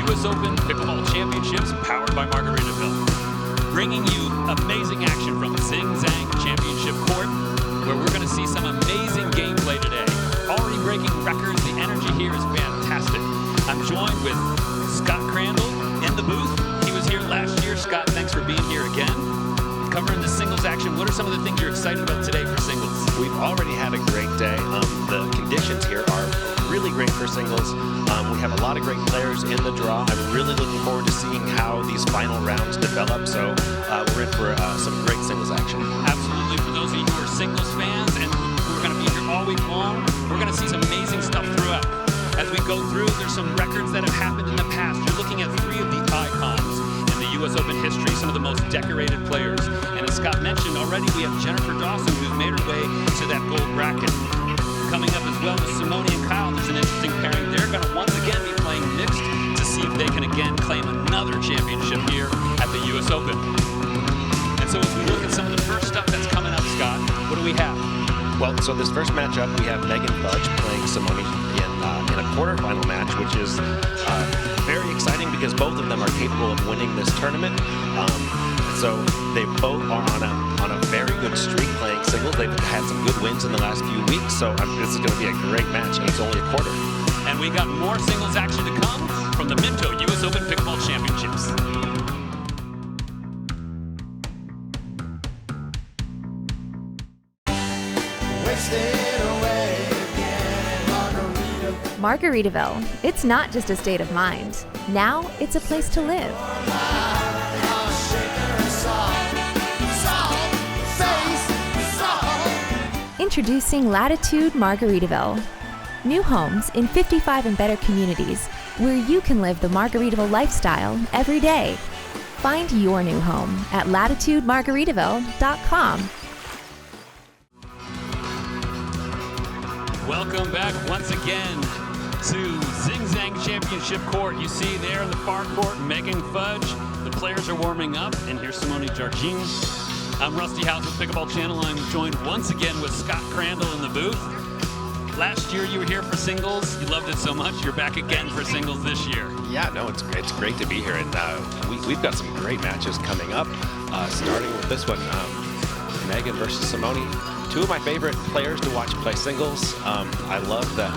U.S. Open Pickleball Championships powered by Margaritaville. Bringing you amazing action from Zing Zang Championship Court, where we're going to see some amazing gameplay today. Already breaking records, the energy here is fantastic. I'm joined with Scott Crandall in the booth. He was here last year. Scott, thanks for being here again. Covering the singles action, what are some of the things you're excited about today for singles? We've already had a great day. The conditions here are really great for singles. We have a lot of great players in the draw. I'm really looking forward to seeing how these final rounds develop. So we're in for some great singles action. Absolutely. For those of you who are singles fans and who are going to be here all week long, we're going to see some amazing stuff throughout. As we go through, there's some records that have happened in the past. You're looking at 3 of the icons in the U.S. Open history, some of the most decorated players. And as Scott mentioned already, we have Jennifer Dawson, who's made her way to that gold bracket. Coming up as well with Simone and Kyle, there's an interesting pairing. They're going to once again be playing mixed to see if they can again claim another championship here at the U.S. Open. And so as we look at some of the first stuff that's coming up, Scott, what do we have? Well, so this first matchup, we have Megan Fudge playing Simone in a quarterfinal match, which is very exciting because both of them are capable of winning this tournament. So they both are on a very good streak playing singles. They've had some good wins in the last few weeks, so this is going to be a great match, and it's only a quarter. And we got more singles action to come from the Minto U.S. Open Pickleball Championships. Margaritaville. It's not just a state of mind. Now it's a place to live. Introducing Latitude Margaritaville. New homes in 55 and better communities where you can live the Margaritaville lifestyle every day. Find your new home at latitudemargaritaville.com. Welcome back once again to Zing Zang Championship Court. You see there in the far court, Megan Fudge. The players are warming up, and here's Simone Jardim. I'm Rusty House with Pickleball Channel. I'm joined once again with Scott Crandall in the booth. Last year you were here for singles. You loved it so much. You're back again for singles this year. Yeah, no, it's great to be here, and we've got some great matches coming up. Starting with this one, Megan versus Simone. 2 of my favorite players to watch play singles. I love the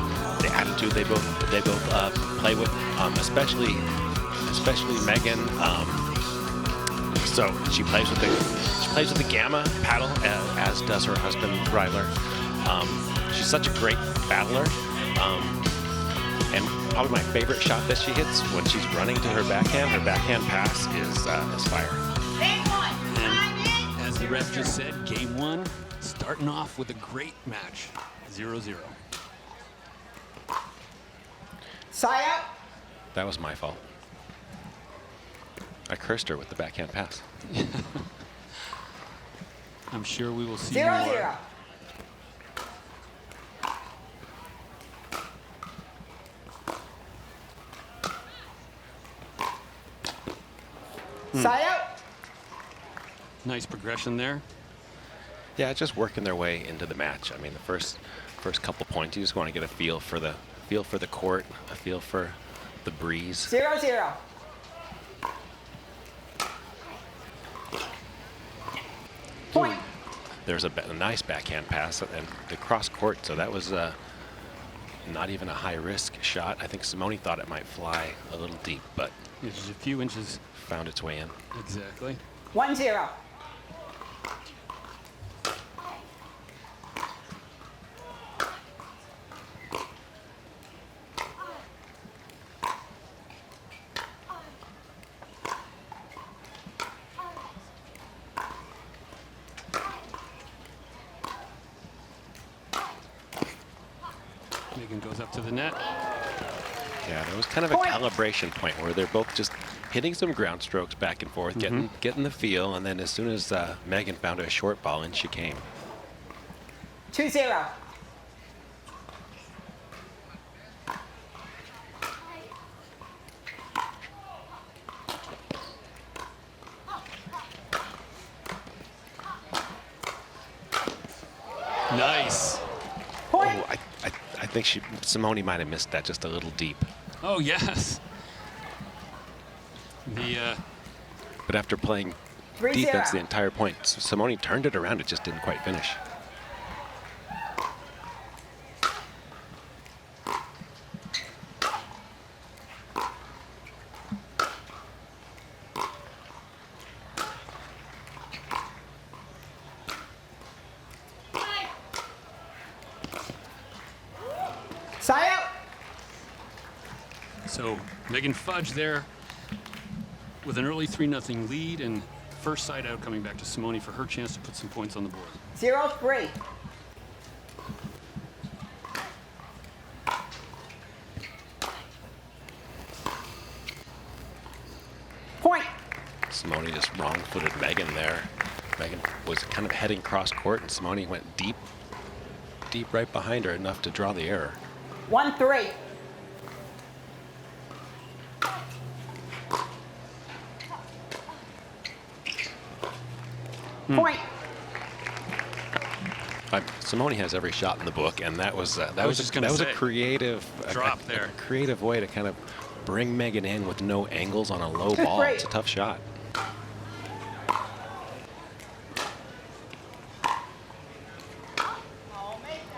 attitude they both play with, especially Megan. So she plays with the Gamma paddle, as does her husband Ryler. She's such a great battler, and probably my favorite shot that she hits when she's running to her backhand pass is fire. And as the ref just said, game 1. Starting off with a great match, 0-0. Side out. That was my fault. I cursed her with the backhand pass. I'm sure we will see 0-0. Side out. Nice progression there. Yeah, just working their way into the match. I mean, the first couple points, you just want to get a feel for the court, a feel for the breeze. 0-0. Point. There's a nice backhand pass and the cross court, so that was not even a high risk shot. I think Simone thought it might fly a little deep, but Just a few inches. Found its way in. Exactly. 1-0. Megan goes up to the net. Yeah, there was kind of a calibration point where they're both just hitting some ground strokes back and forth, getting the feel, and then as soon as Megan found a short ball, in she came. 2-0. Nice. Point. Oh, I think Simone might have missed that just a little deep. Oh, yes. But after playing 3-0. defense the entire point, Simone turned it around. It just didn't quite finish. Side out. So Megan Fudge there with an early 3-0 lead, and first side out coming back to Simone for her chance to put some points on the board. 0-3. Point. Simone just wrong-footed Megan there. Megan was kind of heading cross court, and Simone went deep right behind her, enough to draw the error. 1-3. Point. Simone has every shot in the book, and that was a creative drop there. A creative way to kind of bring Megan in with no angles on a low ball. It's a tough shot.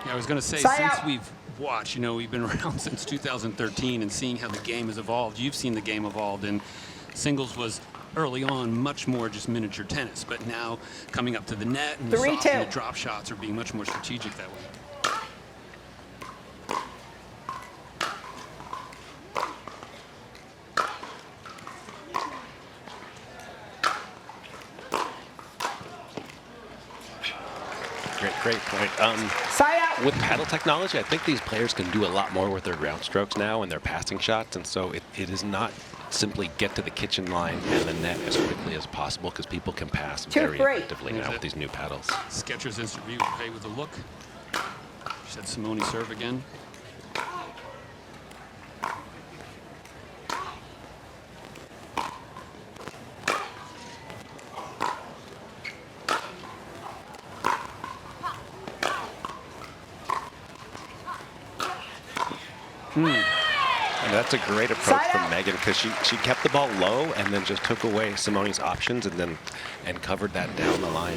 Yeah, I was going to say, Side since out. we've watched, we've been around since 2013 and seeing how the game has evolved. You've seen the game evolved, and singles was early on much more just miniature tennis, but now coming up to the net and the 3-2. soft and the drop shots are being much more strategic that way. Great point. Side out. With paddle technology, I think these players can do a lot more with their ground strokes now and their passing shots, and so it is not simply get to the kitchen line and the net as quickly as possible, because people can pass very 2-3. effectively now with these new paddles. Skechers instant replay with a look. She said Simone serve again. And that's a great approach Side from out. Megan, because she kept the ball low and then just took away Simone's options and covered that down the line.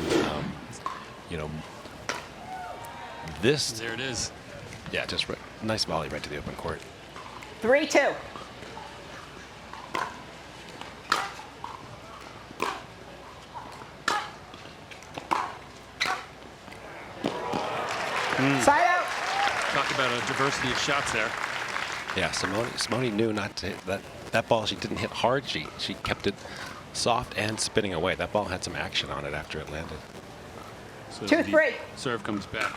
There it is. Yeah, just nice volley right to the open court. 3-2. Side out. Talk about a diversity of shots there. Yeah, Simone knew not to hit that ball. She didn't hit hard. She kept it soft and spinning away. That ball had some action on it after it landed. So 2-3. the serve comes back.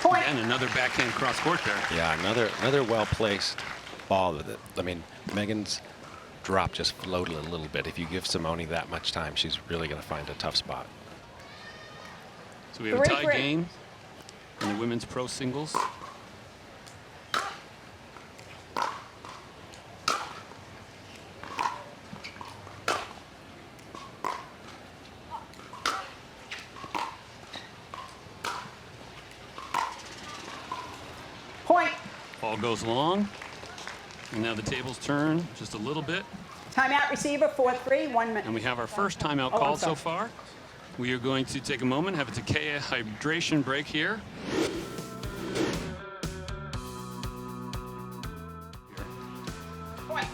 Point. And another backhand cross court there. Yeah, another well-placed ball. Megan's drop just floated a little bit. If you give Simone that much time, she's really going to find a tough spot. So we have a tie 3-3. game in the women's pro singles. Point. Ball goes long. And now the tables turn just a little bit. Timeout receiver, 4-3, 1 minute. And we have our first timeout Oh, I'm called so sorry. far. We are going to take a moment, have a Takea hydration break here. Point.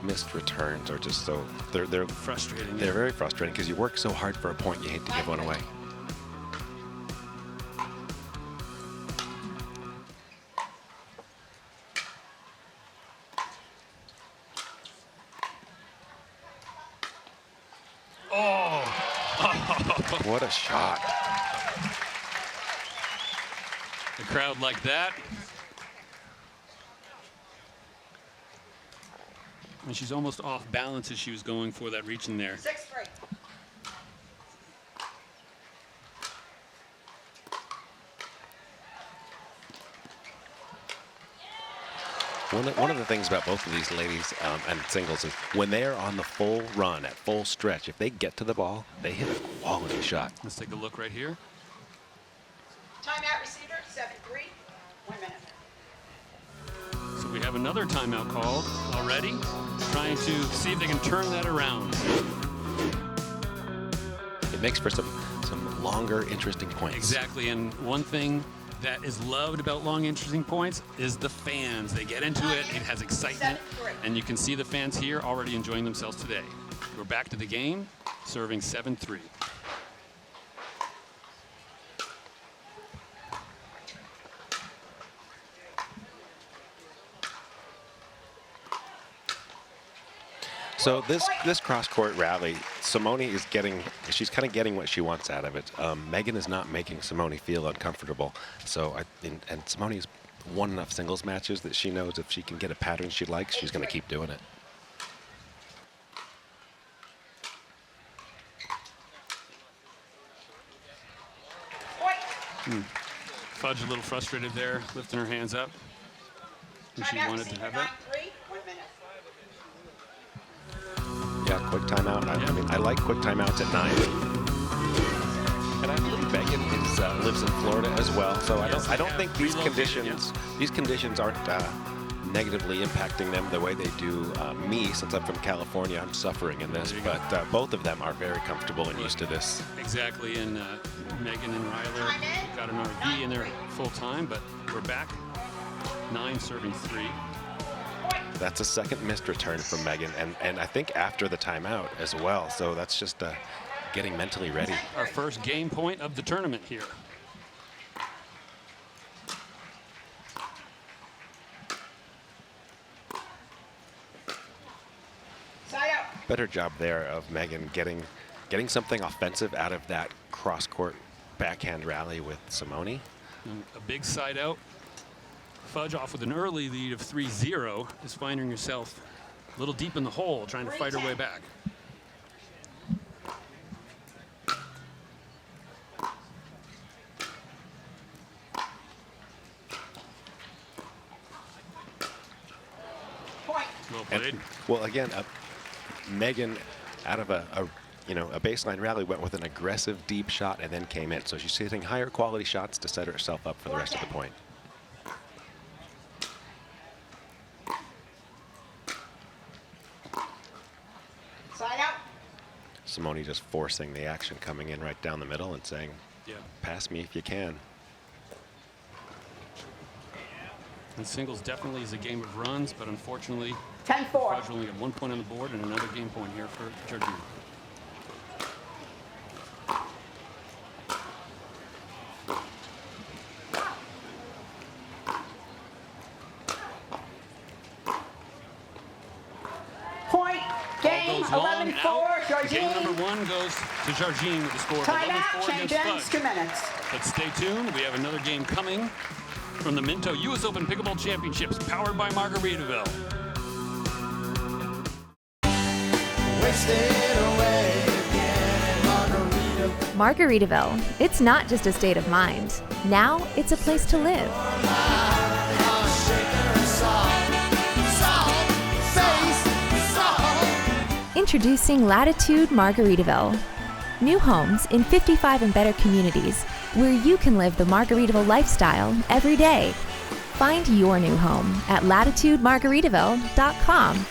Missed returns are just so they're Frustrating. They're very frustrating because you work so hard for a point, you hate to give one away. What a shot. The crowd like that. And she's almost off balance as she was going for that reach in there. 6-3. One of the things about both of these ladies and singles is when they are on the full run, at full stretch, if they get to the ball, they hit a quality shot. Let's take a look right here. Timeout receiver, 7-3, 1 minute. So we have another timeout called already, trying to see if they can turn that around. It makes for some longer, interesting points. Exactly, and one thing that is loved about long, interesting points is the fans. They get into it, it has excitement, and you can see the fans here already enjoying themselves today. We're back to the game, serving 7-3. So this cross-court rally, Simone is she's kind of getting what she wants out of it. Megan is not making Simone feel uncomfortable. So and Simone has won enough singles matches that she knows if she can get a pattern she likes, she's going to keep doing it. Fudge a little frustrated there, lifting her hands up. And she wanted to have that. 3, 1 minute. Yeah, quick timeout. I mean, I like quick timeouts at 9. And I believe Megan lives in Florida as well, so I don't think these conditions aren't negatively impacting them the way they do me. Since I'm from California, I'm suffering in this, but both of them are very comfortable and used to this. Exactly, and Megan and Ryler got an RV in there full time, but we're back. 9 serving 3. That's a second missed return from Megan, and I think after the timeout as well. So that's just getting mentally ready. Our first game point of the tournament here. Side out. Better job there of Megan getting something offensive out of that cross-court backhand rally with Simone. And a big side out. Fudge off with an early lead of 3-0 is finding herself a little deep in the hole, trying to fight her way back. Point. Well played. Well, again, Megan, out of a baseline rally, went with an aggressive deep shot and then came in. So she's hitting higher quality shots to set herself up for the rest of the point. Side out. Simone just forcing the action, coming in right down the middle and saying, Yeah. pass me if you can. And singles definitely is a game of runs, but unfortunately, 10-4. Fudge only got 1 point on the board and another game point here for Jardim. Point. Game Goes long, 11-4. out. Game Jardim. number 1 goes to Jardim with the score of Timeout. 11-4 Change against ends. Fudge. 2 minutes. But stay tuned. We have another game coming from the Minto US Open Pickleball Championships, powered by Margaritaville. Margaritaville. It's not just a state of mind. Now it's a place to live. Introducing Latitude Margaritaville. New homes in 55 and better communities where you can live the Margaritaville lifestyle every day. Find your new home at latitudemargaritaville.com.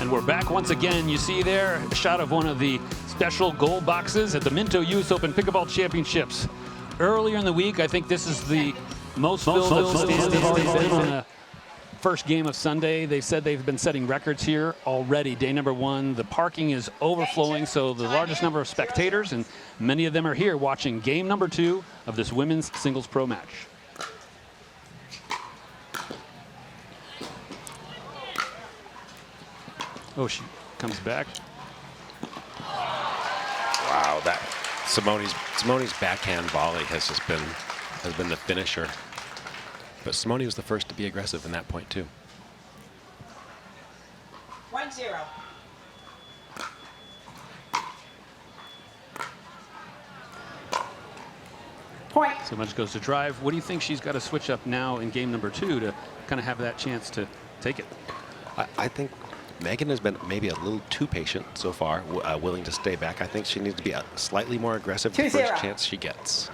And we're back once again. You see there a shot of one of the special gold boxes at the Minto US Open Pickleball Championships. Earlier in the week, I think this is the most filled stand they've already been on a first game of Sunday. They said they've been setting records here already. Day number 1, the parking is overflowing, so the largest number of spectators, and many of them are here watching game number 2 of this women's singles pro match. Oh, she comes back. Wow, that Simone's backhand volley has been the finisher. But Simone was the first to be aggressive in that point too. 1-0. Point. So much goes to drive. What do you think she's got to switch up now in game number 2 to kind of have that chance to take it? I think Megan has been maybe a little too patient so far, willing to stay back. I think she needs to be slightly more aggressive the 2-0. first chance she gets.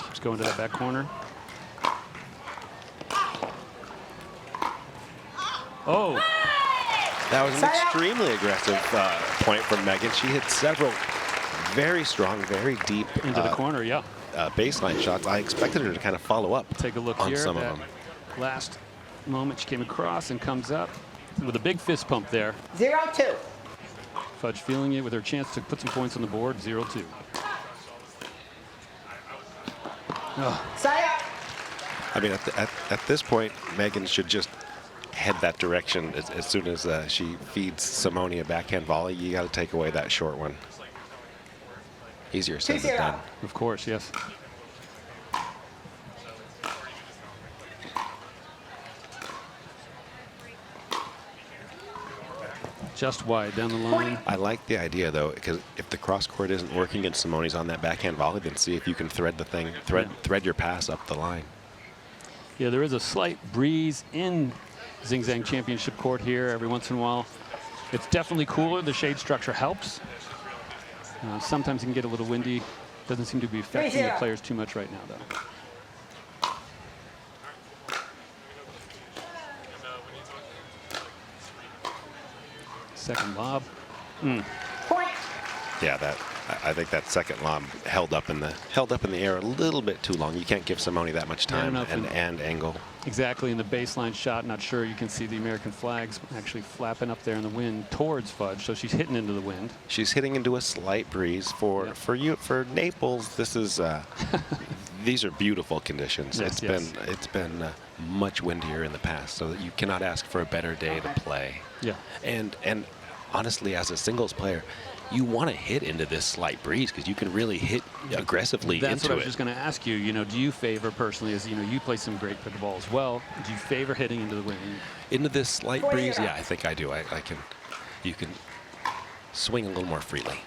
She's going to that back corner. Oh, That was an Side out. extremely aggressive point from Megan. She hit several very strong, very deep into the corner, yeah. baseline shots. I expected her to kind of follow up Take a look on here. some of That them. last moment she came across and comes up with a big fist pump there. 0-2. Fudge feeling it with her chance to put some points on the board, 0-2. Oh, Side out. I mean, at this point, Megan should just head that direction as soon as she feeds Simone a backhand volley. You got to take away that short one. Easier said than 2-0. done. of course, yes. Just wide down the line. I like the idea though, because if the cross court isn't working and Simone's on that backhand volley, then see if you can thread the thing, thread your pass up the line. Yeah, there is a slight breeze in Zing Zang Championship Court here every once in a while. It's definitely cooler. The shade structure helps. Sometimes it can get a little windy. Doesn't seem to be affecting the 3-0. players too much right now, though. Second lob. Point. Yeah, I think that second lob held up in the air a little bit too long. You can't give Simone that much time and angle. Exactly, in the baseline shot, not sure you can see the American flags actually flapping up there in the wind towards Fudge, so she's hitting into the wind. She's hitting into a slight breeze. For Naples, this is these are beautiful conditions. Yes, It's been much windier in the past, so that you cannot ask for a better day to play. Yeah. And honestly, as a singles player, you want to hit into this slight breeze because you can really hit aggressively That's into what I was it. just going to ask you. You know, do you favor personally, as you know, you play some great pickleball as well. Do you favor hitting into the wind? Into this slight 4-0. breeze, yeah, I think I do. You can swing a little more freely.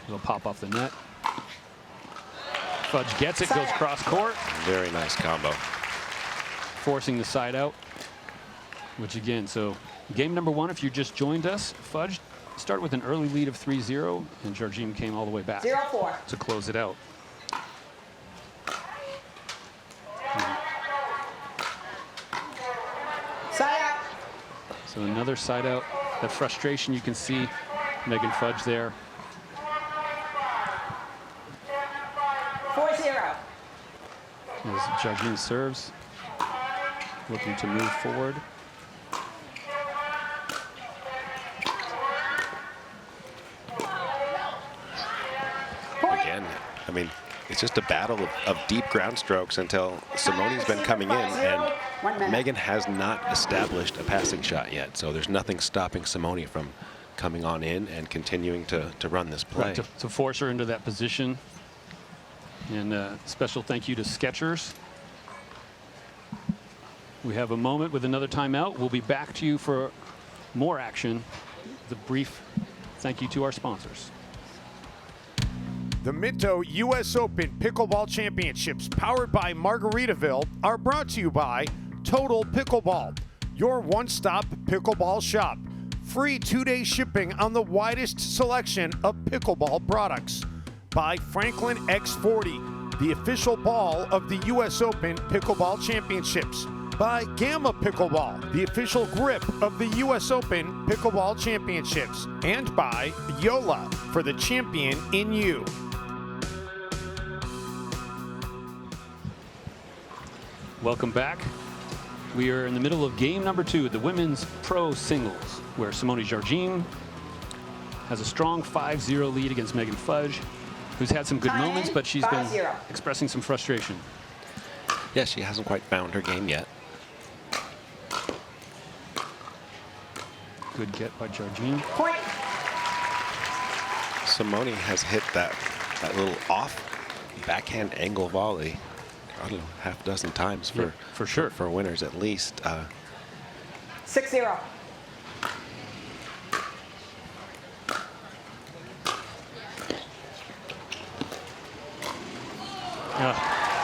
It'll pop off the net. Fudge gets it, goes cross court, Very nice combo. forcing the side out. Which again, so game number 1, if you just joined us, Fudge started with an early lead of 3-0, and Jardim came all the way back 0-4. to close it out. Side out. So another side out. That frustration you can see Megan Fudge there. 4-0. As Jardim serves, looking to move forward. Point. Again, I mean, it's just a battle of deep ground strokes until Simone's been coming in, and 1 minute. Megan has not established a passing shot yet. So there's nothing stopping Simone from coming on in and continuing to run this play. Right, to force her into that position. And special thank you to Skechers. We have a moment with another timeout. We'll be back to you for more action. The brief thank you to our sponsors. The Minto U.S. Open Pickleball Championships, powered by Margaritaville, are brought to you by Total Pickleball, your one-stop pickleball shop. Free 2-day shipping on the widest selection of pickleball products. By Franklin X40, the official ball of the U.S. Open Pickleball Championships. By Gamma Pickleball, the official grip of the U.S. Open Pickleball Championships. And by Yola, for the champion in you. Welcome back. We are in the middle of game number 2, the women's pro singles, where Simone Jardim has a strong 5-0 lead against Megan Fudge, who's had some good Tie moments, in, but she's been 5-0. expressing some frustration. Yeah, she hasn't quite found her game yet. Good get by Jardim. Point. Simone has hit that that little off backhand angle volley, I don't know, half dozen times Yeah, for sure. for winners at least. 6-0.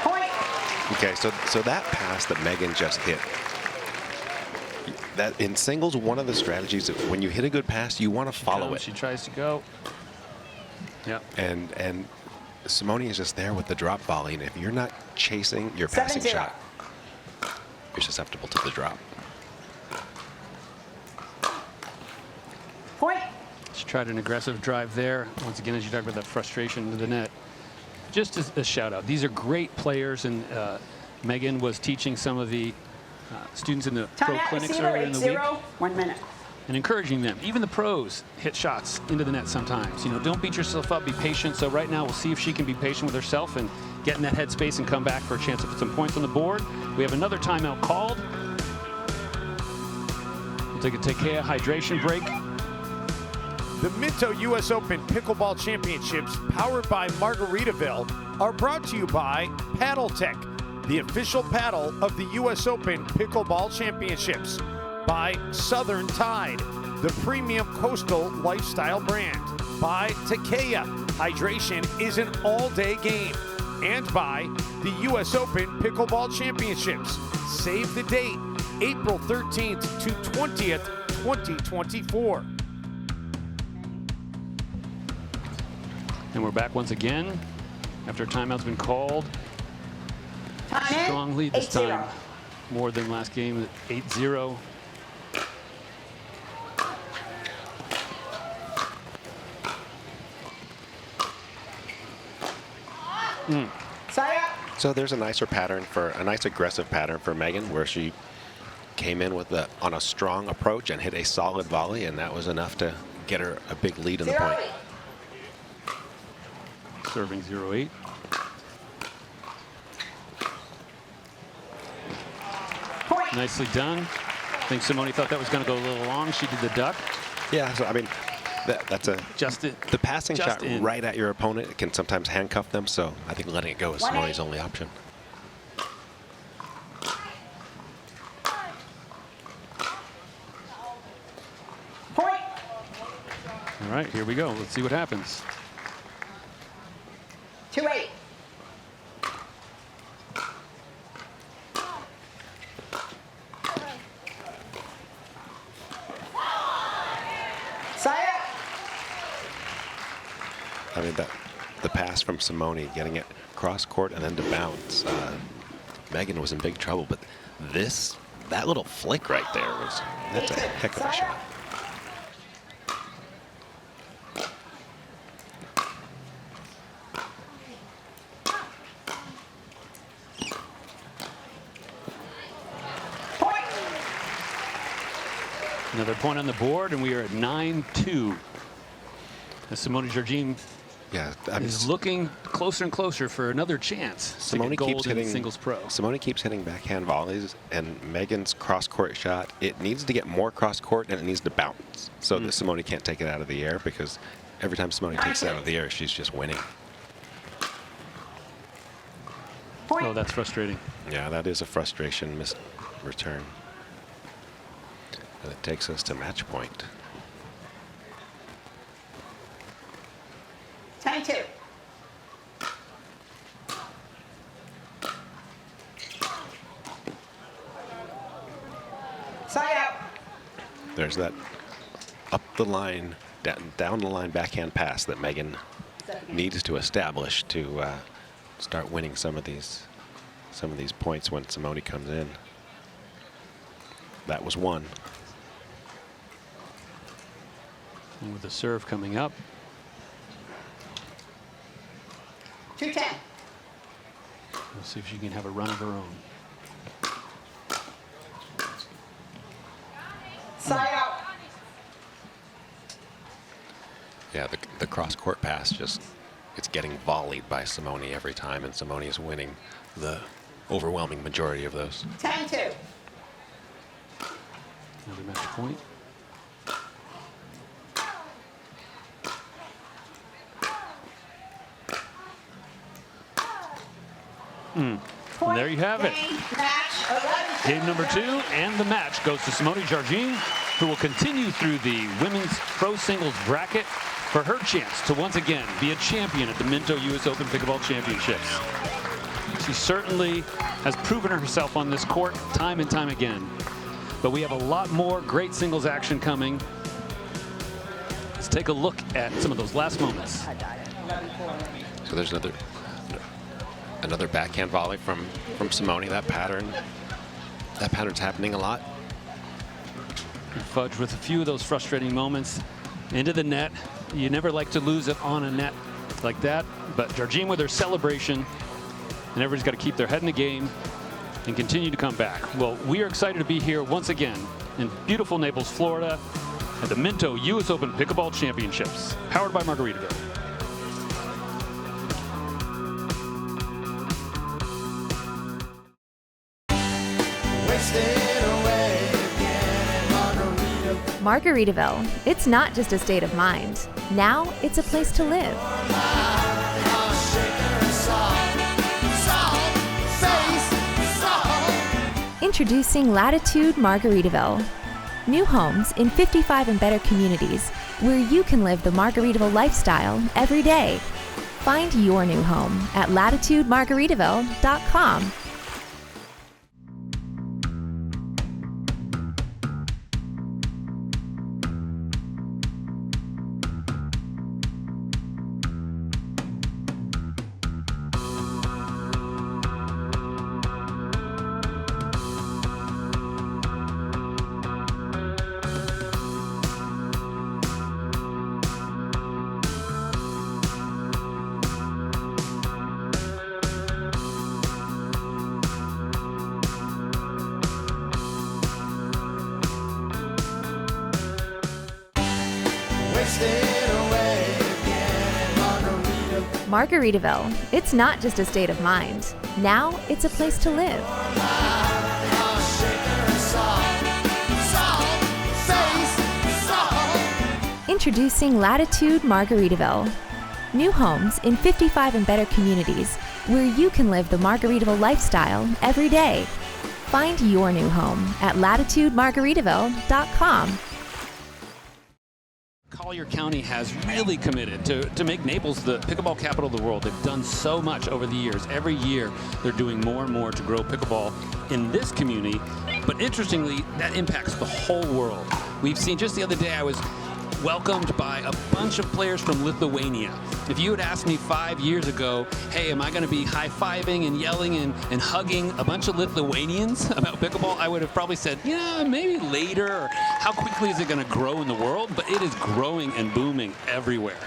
Point. Okay, so that pass that Megan just hit, that in singles, one of the strategies of when you hit a good pass, you want to follow it. She tries to go. Yeah. And Simone is just there with the drop volley, and if you're not chasing your passing 7-0. shot, you're susceptible to the drop. Point. She tried an aggressive drive there. Once again, as you talk about that frustration to the net. Just as a shout out, these are great players, and Megan was teaching some of the students in the pro Timeout, clinics receiver, earlier in the week 8-0. 1 minute. and encouraging them. Even the pros hit shots into the net sometimes. You know, don't beat yourself up, be patient. So right now we'll see if she can be patient with herself and get in that headspace and come back for a chance to put some points on the board. We have another timeout called. We'll take a Takea hydration break. The Minto U.S. Open Pickleball Championships, powered by Margaritaville, are brought to you by Paddle Tech, the official paddle of the U.S. Open Pickleball Championships, by Southern Tide, the premium coastal lifestyle brand, by Takea, hydration is an all-day game, and by the U.S. Open Pickleball Championships. Save the date, April 13th to 20th, 2024. And we're back once again after a timeout's been called. Time in. Strong lead this 8-0. time. More than last game at 8-0. Side up. So there's a nicer pattern for a nice aggressive pattern for Megan, where she came in with on a strong approach and hit a solid volley, and that was enough to get her a big lead in the point. 0-8. Serving 0-8. Point. Nicely done. I think Simone thought that was going to go a little long. She did the duck. Yeah, so I mean, that's a Just it. the passing just shot in. right at your opponent can sometimes handcuff them. So I think letting it go is 1-8. Simone's only option. Point. All right, here we go. Let's see what happens. 2-8. Side up. I mean, the pass from Simone, getting it cross court and then to bounce. Megan was in big trouble, but that little flick right there that's a heck of a shot. Point. Another point on the board, and we are at 9-2. As Simone Jardim Yeah, I mean, is looking closer and closer for another chance Simone to get keeps gold in hitting singles pro. Simone keeps hitting backhand volleys, and Megan's cross court shot, it needs to get more cross court and it needs to bounce so that Simone can't take it out of the air, because every time Simone takes it out of the air, she's just winning. Point. Oh, that's frustrating. Yeah, that is a frustration missed return. And it takes us to match point. 10-2. Side up. There's that up the line, down the line backhand pass that Megan needs to establish to start winning some of these points when Simone comes in. That was one. And with the serve coming up, 2-10. we'll see if she can have a run of her own. Side out. Yeah, the cross court pass it's getting volleyed by Simone every time, and Simone is winning the overwhelming majority of those. 10-2. Another match point. And there you have it. Game number 2, and the match goes to Simone Jardim, who will continue through the women's pro singles bracket for her chance to once again be a champion at the Minto US Open Pickleball Championships. She certainly has proven herself on this court time and time again. But we have a lot more great singles action coming. Let's take a look at some of those last moments. So there's another backhand volley from Simone. That pattern's happening a lot. Fudge with a few of those frustrating moments into the net. You never like to lose it on a net like that, but Jardim with her celebration, and everybody's got to keep their head in the game and continue to come back. Well, we are excited to be here once again in beautiful Naples, Florida at the Minto US Open Pickleball Championships, powered by Margaritaville. Margaritaville. It's not just a state of mind. Now it's a place to live. Introducing Latitude Margaritaville. New homes in 55 and better communities where you can live the Margaritaville lifestyle every day. Find your new home at latitudemargaritaville.com. Margaritaville. It's not just a state of mind. Now it's a place to live. Introducing Latitude Margaritaville. New homes in 55 and better communities where you can live the Margaritaville lifestyle every day. Find your new home at latitudemargaritaville.com. Collier County has really committed to make Naples the pickleball capital of the world. They've done so much over the years. Every year, they're doing more and more to grow pickleball in this community. But interestingly, that impacts the whole world. We've seen just the other day, I was welcomed by a bunch of players from Lithuania. If you had asked me 5 years ago, hey, am I going to be high-fiving and yelling and hugging a bunch of Lithuanians about pickleball, I would have probably said, yeah, maybe later, or how quickly is it going to grow in the world? But it is growing and booming everywhere.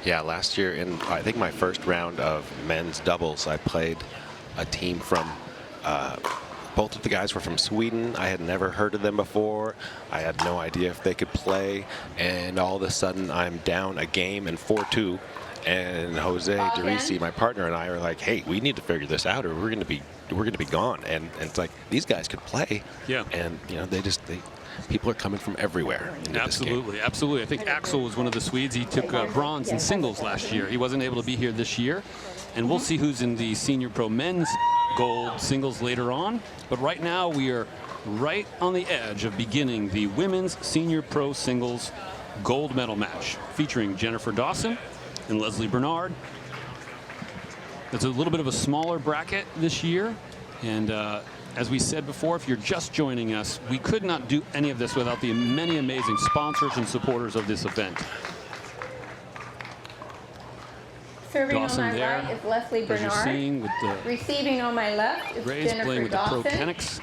Yeah, last year in, I think, my first round of men's doubles, I played a team from both of the guys were from Sweden. I had never heard of them before. I had no idea if they could play. And all of a sudden, I'm down a game in 4-2. And Jose Derisi, my partner, and I are like, hey, we need to figure this out or we're going to be gone. And it's like, these guys could play. Yeah. And, you know, people are coming from everywhere into Absolutely, this game. absolutely. I think Axel was one of the Swedes. He took bronze in singles last year. He wasn't able to be here this year. And we'll see who's in the Senior Pro Men's Gold singles later on. But right now, we are right on the edge of beginning the Women's Senior Pro Singles Gold Medal match, featuring Jennifer Dawson and Leslie Bernard. It's a little bit of a smaller bracket this year. And as we said before, if you're just joining us, we could not do any of this without the many amazing sponsors and supporters of this event. Serving Dawson on my there, right is Leslie as you're Bernard. seeing with the Receiving on my left is Rays Jennifer playing with Dawson. the Pro Kennex,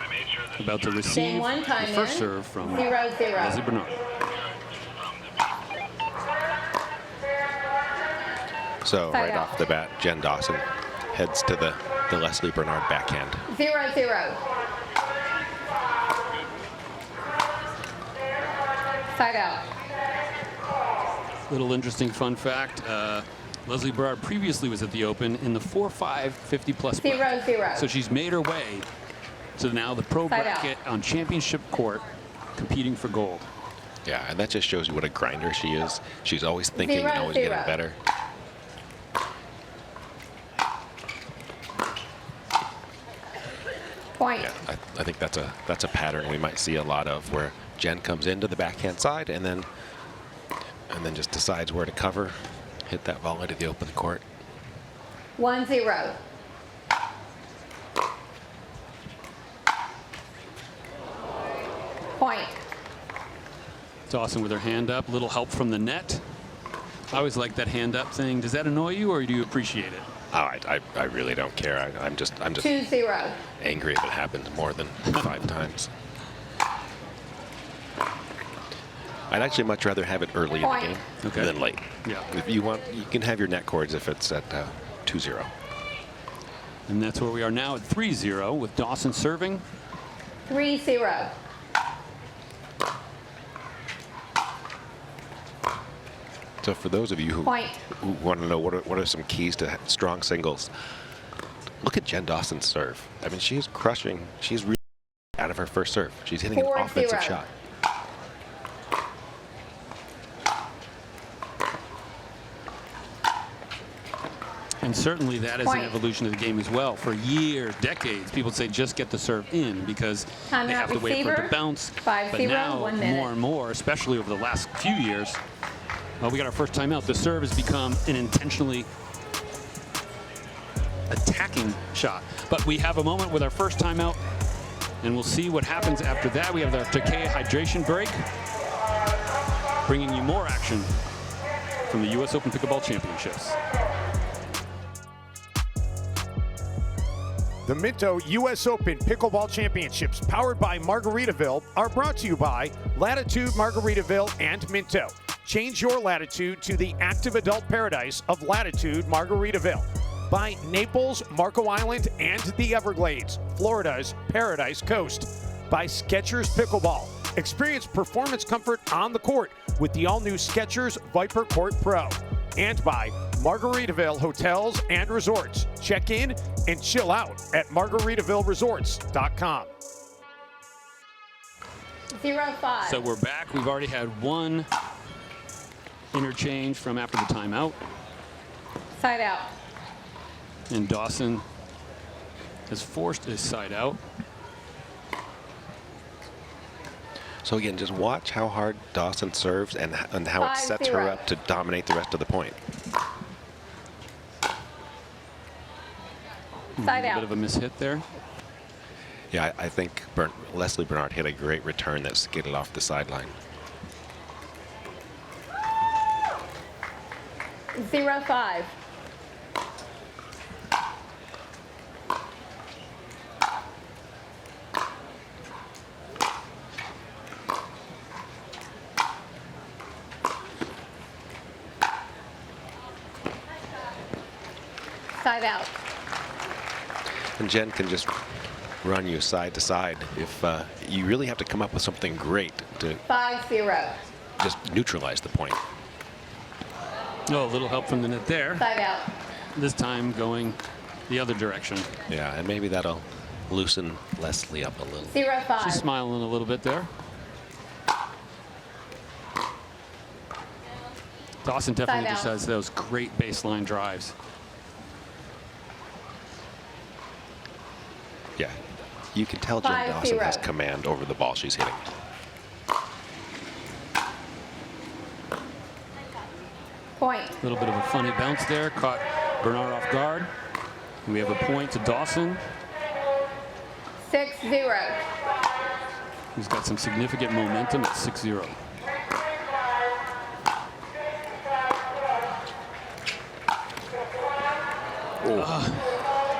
about to receive Game one, time the first in. serve from 0-0. Leslie Bernard. So Side right out. off the bat, Jen Dawson heads to the Leslie Bernard backhand. 0-0. Side out. Little interesting fun fact, Leslie Bernard previously was at the Open in the 4-5 50-plus bracket. 0-0. So she's made her way to now the pro Side out. bracket on championship court, competing for gold. Yeah, and that just shows you what a grinder she is. She's always thinking and always 0-0. getting better. Point. Yeah, I think that's a pattern we might see a lot of, where Jen comes into the backhand side and then just decides where to cover, hit that volley to the open court. 1-0. Point. Dawson with her hand up, little help from the net. I always like that hand up thing. Does that annoy you, or do you appreciate it? Oh, I really don't care. I'm just 2-0. angry if it happens more than 5 times. I'd actually much rather have it early Point. in the Okay. game than late. Yeah. If you want, you can have your net cords if it's at 2-0. And that's where we are now at 3-0 with Dawson serving. 3-0. So for those of you who Point. want to know what are some keys to strong singles, look at Jen Dawson's serve. I mean, she's crushing. She's really out of her first serve. She's hitting an 4-0. offensive shot. And certainly that is an Point. evolution of the game as well. For years, decades, people say just get the serve in because Timeout they have to wait for it receiver. to bounce. 5-0, But now, 1 minute. more and more, especially over the last few years, well, we got our first timeout. The serve has become an intentionally attacking shot. But we have a moment with our first timeout, and we'll see what happens after that. We have our Takei hydration break, bringing you more action from the U.S. Open Pickleball Championships. The Minto U.S. Open Pickleball Championships, powered by Margaritaville, are brought to you by Latitude Margaritaville and Minto. Change your latitude to the active adult paradise of Latitude Margaritaville. By Naples, Marco Island, and the Everglades, Florida's Paradise Coast. By Skechers Pickleball. Experience performance comfort on the court with the all-new Skechers Viper Court Pro. And by Margaritaville Hotels and Resorts. Check in and chill out at margaritavilleresorts.com. 0-5. So we're back. We've already had one interchange from after the timeout. Side out. And Dawson has forced his side out. So again, just watch how hard Dawson serves and how it sets her 5-0. up to dominate the rest of the point. Side A out. bit of a mishit there. Yeah, I think Leslie Bernard hit a great return that skidded off the sideline. 0-5. Side out. And Jen can just run you side to side. If you really have to come up with something great to 5-0. just neutralize the point. Oh, a little help from the net there. Side out. This time going the other direction. Yeah, and maybe that'll loosen Leslie up a little. 0-5. She's smiling a little bit there. Dawson definitely Side just out. has those great baseline drives. Yeah, you can tell Jen 5-0. Dawson has command over the ball she's hitting. Point. A little bit of a funny bounce there, caught Bernard off guard. We have a point to Dawson. 6-0. He's got some significant momentum at 6-0.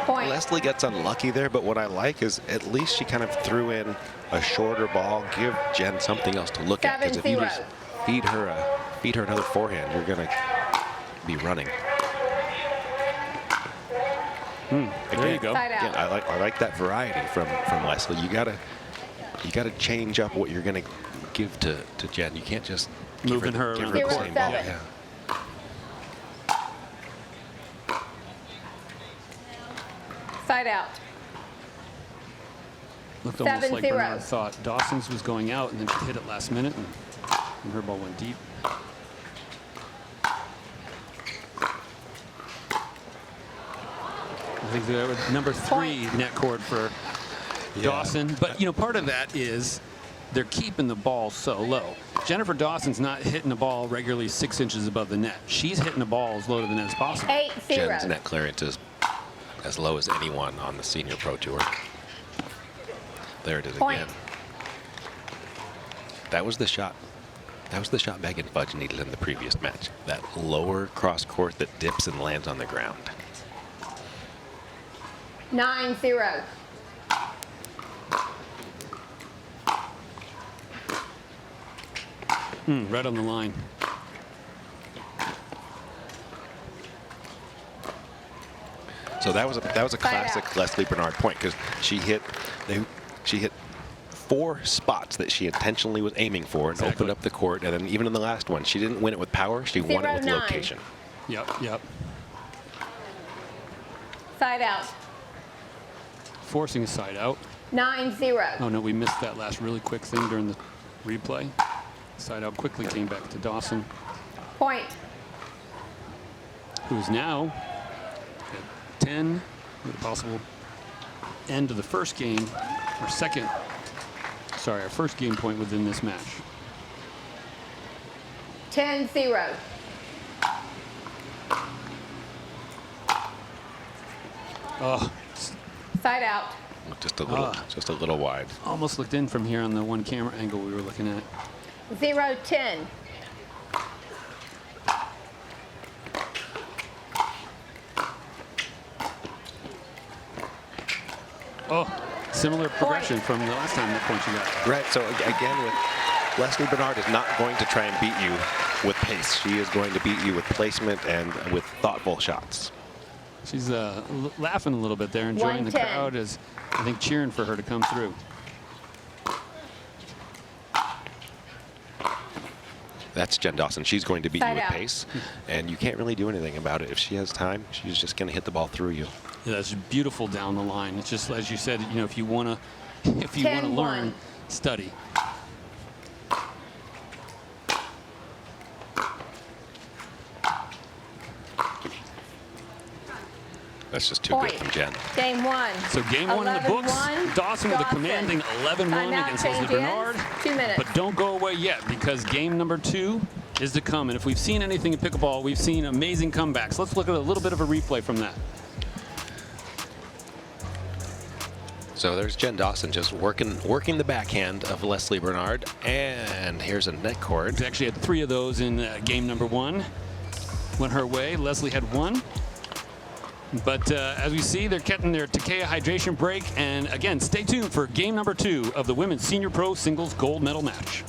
Point. Leslie gets unlucky there, but what I like is at least she kind of threw in a shorter ball. Give Jen something else to look at, because if you 7-0. just feed her another forehand, you're gonna be running. There you go. Side out. Again, I like that variety from Leslie. You gotta change up what you're gonna give to Jen. You can't just Moving her give around her the the court. same ball. 0-7. Yeah. Side out. Looked almost like 7-0. Bernard thought Dawson's was going out, and then she hit it last minute, and her ball went deep. I think they were number 3 net cord for Dawson. But, you know, part of that is they're keeping the ball so low. Jennifer Dawson's not hitting the ball regularly 6 inches above the net. She's hitting the ball as low to the net as possible. 8-0. Jen's net clearance is as low as anyone on the Senior Pro Tour. There it is Point. again. That was the shot. That was the shot Megan Fudge needed in the previous match. That lower cross court that dips and lands on the ground. 9-0. Right on the line. So that was a classic out. Leslie Bernard point because she hit 4 spots that she intentionally was aiming for and opened up the court. And then even in the last one, she didn't win it with power. She won it with 0-9. location. Yep. Side out. Forcing a side out. 9-0. Oh, no, we missed that last really quick thing during the replay. Side out quickly came back to Dawson, Point. who's now at 10 with a possible end of the first game, our first game point within this match. 10-0. Oh, Side out. Just a little wide. almost looked in from here on the one camera angle we were looking at. 0-10. Oh, similar progression from the last time that point you got. Right. So again, with Leslie Bernard is not going to try and beat you with pace. She is going to beat you with placement and with thoughtful shots. She's laughing a little bit there, enjoying the 110. crowd is, I think, cheering for her to come through. That's Jen Dawson. She's going to beat you Side with out. pace, and you can't really do anything about it. If she has time, she's just going to hit the ball through you. Yeah, that's beautiful down the line. It's just, as you said, you know, if you want to 10-1. learn, study. That's just too good Point. from Jen. Game 1. So game 1 in the books. 11-1. Dawson with a commanding 11-1 Timeout against Leslie change Bernard. ends. 2 minutes. But don't go away yet, because game number 2 is to come. And if we've seen anything in pickleball, we've seen amazing comebacks. Let's look at a little bit of a replay from that. So there's Jen Dawson just working the backhand of Leslie Bernard, and here's a net cord. She actually had 3 of those in game number 1. Went her way. Leslie had 1. But as we see, they're getting their Takea hydration break. And again, stay tuned for game number 2 of the Women's Senior Pro Singles Gold Medal match.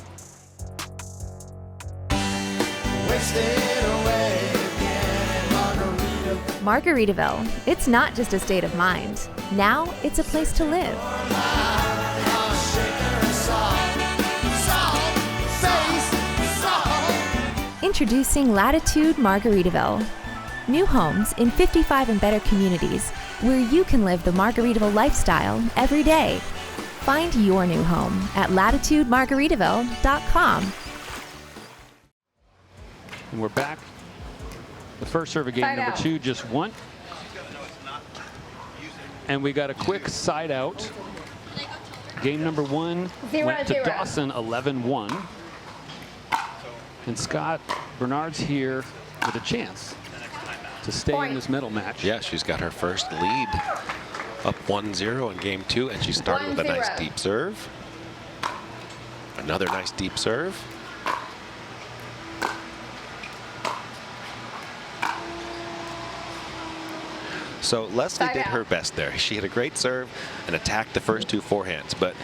Margaritaville. It's not just a state of mind. Now it's a place to live. Introducing Latitude Margaritaville. New homes in 55 and better communities where you can live the Margaritaville lifestyle every day. Find your new home at latitudemargaritaville.com. And we're back. The first serve of game Side number out. 2 just won. And we got a quick side out. Game number 1 went to 0-0. Dawson, 11-1. And Scott Bernard's here with a chance to stay Point. in this medal match. Yeah, she's got her first lead up 1-0 in game 2, and she started with a nice 1-0. deep serve. Another nice deep serve. So Leslie Side did out. her best there. She had a great serve and attacked the first 2 forehands, but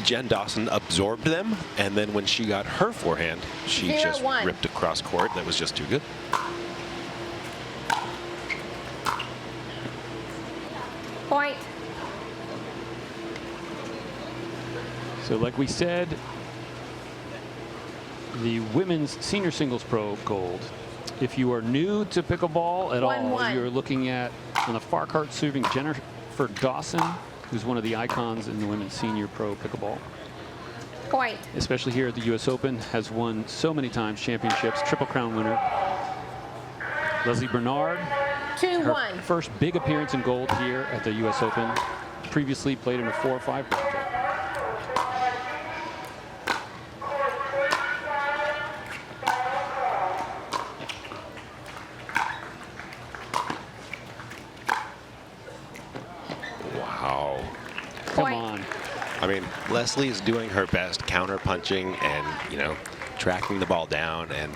Jen Dawson absorbed them, and then when she got her forehand, she just 0-1. ripped across court. That was just too good. Point. So like we said, the Women's Senior Singles Pro Gold. If you are new to pickleball at all, 1-1. you're looking at, on the far card serving Jennifer Dawson, who's one of the icons in the Women's Senior Pro Pickleball. Point. Especially here at the US Open, has won so many times championships, Triple Crown winner. Leslie Bernard, her 2-1. first big appearance in gold here at the US Open. previously played in a 4 or 5 bracket. Wow. Come Point. on. I mean, Leslie is doing her best counter punching and, you know, tracking the ball down, and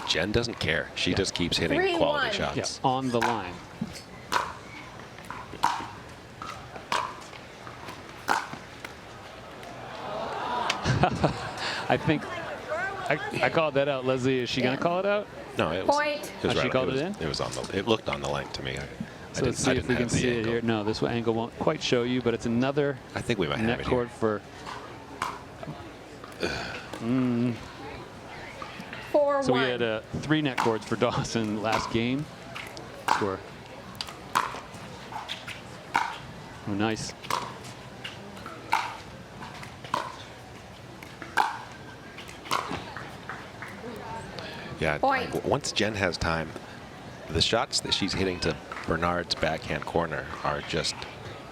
Jen doesn't care. She just keeps hitting 3-1. quality Yeah, shots. on the line. I think I called that out. Leslie, is she going to call it out? No, it was. Point. It was Oh, she right, called it was, it in? It was on the. It looked on the line to me. So let's see if we can see it here. No, this angle won't quite show you, but it's another I think we might have net it cord here. for. 4-1. So we had 3 net cords for Dawson last game. Score. Oh, nice. Yeah. Point. Like, once Jen has time, the shots that she's hitting to Bernard's backhand corner are just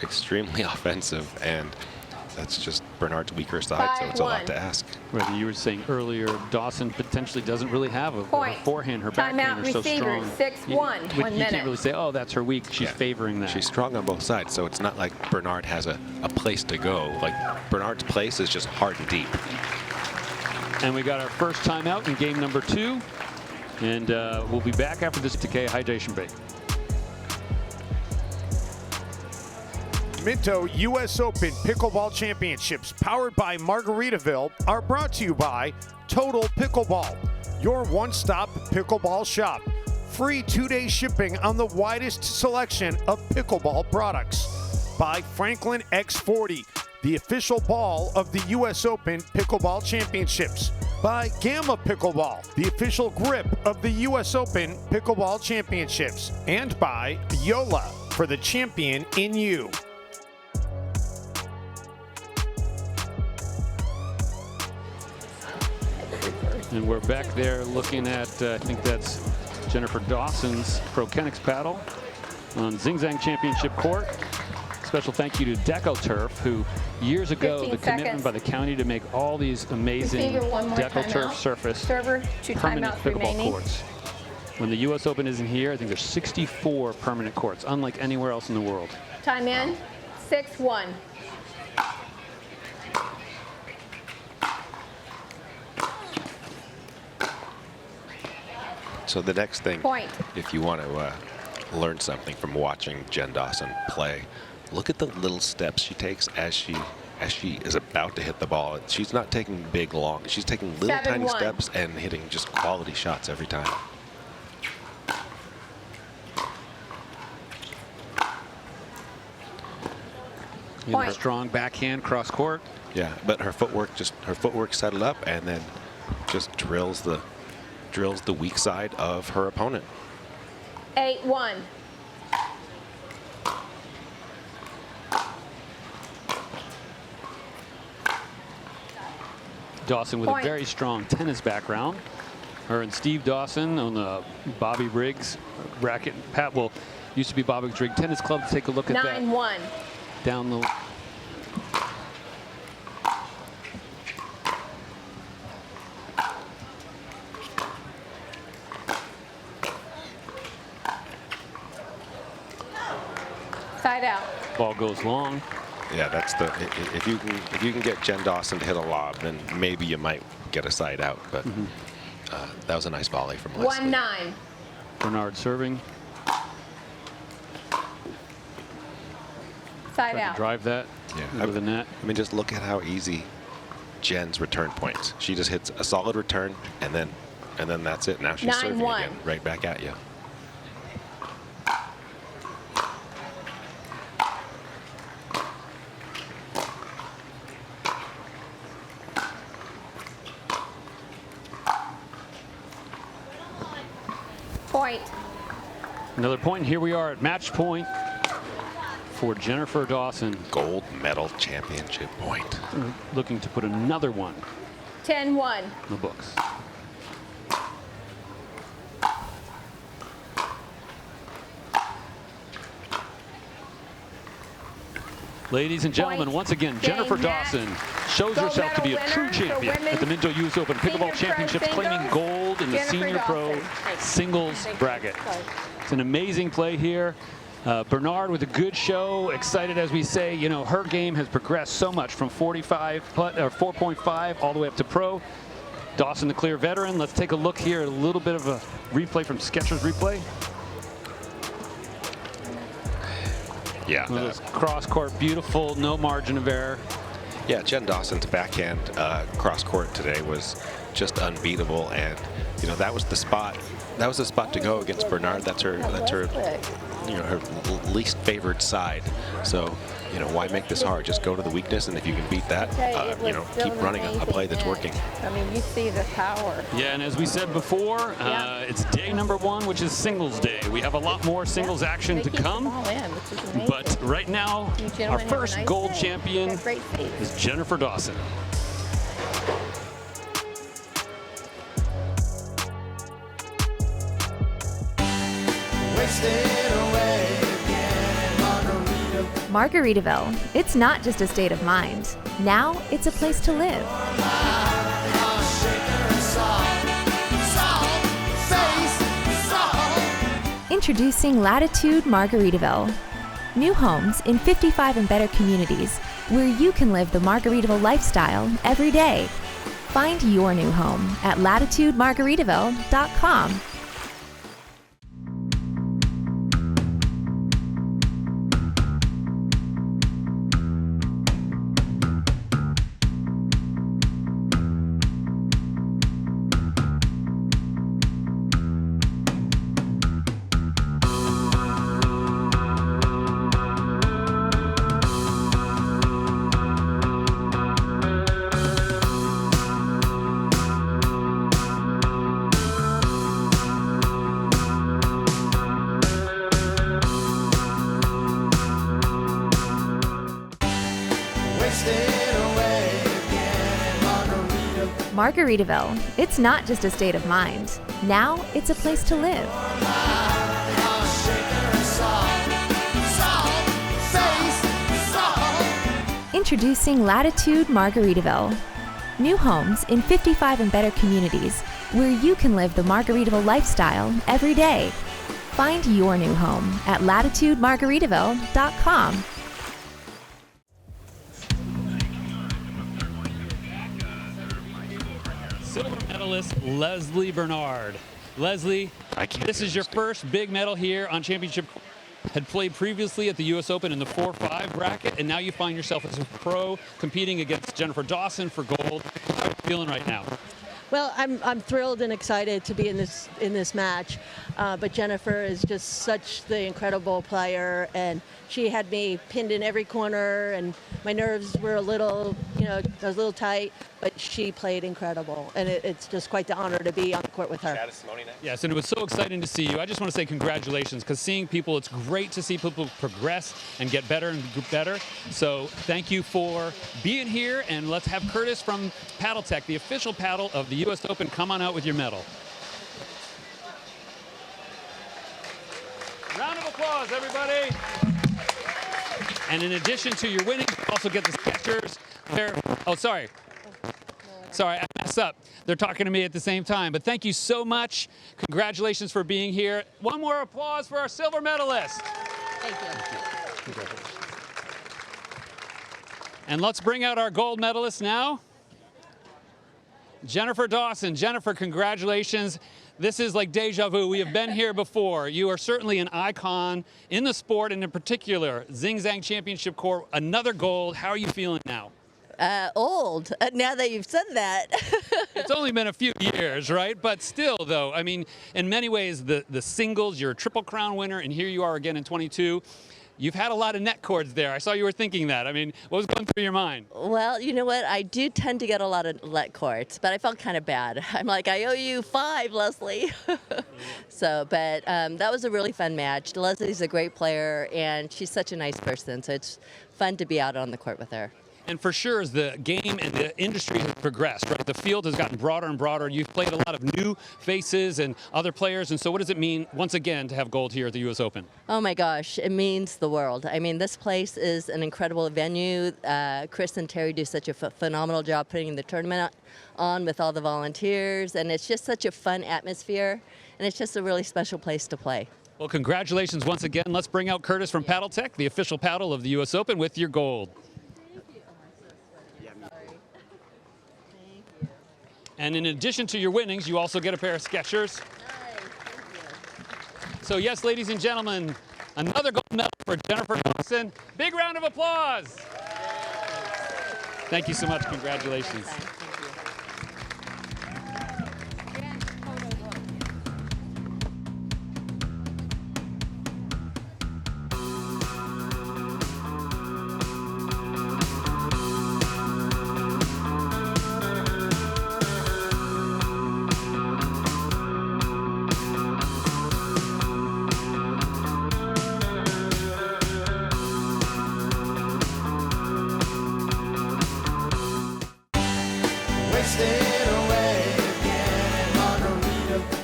extremely offensive, and that's just Bernard's weaker side, so it's a lot 5-1. to ask. Whether you were saying earlier, Dawson potentially doesn't really have a Point. forehand. Her Timeout backhand is so receiver, strong. 6-1, You 1 can't minute. really say, oh, that's her weak. She's Yeah. favoring that. She's strong on both sides, so it's not like Bernard has a place to go. Like, Bernard's place is just hard and deep. And we got our first timeout in game number 2. And we'll be back after this decay hydration break. Minto U.S. Open Pickleball Championships, powered by Margaritaville, are brought to you by Total Pickleball, your one-stop pickleball shop. Free 2-day shipping on the widest selection of pickleball products. By Franklin X40, the official ball of the U.S. Open Pickleball Championships. By Gamma Pickleball, the official grip of the U.S. Open Pickleball Championships. And by Yola, for the champion in you. And we're back there looking at, I think that's Jennifer Dawson's Pro Kenix paddle on Zing Zang Championship Court. Special thank you to DecoTurf, who years ago, 15 the commitment seconds. by the county to make all these amazing Receiver, 1 more DecoTurf timeout. surface Server, 2 permanent timeouts pickleball remaining. courts. When the U.S. Open isn't here, I think there's 64 permanent courts, unlike anywhere else in the world. Time in, 6-1. So the next thing, Point. if you want to learn something from watching Jen Dawson play, look at the little steps she takes as she is about to hit the ball. She's not taking big, long. She's taking little tiny 7-1. steps and hitting just quality shots every time. You know, Point. strong backhand cross court. Yeah, but her footwork settled up and then just drills the weak side of her opponent. 8-1. Dawson with Point. a very strong tennis background. Her and Steve Dawson on the Bobby Briggs racket. Pat will used to be Bobby Briggs Tennis Club. Take a look at that 9-1. down the. Side out. Ball goes long. Yeah, that's the if you can get Jen Dawson to hit a lob, then maybe you might get a side out. But that was a nice volley from Leslie. 1-9. Bernard serving. Side Trying to out. drive that Yeah, over the net. I mean, just look at how easy Jen's return points. She just hits a solid return, and then that's it. Now she's serving 9-1. again, right back at you. Point. Another point. Here we are at match point for Jennifer Dawson, Gold medal championship point. looking to put another one 10-1. in the books. Ladies and gentlemen, Point. once again, Game Jennifer match. Dawson shows Gold herself to be a medal true winner for champion at the women's Minto US Open Pickleball senior pro Championships, claiming singles, gold in the Jennifer Senior Pro Dawson. singles bracket. It's an amazing play here. Bernard with a good show, excited as we say. You know, her game has progressed so much from 4.5 all the way up to pro. Dawson, the clear veteran. Let's take a look here at a little bit of a replay from Skechers replay. Yeah. Cross court, beautiful, no margin of error. Yeah, Jen Dawson's backhand cross court today was just unbeatable, and you know that was the spot. That was the spot to go against Bernard. That's her, you know, her least favored side. So, you know, why make this hard? Just go to the weakness, and if you can beat that, you know, keep running a play that's working. I mean, you see the power. Yeah, and as we said before, it's day number 1, which is singles day. We have a lot more singles action They to keep the come. ball in, which is amazing. But right now, You gentlemen our have a first nice gold day. champion Have great faith. is Jennifer Dawson. Margaritaville. It's not just a state of mind. Now it's a place to live. Introducing Latitude Margaritaville. New homes in 55 and better communities where you can live the Margaritaville lifestyle every day. Find your new home at latitudemargaritaville.com. Margaritaville. It's not just a state of mind. Now it's a place to live. Introducing Latitude Margaritaville. New homes in 55 and better communities where you can live the Margaritaville lifestyle every day. Find your new home at latitudemargaritaville.com. Silver medalist Leslie Bernard. Leslie, this is your first big medal here on championship. Had played previously at the U.S. Open in the 4-5 bracket, and now you find yourself as a pro competing against Jennifer Dawson for gold. How are you feeling right now? Well, I'm thrilled and excited to be in this match, but Jennifer is just such the incredible player, and she had me pinned in every corner, and my nerves were a little, I was a little tight, but she played incredible, and it's just quite the honor to be on the court with her. Yes, and it was so exciting to see you. I just want to say congratulations, because seeing people, it's great to see people progress and get better and better. So thank you for being here, and let's have Curtis from Paddle Tech, the official paddle of the U.S. Open, come on out with your medal. Round of applause, everybody. And in addition to your winning, you also get the Skechers. Oh, sorry. Sorry, I messed up. They're talking to me at the same time. But thank you so much. Congratulations for being here. One more applause for our silver medalist. Thank you. And let's bring out our gold medalist now. Jennifer Dawson. Jennifer, congratulations. This is like deja vu. We have been here before. You are certainly an icon in the sport, and in particular, Zing Zang Championship Court, another gold. How are you feeling now? Old, now that you've said that. It's only been a few years, right? But still, though, I mean, in many ways, the singles, you're a Triple Crown winner, and here you are again in 22. You've had a lot of net cords there. I saw you were thinking that. I mean, what was going through your mind? Well, you know what? I do tend to get a lot of let courts, but I felt kind of bad. I'm like, I owe you 5, Leslie. So, but that was a really fun match. Leslie's a great player, and she's such a nice person, so it's fun to be out on the court with her. And for sure, as the game and the industry has progressed, right, the field has gotten broader and broader. You've played a lot of new faces and other players. And so what does it mean, once again, to have gold here at the U.S. Open? Oh my gosh, it means the world. I mean, this place is an incredible venue. Chris and Terry do such a phenomenal job putting the tournament on with all the volunteers. And it's just such a fun atmosphere. And it's just a really special place to play. Well, congratulations once again. Let's bring out Curtis from Paddle Tech, the official paddle of the U.S. Open, with your gold. And in addition to your winnings, you also get a pair of Skechers. So yes, ladies and gentlemen, another gold medal for Jennifer Dawson. Big round of applause. Thank you so much. Congratulations.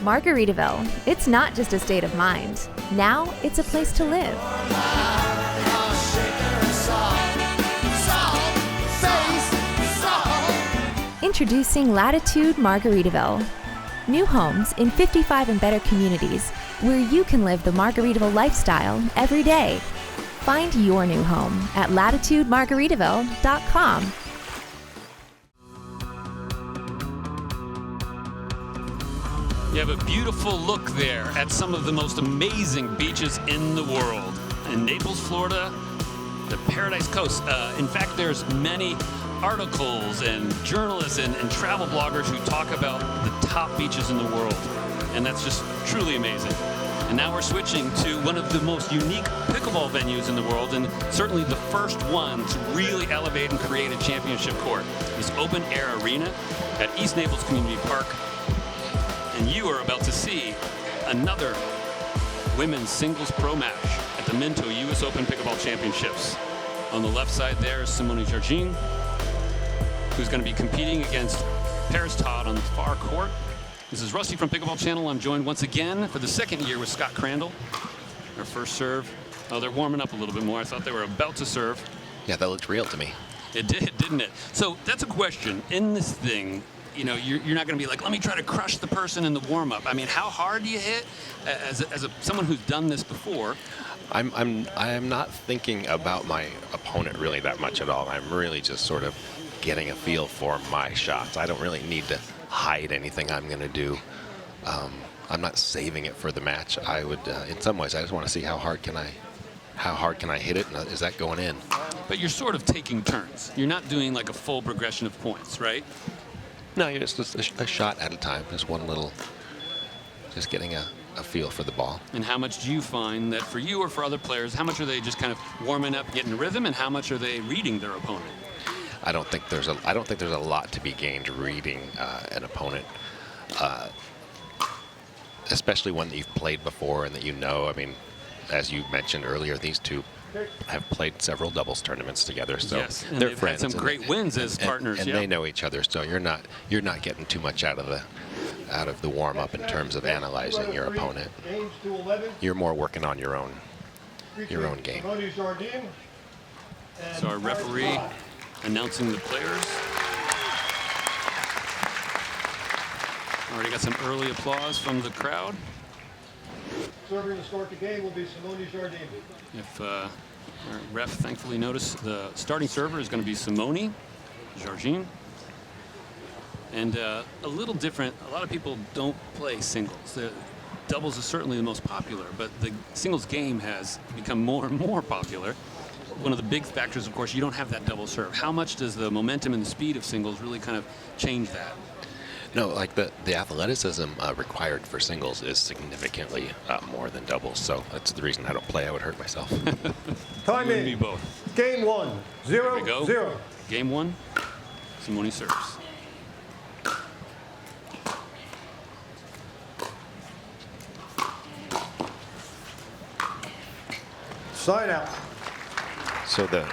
Margaritaville. It's not just a state of mind. Now it's a place to live. Introducing Latitude Margaritaville. New homes in 55 and better communities where you can live the Margaritaville lifestyle every day. Find your new home at latitudemargaritaville.com. You have a beautiful look there at some of the most amazing beaches in the world. In Naples, Florida, the Paradise Coast. In fact, there's many articles and journalists and travel bloggers who talk about the top beaches in the world. And that's just truly amazing. And now we're switching to one of the most unique pickleball venues in the world, and certainly the first one to really elevate and create a championship court. This open air arena at East Naples Community Park. And you are about to see another women's singles pro match at the Minto U.S. Open Pickleball Championships. On the left side there is Jardim, who's going to be competing against Todd on the far court. This is Rusty from Pickleball Channel. I'm joined once again for the second year with Scott Crandall. Our first serve. Oh, they're warming up a little bit more. I thought they were about to serve. Yeah, that looked real to me. It did, didn't it? So that's a question. In this thing, you know, you're not going to be like, let me try to crush the person in the warm-up. I mean, how hard do you hit as someone who's done this before? I'm not thinking about my opponent really that much at all. I'm really just sort of getting a feel for my shots. I don't really need to hide anything I'm going to do. I'm not saving it for the match. I would, in some ways, I just want to see how hard can I hit it, and is that going in? But you're sort of taking turns. You're not doing like a full progression of points, right? No, you're just a shot at a time. Just one little, just getting a feel for the ball. And how much do you find that for you or for other players, how much are they just kind of warming up, getting rhythm, and how much are they reading their opponent? I don't think there's a lot to be gained reading an opponent, especially one that you've played before and that you know. I mean, as you mentioned earlier, these two have played several doubles tournaments together, so yes, and they're they've friends. Had some great wins as partners, and yeah. They know each other, so you're not getting too much out of the warm up in terms of analyzing your opponent. You're more working on your own game. So our referee announcing the players. Already got some early applause from the crowd. Serving to start the game will be Jardim. If our ref thankfully noticed, the starting server is going to be Jardim. And a little different, a lot of people don't play singles. The doubles is certainly the most popular, but the singles game has become more and more popular. One of the big factors, of course, you don't have that double serve. How much does the momentum and the speed of singles really kind of change that? No, like the athleticism required for singles is significantly more than doubles. So that's the reason I don't play. I would hurt myself. Time in. Me both. Game 1, 0-0. Here we go. Game 1. Simone serves. Side out. So the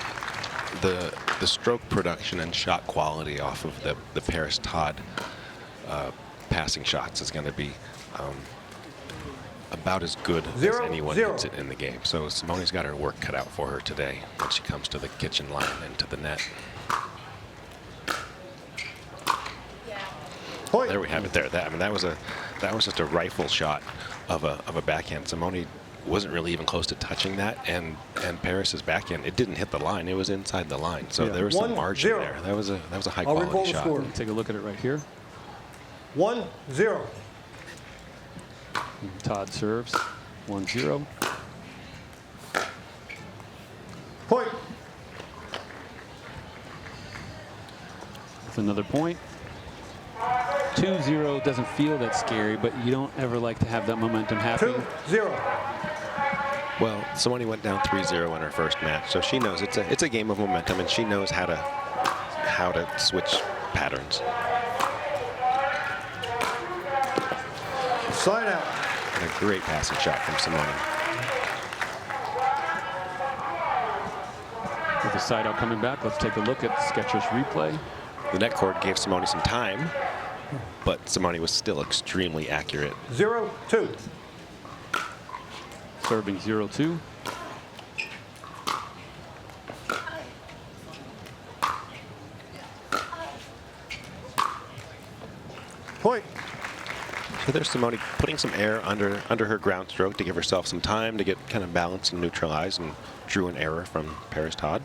the stroke production and shot quality off of the Paris Todd passing shots is going to be about as good as anyone hits it in the game. So Simone's got her work cut out for her today when she comes to the kitchen line and to the net. There we have it. There, I mean, that was just a rifle shot of a backhand. Simone wasn't really even close to touching that, and Paris's backhand, it didn't hit the line. It was inside the line, so there was some margin there. That was a high quality shot. Take a look at it right here. 1-0. Todd serves 1-0. Point. With another point. 2-0 doesn't feel that scary, but you don't ever like to have that momentum happen. 2-0. Well, Simone went down 3-0 in her first match, so she knows it's a game of momentum, and she knows how to switch patterns. Side out. And a great passing shot from Simone. With the side out coming back, let's take a look at the Skechers replay. The net cord gave Simone some time, but Simone was still extremely accurate. 0-2. Serving 0-2. Point. So there's Simone putting some air under her ground stroke to give herself some time to get kind of balanced and neutralized, and drew an error from Paris Todd.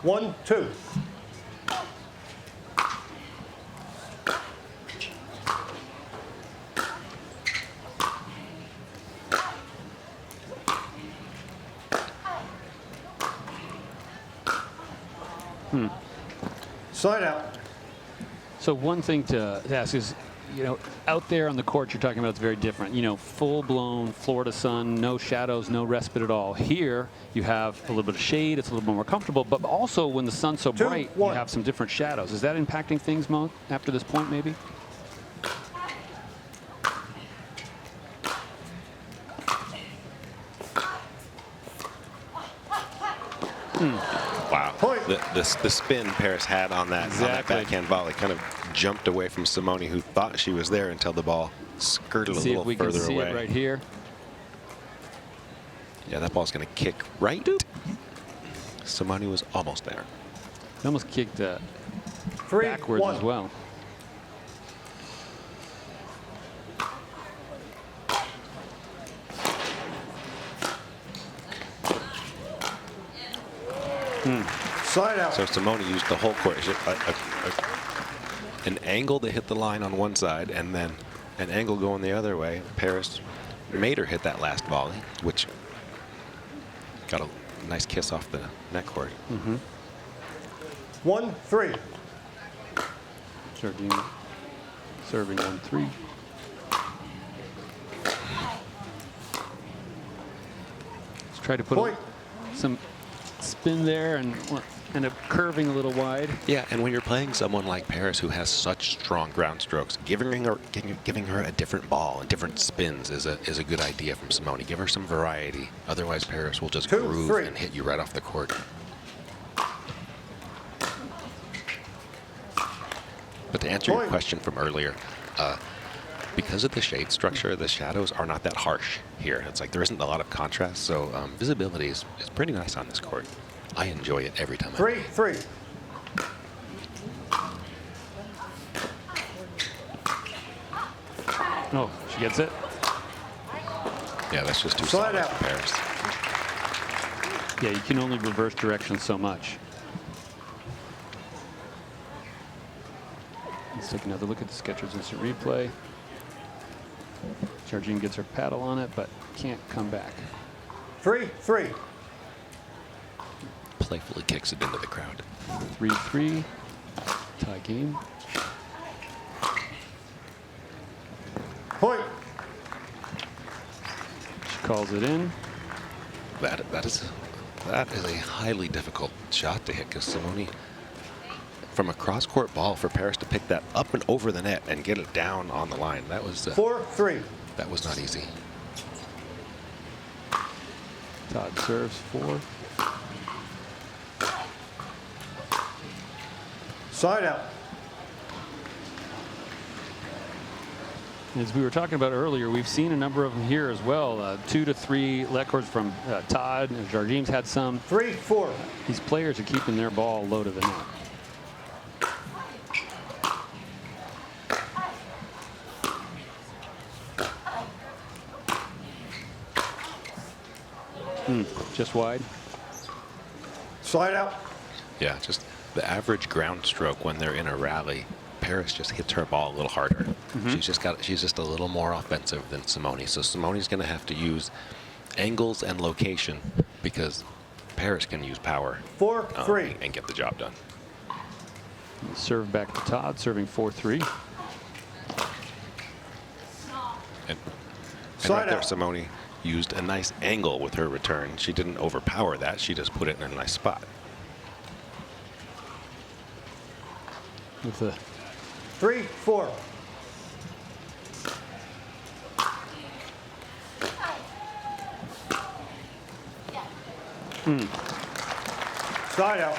1-2. Side out. So one thing to ask is, you know, out there on the court you're talking about it's very different. You know, full-blown Florida sun, no shadows, no respite at all. Here you have a little bit of shade, it's a little bit more comfortable, but also when the sun's so bright, you have some different shadows. Is that impacting things, Mo, after this point maybe? Wow. The spin Paris had on that backhand volley kind of jumped away from Simone, who thought she was there until the ball skirted a little further away. See if we can see it right here. Yeah, that ball's going to kick right. Simone was almost there. It almost kicked backwards as well. Side out. So Simone used the whole court. An angle to hit the line on one side, and then an angle going the other way. Paris made her hit that last volley, which got a nice kiss off the net cord. 1-3. Jardim serving 1-3. Let's try to put some spin there and end up curving a little wide. Yeah, and when you're playing someone like Paris who has such strong ground strokes, giving her a different ball and different spins is a good idea from Simone. Give her some variety. Otherwise, Paris will just groove and hit you right off the court. But to answer your question from earlier, because of the shade structure, the shadows are not that harsh here. It's like there isn't a lot of contrast, so visibility is pretty nice on this court. I enjoy it every time. 3-3. Oh, she gets it. Yeah, that's just too Slide solid out. for Paris. Yeah, you can only reverse direction so much. Let's take another look at the Skechers instant replay. Jardim gets her paddle on it, but can't come back. 3-3. Playfully kicks it into the crowd. 3-3. Tie game. Point. She calls it in. That is a highly difficult shot to hit, because Simone, from a cross-court ball, for Paris to pick that up and over the net and get it down on the line, that was 4-3. That was not easy. Todd serves 4. Side out. As we were talking about earlier, we've seen a number of them here as well. 2 to 3 let cords from Todd. Jardim's had some. 3-4. These players are keeping their ball low to the net. Just wide. Side out. Yeah, just the average ground stroke when they're in a rally. Paris just hits her ball a little harder. She's just a little more offensive than Simone. So Simone's going to have to use angles and location because Paris can use power 4-3 and get the job done. Serve back to Todd, serving 4-3. And Side right there, out. Simone used a nice angle with her return. She didn't overpower that. She just put it in a nice spot. With the 3-4. Side out.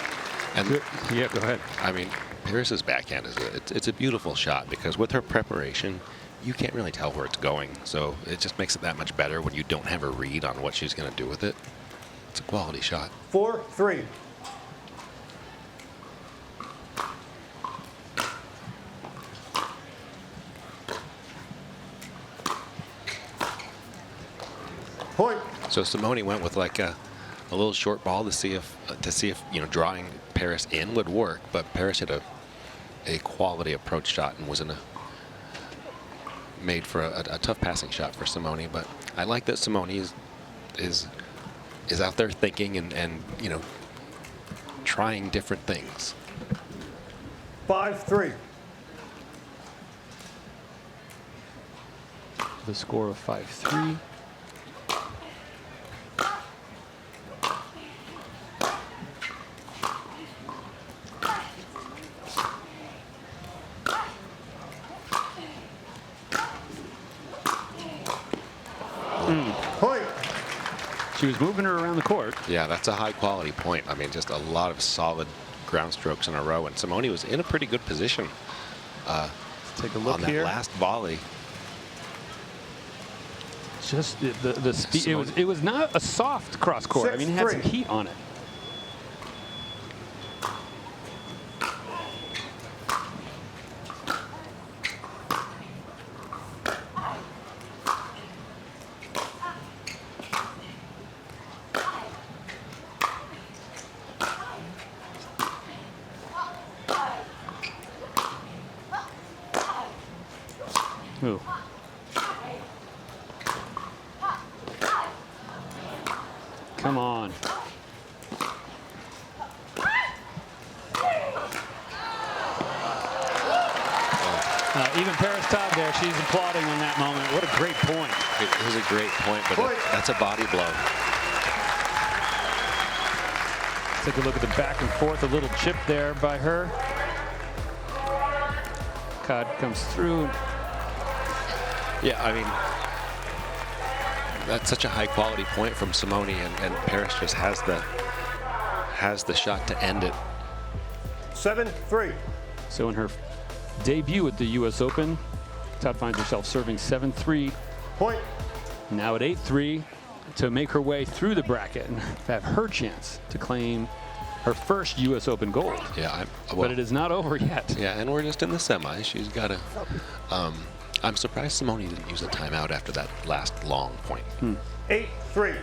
And yeah, go ahead. I mean, Paris's backhand it's a beautiful shot because with her preparation, you can't really tell where it's going. So it just makes it that much better when you don't have a read on what she's going to do with it. It's a quality shot. 4-3. Point. So Simone went with like a little short ball to see if drawing Paris in would work, but Paris had a quality approach shot and was made for a tough passing shot for Simone. But I like that Simone is out there thinking and trying different things. 5-3. The score of 5-3. Point. She was moving her around the court. Yeah, that's a high quality point. I mean, just a lot of solid ground strokes in a row, and Simone was in a pretty good position. Take a look on that here. last volley. Just the speed. It was not a soft cross court. I mean, it had some 6-3. heat on it. Ooh. Come on. Even Paris Todd there, she's applauding in that moment. What a great point. It was a great point, but that's a body blow. Take a look at the back and forth, a little chip there by her. Todd comes through. Yeah, I mean, that's such a high quality point from Simone, and Paris just has the shot to end it. 7-3. So in her debut at the U.S. Open, Todd finds herself serving 7-3. Point. Now at 8-3 to make her way through the bracket and have her chance to claim her first U.S. Open gold. Yeah, but it is not over yet. Yeah, and we're just in the semis. She's got to. I'm surprised Simone didn't use a timeout after that last long point. 8-3.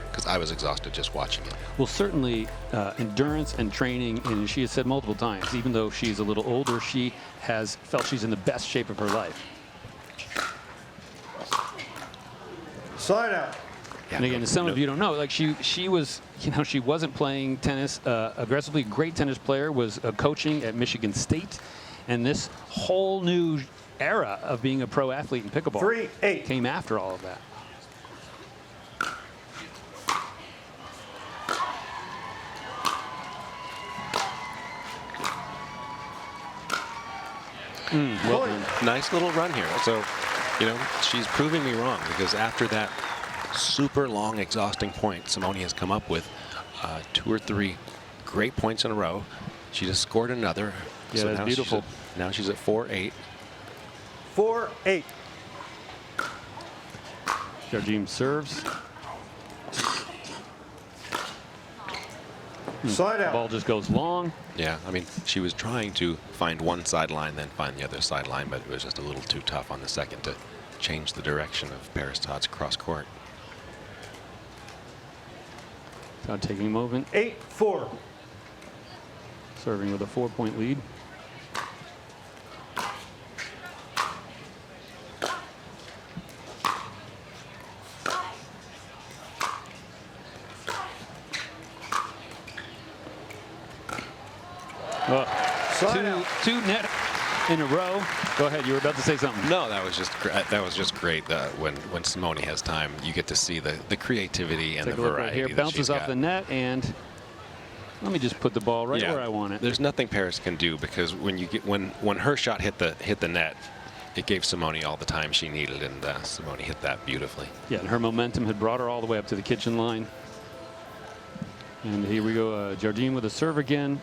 Because I was exhausted just watching it. Well, certainly endurance and training, and she has said multiple times, even though she's a little older, she has felt she's in the best shape of her life. Side out. Yeah, And again, as some of you don't know, like she was, she wasn't playing tennis aggressively. Great tennis player, was coaching at Michigan State, and this whole new era of being a pro athlete in pickleball 3-8 came after all of that. Well, nice little run here. So, she's proving me wrong because after that super long, exhausting point Simone has come up with 2 or 3 great points in a row. She just scored another. Yeah, So that's now beautiful. Now she's at 4-8. 4-8. Jardim serves. Side out. Ball just goes long. Yeah, I mean, she was trying to find one sideline, then find the other sideline, but it was just a little too tough on the second to change the direction of Paris Todd's cross court. Todd taking movement. 8-4. Serving with a 4-point lead. Side out. Two net in a row. Go ahead. You were about to say something. No, that was just great. When Simone has time, you get to see the creativity and Take the a look variety. right here. that Bounces she's off got. the net, and let me just put the ball right where I want it. There's nothing Paris can do, because when her shot hit the net, it gave Simone all the time she needed, and Simone hit that beautifully. Yeah, and her momentum had brought her all the way up to the kitchen line. And here we go, Jardim with a serve again.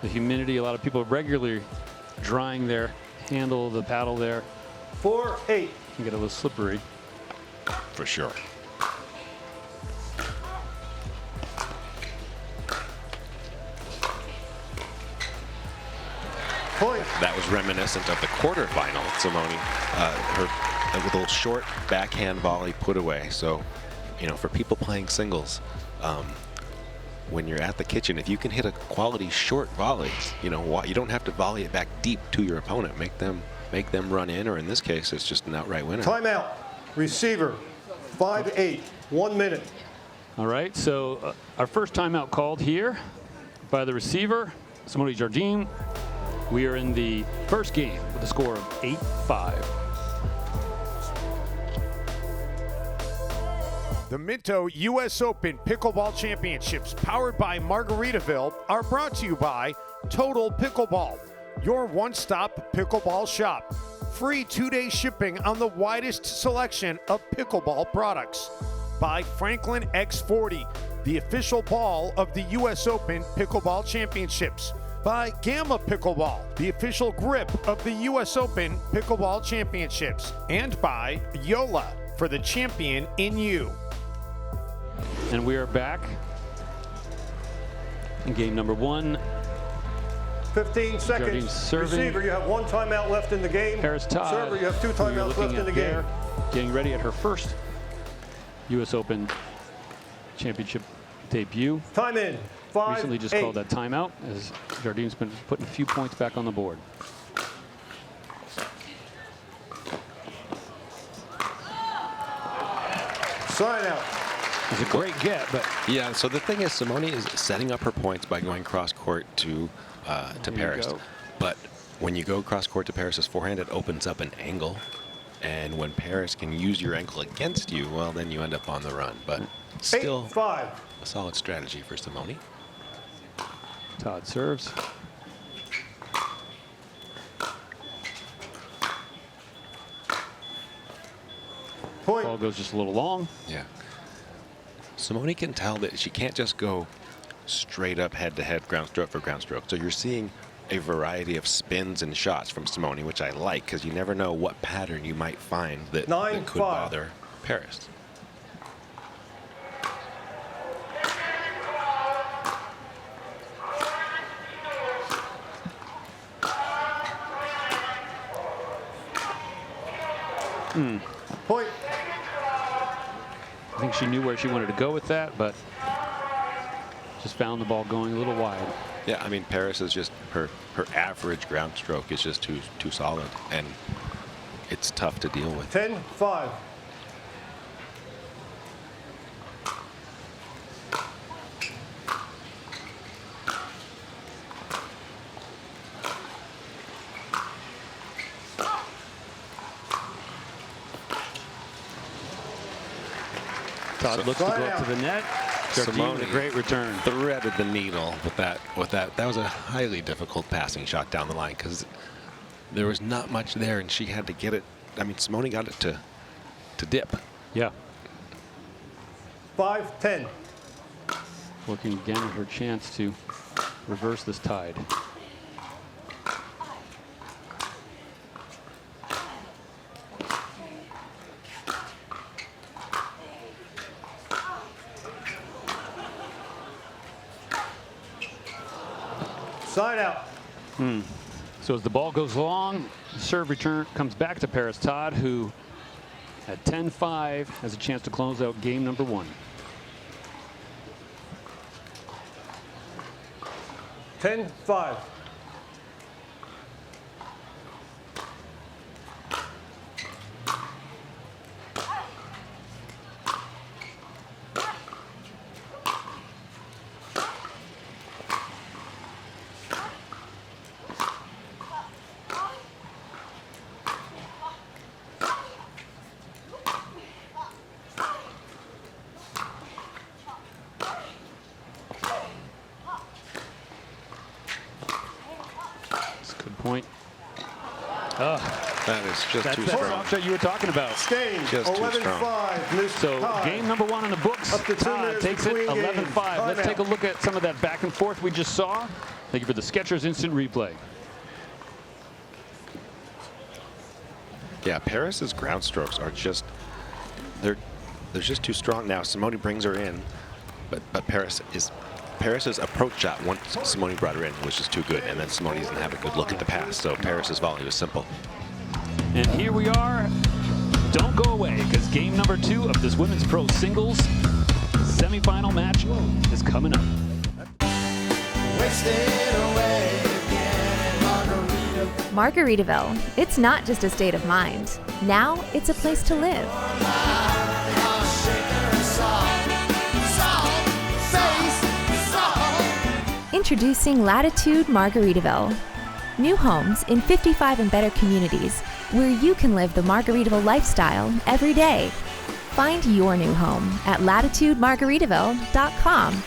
The humidity, a lot of people are regularly drying their handle, the paddle there. 4-8. You get a little slippery. For sure. Point. That was reminiscent of the quarterfinal. Simone, her with a little short backhand volley put away. So, you know, for people playing singles, when you're at the kitchen, if you can hit a quality short volley, you know, you don't have to volley it back deep to your opponent. Make them run in, or in this case, it's just an outright winner. Timeout. Receiver. 5-8. 1 minute. All right, so our first timeout called here by the receiver, Simone Jardim. We are in the first game with a score of 8-5. The Minto U.S. Open Pickleball Championships, powered by Margaritaville, are brought to you by Total Pickleball, your one-stop pickleball shop. Free 2-day shipping on the widest selection of pickleball products. By Franklin X40, the official ball of the U.S. Open Pickleball Championships. By Gamma Pickleball, the official grip of the U.S. Open Pickleball Championships. And by Yola, for the champion in you. And we are back in game number 1. 15 seconds. Jardim serving. Receiver, you have 1 timeout left in the game. Paris Todd, Server, you have 2 who you're timeouts looking left in at the there, game. getting ready at her first U.S. Open Championship debut. Time in. 5, Recently just 8. called that timeout, as Jardim's been putting a few points back on the board. Sign out. It's a great get, but Yeah, so the thing is, Simone is setting up her points by going cross court to Paris. go. But when you go cross court to Paris's forehand, it opens up an angle. And when Paris can use your ankle against you, well, then you end up on the run. But still 8-5. a solid strategy for Simone. Todd serves. Point. Ball goes just a little long. Yeah. Simone can tell that she can't just go straight up head-to-head ground stroke for ground stroke. So you're seeing a variety of spins and shots from Simone, which I like, because you never know what pattern you might find that, that could 9-5. bother Paris. Point. I think she knew where she wanted to go with that, but just found the ball going a little wide. Yeah, I mean, Paris is just, her average ground stroke is just too solid, and it's tough to deal with. 10-5. Todd looks to go up to the net. Jardim with a great return. Threaded the needle with that. That was a highly difficult passing shot down the line, because there was not much there, and she had to get it. I mean, Simone got it to dip. Yeah. 5-10. Looking again at her chance to reverse this tide. Side out. So as the ball goes long, serve return comes back to Paris Todd, who at 10-5 has a chance to close out game number 1. 10-5. Point. That is just That's too that strong. soft shot you were talking about. Exchange. Just too strong. 11-5. So game number 1 on the books. Up to 2 Todd minutes takes it between 11-5. games. Let's take a look at some of that back and forth we just saw. Thank you for the Skechers instant replay. Yeah, Paris's ground strokes are just they're just too strong now. Simone brings her in, but Paris's approach shot once Simone brought her in was just too good, and then Simone didn't have a good look at the pass. So Paris's volley was simple. And here we are. Don't go away, because game number 2 of this women's pro singles semifinal match is coming up. Margaritaville. It's not just a state of mind. Now it's a place to live. Introducing Latitude Margaritaville. New homes in 55 and better communities where you can live the Margaritaville lifestyle every day. Find your new home at latitudemargaritaville.com.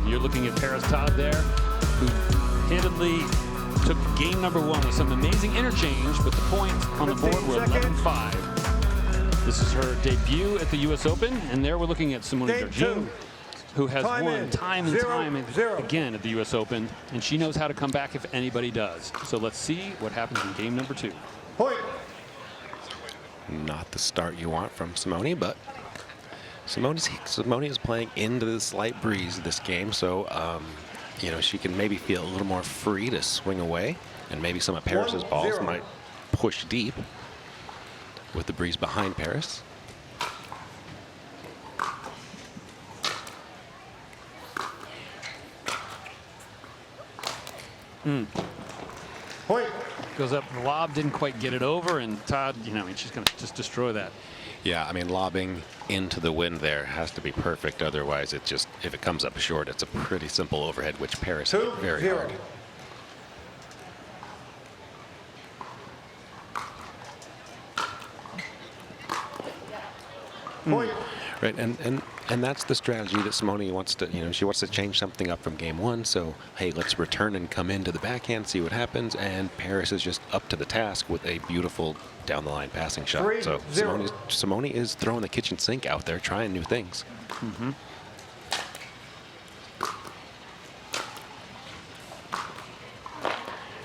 You're looking at Paris Todd there, who handedly took game number 1 with some amazing interchange, but the points on the board were 11-5. This is her debut at the U.S. Open, and there we're looking at Simone Jardim, who has won time and time again at the U.S. Open, and she knows how to come back if anybody does. So let's see what happens in game number 2. Point. Not the start you want from Simone, but Simone is playing into the slight breeze this game, so you know, she can maybe feel a little more free to swing away, and maybe some of Paris's balls might push deep with the breeze behind Paris. Point. Goes up, the lob didn't quite get it over, and Todd, you know, she's going to just destroy that. Yeah, I mean, lobbing into the wind there has to be perfect. Otherwise, it just, if it comes up short, it's a pretty simple overhead, which Paris hit very hard. Point. Right, and that's the strategy that Simone wants to, you know, she wants to change something up from game 1. So, hey, let's return and come into the backhand, see what happens. And Paris is just up to the task with a beautiful down the line passing shot. So Simone is throwing the kitchen sink out there, trying new things. Mm-hmm.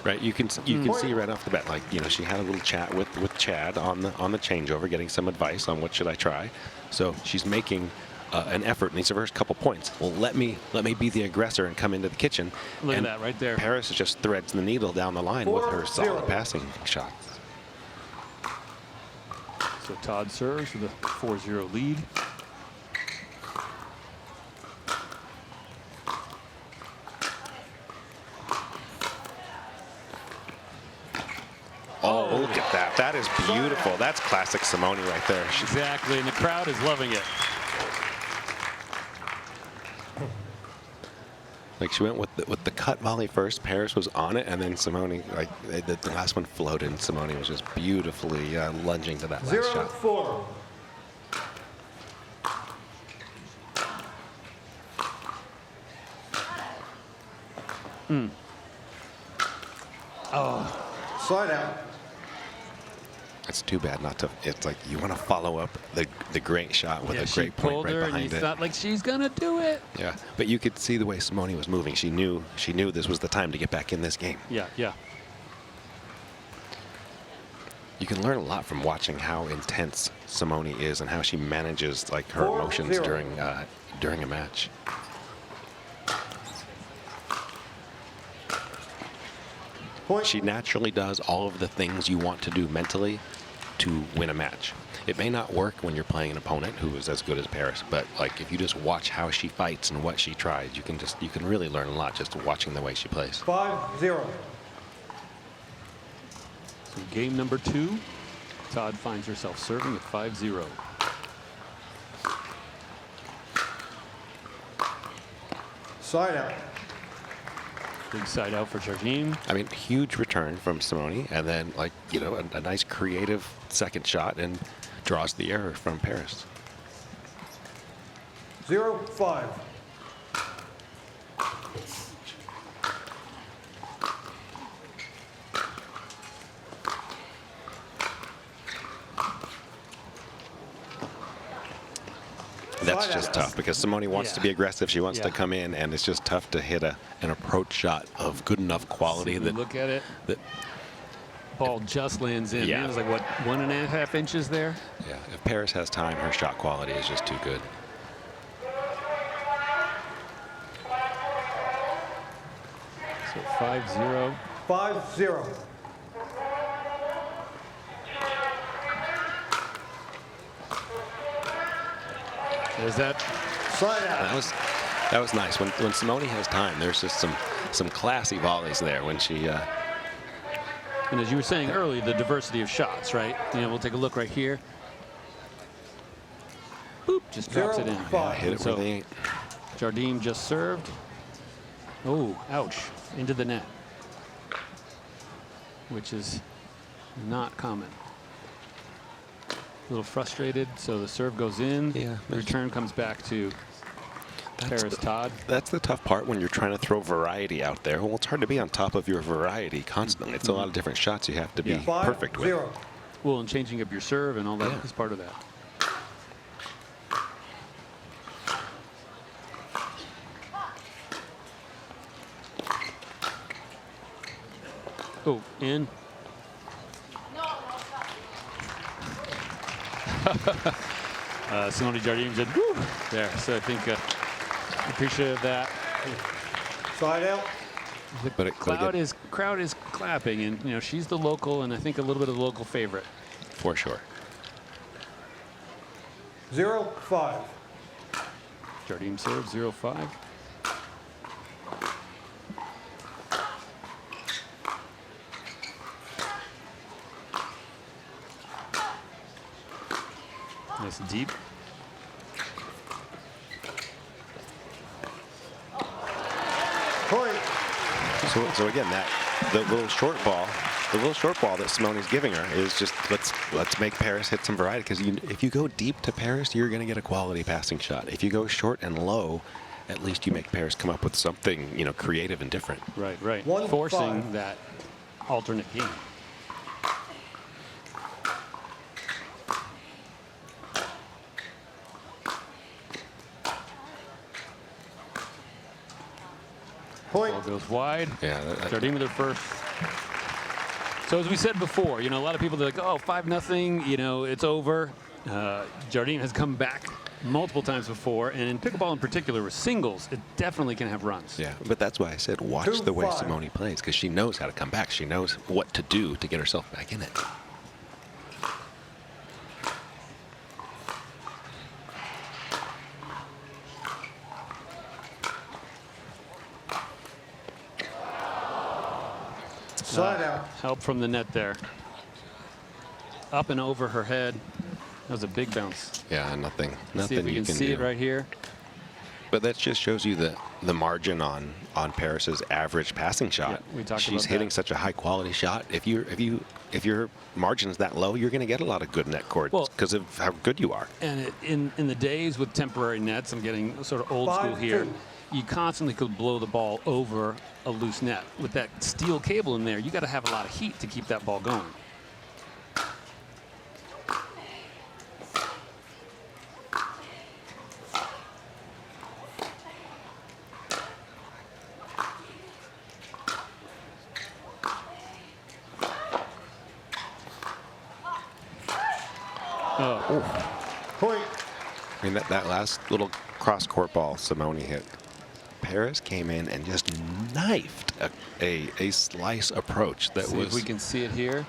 Right, you can see right off the bat, like, you know, she had a little chat with Chad on the changeover, getting some advice on what should I try. So she's making an effort in these first couple points. Well, let me be the aggressor and come into the kitchen. Look at that right there. Paris just threads the needle down the line with her solid passing shots. So Todd serves with a 4-0 lead. Oh, look at that. That is beautiful. That's classic Simone right there. Exactly, and the crowd is loving it. Like, she went with the cut volley first. Paris was on it, and then Simone, like, the last one floated, and Simone was just beautifully lunging to that last shot. 0-4. Oh. Slide out. It's too bad not to. It's like you want to follow up the great shot with a great point right behind and you it. thought like she's gonna do it. Yeah, but you could see the way Simone was moving. She knew this was the time to get back in this game. Yeah, yeah. You can learn a lot from watching how intense Simone is and how she manages like her emotions during a match. Point. She naturally does all of the things you want to do mentally to win a match. It may not work when you're playing an opponent who is as good as Paris, but like if you just watch how she fights and what she tries, you can really learn a lot just watching the way she plays. 5-0. So game number 2, Todd finds herself serving at 5-0. Side out. Big side out for Jardim. I mean, huge return from Simone, and then like, you know, a nice creative second shot and draws the error from Paris. 0-5. That's just tough because Simone wants to be aggressive. She wants to come in, and it's just tough to hit an approach shot of good enough quality that. Look at it. That ball just lands in. Yeah. Man, it was like what, 1.5 inches there. Yeah. If Paris has time, her shot quality is just too good. So 5-0. 5-0. There's that. Side out. That was nice. When Simone has time, there's just some classy volleys there when she. And as you were saying earlier, the diversity of shots, right? You know, we'll take a look right here. Boop, just drops it in. 0-5. Yeah, hit it So, where they ain't. Jardim just served. Oh, ouch, into the net, which is not common. A little frustrated, so the serve goes in. Yeah. The return comes back to Paris Todd. That's the tough part when you're trying to throw variety out there. Well, it's hard to be on top of your variety constantly. It's a lot of different shots you have to be perfect with. 5-0. Well, and changing up your serve and all that is part of that. Oh, in. Simone Jardim said, woo, there. So I think appreciative of that. Side out. But Crowd is clapping, and you know she's the local, and I think a little bit of the local favorite. For sure. 0-5. Jardim serves 0-5. Nice and deep. Point. So again, the little short ball that Simone's giving her is just let's make Paris hit some variety, because if you go deep to Paris, you're going to get a quality passing shot. If you go short and low, at least you make Paris come up with something, you know, creative and different. Right, right. 1-5. Forcing that alternate game. Point. Ball goes wide. Yeah. Jardim with her first. So as we said before, you know, a lot of people are like, oh, 5-0, you know, it's over. Jardim has come back multiple times before, and in pickleball in particular, with singles, it definitely can have runs. Yeah, but that's why I said watch the way 2-5. Simone plays, because she knows how to come back. She knows what to do to get herself back in it. Side out. Help from the net there. Up and over her head. That was a big bounce. Yeah, nothing See if we you can can see do. it right here. But that just shows you the margin on Paris's average passing shot. Yeah, we talked She's about hitting that. such a high quality shot. If your margin's that low, you're going to get a lot of good net chords because of how good you are. And in the days with temporary nets, I'm getting sort of old school 5-2. here. You constantly could blow the ball over a loose net. With that steel cable in there, you got to have a lot of heat to keep that ball going. Point. I mean, that last little cross-court ball Simone hit Paris came in and just knifed a slice approach that See was. if we can see it here.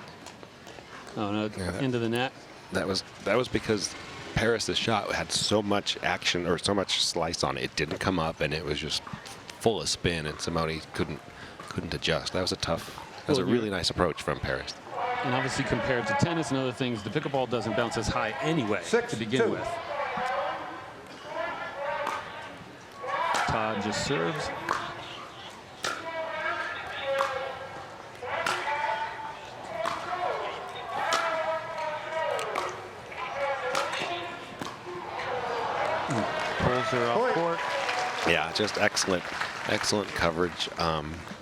Oh no, into the net. That was because Paris's shot had so much action or so much slice on it. It didn't come up, and it was just full of spin, and Simone couldn't adjust. That was a really nice approach from Paris. And obviously compared to tennis and other things, the pickleball doesn't bounce as high anyway to begin with. Todd just serves. Pulls her off court. Yeah, just excellent coverage.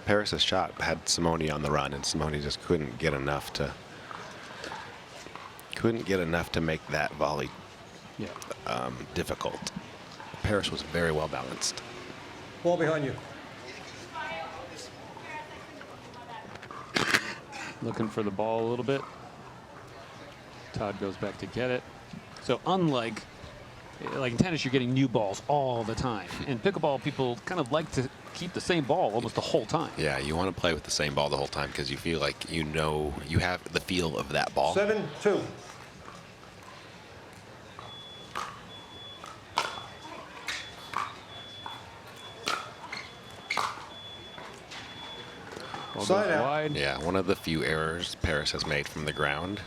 Paris's shot had Simone on the run, and Simone just couldn't get enough to make that volley difficult. Paris was very well balanced. Ball behind you. Looking for the ball a little bit. Todd goes back to get it. So unlike in tennis, you're getting new balls all the time. In pickleball, people kind of like to keep the same ball almost the whole time. Yeah, you want to play with the same ball the whole time because you feel like you have the feel of that ball. 7-2. Side out. Wide. Yeah, one of the few errors Paris has made from the ground.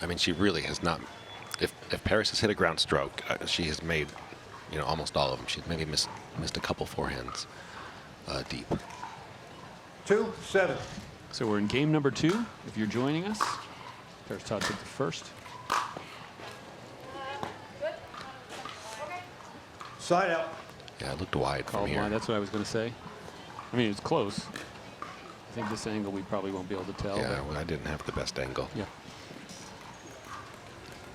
I mean, she really has not. If Paris has hit a ground stroke, she has made, almost all of them. She's maybe missed a couple forehands deep. 2-7. So we're in game number 2. If you're joining us, Paris Todd took the first. Side out. Yeah, it looked wide from Called here. wide. That's what I was going to say. I mean, it's close. I think this angle we probably won't be able to tell. Yeah, well, I didn't have the best angle. Yeah.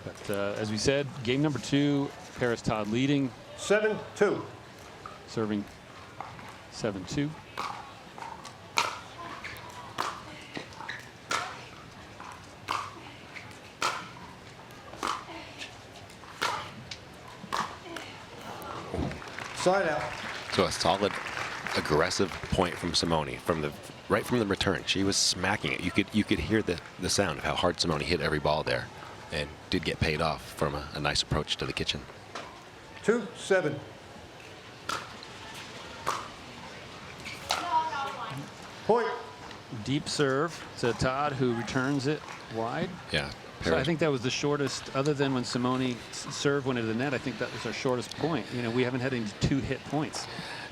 But as we said, game number 2, Paris Todd leading. 7-2. Serving 7-2. Side out. So a solid, aggressive point from Simone right from the return. She was smacking it. You could hear the sound of how hard Simone hit every ball there, and did get paid off from a nice approach to the kitchen. 2-7. Point. Deep serve to Todd, who returns it wide. Yeah. So I think that was the shortest, other than when Simone served one into the net. I think that was our shortest point. We haven't had any 2-hit points.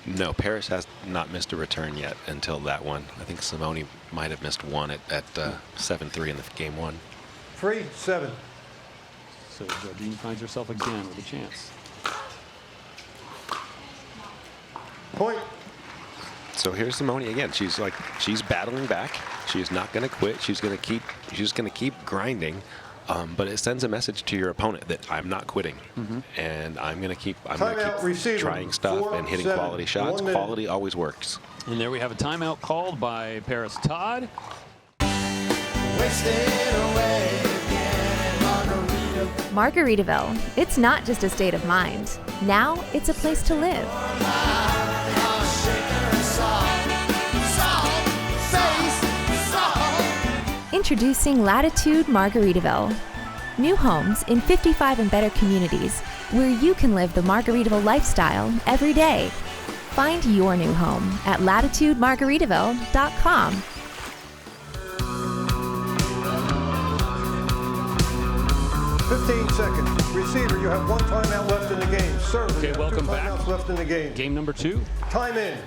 No, Paris has not missed a return yet until that one. I think Simone might have missed one at 7-3 in the game 1. 3-7. So Jardim finds herself again with a chance. Point. So here's Simone again. She's battling back. She's not going to quit. She's going to keep grinding. But it sends a message to your opponent that I'm not quitting, and I'm going to keep trying stuff and hitting quality shots. Quality always works. And there we have a timeout called by Paris Todd. Margaritaville. It's not just a state of mind. Now it's a place to live. Introducing Latitude Margaritaville. New homes in 55 and better communities where you can live the Margaritaville lifestyle every day. Find your new home at latitudemargaritaville.com. Seconds. Receiver, you have 1 timeout left in the game. Server, Okay, welcome back. timeouts left in the game. Game number 2. Time in.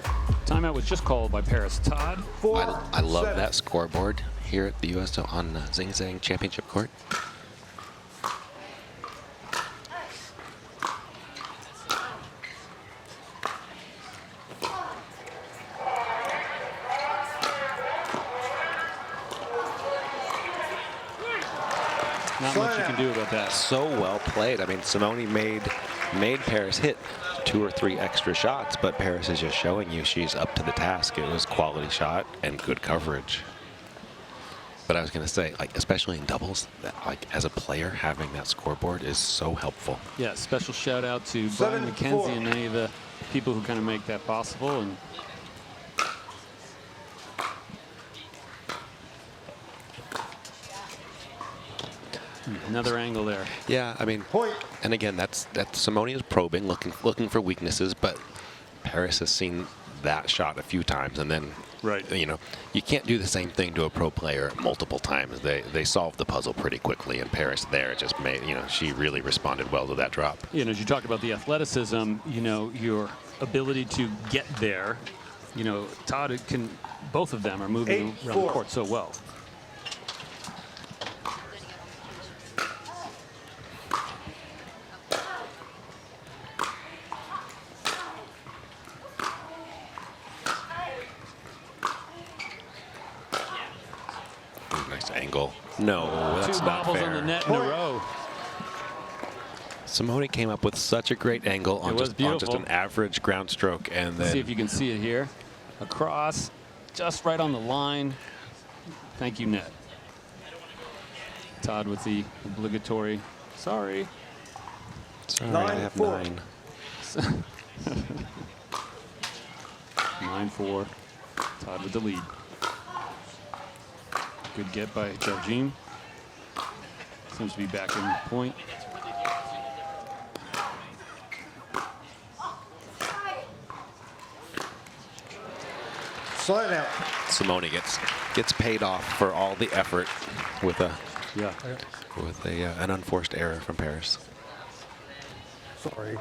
Timeout was just called by Paris Todd. 4, I love 7. that scoreboard here at the U.S. on Zing Zang Championship Court. Not much you can do about that. So well played. I mean, Simone made Paris hit 2 or 3 extra shots, but Paris is just showing you she's up to the task. It was quality shot and good coverage. But I was going to say, especially in doubles, that, as a player, having that scoreboard is so helpful. Yeah, special shout out to Brian 7-4. McKenzie and many of the people who kind of make that possible. And another angle there. Yeah, I mean, Point. and again, that's Simone is probing, looking for weaknesses, but Paris has seen that shot a few times, and then, Right. you know, you can't do the same thing to a pro player multiple times. They solved the puzzle pretty quickly, and Paris there just made, you know, she really responded well to that drop. You know, as you talked about the athleticism, you know, your ability to get there, you know, Todd can, both of them are moving around the 8-4. court so well. Nice angle. No, that's Two not bobbles fair. on the net in a row. Simone came up with such a great angle on was just beautiful. an average ground stroke, and then See if you can see it here. Across, just right on the line. Thank you, net. Todd with the obligatory, sorry. sorry, I have 9-4. 9. 9-4. Todd with the lead. Good get by Jardim. Seems to be back in point. Slide out. Simone gets paid off for all the effort with Yeah. an unforced error from Paris. Sorry.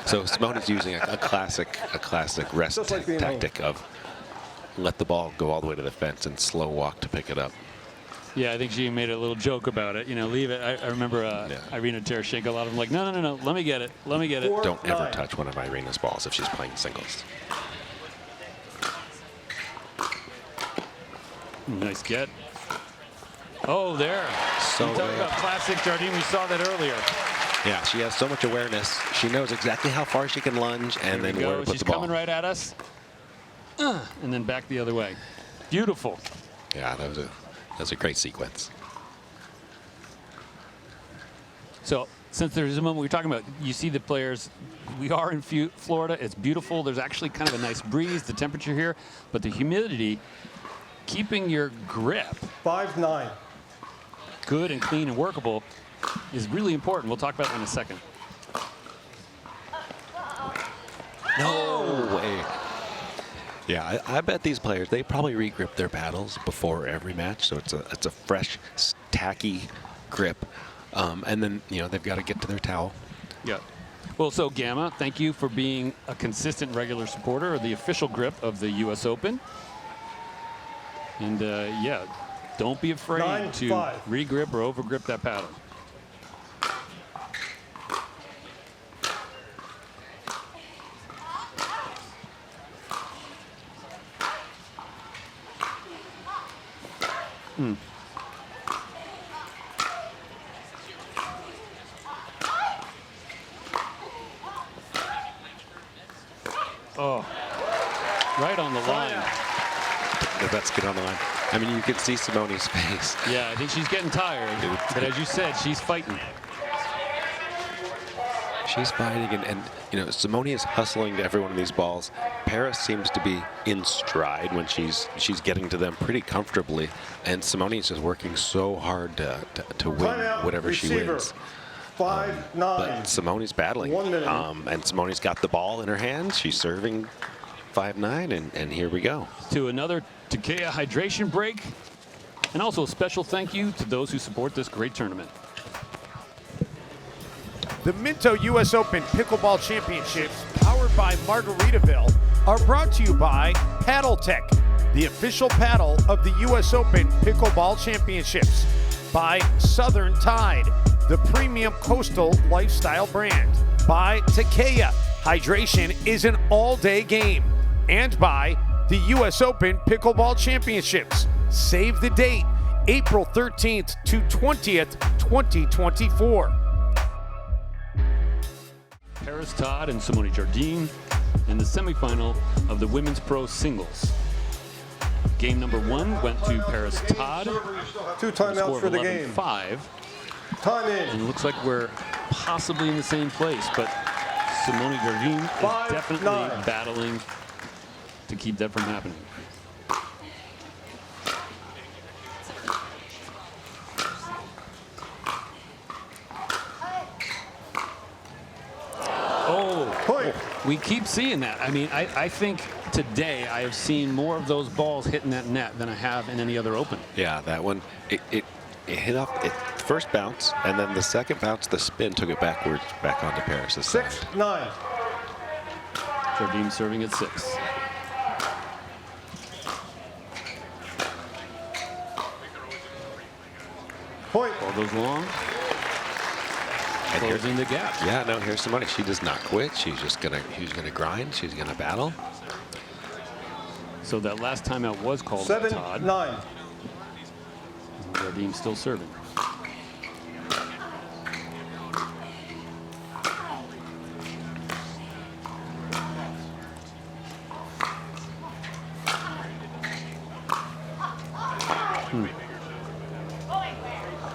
So Simone's using a classic rest Just like being tactic of let the ball go all the way to the fence and slow walk to pick it up. Yeah, I think she made a little joke about it. You know, leave it. I remember Irina Tereshchenko, a lot of them like, no, let me get it. Let me get it. 4-9. Don't ever touch one of Irina's balls if she's playing singles. Nice get. Oh, there. So You talk good. about classic Jardim. We saw that earlier. Yeah, she has so much awareness. She knows exactly how far she can lunge and There then we where go. to put She's the ball. coming right at us. And then back the other way. Beautiful. Yeah, that was a great sequence. So since there's a moment we were talking about, you see the players, we are in Florida. It's beautiful. There's actually kind of a nice breeze, the temperature here, but the humidity, keeping your grip 5-9. good and clean and workable is really important. We'll talk about that in a second. No way. Yeah, I bet these players, they probably re-grip their paddles before every match, so it's a fresh, tacky grip. And then, you know, they've got to get to their towel. Yeah. Well, so Gamma, thank you for being a consistent regular supporter of the official grip of the U.S. Open. And yeah, don't be afraid to 9-5. re-grip or over-grip that paddle. Oh, right on the line. That's good on the line. I mean, you could see Simone's face. Yeah, I think she's getting tired. But as you said, she's fighting. She's fighting, and you know, Simone is hustling to every one of these balls. Paris seems to be in stride when she's getting to them pretty comfortably, and Simone is just working so hard to win Timeout, whatever she receiver. wins. 5-9. But Simone's battling, 1 minute. and Simone's got the ball in her hands. She's serving 5-9, and here we go. To another Takea hydration break. And also a special thank you to those who support this great tournament. The Minto U.S. Open Pickleball Championships, powered by Margaritaville, are brought to you by Paddle Tech, the official paddle of the U.S. Open Pickleball Championships, by Southern Tide, the premium coastal lifestyle brand, by Takea, hydration is an all-day game, and by the U.S. Open Pickleball Championships. Save the date, April 13th to 20th, 2024. Paris Todd and Simone Jardim in the semifinal of the Women's Pro Singles. Game number 1 went to Paris Todd. 2 Score timeouts of for the game. 11-5. Time And in. it looks like we're possibly in the same place, but Simone Jardim is 5-9. definitely battling to keep that from happening. Point. We keep seeing that. I mean, I think today I have seen more of those balls hitting that net than I have in any other Open. Yeah, that one, it hit off it first bounce, and then the second bounce, the spin took it backwards back onto Paris' side. 6-9. Jardim serving at 6. Point. Ball goes long. And here- Closing the gap. Yeah, no, here's somebody. She does not quit. She's gonna grind. She's gonna battle. So that last timeout was called by Todd. 7-9. Jardim still serving.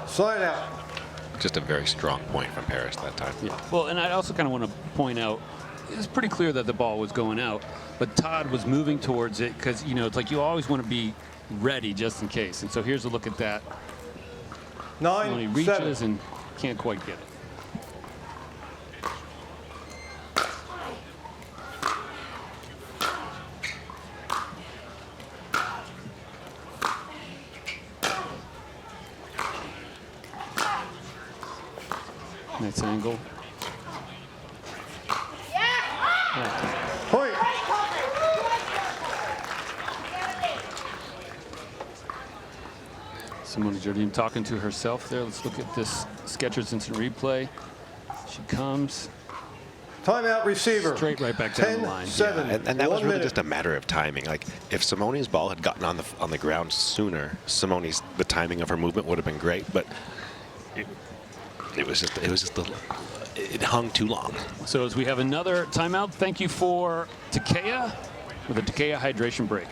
Slide out. Just a very strong point from Paris that time. Yeah. Well, and I also kind of want to point out, it's pretty clear that the ball was going out, but Todd was moving towards it because, you know, it's like you always want to be ready just in case. And so here's a look at that. When he 9-7. reaches and can't quite get it. Nice angle. Point. Simone Jardim talking to herself there. Let's look at this Skechers instant replay. She comes Timeout receiver. straight right back down the line. 10-7. And that was 1 really minute. just a matter of timing. Like if Simone's ball had gotten on the ground sooner, the timing of her movement would have been great. But it hung too long. So as we have another timeout, thank you for Takea with a Takea hydration break.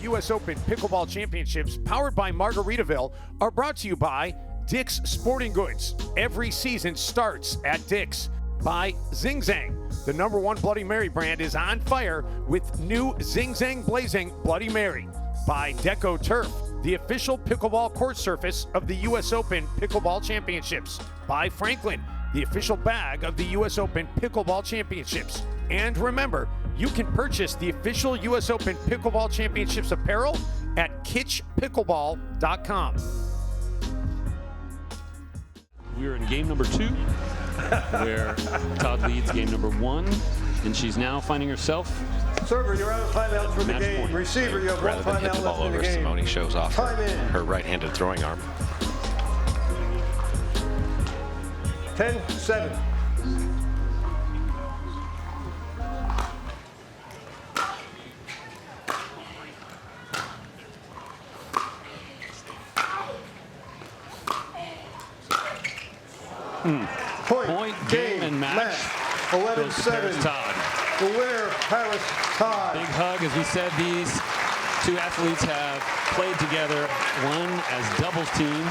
U.S. Open Pickleball Championships, powered by Margaritaville, are brought to you by Dick's Sporting Goods. Every season starts at Dick's. By Zing Zang. The #1 Bloody Mary brand is on fire with new Zing Zang Blazing Bloody Mary. By Deco Turf, the official pickleball court surface of the U.S. Open Pickleball Championships. By Franklin, the official bag of the U.S. Open Pickleball Championships. And remember, you can purchase the official U.S. Open Pickleball Championships apparel at kitschpickleball.com. We're in game number 2, where Todd leads game number 1, and she's now finding herself. Server, you're out of timeout for the Match game. point. Receiver, you have Rather one than hit the timeout left ball in the over, game. Simone shows off Time in. her right-handed throwing arm. 10-7. Point, game, and match. Goes to 11-7. Paris Todd. The winner, Paris Todd. Big hug. As we said, these two athletes have played together, one as doubles team.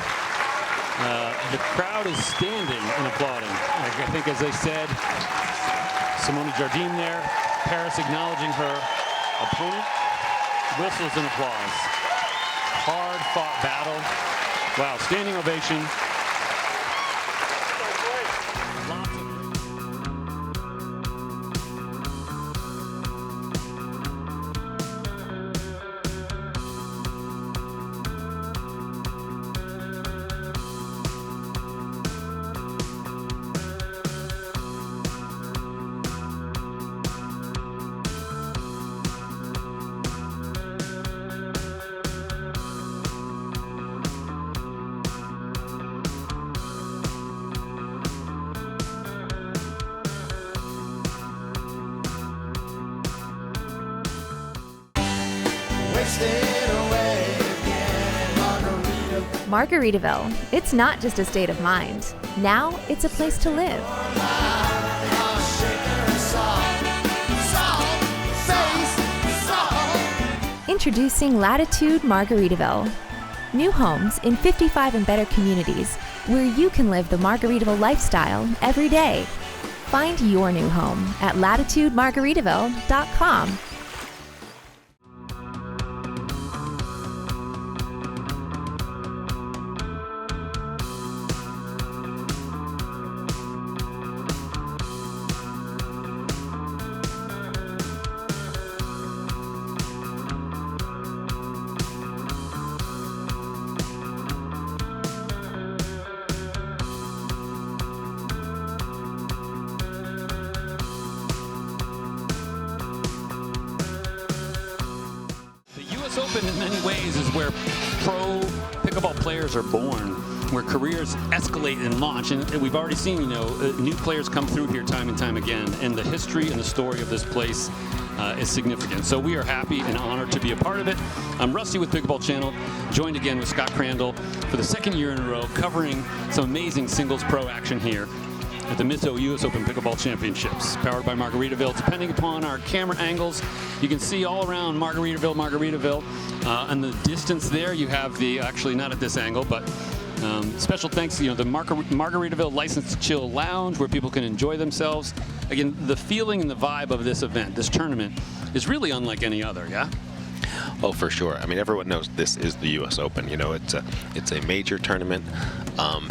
The crowd is standing and applauding. I think, as they said, Simone Jardim there, Paris acknowledging her opponent, whistles and applause. Hard-fought battle. Wow, standing ovation. Lots of Margaritaville. It's not just a state of mind. Now it's a place to live. Introducing Latitude Margaritaville. New homes in 55 and better communities where you can live the Margaritaville lifestyle every day. Find your new home at latitudemargaritaville.com. Open in many ways is where pro pickleball players are born, where careers escalate and launch, and we've already seen, new players come through here time and time again, and the history and the story of this place is significant. So we are happy and honored to be a part of it. I'm Rusty with Pickleball Channel, joined again with Scott Crandall for the second year in a row, covering some amazing singles pro action here at the Minto US Open Pickleball Championships, powered by Margaritaville. Depending upon our camera angles, you can see all around Margaritaville. And the distance there, you have the, actually not at this angle, but special thanks to the Margaritaville Licensed Chill Lounge, where people can enjoy themselves. Again, the feeling and the vibe of this event, this tournament, is really unlike any other, yeah? Oh, for sure. I mean, everyone knows this is the U.S. Open. It's a major tournament,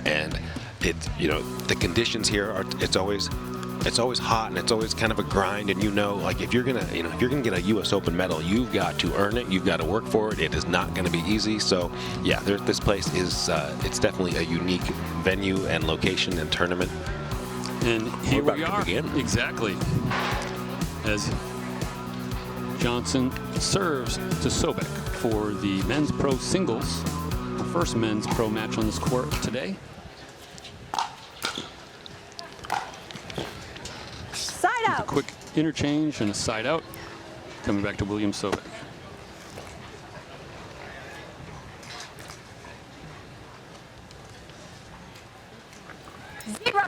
and the conditions here are. It's always hot, and it's always kind of a grind. And like if you're gonna get a U.S. Open medal, you've got to earn it. You've got to work for it. It is not going to be easy. So yeah, this place is. It's definitely a unique venue and location and tournament. And here we are. Exactly. As Johnson serves to Sobek for the men's pro singles, the first men's pro match on this court today. Side out. A quick interchange and a side out. Coming back to William Sobek.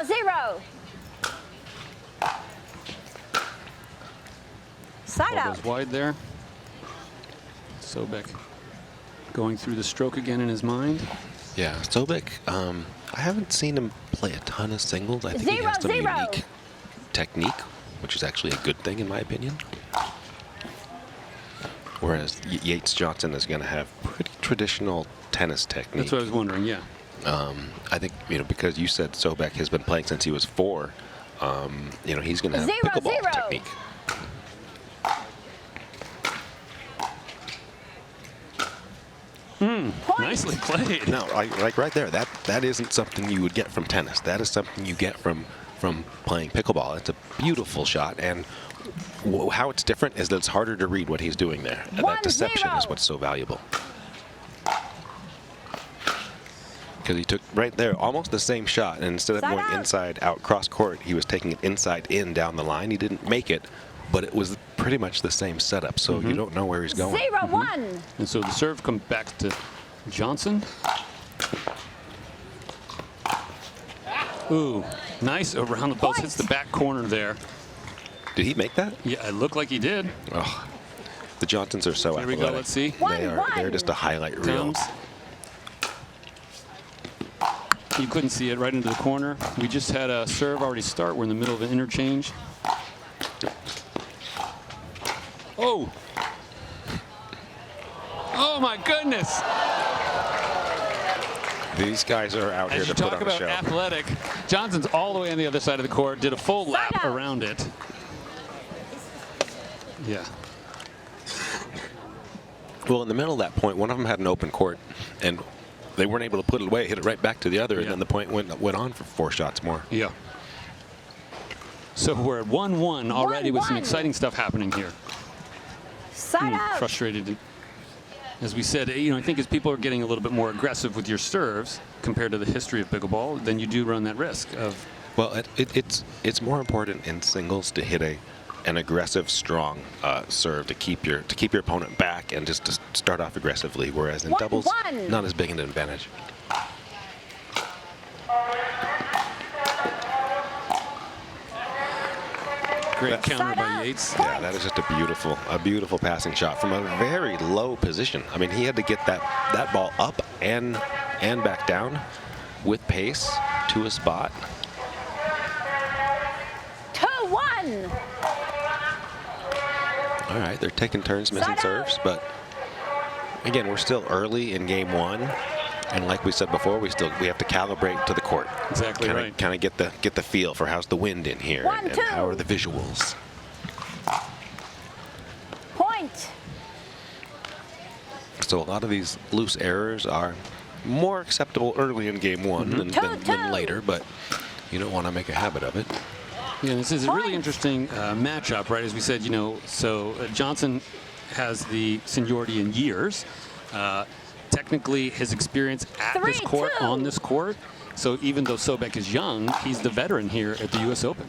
Zero. Side Ball out. goes wide there. Sobek going through the stroke again in his mind. Yeah, Sobek, I haven't seen him play a ton of singles. I think he has some unique technique, which is actually a good thing in my opinion. Whereas Yates Johnson is going to have pretty traditional tennis technique. That's what I was wondering, yeah. I think, because you said Sobek has been playing since he was 4, he's going to have pickleball technique. Nicely played. No, like right there, that isn't something you would get from tennis. That is something you get from playing pickleball. It's a beautiful shot, and how it's different is that it's harder to read what he's doing there. And that deception is what's so valuable. Because he took right there almost the same shot, and instead of going inside out cross court, he was taking it inside in down the line. He didn't make it, but it was pretty much the same setup, so you don't know where he's going. 0-1. And so the serve comes back to Johnson. Ooh, nice around the post. Hits the back corner there. Did he make that? Yeah, it looked like he did. Oh, the Johnsons are so athletic. Here we go, let's see. They're just a highlight reel. You couldn't see it right into the corner. We just had a serve already start. We're in the middle of an interchange. Oh. Oh my goodness. These guys are out here to put on a show. As you talk about athletic, Johnson's all the way on the other side of the court, did a full lap around it. Yeah. Well, in the middle of that point, one of them had an open court, and they weren't able to put it away, hit it right back to the other, and then the point went on for 4 shots more. Yeah. So we're at 1-1 already with some exciting stuff happening here. Side out. Frustrated. As we said, I think as people are getting a little bit more aggressive with your serves compared to the history of pickleball, then you do run that risk of. Well, it's more important in singles to hit an aggressive, strong serve to keep your opponent back and just to start off aggressively. Whereas in doubles, not as big an advantage. Great counter by Yates. Yeah, that is just a beautiful passing shot from a very low position. I mean, he had to get that ball up and back down. with pace to a spot. 2-1. All right, they're taking turns missing serves, but again, we're still early in game one, and like we said before, we have to calibrate to the court. Exactly right. Kind of get the feel for how's the wind in here, and how are the visuals. Point. So a lot of these loose errors are more acceptable early in game one than later, but you don't want to make a habit of it. Yeah, this is a really interesting matchup, right? As we said, so Johnson has the seniority in years. Technically, his experience at this court, on this court. So even though Sobek is young, he's the veteran here at the U.S. Open.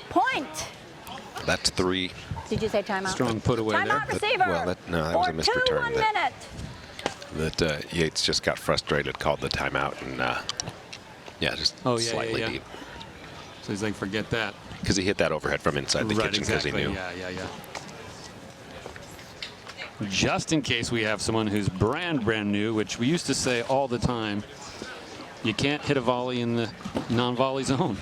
Point. That's 3. Did you say timeout? Strong put away there. Timeout receiver. That was a missed return. 1 minute. That Yates just got frustrated, called the timeout, and slightly deep. So he's like, forget that. Because he hit that overhead from inside the kitchen because he knew. Yeah. Just in case we have someone who's brand new, which we used to say all the time, you can't hit a volley in the non-volley zone.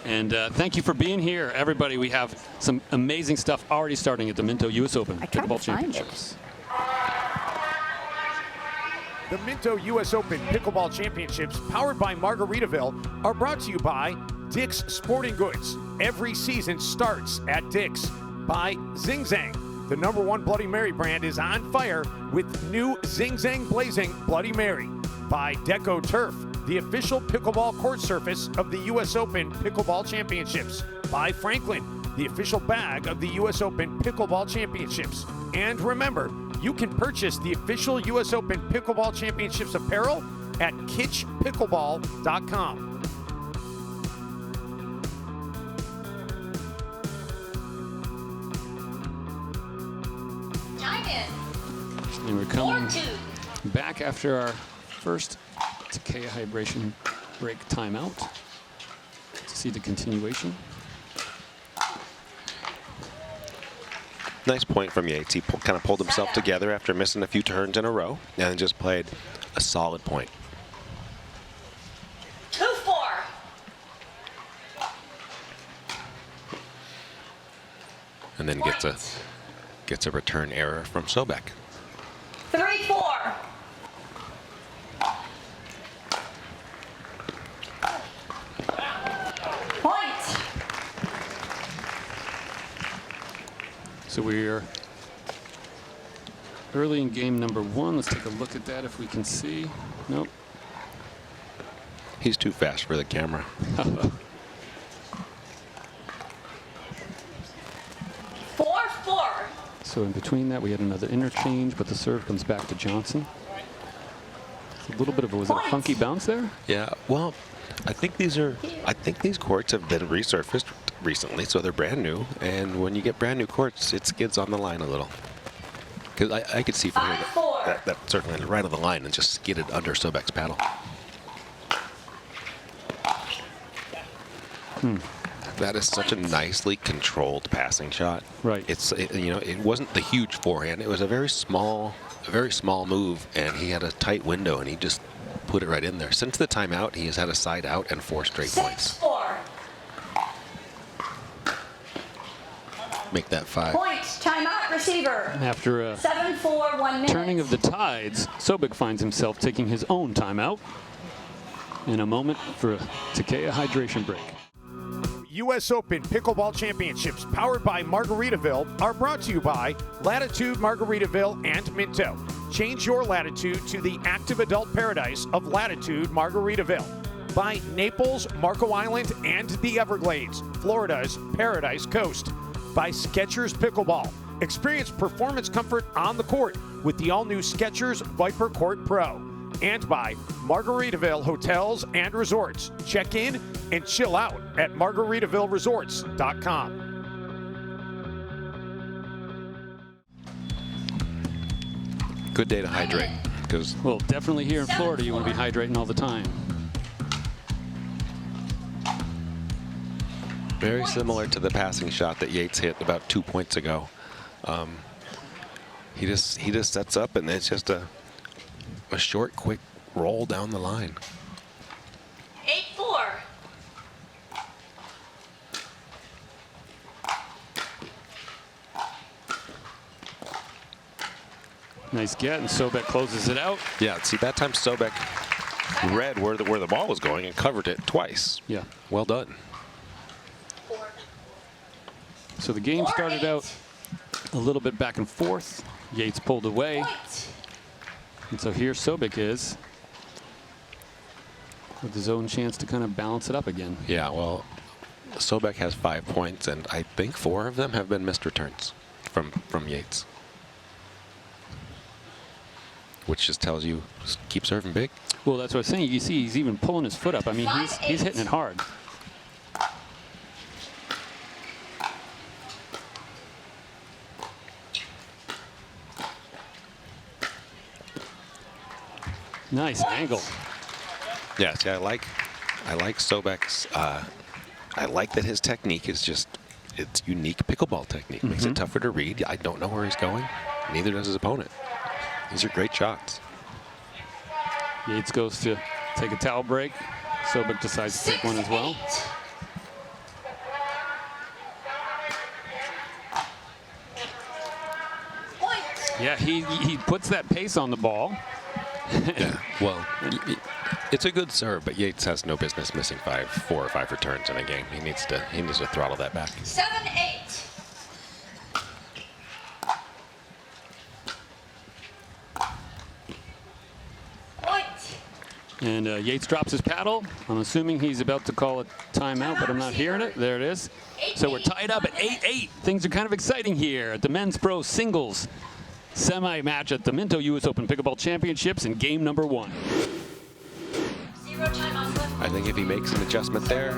And thank you for being here, everybody. We have some amazing stuff already starting at the Minto U.S. Open Pickleball Championships. The Minto U.S. Open Pickleball Championships, powered by Margaritaville, are brought to you by Dick's Sporting Goods. Every season starts at Dick's. By Zing Zang. The #1 Bloody Mary brand is on fire with new Zing Zang Blazing Bloody Mary. By Deco Turf, the official pickleball court surface of the U.S. Open Pickleball Championships. By Franklin, the official bag of the U.S. Open Pickleball Championships. And remember, you can purchase the official U.S. Open Pickleball Championships apparel at kitschpickleball.com. And we're coming back after our first Takea hydration break timeout to see the continuation. Nice point from Yates. He kind of pulled himself together after missing a few turns in a row and just played a solid point. 2-4. And then gets a return error from Sobek. 3-4. Point. So we're early in game number 1. Let's take a look at that if we can see. Nope. He's too fast for the camera. 4-4. So in between that, we had another interchange, but the serve comes back to Johnson. A little bit of was it a funky bounce there? Yeah. Well, I think these courts have been resurfaced recently, so they're brand new. And when you get brand new courts, it skids on the line a little. Because I could see from here that certainly right on the line and just skidded under Sobek's paddle. That is such a nicely controlled passing shot. Right. It wasn't the huge forehand. It was a very small move, and he had a tight window, and he just put it right in there. Since the timeout, he has had a side out and 4 straight points. 6-4. Make that 5. Point. Timeout receiver. After a 7-4, 1 minute. turning of the tides, Sobek finds himself taking his own timeout in a moment for a Takea hydration break. U.S. Open Pickleball Championships, powered by Margaritaville, are brought to you by Latitude Margaritaville and Minto. Change your latitude to the active adult paradise of Latitude Margaritaville. By Naples, Marco Island, and the Everglades, Florida's Paradise Coast. By Skechers Pickleball. Experience performance comfort on the court with the all-new Skechers Viper Court Pro. And by Margaritaville Hotels and Resorts. Check in and chill out at margaritavilleresorts.com. Good day to hydrate, because Well, definitely here in Florida, you want to be hydrating all the time. very similar to the passing shot that Yates hit about 2 points ago. He just sets up, and it's just a short, quick roll down the line. Nice get, and Sobek closes it out. Yeah, see, that time Sobek read where the ball was going and covered it twice. Yeah. Well done. So the game started out a little bit back and forth. Yates pulled away. And so here Sobek is with his own chance to kind of balance it up again. Yeah, well, Sobek has 5 points, and I think 4 of them have been missed returns from Yates. Which just tells you, keep serving big. Well, that's what I was saying. You see he's even pulling his foot up. I mean, he's hitting it hard. Nice angle. Yeah, see, I like Sobek's. I like that his technique is just, it's unique pickleball technique. Makes it tougher to read. I don't know where he's going. Neither does his opponent. These are great shots. Yates goes to take a towel break. Sobek decides to take one as well. Yeah, he puts that pace on the ball. Yeah, well, it's a good serve, but Yates has no business missing 4 or 5 returns in a game. He needs to throttle that back. 7-8. And Yates drops his paddle. I'm assuming he's about to call a timeout, but I'm not hearing it. There it is. So we're tied up at 8-8. Things are kind of exciting here at the men's pro singles semi-match at the Minto US Open Pickleball Championships in game number 1. I think if he makes an adjustment there,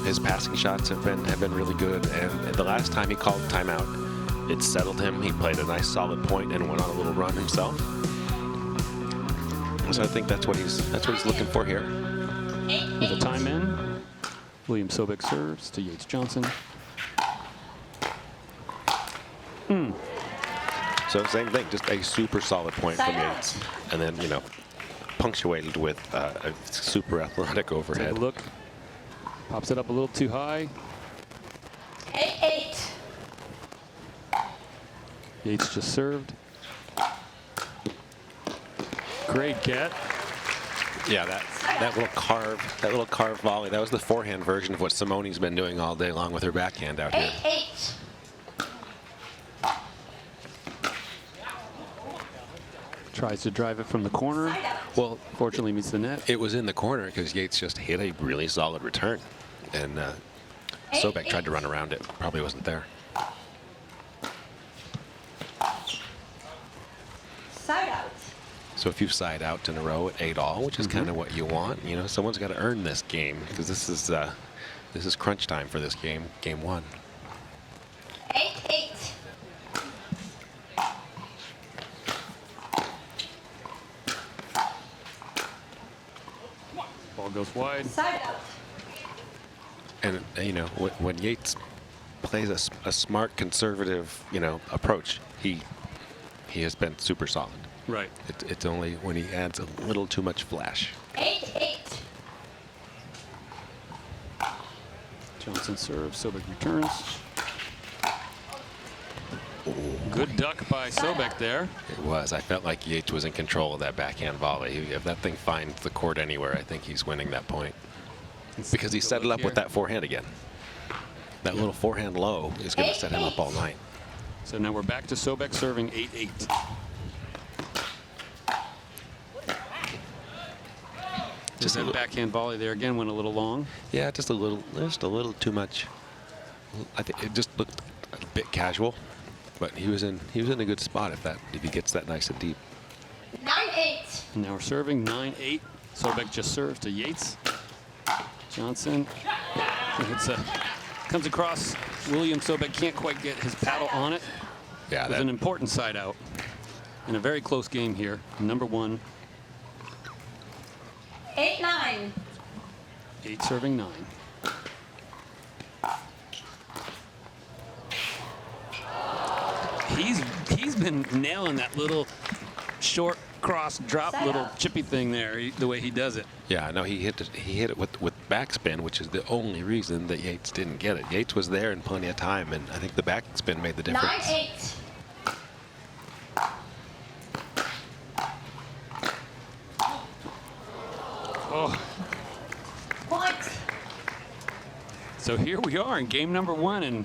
his passing shots have been really good. And the last time he called timeout, it settled him. He played a nice solid point and went on a little run himself. So I think that's what he's looking for here. With a time in, William Sobek serves to Yates Johnson. So same thing, just a super solid point from Yates, and then punctuated with a super athletic overhead. Take a look. Pops it up a little too high. 8-8. Yates just served. Great get. Yeah, that little carve volley. That was the forehand version of what Simone's been doing all day long with her backhand out here. 8-8. Tries to drive it from the corner. Well, fortunately meets the net. It was in the corner because Yates just hit a really solid return, and Sobek tried to run around it. Probably wasn't there. Side out. So if you side out in a row at 8-all, which is kind of what you want, someone's got to earn this game because this is crunch time for this game, game 1. 8-8. Ball goes wide. Side out. And when Yates plays a smart, conservative, approach, he has been super solid. Right. It's only when he adds a little too much flash. 8-8. Johnson serves. Sobek returns. Good duck by Sobek there. It was. I felt like Yates was in control of that backhand volley. If that thing finds the court anywhere, I think he's winning that point. Because he set it up with that forehand again. That little forehand low is going to set him up all night. So now we're back to Sobek serving 8-8. Just that backhand volley there again went a little long. Yeah, just a little too much. I think it just looked a bit casual, but he was in a good spot if he gets that nice and deep. 9-8. Now we're serving 9-8. Sobek just serves to Yates. Johnson comes across. William Sobek can't quite get his paddle on it. Yeah, There's an important side out in a very close game here. Number 1. 8-9. 8 serving 9. He's been nailing that little short cross drop little chippy thing there, the way he does it. Yeah, no, he hit it with backspin, which is the only reason that Yates didn't get it. Yates was there in plenty of time, and I think the backspin made the difference. 9-8. Oh. Point. So here we are in game number 1, and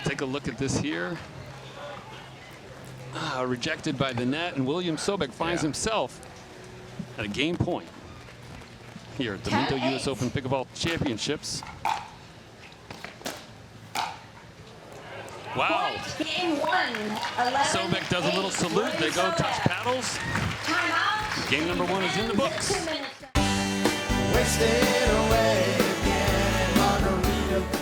take a look at this here. Rejected by the net, and William Sobek finds himself at a game point here at the Minto US Open Pickleball Championships. Wow. Point. Game 1. 11. Sobek does a little salute. They go touch paddles. Timeout. Game number 1 is in the books. 2 minutes.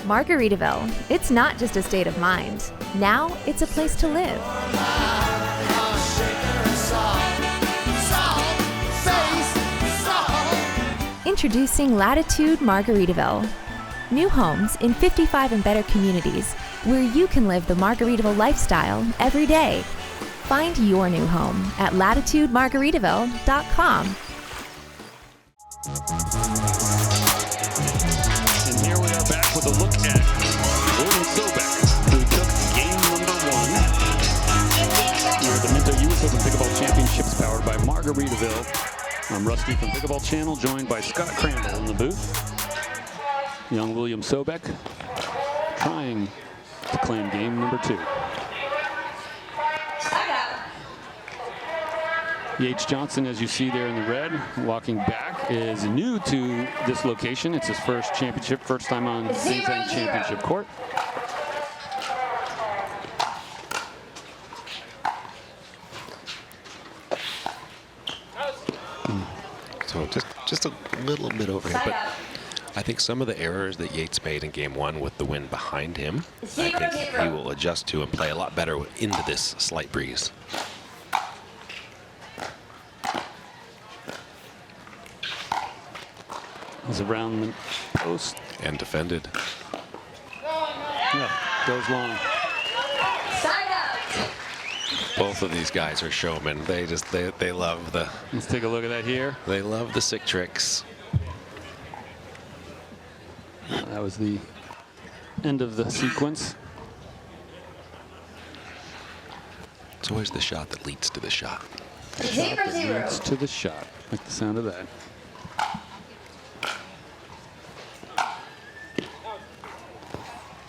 Margaritaville. It's not just a state of mind. Now it's a place to live. Introducing Latitude Margaritaville. New homes in 55 and better communities where you can live the Margaritaville lifestyle every day. Find your new home at latitudemargaritaville.com. And here we are back with a look at William Sobek, who took game number 1 here at the Minto US Open Pickleball Championships powered by Margaritaville. I'm Rusty from Pickleball Channel, joined by Scott Crandall in the booth. Young William Sobek trying to claim game number 2. Yates Johnson, as you see there in the red, walking back, is new to this location. It's his first championship, first time on Zhang Championship court. So just a little bit overhead, but I think some of the errors that Yates made in game 1 with the wind behind him, I think he will adjust to and play a lot better into this slight breeze. Is around the post. And defended. Yeah, goes long. Side out. Both of these guys are showmen. They love the. Let's take a look at that here. They love the sick tricks. That was the end of the sequence. It's always the shot that leads to the shot. 0-0. Leads to the shot. Like the sound of that.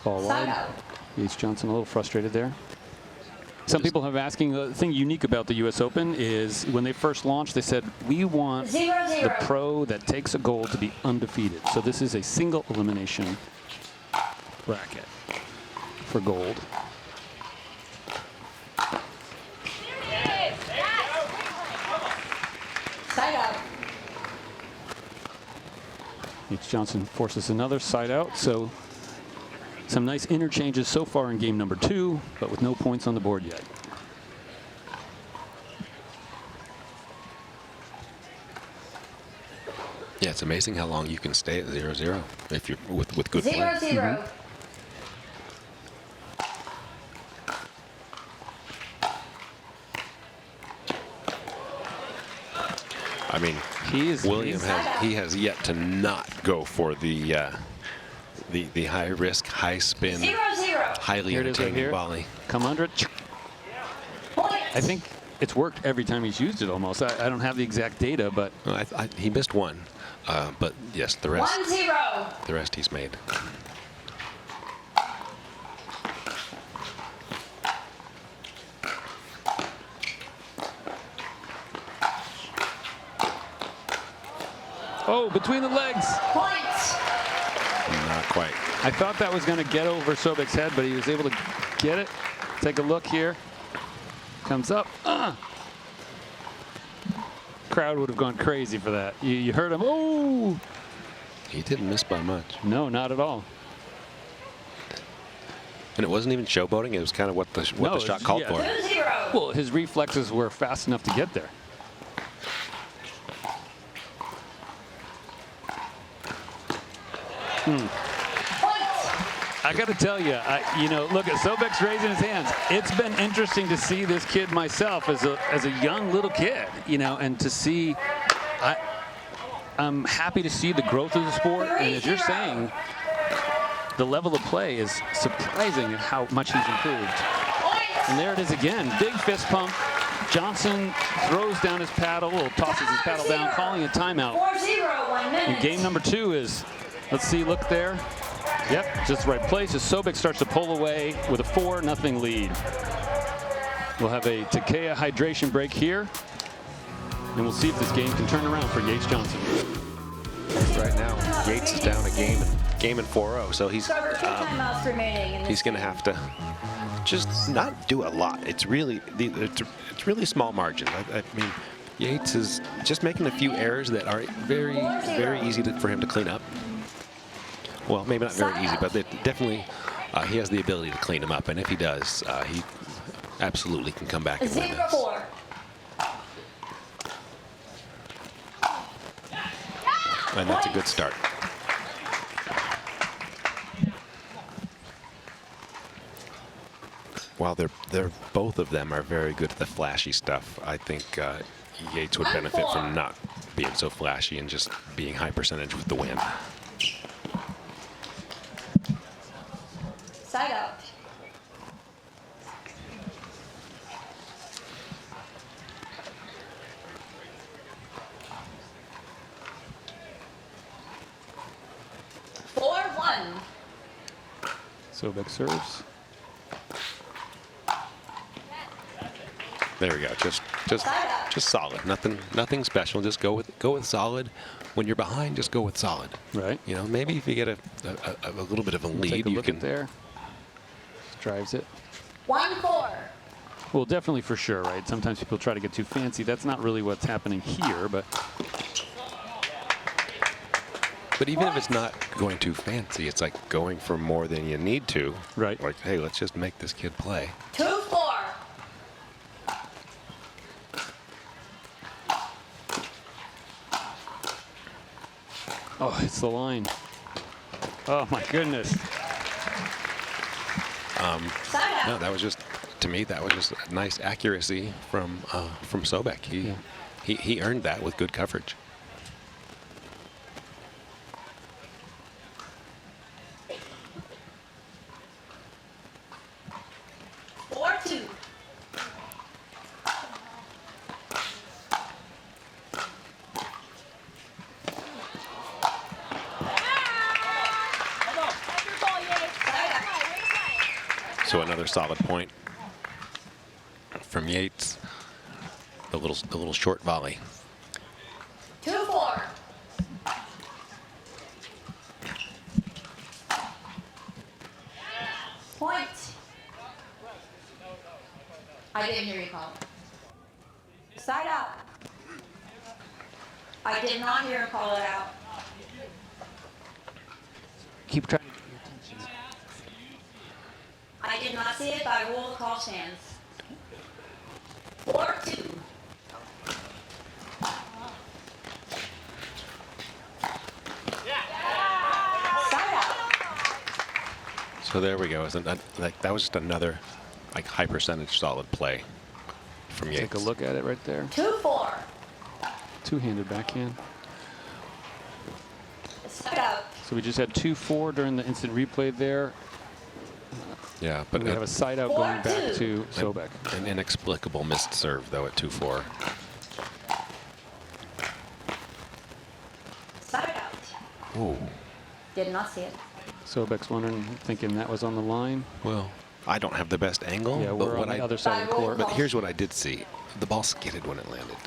Ball Side wide. out. Yates Johnson a little frustrated there. Some people have asking, the thing unique about the US Open is when they first launched, they said, we want 0-0. the pro that takes a gold to be undefeated. So this is a single elimination bracket for gold. Side out. Yates Johnson forces another side out. So some nice interchanges so far in game number 2, but with no points on the board yet. Yeah, it's amazing how long you can stay at 0-0 if you're with good play. 0-0. I mean, William has yet to not go for the high risk, high spin, 0-0. highly Here it is right entertaining here. volley. Come under it. Point. I think it's worked every time he's used it almost. I don't have the exact data, but Well, he missed one, but yes, the rest 1-0. the rest he's made. oh, between the legs. Point. Not quite. I thought that was going to get over Sobek's head, but he was able to get it. Take a look here. Comes up. Crowd would have gone crazy for that. You heard him. Oh! He didn't miss by much. No, not at all. And it wasn't even showboating. It was kind of what the No, shot it's- called yeah. for. 2-0. Well, his reflexes were fast enough to get there. Point. I got to tell you, look at Sobek's raising his hands. It's been interesting to see this kid myself as a young little kid, and to see. I'm happy to see the growth of the sport, and as you're saying, the level of play is surprising at how much he's improved. Point. And there it is again, big fist pump Johnson throws down his paddle, or tosses his paddle down, calling a timeout. 4-0, 1 minute. And game number 2 is, let's see, look there. Yep, just the right place as Sobek starts to pull away with a 4-0 lead. We'll have a Takea hydration break here, and we'll see if this game can turn around for Yates Johnson. Right now, Yates is down a game in 4-0, so he's Timeouts remaining. in this going to have to just not do a lot. It's really small margin. I mean, Yates is just making a few errors that are very, very easy for him to clean up. Well, maybe not very easy, but definitely he has the ability to clean them up, and if he does, he absolutely can come back and win this. 0-4. And that's a good start. While they're both of them are very good at the flashy stuff, I think Yates would benefit from not being so flashy and just being high percentage with the win. Side out. Sobek serves. There we go. Just solid. Nothing special. Just go with solid. When you're behind, just go with solid. Right. You know, maybe if you get a little bit of a lead, Take a you look can. at there. Drives it. 1-4. Well, definitely for sure, right? Sometimes people try to get too fancy. That's not really what's happening here, but. But even if it's not going too fancy, it's like going for more than you need to. Right. Like, hey, let's just make this kid play. 2-4. Oh, it's the line. Oh my goodness. No, that was just, to me, that was just a nice accuracy from Sobek. He earned that with good coverage. So another solid point from Yates. The little short volley. 2-4. Point. I didn't hear you call. Side out. I did not hear her call it out. Keep trying. I did not see it, but I will call stands. 4-2. Side out. So there we go. That was just another high percentage solid play from Yates. Take a look at it right there. 2-4. Two-handed backhand. Side out. So we just had 2-4 during the instant replay there. Yeah, but we have a side out going back to Sobek. An inexplicable missed serve though at 2-4. Side out. Ooh. Did not see it. Sobek's wondering, thinking that was on the line. Well, I don't have the best angle. Yeah, we're on the other side of the court. But here's what I did see: the ball skidded when it landed.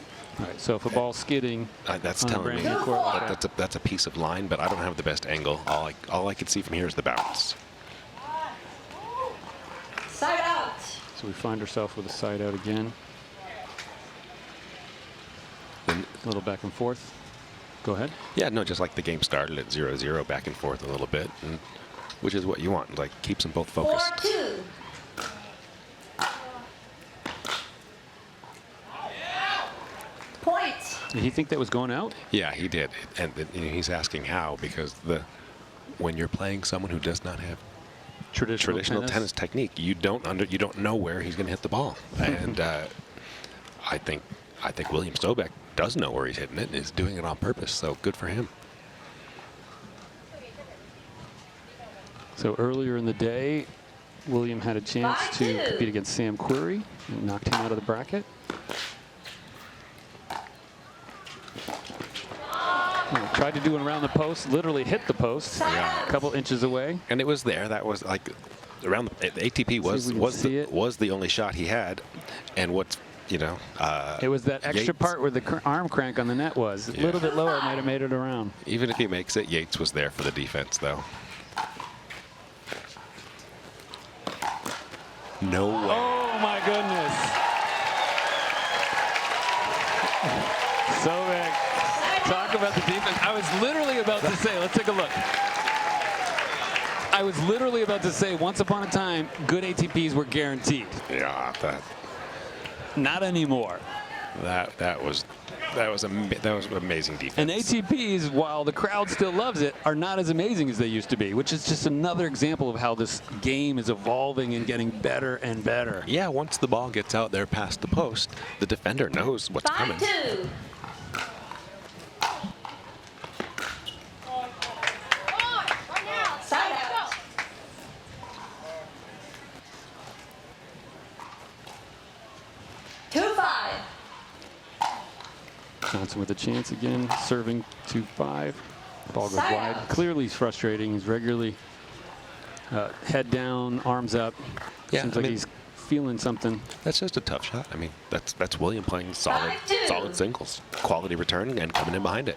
All right, so if a ball's skidding, that's on a telling me brand new court like that's a piece of line. But I don't have the best angle. All I can see from here is the bounce. Side out. So we find ourselves with a side out again. Then, a little back and forth. Go ahead. Yeah, no, just like the game started at 0-0, back and forth a little bit, which is what you want. Like, keeps them both focused. 4-2. Point. Did he think that was going out? Yeah, he did, and he's asking how, because when you're playing someone who does not have traditional tennis technique, you don't know where he's going to hit the ball, and I think William Sobek does know where he's hitting it and is doing it on purpose. So good for him. So earlier in the day, William had a chance to compete against Sam Querrey and knocked him out of the bracket. Tried to do it around the post, literally hit the post a couple inches away. And it was there. That was like around the ATP was the only shot he had. And what's, you know, it was that extra Yates, part where the arm crank on the net was. A little bit lower, might have made it around. Even if he makes it, Yates was there for the defense, though. No way. Oh, my goodness. Sobek, talk about the defense. I was literally about to say, let's take a look. I was literally about to say, once upon a time, good ATPs were guaranteed. Yeah, Not anymore. That was amazing defense. And ATPs, while the crowd still loves it, are not as amazing as they used to be, which is just another example of how this game is evolving and getting better and better. Yeah, once the ball gets out there past the post, the defender knows what's coming. 5-2. Side out. Johnson with a chance again, serving 2-5. Ball goes wide. Clearly he's frustrating. He's regularly head down, arms up. Yeah, Seems like he's feeling something. That's just a tough shot. I mean, that's William playing solid singles, quality return, and coming in behind it.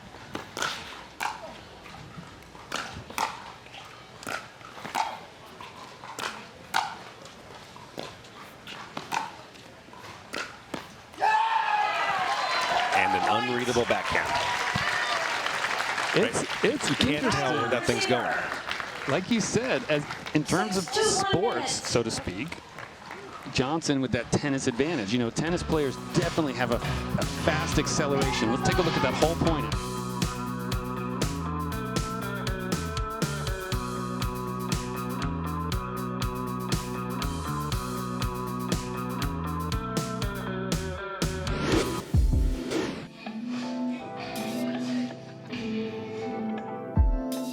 And an unreadable backhand. It's you can't tell where that thing's going. Like you said, in terms of sports, so to speak, Johnson with that tennis advantage. You know, tennis players definitely have a fast acceleration. Let's take a look at that whole point.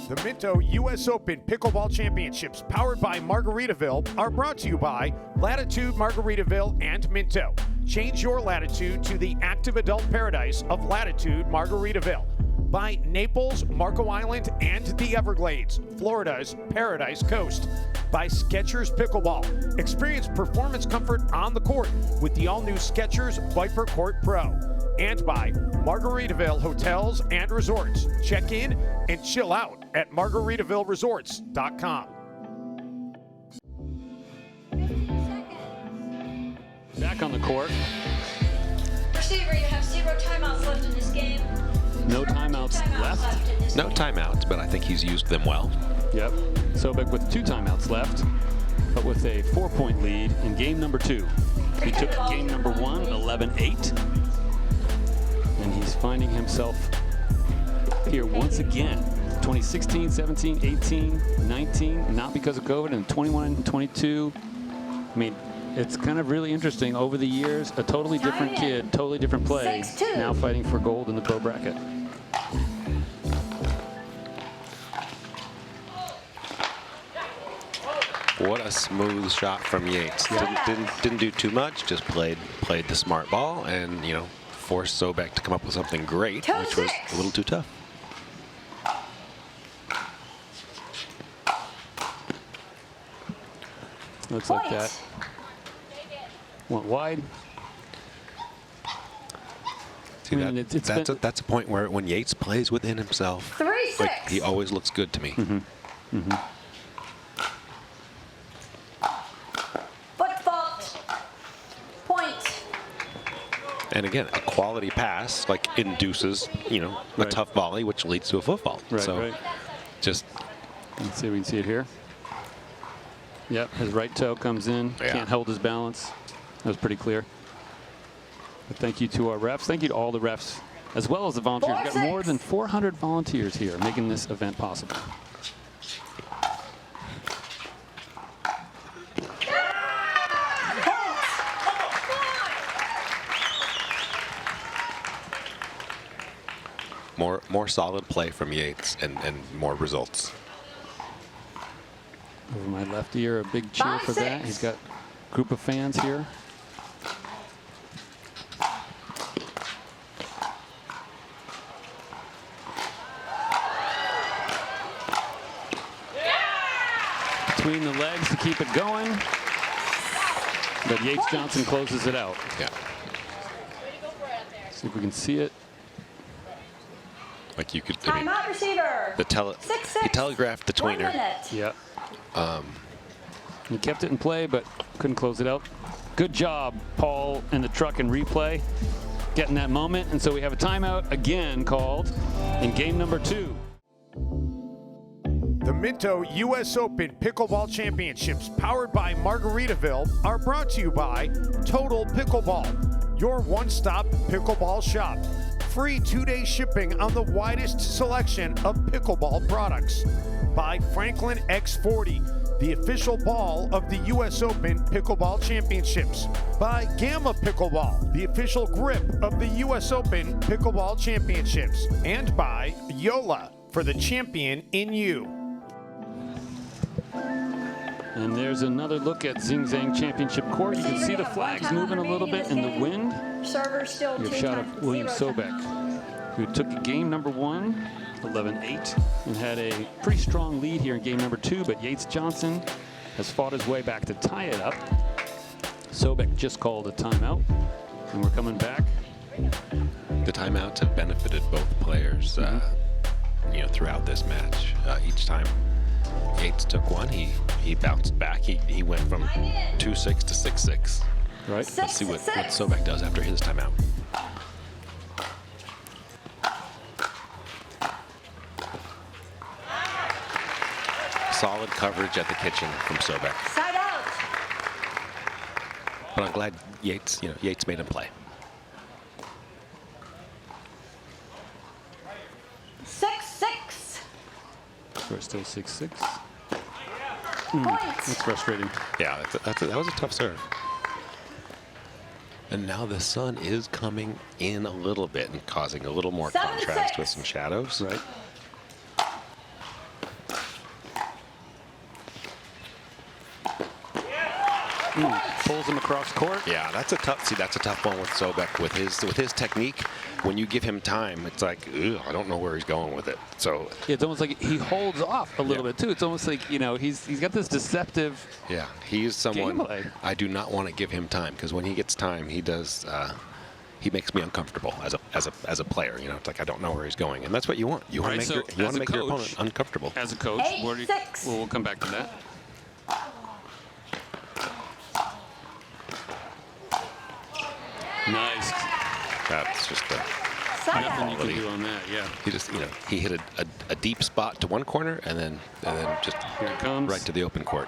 The Minto U.S. Open Pickleball Championships, powered by Margaritaville, are brought to you by Latitude Margaritaville and Minto. Change your latitude to the active adult paradise of Latitude Margaritaville. By Naples, Marco Island, and the Everglades, Florida's Paradise Coast. By Skechers Pickleball. Experience performance comfort on the court with the all-new Skechers Viper Court Pro. And by Margaritaville Hotels and Resorts. Check in and chill out at margaritavilleresorts.com. Back on the court. Receiver, you have 0 timeouts left in this game. No timeouts left. No timeouts, but I think he's used them well. Yep. Sobek with 2 timeouts left, but with a 4-point lead in game number 2. He took game number 1, 11-8. And he's finding himself here once again. 2016, 17, 18, 19, not because of COVID, and 21 and 22. I mean, it's kind of really interesting. Over the years, a totally different kid, totally different play, 6-2. now fighting for gold in the pro bracket. What a smooth shot from Yates. Didn't do too much, just played the smart ball and, you know, forced Sobek to come up with something great, which was a little too tough. Looks like that went wide. See, that's a point where when Yates plays within himself, 3-6. like, he always looks good to me. Foot fault. Point. And again, a quality pass like induces, you know, a tough volley, which leads to a foot fault. So just let's see if we can see it here. Yep, his right toe comes in, can't hold his balance. That was pretty clear. But thank you to our refs. Thank you to all the refs, as well as the volunteers. We've got more than 400 volunteers here making this event possible. More solid play from Yates and more results. Over my left ear, a big cheer for that. He's got a group of fans here. between the legs to keep it going. But Yates Johnson closes it out. Yeah. See if we can see it. Like you could, Timeout receiver. He telegraphed the tweener. 1 minute. Yeah. He kept it in play, but couldn't close it out. Good job, Paul and the truck and replay, getting that moment. And so we have a timeout again called in game number 2. The Minto U.S. Open Pickleball Championships, powered by Margaritaville, are brought to you by Total Pickleball, your one-stop pickleball shop. Free 2-day shipping on the widest selection of pickleball products. By Franklin X40, the official ball of the U.S. Open Pickleball Championships. By Gamma Pickleball, the official grip of the U.S. Open Pickleball Championships. And by Yola, for the champion in you. And there's another look at Zing Zang Championship Court. You can see the flags moving a little bit in the wind. Server still We have 2 shot times of William 0 times. Sobek, who took game number 1, 11-8, and had a pretty strong lead here in game number 2, but Yates Johnson has fought his way back to tie it up. Sobek just called a timeout, and we're coming back. The timeouts have benefited both players, throughout this match. Each time Yates took one, he bounced back. He went from 2-6 to 6-6. Right. Let's see what Sobek does after his timeout. Solid coverage at the kitchen from Sobek. Side out. But I'm glad Yates made him play. 6-6. We're still 6-6. Points. That's frustrating. Yeah, that was a tough serve. And now the sun is coming in a little bit and causing a little more 7-6. contrast with some shadows. Right. Pulls him across court. Yeah, that's a tough one with Sobek with his technique. When you give him time, it's like, ugh, I don't know where he's going with it. So It's almost like he holds off a little bit too. It's almost like, he's got this deceptive. yeah, he's someone Gameplay. I do not want to give him time, because when he gets time, he does. He makes me uncomfortable as a player. It's like I don't know where he's going, and that's what you want. You want Right, to so as a make your coach- opponent uncomfortable. As a coach, 8-6. we'll come back to that. Nice. That's just Side Nothing you out. can do on that. Yeah. he just he hit a deep spot to one corner and then just Here it comes. right to the open court.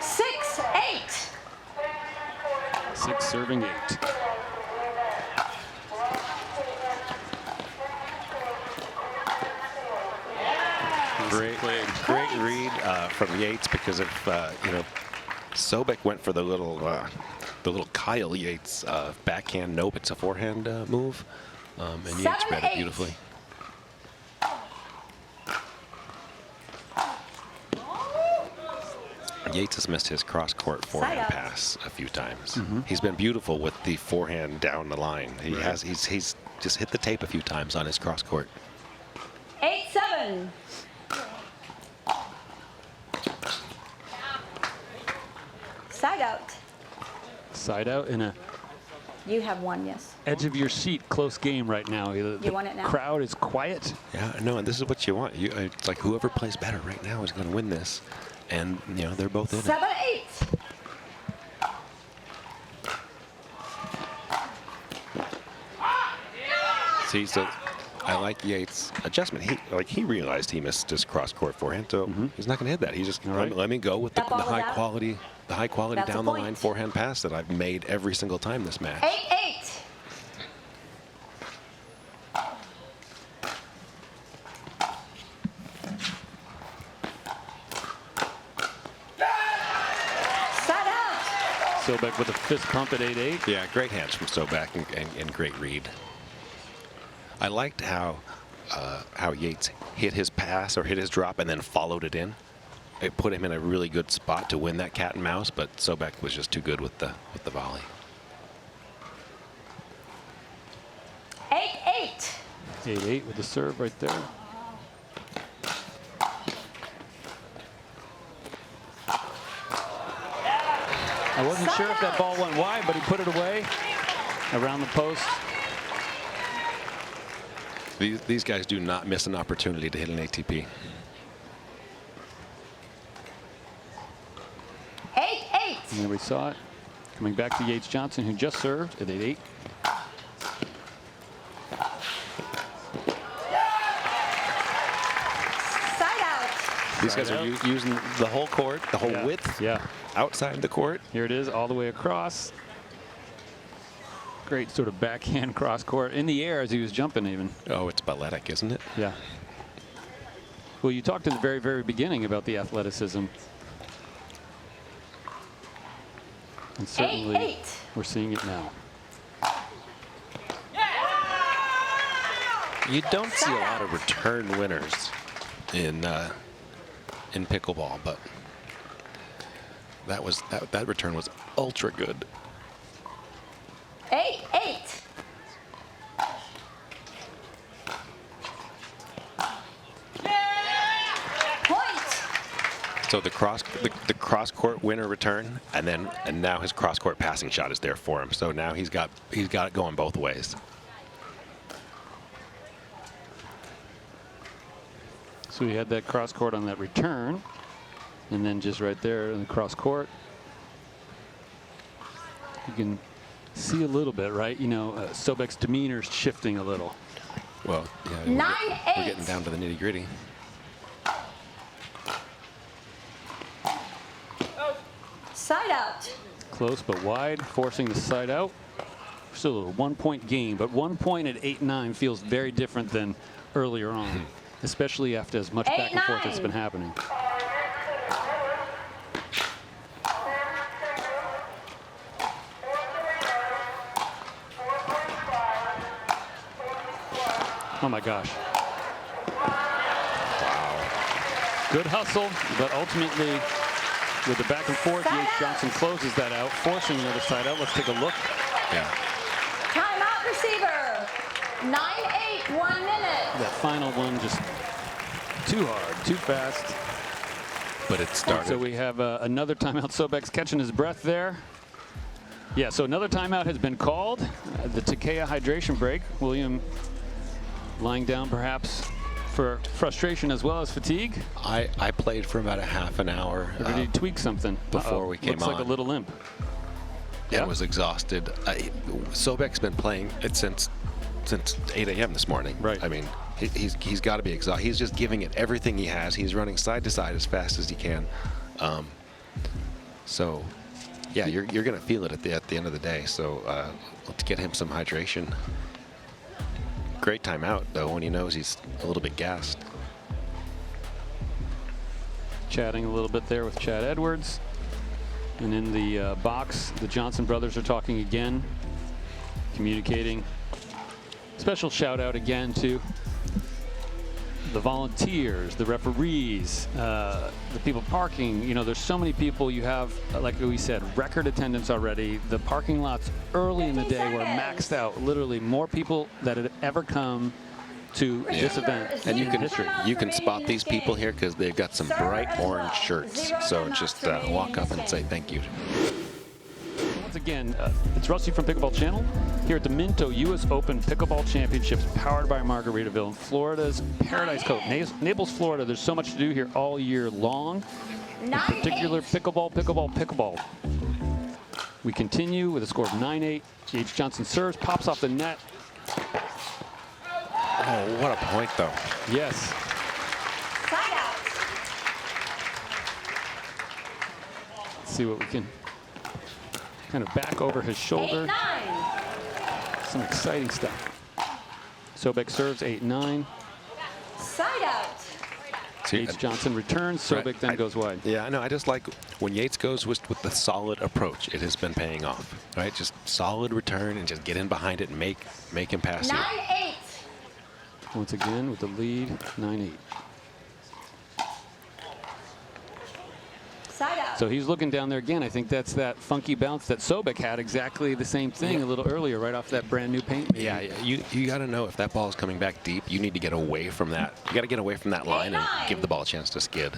6-8. 6 serving 8. Great read from Yates, because of Sobek went for the little Kyle Yates backhand. Nope, it's a forehand move, and Yates read it 7-8. beautifully. Yates has missed his cross-court forehand out. pass a few times. He's been beautiful with the forehand down the line. He's just hit the tape a few times on his cross-court. 8-7. Side out. Side out in a You have one, yes. edge of your seat, close game right now. The want it now? crowd is quiet. Yeah, no, and this is what you want. It's like whoever plays better right now is going to win this, and they're both in it. 7-8. See, so I like Yates' adjustment. He realized he missed his cross-court forehand, so he's not going to hit that. He just let me go with the That ball is high out. quality, That's a down the point. line forehand pass that I've made every single time this match. 8-8. Side out. Sobek with a fist pump at 8-8. Yeah, great hands from Sobek and great read. I liked how Yates hit his pass or hit his drop and then followed it in. It put him in a really good spot to win that cat and mouse, but Sobek was just too good with the volley. 8-8. 8-8 with the serve right there. I wasn't sure if that ball went wide, but he put it away around the post. These guys do not miss an opportunity to hit an ATP. 8-8. And there we saw it. Coming back to Yates Johnson, who just served at 8-8. Side out. These guys are using the whole court, the whole width, outside the court. Here it is, all the way across. Great sort of backhand cross court in the air as he was jumping even. Oh, it's balletic, isn't it? Yeah. Well, you talked in the very, very beginning about the athleticism. And certainly 8-8. we're seeing it now. You don't see a lot of return winners in pickleball, but that return was ultra good. 8-8. So the cross court winner return, and now his cross court passing shot is there for him. So now he's got it going both ways. So he had that cross court on that return, and then just right there in the cross court, you can see a little bit, right? You know, Sobek's demeanor is shifting a little. Well, yeah, 9-8. we're getting down to the nitty gritty. Side out. Close but wide, forcing the side out. Still a 1-point game, but 1 point at 8-9 feels very different than earlier on, especially after as much back and forth that's been happening. Oh my gosh. Wow. Good hustle, but ultimately with the back and forth, Yates Johnson closes that out, forcing another side out. Let's take a look. Yeah. Timeout receiver. 9-8, 1 minute. That final one just too hard, too fast. But it started. So we have another timeout. Sobek's catching his breath there. Yeah, so another timeout has been called. The Takea hydration break. William lying down perhaps for frustration as well as fatigue. I played for about a half an hour. Or did he tweak something? Before we came Looks on. like a little limp. Yeah, was exhausted. Sobek's been playing it since 8 a.m. this morning. Right. I mean, he's got to be exhausted. He's just giving it everything he has. He's running side to side as fast as he can. So, yeah, you're going to feel it at the end of the day. So let's get him some hydration. Great timeout, though, when he knows he's a little bit gassed. Chatting a little bit there with Chad Edwards. And in the box, the Johnson brothers are talking again, communicating. Special shout out again to the volunteers, the referees, the people parking. You know, there's so many people. You have, like we said, record attendance already. The parking lots early in the day were maxed out. Literally more people that had ever come to this event. And you can spot these people here because they've got some bright orange shirts. So just walk up and say thank you. Once again, it's Rusty from Pickleball Channel here at the Minto U.S. Open Pickleball Championships powered by Margaritaville, Florida's Paradise Coast, Naples, Florida. There's so much to do here all year long. In particular, pickleball. We continue with a score of 9-8. Yates Johnson serves, pops off the net. Oh, what a point, though. Yes. Side out. Let's see what we can kind of back over his shoulder. 8-9. Some exciting stuff. Sobek serves 8-9. Side out. Yates Johnson returns. Sobek then goes wide. Yeah, no, I just like when Yates goes with the solid approach. It has been paying off, right? Just solid return and just get in behind it and make him pass you. 9-8. Once again with the lead, 9-8. Side out. So he's looking down there again. I think that's that funky bounce that Sobek had. Exactly the same thing a little earlier, right off that brand new paint. Yeah, you got to know if that ball is coming back deep, you need to get away from that. You got to get away from that line and give the ball a chance to skid.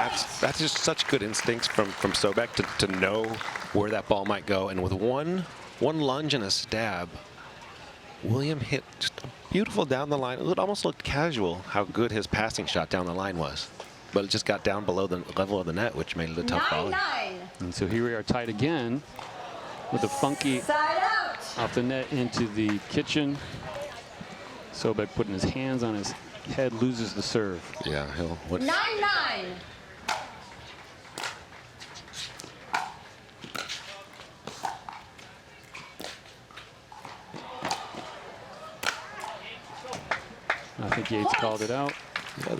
That's just such good instincts from Sobek to know where that ball might go. And with one lunge and a stab, William hit just a beautiful down the line. It almost looked casual how good his passing shot down the line was. But it just got down below the level of the net, which made it a tough volley. 9-9. And so here we are tied again with a funky Side out. off the net into the kitchen. Sobek putting his hands on his head, loses the serve. Yeah, he'll. 9-9. I think Yates called it out. Yeah,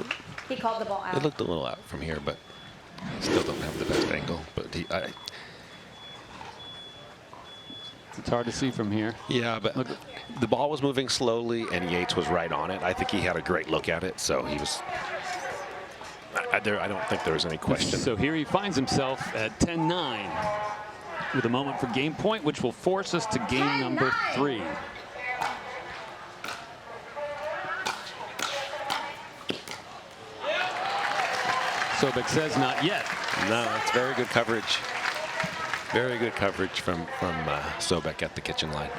He called the ball out. it looked a little out from here, but still don't have the best angle. But It's hard to see from here. yeah, but Look. the ball was moving slowly, and Yates was right on it. I think he had a great look at it, so he was. I don't think there was any question. So here he finds himself at 10-9 with a moment for game point, which will force us to game number 3. Sobek says not yet. No, it's very good coverage. Very good coverage from Sobek at the kitchen line.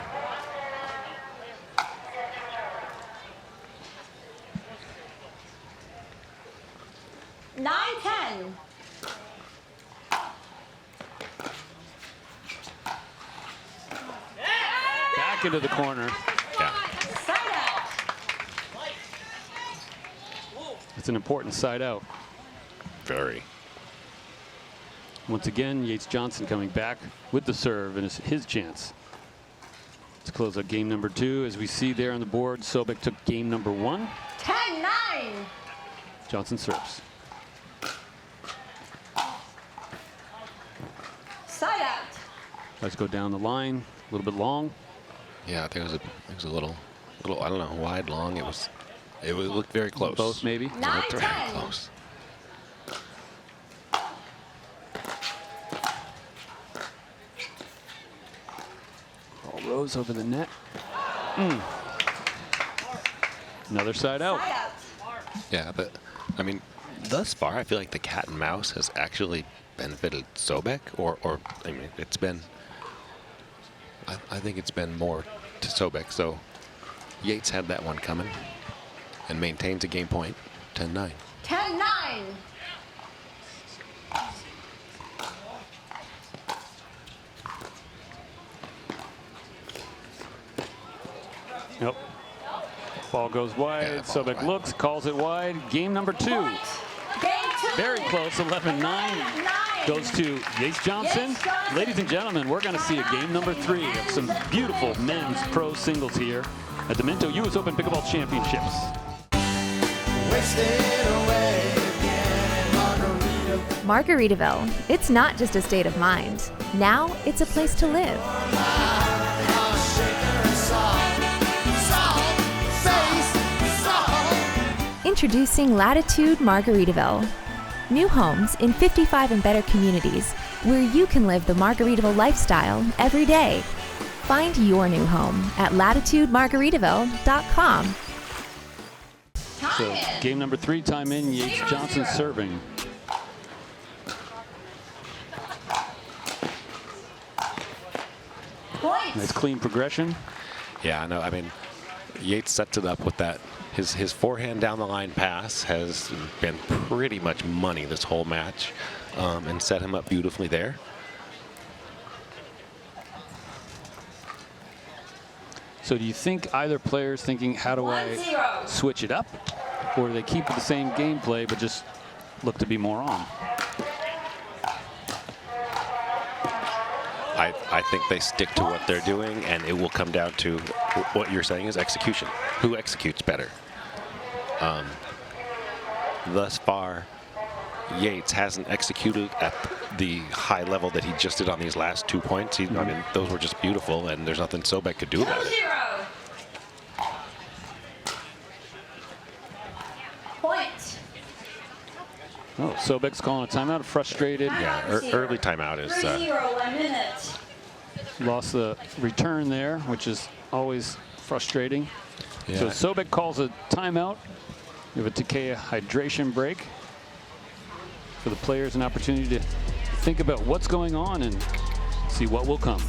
Back into the corner. Yeah. Side out. It's an important side out. Very. Once again, Yates Johnson coming back with the serve, and it's his chance to close out game number 2. As we see there on the board, Sobek took game number 1. 10-9. Johnson serves. Side out. Let's go down the line, a little bit long. Yeah, I think it was a little, I don't know, wide, long. It looked very close. Both maybe. It looked very 9-10. close. Ball rose over the net. Another side out. Side out. Yeah, but I mean, thus far, I feel like the cat and mouse has actually benefited Sobek, or I mean, it's been. I think it's been more to Sobek. So Yates had that one coming, and maintains a game point, 10-9. 10-9. Yep. Ball goes wide. Yeah, ball Sobek wide. looks, calls it wide. Game number 2. Point. Game 2. Very close, 11-9. Goes to Yates Johnson. Yates Johnson. Ladies and gentlemen, we're going to see a game number 3 of some beautiful men's pro singles here at the Minto US Open Pickleball Championships. Margaritaville. It's not just a state of mind. Now it's a place to live. Introducing Latitude Margaritaville. New homes in 55 and better communities where you can live the Margaritaville lifestyle every day. Find your new home at latitudemargaritaville.com. So game number 3, time in. Yates Johnson serving. Point. Nice clean progression. Yeah, no, I mean, Yates sets it up with that. His forehand down the line pass has been pretty much money this whole match, and set him up beautifully there. So do you think either player's thinking, how do I 1-0. switch it up? Or do they keep the same gameplay but just look to be more on? I think they stick to what they're doing, and it will come down to what you're saying is execution. Who executes better? Thus far, Yates hasn't executed at the high level that he just did on these last 2 points. I mean, those were just beautiful, and there's nothing Sobek could do about it. 2-0. Point. Oh, Sobek's calling a timeout, frustrated. Yeah, early timeout is 3-0, 1 minute. Lost the return there, which is always frustrating. So Yeah. Sobek calls a timeout. We have a Takea hydration break. for the players an opportunity to think about what's going on and see what will come.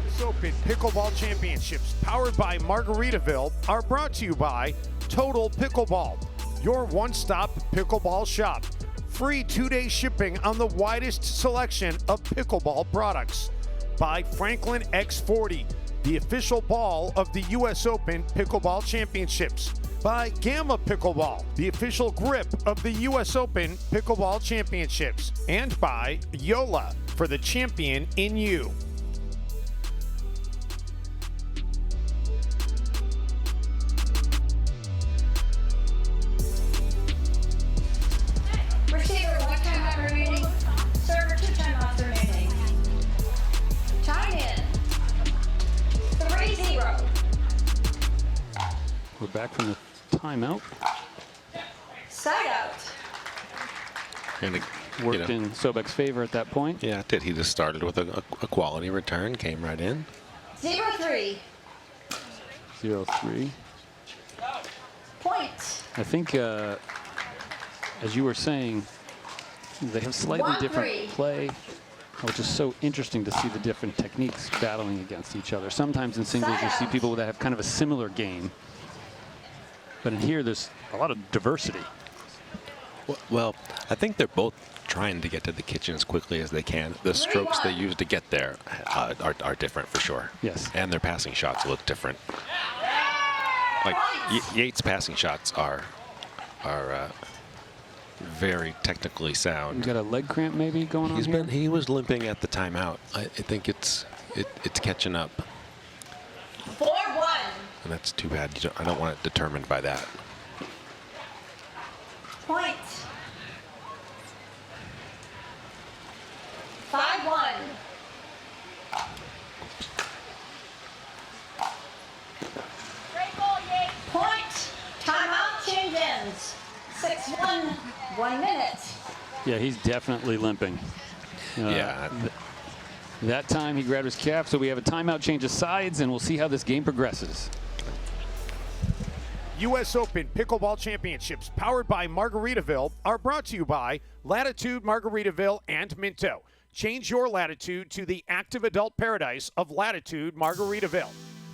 US Open Pickleball Championships, powered by Margaritaville, are brought to you by Total Pickleball, your one-stop pickleball shop. Free 2-day shipping on the widest selection of pickleball products. By Franklin X40, the official ball of the US Open Pickleball Championships. By Gamma Pickleball, the official grip of the US Open Pickleball Championships. And by Yola, for the champion in you. Receiver, 1 timeout remaining. Server, 2 timeouts remaining. Time in. 3-0. We're back from the timeout. Side out. And Worked in Sobek's favor at that point. Yeah, it did. He just started with a quality return, came right in. 0-3. 0-3. Point. I think, as you were saying, they have slightly 1-3. different play, which is so interesting to see the different techniques battling against each other. Sometimes in singles you see people that have kind of a similar game, but in here there's a lot of diversity. Well, I think they're both trying to get to the kitchen as quickly as they can. The strokes they use to get there are different for sure. Yes. And their passing shots look different. Like Yates' passing shots are very technically sound. You got a leg cramp maybe going on here? He was limping at the timeout. I think it's catching up. 4-1. And that's too bad. I don't want it determined by that. Point. 5-1. Point. Timeout, change ends. 6-1, 1 minute. Yeah, he's definitely limping. Yeah. That time he grabbed his calf, so we have a timeout, change of sides, and we'll see how this game progresses. US Open Pickleball Championships, powered by Margaritaville, are brought to you by Latitude Margaritaville and Minto. Change your latitude to the active adult paradise of Latitude Margaritaville.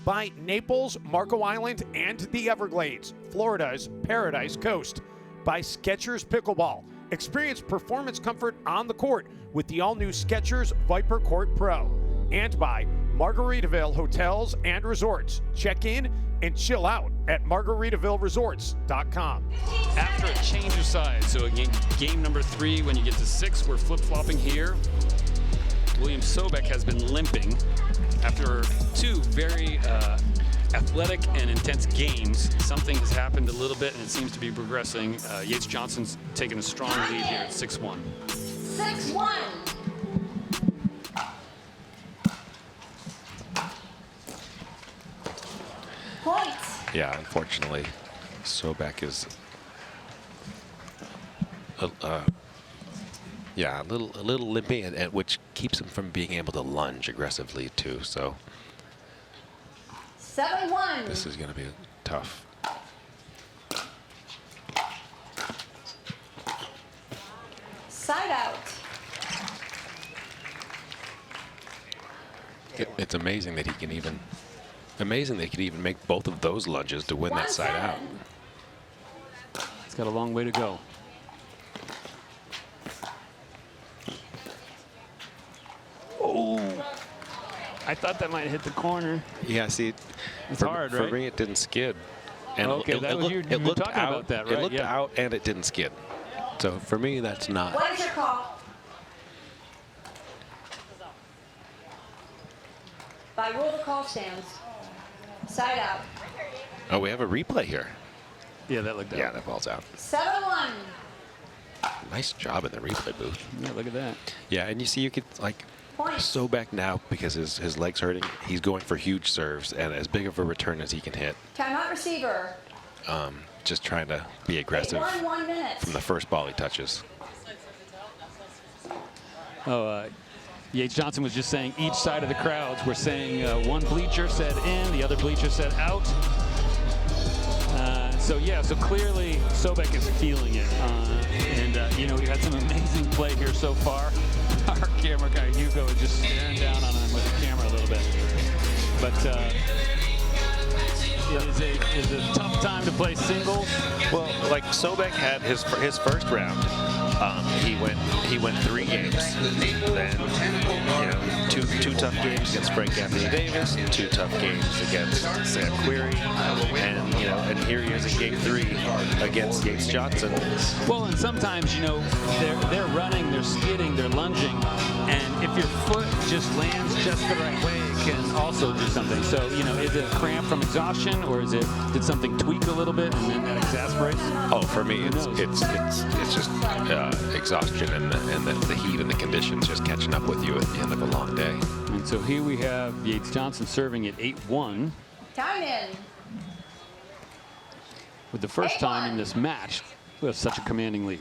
By Naples, Marco Island, and the Everglades, Florida's Paradise Coast. By Skechers Pickleball. Experience performance comfort on the court with the all-new Skechers Viper Court Pro. And by Margaritaville Hotels and Resorts. Check in and chill out at MargaritavilleResorts.com. After a change of sides, so again, game number 3, when you get to 6, we're flip-flopping here. William Sobek has been limping after 2 very athletic and intense games. Something has happened a little bit, and it seems to be progressing. Yates Johnson's taking a strong lead here at 6-1. 6-1. Point. Yeah, unfortunately, Sobek is a little limpy, and which keeps him from being able to lunge aggressively too. So 7-1. this is going to be tough. Side out. It's amazing that he can even make both of those lunges to win that side out. He's got a long way to go. Oh, I thought that might hit the corner. Yeah, see, It's for, hard, for right? me it didn't skid. And Okay, that was you were talking out, about that, right? It looked Yeah. out and it didn't skid. So for me, that's not. What is your call? By rule, the call stands. Side out. Oh, we have a replay here. Yeah, that looked out. Yeah, that ball's out. 7-1. Nice job in the replay booth. Yeah, look at that. Yeah, and you see, you could like Point. Sobek now, because his leg's hurting. He's going for huge serves and as big of a return as he can hit. Timeout receiver. Just trying to be aggressive 1 minute. from the first ball he touches. Oh, Yates Johnson was just saying each side of the crowds were saying one bleacher said in, the other bleacher said out. So yeah, so clearly Sobek is feeling it, and you know, we've had some amazing play here so far. Our camera guy Hugo is just staring down on him with the camera a little bit, but it is a tough time to play singles. Well, like Sobek had his first round. He went 3 games. Then, you know, two tough games against Frank Anthony Davis, 2 tough games against Sam Querrey, and you know, and here he is in game 3 against Yates Johnson. Well, and sometimes, you know, they're running, they're skidding, they're lunging, and if your foot just lands just the right way, it can also do something. So, you know, is it a cramp from exhaustion, or did something tweak a little bit and then that exasperates? Oh, for me, it's just exhaustion and the heat and the conditions just catching up with you at the end of a long day. And so here we have Yates Johnson serving at 8-1. Time in. With the first time in this match with such a commanding lead.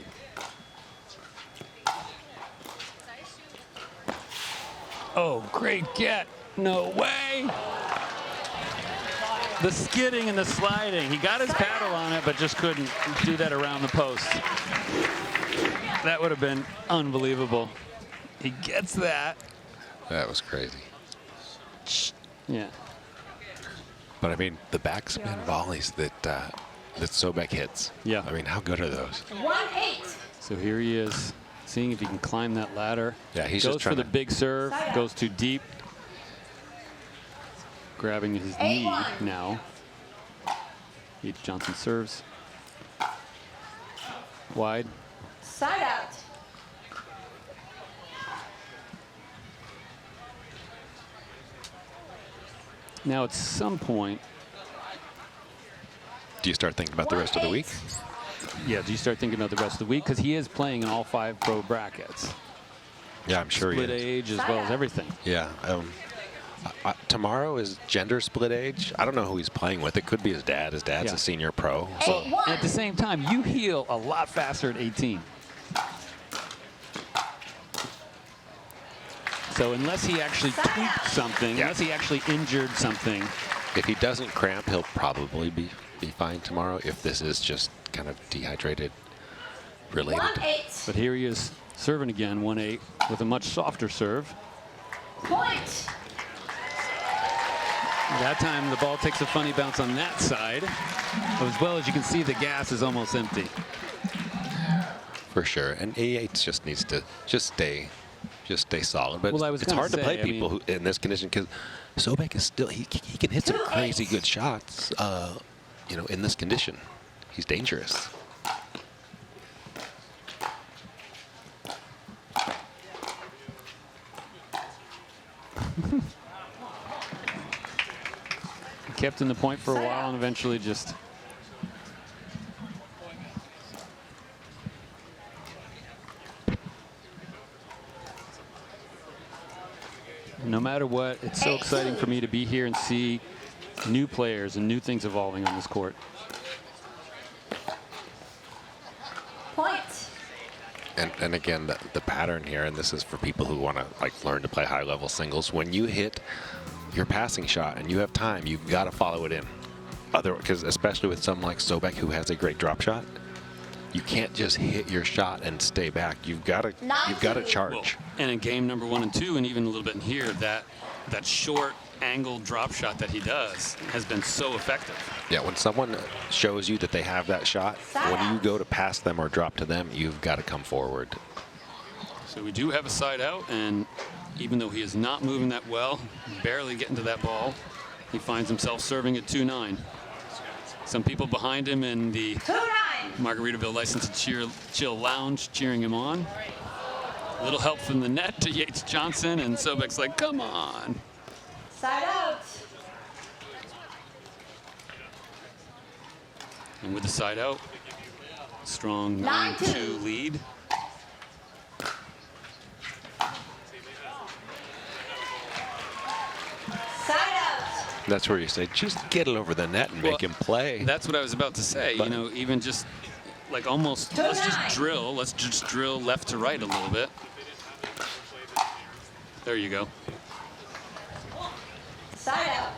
Oh, great get. No way. The skidding and the sliding. He got his paddle on it, but just couldn't do that around the post. That would have been unbelievable. He gets that. That was crazy. Yeah. But I mean, the backspin volleys that Sobek hits. Yeah. I mean, how good are those? 1-8. So here he is, seeing if he can climb that ladder. Yeah, he's goes just trying for the to big serve, goes too deep. Grabbing his knee 8-1. now. Yates Johnson serves. Wide. Side out. Now at some point, Do you start thinking about the rest of the week? yeah, do you start thinking about the rest of the week? Because he is playing in all 5 pro brackets. Yeah, I'm sure Split he is. age as well as everything. Yeah. Tomorrow is gender split age. I don't know who he's playing with. It could be his dad. His dad's Yeah. a senior pro. So, and at the same time, you heal a lot faster at 18. So unless he actually tweaked something, unless he actually injured something. If he doesn't cramp, he'll probably be fine tomorrow. If this is just kind of dehydrated related. 1-8. But here he is serving again, 1-8, with a much softer serve. Point. That time the ball takes a funny bounce on that side. As well as you can see, the gas is almost empty. For sure. And Yates just needs to stay solid. But Well, I was it's gonna hard to play say, I people mean- who in this condition because Sobek is still he can hit some crazy good shots. You know, in this condition, he's dangerous. Kept in the point for a while and eventually just. No matter what, it's so exciting for me to be here and see new players and new things evolving on this court. Point. And again, the pattern here, and this is for people who want to like learn to play high-level singles. When you hit your passing shot and you have time, you've got to follow it in. Because especially with someone like Sobek who has a great drop shot, you can't just hit your shot and stay back. You've got to charge. And in game number 1 and 2, and even a little bit in here, that short angle drop shot that he does has been so effective. Yeah, when someone shows you that they have that shot, when you go to pass them or drop to them, you've got to come forward. So we do have a side out, and even though he is not moving that well, barely getting to that ball, he finds himself serving at 2-9. Some people behind him in the 2-9. Margaritaville License to Chill Lounge cheering him on. A little help from the net to Yates Johnson, and Sobek's like, come on. Side out. And with the side out, strong 9-2 lead. Side out. That's where you say, just get it over the net and make him play. That's what I was about to say. You know, even just like almost, let's just drill left to right a little bit. There you go. Side out.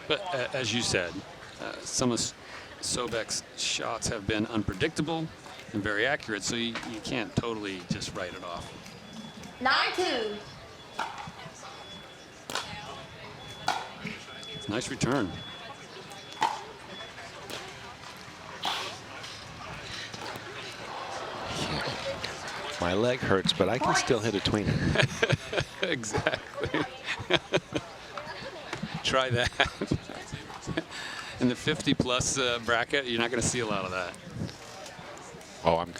But as you said, some of Sobek's shots have been unpredictable and very accurate, so you can't totally just write it off. 9-2. It's a nice return. My leg hurts, but I can still hit a tweener. Exactly. Try that. In the 50-plus bracket, you're not going to see a lot of that. Oh, I'm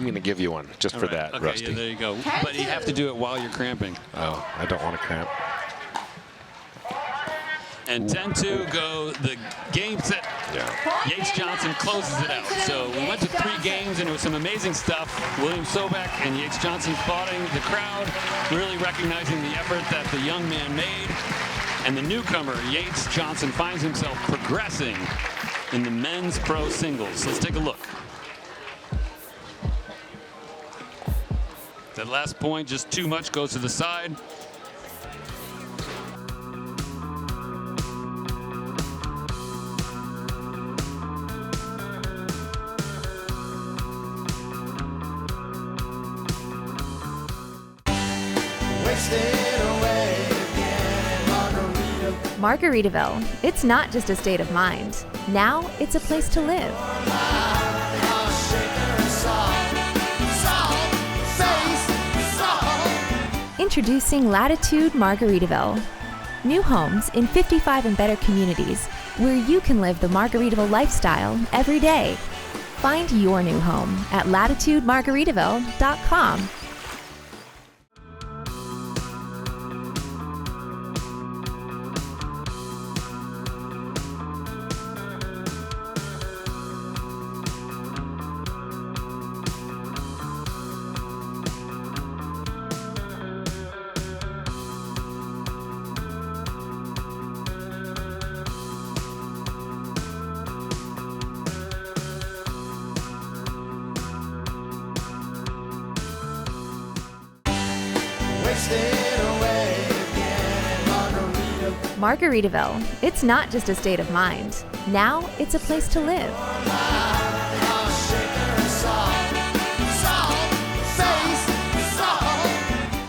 going to give you one just for All right. that, Okay, Rusty. yeah, there you go. But you have to do it while you're cramping. Oh, I don't want to cramp. And 10-2 go the game set. Yeah. Yates Johnson closes it out. So we went to 3 games and it was some amazing stuff. William Sobek and Yates Johnson spotting the crowd, really recognizing the effort that the young man made. And the newcomer, Yates Johnson, finds himself progressing in the men's pro singles. Let's take a look. That last point, just too much, goes to the side. Margaritaville. It's not just a state of mind. Now it's a place to live. Introducing Latitude Margaritaville. New homes in 55 and better communities where you can live the Margaritaville lifestyle every day. Find your new home at latitudemargaritaville.com. Margaritaville. It's not just a state of mind. Now it's a place to live.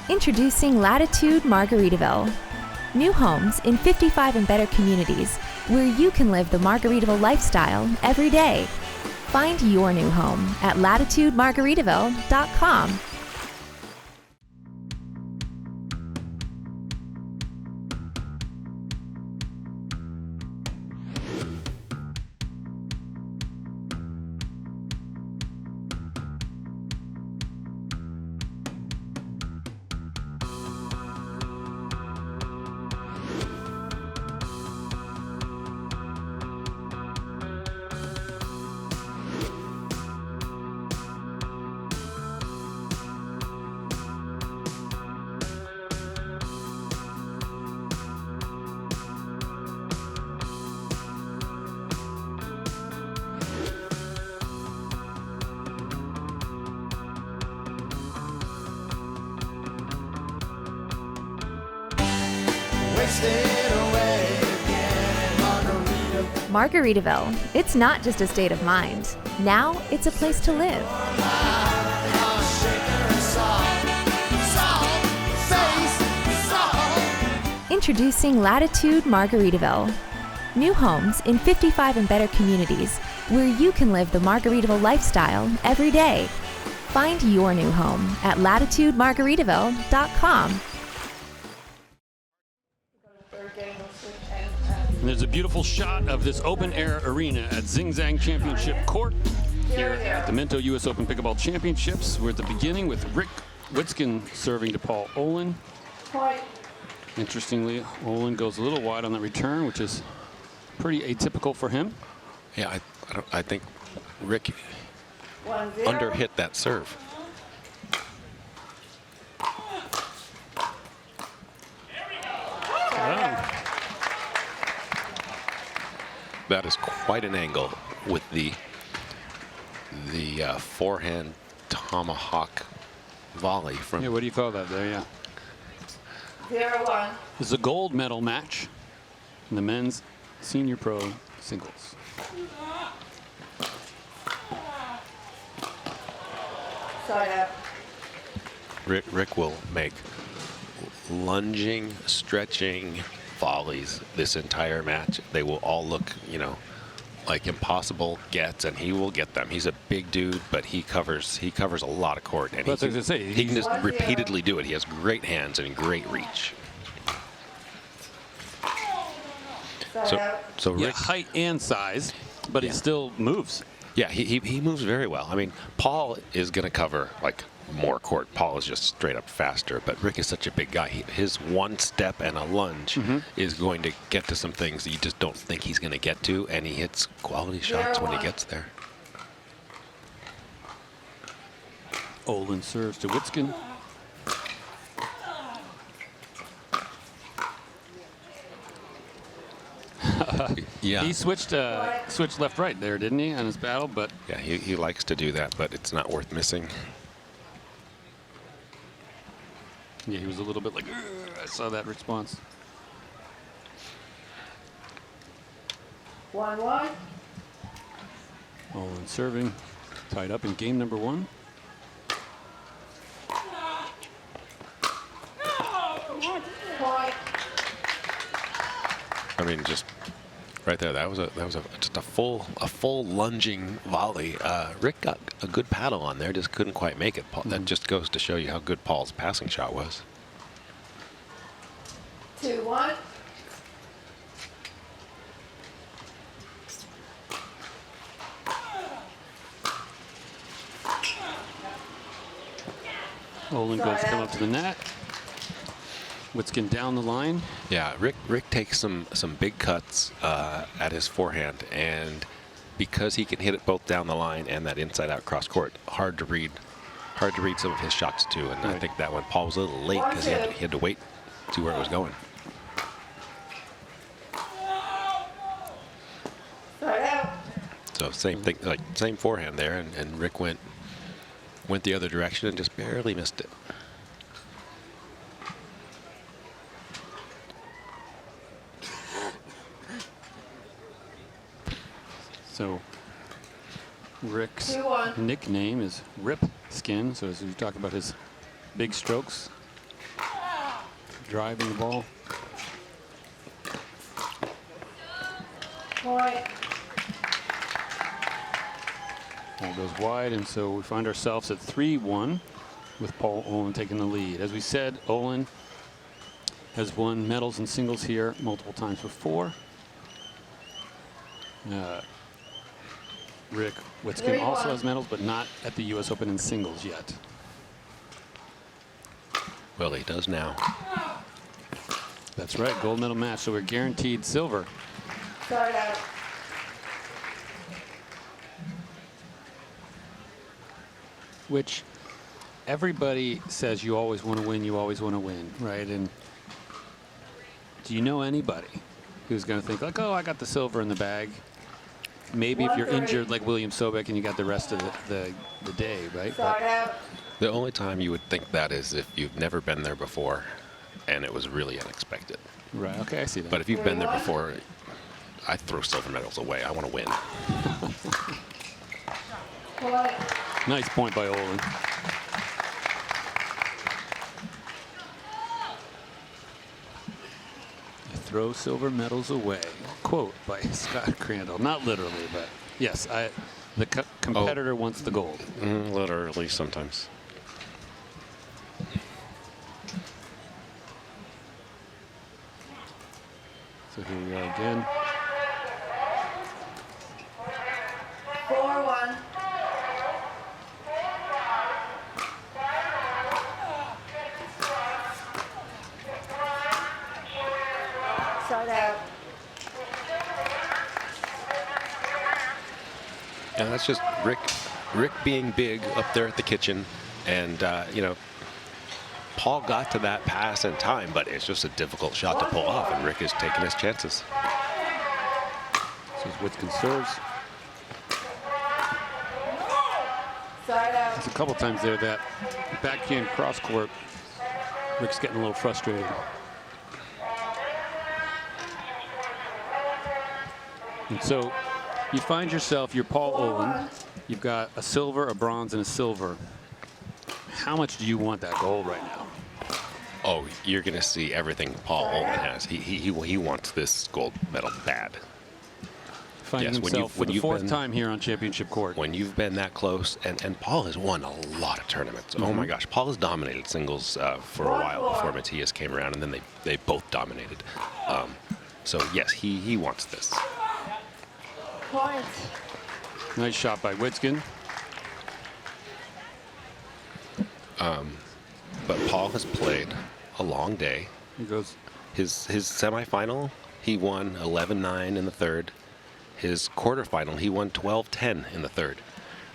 Introducing Latitude Margaritaville. New homes in 55 and better communities where you can live the Margaritaville lifestyle every day. Find your new home at latitudemargaritaville.com. Margaritaville. It's not just a state of mind. Now it's a place to live. Introducing Latitude Margaritaville. New homes in 55 and better communities where you can live the Margaritaville lifestyle every day. Find your new home at latitudemargaritaville.com. And there's a beautiful shot of this open-air arena at Zing Zang Championship Court here at the Minto U.S. Open Pickleball Championships. We're at the beginning with Rick Witzkin serving to Paul Olin. Interestingly, Olin goes a little wide on the return, which is pretty atypical for him. Yeah, I think Rick underhit that serve. Wow. That is quite an angle with the forehand tomahawk volley from. Yeah, what do you call that there? Yeah. 0-1. This is a gold medal match in the men's senior pro singles. Rick will make lunging, stretching volleys this entire match. They will all look, you know, like impossible gets, and he will get them. He's a big dude, but he covers a lot of court, and That's what I was gonna say. he can just repeatedly do it. He has great hands and great reach. So Yeah, Rick, height and size, but he Yeah. still moves. yeah, he moves very well. I mean, Paul is going to cover like more court. Paul is just straight up faster, but Rick is such a big guy. His one step and a lunge is going to get to some things that you just don't think he's going to get to, and he hits quality shots when he gets there. Olin serves to Witzkin. Yeah, He switched left-right there, didn't he, on his battle? But yeah, he likes to do that, but it's not worth missing. yeah, he was a little bit like, "Ugh," I saw that response. 1-1. Olin serving, tied up in game number 1. Point. I mean, just right there, that was just a full lunging volley. Rick got a good paddle on there, just couldn't quite make it. That just goes to show you how good Paul's passing shot was. 2-1. Olin goes to come up to the net. Witzkin down the line. Yeah, Rick takes some big cuts at his forehand, and because he can hit it both down the line and that inside out cross court, hard to read some of his shots too. And I think that one Paul was a little late because he had to wait to see where it was going. Start out. So same thing, like same forehand there, and Rick went the other direction and just barely missed it. So Rick's 2-1. nickname is Rip Skin. So as we talk about his big strokes, driving the ball. Point. Ball goes wide, and so we find ourselves at 3-1 with Paul Olin taking the lead. As we said, Olin has won medals in singles here multiple times before. Rick Witzkin also has medals, but not at the U.S. Open in singles yet. Well, he does now. That's right, gold medal match, so we're guaranteed silver. Start out. Which everybody says you always want to win, right? And do you know anybody who's going to think like, oh, I got the silver in the bag? Maybe if you're injured like William Sobek and you got the rest of the day, right? Start out. The only time you would think that is if you've never been there before and it was really unexpected. Right, okay, I see that. But if you've been there before, I throw silver medals away. I want to win. Point. Nice point by Olin. I throw silver medals away. Quote by Scott Crandall. Not literally, but yes, the competitor wants the gold. Literally sometimes. So here we are again. 4-1. Start out. And that's just Rick being big up there at the kitchen. And, you know, Paul got to that pass in time, but it's just a difficult shot to pull off, and Rick is taking his chances. So Witzkin serves. Start out. There's a couple times there that backhand cross court. Rick's getting a little frustrated. And so you find yourself, you're Paul Olin. You've got a silver, a bronze, and a silver. How much do you want that gold right now? Oh, you're going to see everything Paul Olin has. He wants this gold medal bad. Finding himself for the fourth time here on championship court. When you've been that close, and Paul has won a lot of tournaments. Oh my gosh, Paul has dominated singles for a while before Matthias came around, and then they both dominated. So yes, he wants this. Point. Nice shot by Witzkin. But Paul has played a long day. He goes. His semifinal, he won 11-9 in the third. His quarterfinal, he won 12-10 in the third.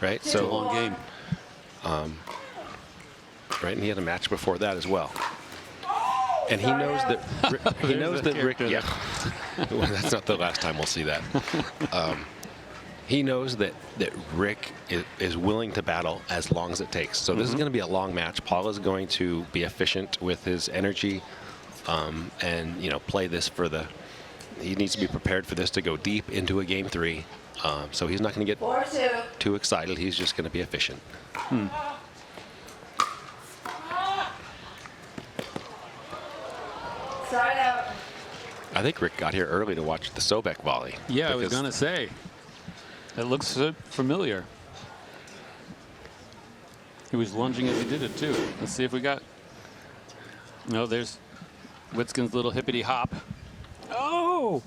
Right? It's a long game. Right, and he had a match before that as well. And he knows that Rick. Yeah, well, that's not the last time we'll see that. He knows that Rick is willing to battle as long as it takes. So this is going to be a long match. Paul is going to be efficient with his energy, and play this for the. He needs to be prepared for this to go deep into a game 3. So he's not going to get too excited. He's just going to be efficient. Side out. I think Rick got here early to watch the Sobek volley. Yeah, I was going to say. It looks familiar. He was lunging as he did it, too. Let's see if we got... No, there's Witzkin's little hippity hop. Oh!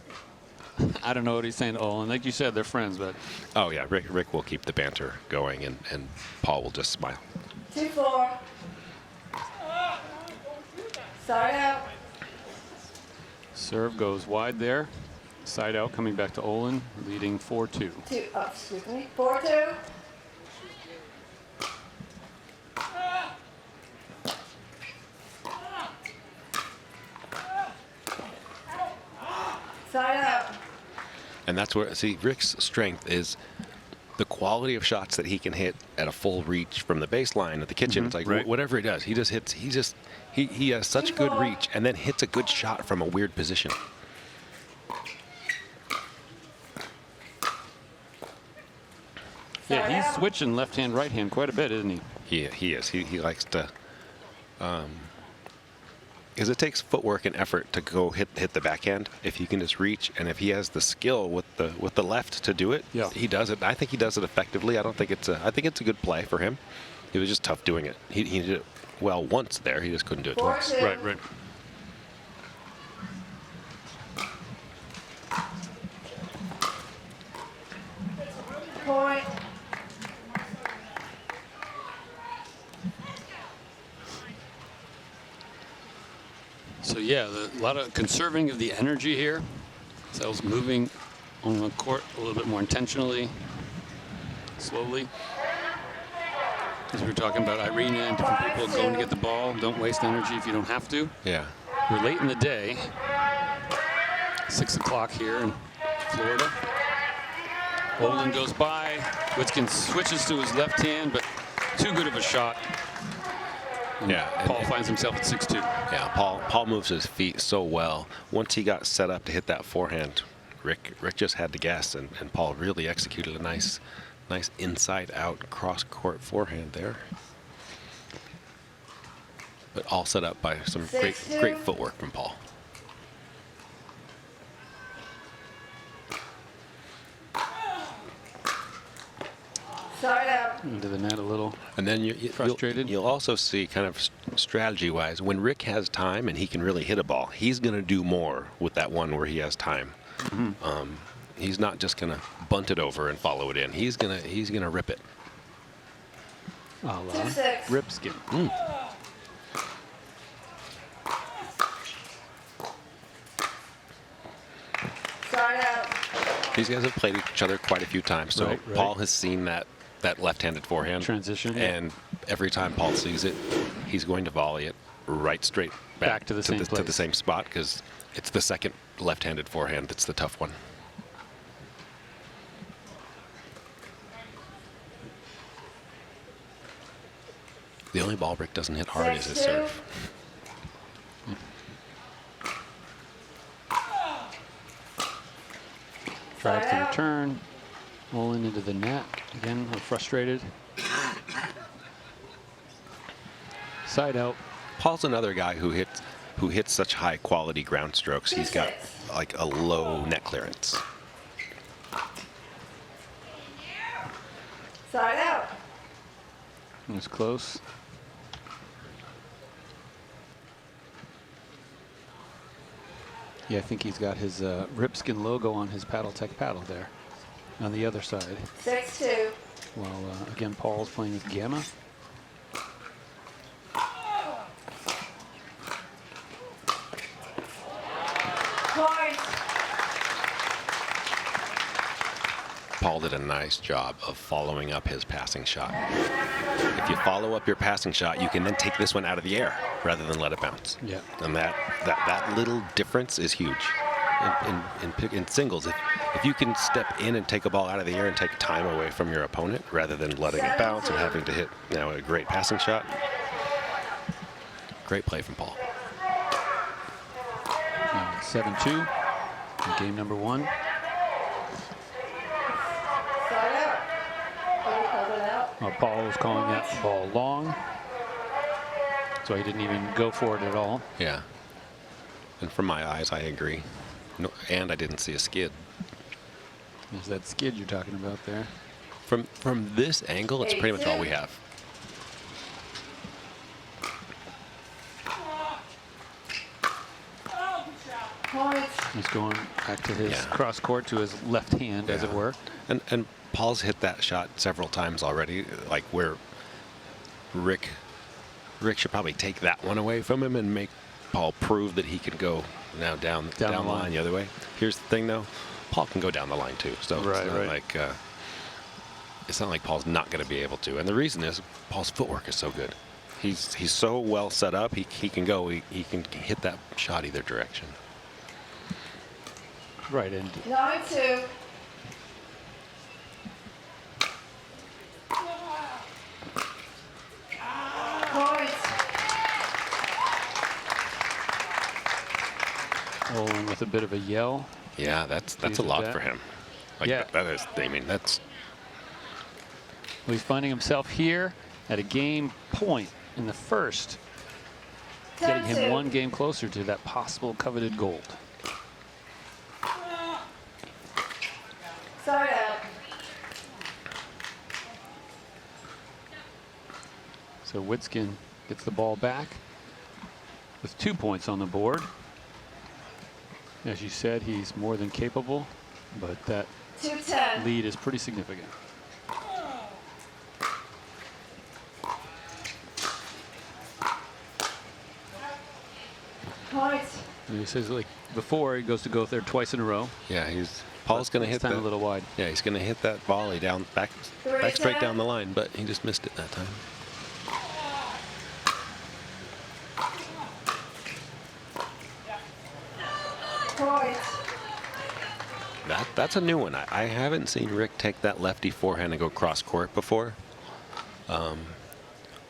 I don't know what he's saying. Oh, and like you said, they're friends, but... Oh, yeah, Rick will keep the banter going, and Paul will just smile. 2-4. Side out. Serve goes wide there. Side out, coming back to Olin, leading 4-2. Excuse me. 4-2. Side out. And that's where, see, Rick's strength is the quality of shots that he can hit at a full reach from the baseline at the kitchen. It's like whatever he does, he just hits. He has such good reach and then hits a good shot from a weird position. Yeah, he's switching left hand, right hand quite a bit, isn't he? He is. He likes to, because it takes footwork and effort to go hit the backhand. If you can just reach, and if he has the skill with the left to do it, he does it. I think he does it effectively. I think it's a good play for him. It was just tough doing it. He did it well once there. He just couldn't do it twice. Right. Point. So yeah, a lot of conserving of the energy here. Sells moving on the court a little bit more intentionally, slowly. As we were talking about Irina and different people going to get the ball. Don't waste energy if you don't have to. Yeah. We're late in the day. 6 o'clock here in Florida. Olin goes by. Witzkin switches to his left hand, but too good of a shot. And Paul finds himself at 6-2. Yeah, Paul moves his feet so well. Once he got set up to hit that forehand, Rick just had to guess, and Paul really executed a nice inside-out cross-court forehand there. But all set up by some great footwork from Paul. Side out. Into the net a little. And then frustrated. You'll also see, kind of strategy-wise, when Rick has time and he can really hit a ball, he's going to do more with that one where he has time. He's not just going to bunt it over and follow it in. He's gonna rip it. Ripskin. Side out. These guys have played each other quite a few times, so Paul has seen that left-handed forehand transition, and every time Paul sees it, he's going to volley it right straight back to the same spot, because it's the second left-handed forehand that's the tough one. The only ball Rick doesn't hit hard is his serve. Drives the return. Olin into the net. Again, a little frustrated. Side out. Paul's another guy who hits such high quality ground strokes. He's got like a low net clearance. Side out. It was close. Yeah, I think he's got his Ripskin logo on his Paddle Tech paddle there on the other side. 6-2. While again, Paul's playing with Gamma. Point. Paul did a nice job of following up his passing shot. If you follow up your passing shot, you can then take this one out of the air rather than let it bounce. Yeah. And that little difference is huge in singles. If you can step in and take a ball out of the air and take time away from your opponent rather than letting it bounce and having to hit a great passing shot. Great play from Paul. 7-2 in game number 1. Side out. Oh, you called it out. Paul was calling that ball long, so he didn't even go for it at all. Yeah. And from my eyes, I agree. No, and I didn't see a skid. There's that skid you're talking about there. From this angle, it's pretty much all we have. Point. He's going back to his cross court to his left hand, as it were. And Paul's hit that shot several times already, like where Rick should probably take that one away from him and make Paul prove that he can go now down the line the other way. Here's the thing, though. Paul can go down the line, too. So it's not like Paul's not going to be able to. And the reason is Paul's footwork is so good. He's so well set up. He can go. He can hit that shot either direction. Right, and 9-2. Point. Olin with a bit of a yell. Yeah, that's a lot for him. Like, yeah, that is. I mean, that's. Well, he's finding himself here at a game point in the first, getting him one game closer to that possible coveted gold. Side out. So Witskin gets the ball back with 2 points on the board. As you said, he's more than capable, but that 2-10. lead is pretty significant. Point. And he says, like before, he goes to go there twice in a row. Yeah, Paul's going to hit that a little wide. Yeah, he's going to hit that volley down back straight down the line, but he just missed it that time. Point. That's a new one. I haven't seen Rick take that lefty forehand and go cross court before.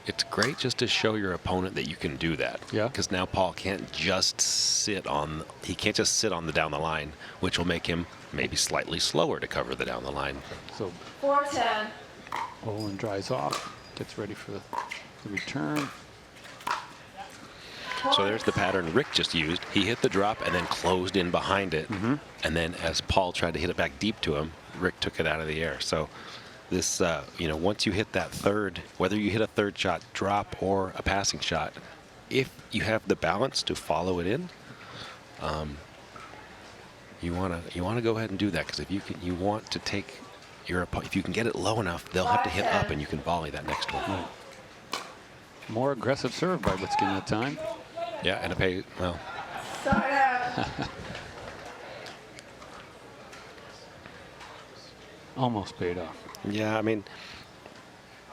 It's great just to show your opponent that you can do that. Yeah. Because now Paul can't just sit on the down the line, which will make him maybe slightly slower to cover the down the line. So 4-10. Olin dries off, gets ready for the return. So there's the pattern Rick just used. He hit the drop and then closed in behind it. And then as Paul tried to hit it back deep to him, Rick took it out of the air. So this, once you hit that third, whether you hit a third shot drop or a passing shot, if you have the balance to follow it in, you want to go ahead and do that, because if you want to take your opponent, if you can get it low enough, they'll have to hit up and you can volley that next one. Right. More aggressive serve by Witskin that time. Yeah, and it paid well. Side out. Almost paid off. Yeah, I mean,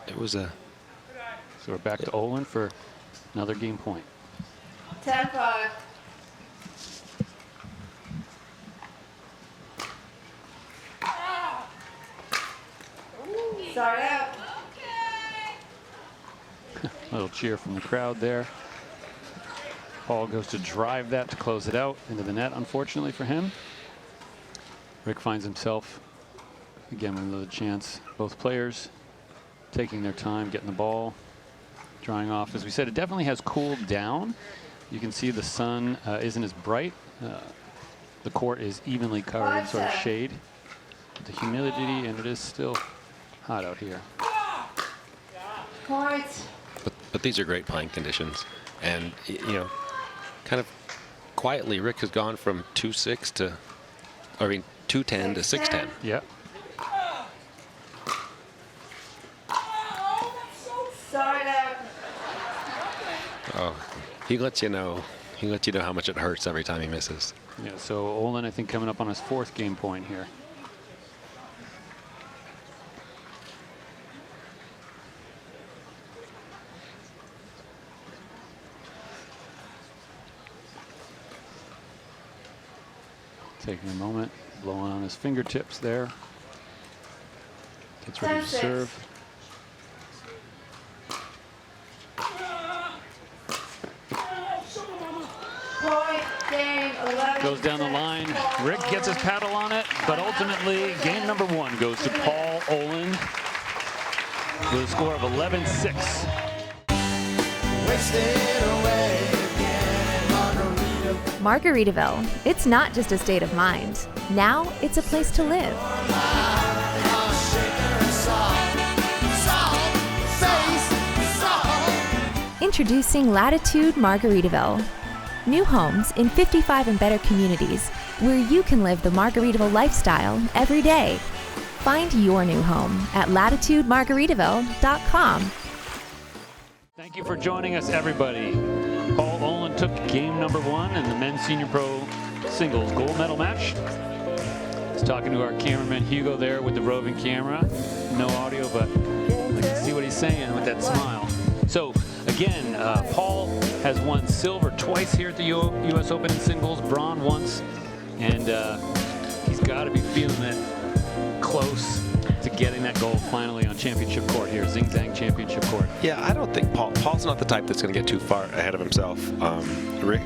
it was a. So we're back to Olin for another game point. 10-5. Side out. Little cheer from the crowd there. Paul goes to drive that to close it out into the net, unfortunately for him. Rick finds himself again with another chance. Both players taking their time, getting the ball, drying off. As we said, it definitely has cooled down. You can see the sun isn't as bright. The court is evenly covered in sort of shade. The humidity, and it is still hot out here. But these are great playing conditions. And, you know, kind of quietly, Rick has gone from 2-6 to, I mean, 2-10 to 6-10. Yep. Oh, he lets you know. He lets you know how much it hurts every time he misses. Yeah, so Olin, I think, coming up on his 4th game point here. Taking a moment, blowing on his fingertips there. Gets ready to serve. Goes down the line. Rick gets his paddle on it, but ultimately, game number 1 goes to Paul Olin with a score of 11-6. Margaritaville. It's not just a state of mind. Now it's a place to live. Introducing Latitude Margaritaville. New homes in 55 and better communities where you can live the Margaritaville lifestyle every day. Find your new home at latitudemargaritaville.com. Thank you for joining us, everybody. Paul Olin took game number 1 in the men's senior pro singles gold medal match. He's talking to our cameraman Hugo there with the roving camera. No audio, but I can see what he's saying with that smile. So again, Paul has won silver twice here at the U.S. Open in singles, bronze once, and he's got to be feeling it close to getting that gold finally on championship court here, Zing Zang championship court. Yeah, I don't think Paul's not the type that's going to get too far ahead of himself. Rick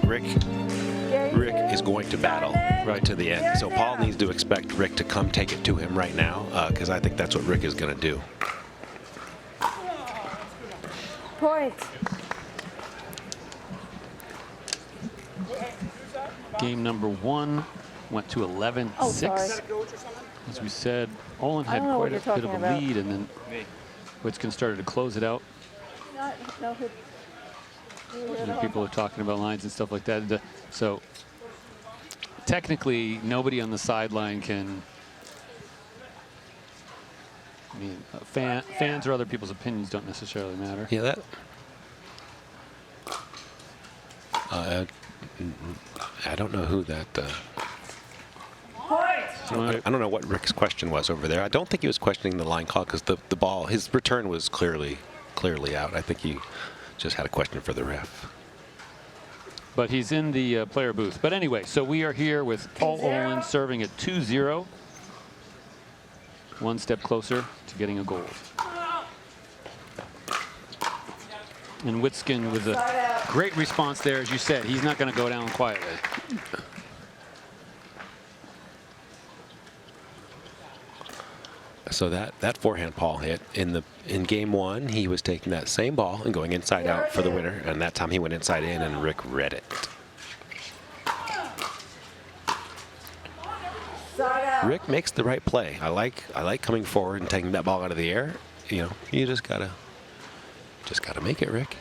is going to battle right to the end. So Paul needs to expect Rick to come take it to him right now, because I think that's what Rick is going to do. Point. Game number 1 went to 11-6. As we said, Olin had quite a bit of a lead, and then Witskin started to close it out. People are talking about lines and stuff like that. So technically, nobody on the sideline can. I mean, fans or other people's opinions don't necessarily matter. Yeah, that. I don't know who that. I don't know what Rick's question was over there. I don't think he was questioning the line call because the ball, his return was clearly out. I think he just had a question for the ref. But he's in the player booth. But anyway, so we are here with Paul Olin serving at 2-0. One step closer to getting a gold. And Witskin with a great response there, as you said. He's not going to go down quietly. So that forehand Paul hit in game 1, he was taking that same ball and going inside out for the winner, and that time he went inside in, and Rick read it. Rick makes the right play. I like coming forward and taking that ball out of the air. You know, you just gotta make it, Rick.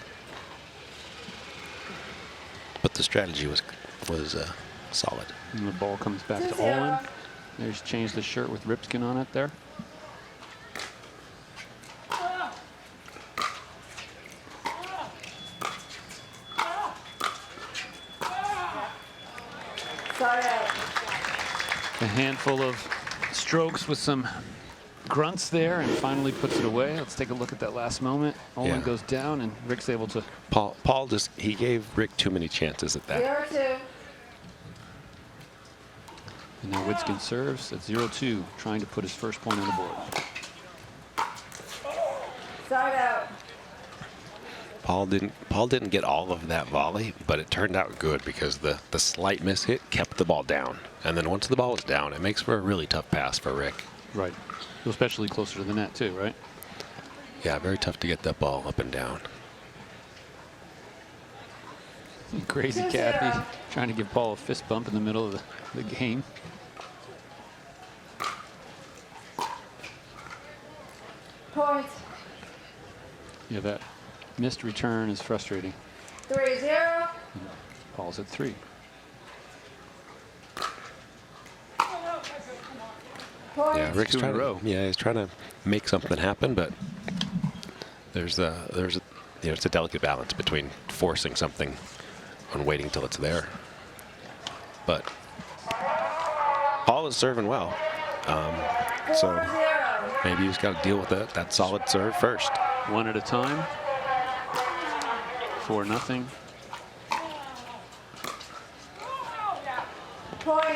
But the strategy was solid. And the ball comes back to Olin. There's changed the shirt with Ripskin on it there. A handful of strokes with some grunts there, and finally puts it away. Let's take a look at that last moment. Olin goes down, and Rick's able to. Paul he gave Rick too many chances at that. 0-2. And now Witskin serves at 0-2, trying to put his first point on the board. Side out. Paul didn't get all of that volley, but it turned out good because the slight miss hit kept the ball down. And then once the ball was down, it makes for a really tough pass for Rick. Right. Especially closer to the net too, right? Yeah, very tough to get that ball up and down. Crazy Kathy trying to give Paul a fist bump in the middle of the game. Points. Yeah, that missed return is frustrating. 3-0. Paul's at 3. Points. Yeah, Rick's trying to, he's trying to make something happen, but it's a delicate balance between forcing something and waiting till it's there. But Paul is serving well, so maybe he's got to deal with that solid serve first. One at a time. 4-0.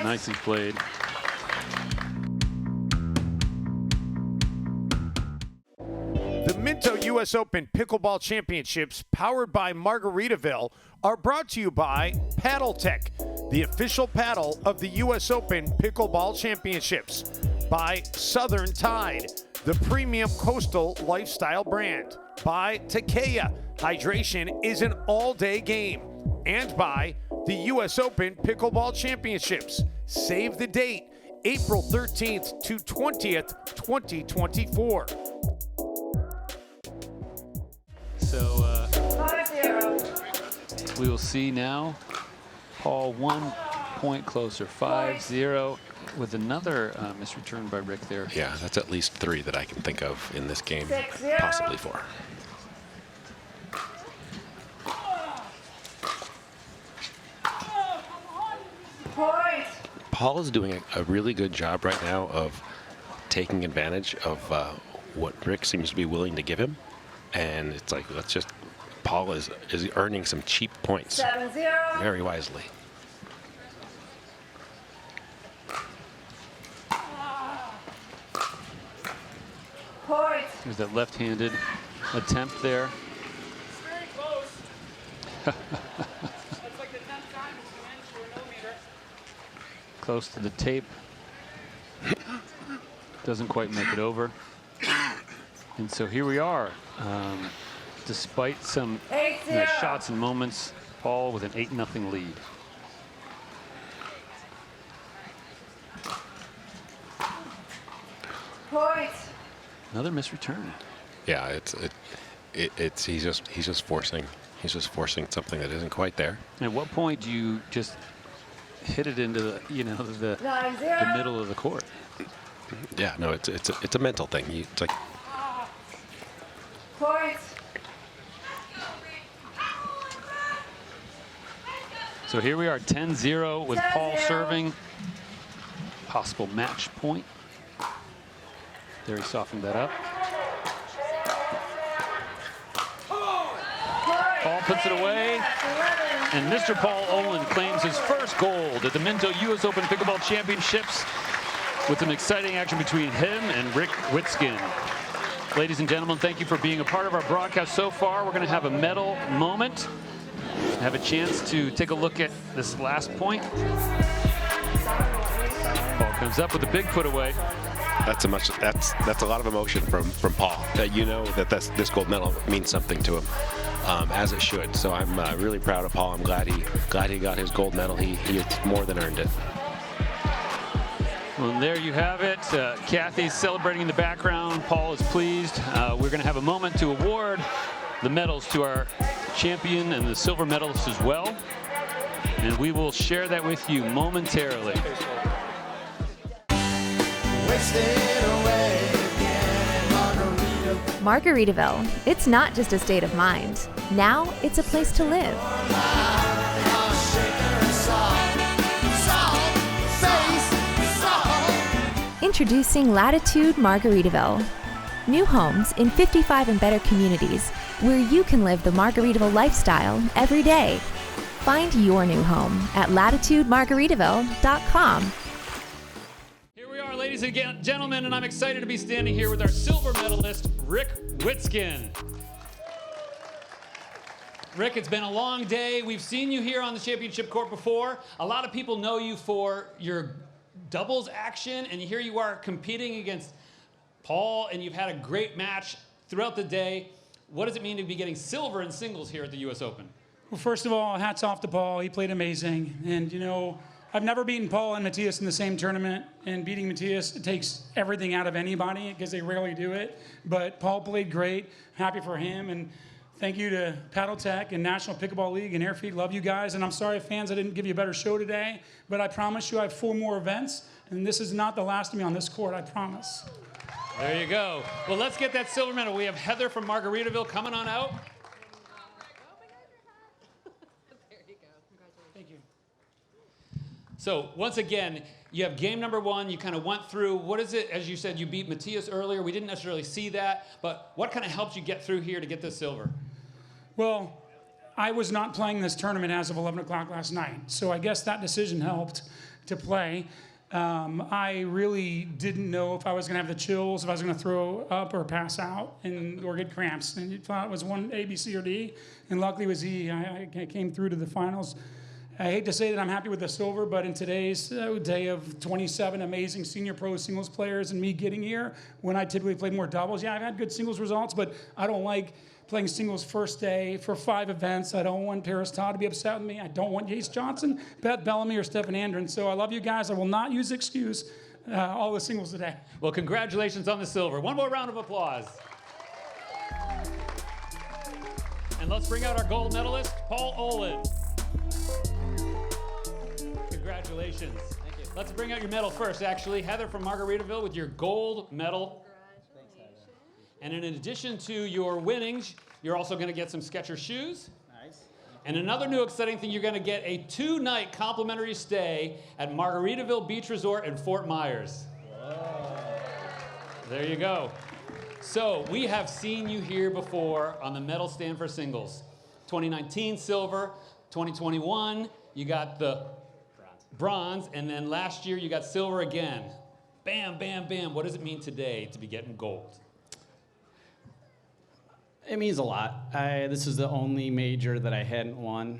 Nicely played. The Minto U.S. Open Pickleball Championships, powered by Margaritaville, are brought to you by Paddle Tech, the official paddle of the U.S. Open Pickleball Championships, by Southern Tide, the premium coastal lifestyle brand, by Takea, hydration is an all-day game, and by the U.S. Open Pickleball Championships. Save the date, April 13th to 20th, 2024. So we will see now. Paul 1 point closer, 5-0, with another misreturn by Rick there. Yeah, that's at least 3 that I can think of in this game, possibly 4. Paul is doing a really good job right now of taking advantage of what Rick seems to be willing to give him. And it's like, Paul is earning some cheap points 7-0. very wisely. Points. There's that left-handed attempt there. Very close. That's like the 10th time it's an inch or a millimeter. Close to the tape. Doesn't quite make it over. And so here we are. Despite some shots and moments, Paul with an 8-0 lead. Points. Another misreturn. Yeah, he's just forcing something that isn't quite there. At what point do you just hit it into the the middle of the court? Yeah, no, it's a mental thing. It's like, Points. So here we are, 10-0 with Paul serving. Possible match point. There he softened that up. Paul puts it away. And Mr. Paul Olin claims his first gold at the Minto U.S. Open Pickleball Championships with some exciting action between him and Rick Witskin. Ladies and gentlemen, thank you for being a part of our broadcast so far. We're going to have a medal moment. Have a chance to take a look at this last point. Paul comes up with a big put away. that's a lot of emotion from Paul. You know that this gold medal means something to him, as it should. So I'm really proud of Paul. I'm glad he got his gold medal. He more than earned it. Well, there you have it. Kathy's celebrating in the background. Paul is pleased. We're going to have a moment to award the medals to our champion and the silver medalists as well. And we will share that with you momentarily. Margaritaville. It's not just a state of mind. Now it's a place to live. Introducing Latitude Margaritaville. New homes in 55 and better communities where you can live the Margaritaville lifestyle every day. Find your new home at latitudemargaritaville.com. Here we are, ladies and gentlemen, and I'm excited to be standing here with our silver medalist, Rick Witskin. Rick, it's been a long day. We've seen you here on the championship court before. A lot of people know you for your doubles action, and here you are competing against Paul, and you've had a great match throughout the day. What does it mean to be getting silver in singles here at the U.S. Open? Well, first of all, hats off to Paul. He played amazing. And, you know, I've never beaten Paul and Matthias in the same tournament. And beating Matthias, it takes everything out of anybody because they rarely do it. But Paul played great. Happy for him. And thank you to Paddle Tech and National Pickleball League and Airfeed. Love you guys. And I'm sorry, fans, I didn't give you a better show today. But I promise you I have 4 more events. And this is not the last of me on this court, I promise. There you go. Well, let's get that silver medal. We have Heather from Margaritaville coming on out. Thank you. So once again, you have game number 1. You kind of went through. What is it? As you said, you beat Matthias earlier. We didn't necessarily see that. But what kind of helped you get through here to get this silver? Well, I was not playing this tournament as of 11 o'clock last night. So I guess that decision helped to play. I really didn't know if I was going to have the chills, if I was going to throw up or pass out or get cramps. And you thought it was one A, B, C, or D. And luckily it was E. I came through to the finals. I hate to say that I'm happy with the silver, but in today's day of 27 amazing senior pro singles players and me getting here, when I typically played more doubles, yeah, I've had good singles results, but I don't like playing singles first day for 5 events. I don't want Paris Todd to be upset with me. I don't want Jace Johnson, Beth Bellamy, or Stefan Andren. So I love you guys. I will not use the excuse all the singles today. Well, congratulations on the silver. One more round of applause. And let's bring out our gold medalist, Paul Olin. Congratulations. Thank you. Let's bring out your medal first, actually. Heather from Margaritaville with your gold medal. And in addition to your winnings, you're also going to get some Skechers shoes. Nice. And another new exciting thing, you're going to get a 2-night complimentary stay at Margaritaville Beach Resort in Fort Myers. Whoa. There you go. So we have seen you here before on the medal stand for singles. 2019 silver, 2021 you got the bronze, and then last year you got silver again. Bam, bam, bam. What does it mean today to be getting gold? It means a lot. This is the only major that I hadn't won.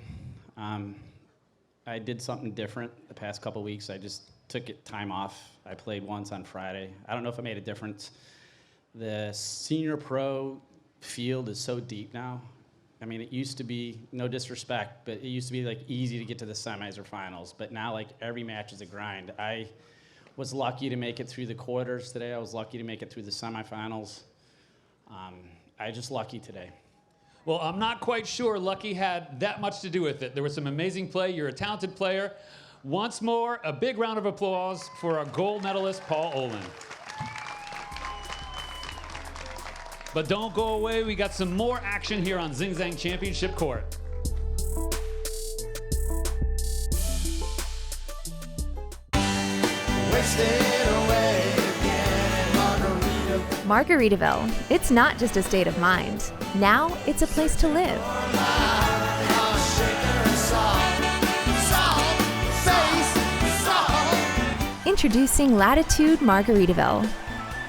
I did something different the past couple weeks. I just took time off. I played once on Friday. I don't know if it made a difference. The senior pro field is so deep now. I mean, it used to be, no disrespect, but it used to be like easy to get to the semis or finals. But now, like, every match is a grind. I was lucky to make it through the quarters today. I was lucky to make it through the semifinals. I just lucky today. Well, I'm not quite sure lucky had that much to do with it. There was some amazing play. You're a talented player. Once more, a big round of applause for our gold medalist, Paul Olin. But don't go away. We got some more action here on Zing Zang Championship Court. Margaritaville. It's not just a state of mind. Now it's a place to live. Introducing Latitude Margaritaville.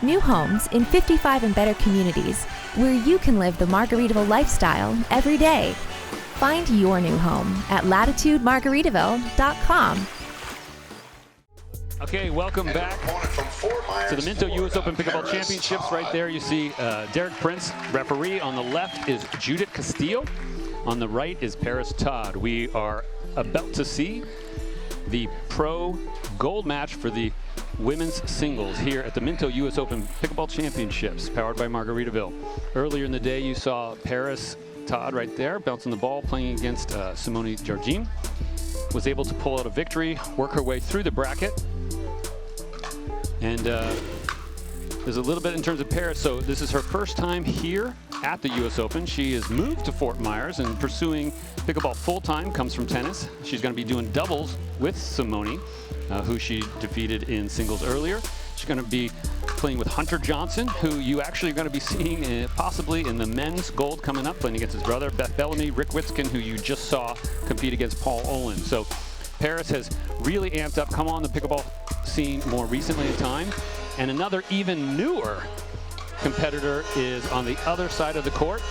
New homes in 55 and better communities where you can live the Margaritaville lifestyle every day. Find your new home at latitudemargaritaville.com. Okay, welcome back to the Minto U.S. Open Pickleball Championships. Right there you see Derek Prince, referee. On the left is Judith Castillo. On the right is Paris Todd. We are about to see the pro gold match for the women's singles here at the Minto U.S. Open Pickleball Championships, powered by Margaritaville. Earlier in the day, you saw Paris Todd right there, bouncing the ball, playing against Simone Jardim. Was able to pull out a victory, work her way through the bracket. And there's a little bit in terms of Paris. So this is her first time here at the U.S. Open. She has moved to Fort Myers and pursuing pickleball full-time, comes from tennis. She's going to be doing doubles with Simone, who she defeated in singles earlier. She's going to be playing with Hunter Johnson, who you actually are going to be seeing possibly in the men's gold coming up, playing against his brother, Beth Bellamy, Rick Witzkin, who you just saw compete against Paul Olin. So Paris has really amped up, come on the pickleball scene more recently in time. And another even newer competitor is on the other side of the court.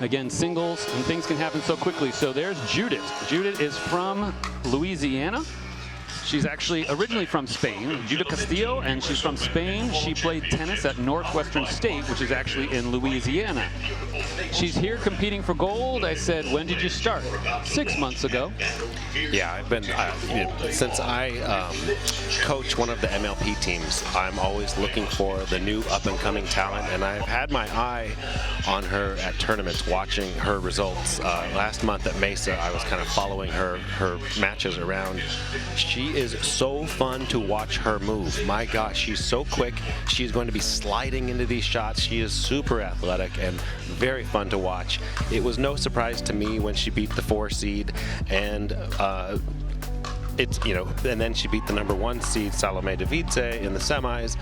Again, singles, and things can happen so quickly. So there's Judith. Judith is from Louisiana. She's actually originally from Spain, Judith Castillo, and she's from Spain. She played tennis at Northwestern State, which is actually in Louisiana. She's here competing for gold. I said, when did you start? 6 months ago. Yeah, I've been, since I coach one of the MLP teams, I'm always looking for the new up-and-coming talent, and I've had my eye on her at tournaments, watching her results. Last month at Mesa, I was kind of following her matches around. She is so fun to watch her move. My gosh, she's so quick. She's going to be sliding into these shots. She is super athletic and very fun to watch. It was no surprise to me when she beat the 4 seed, and and then she beat the number 1 seed Salome Davidze in the semis.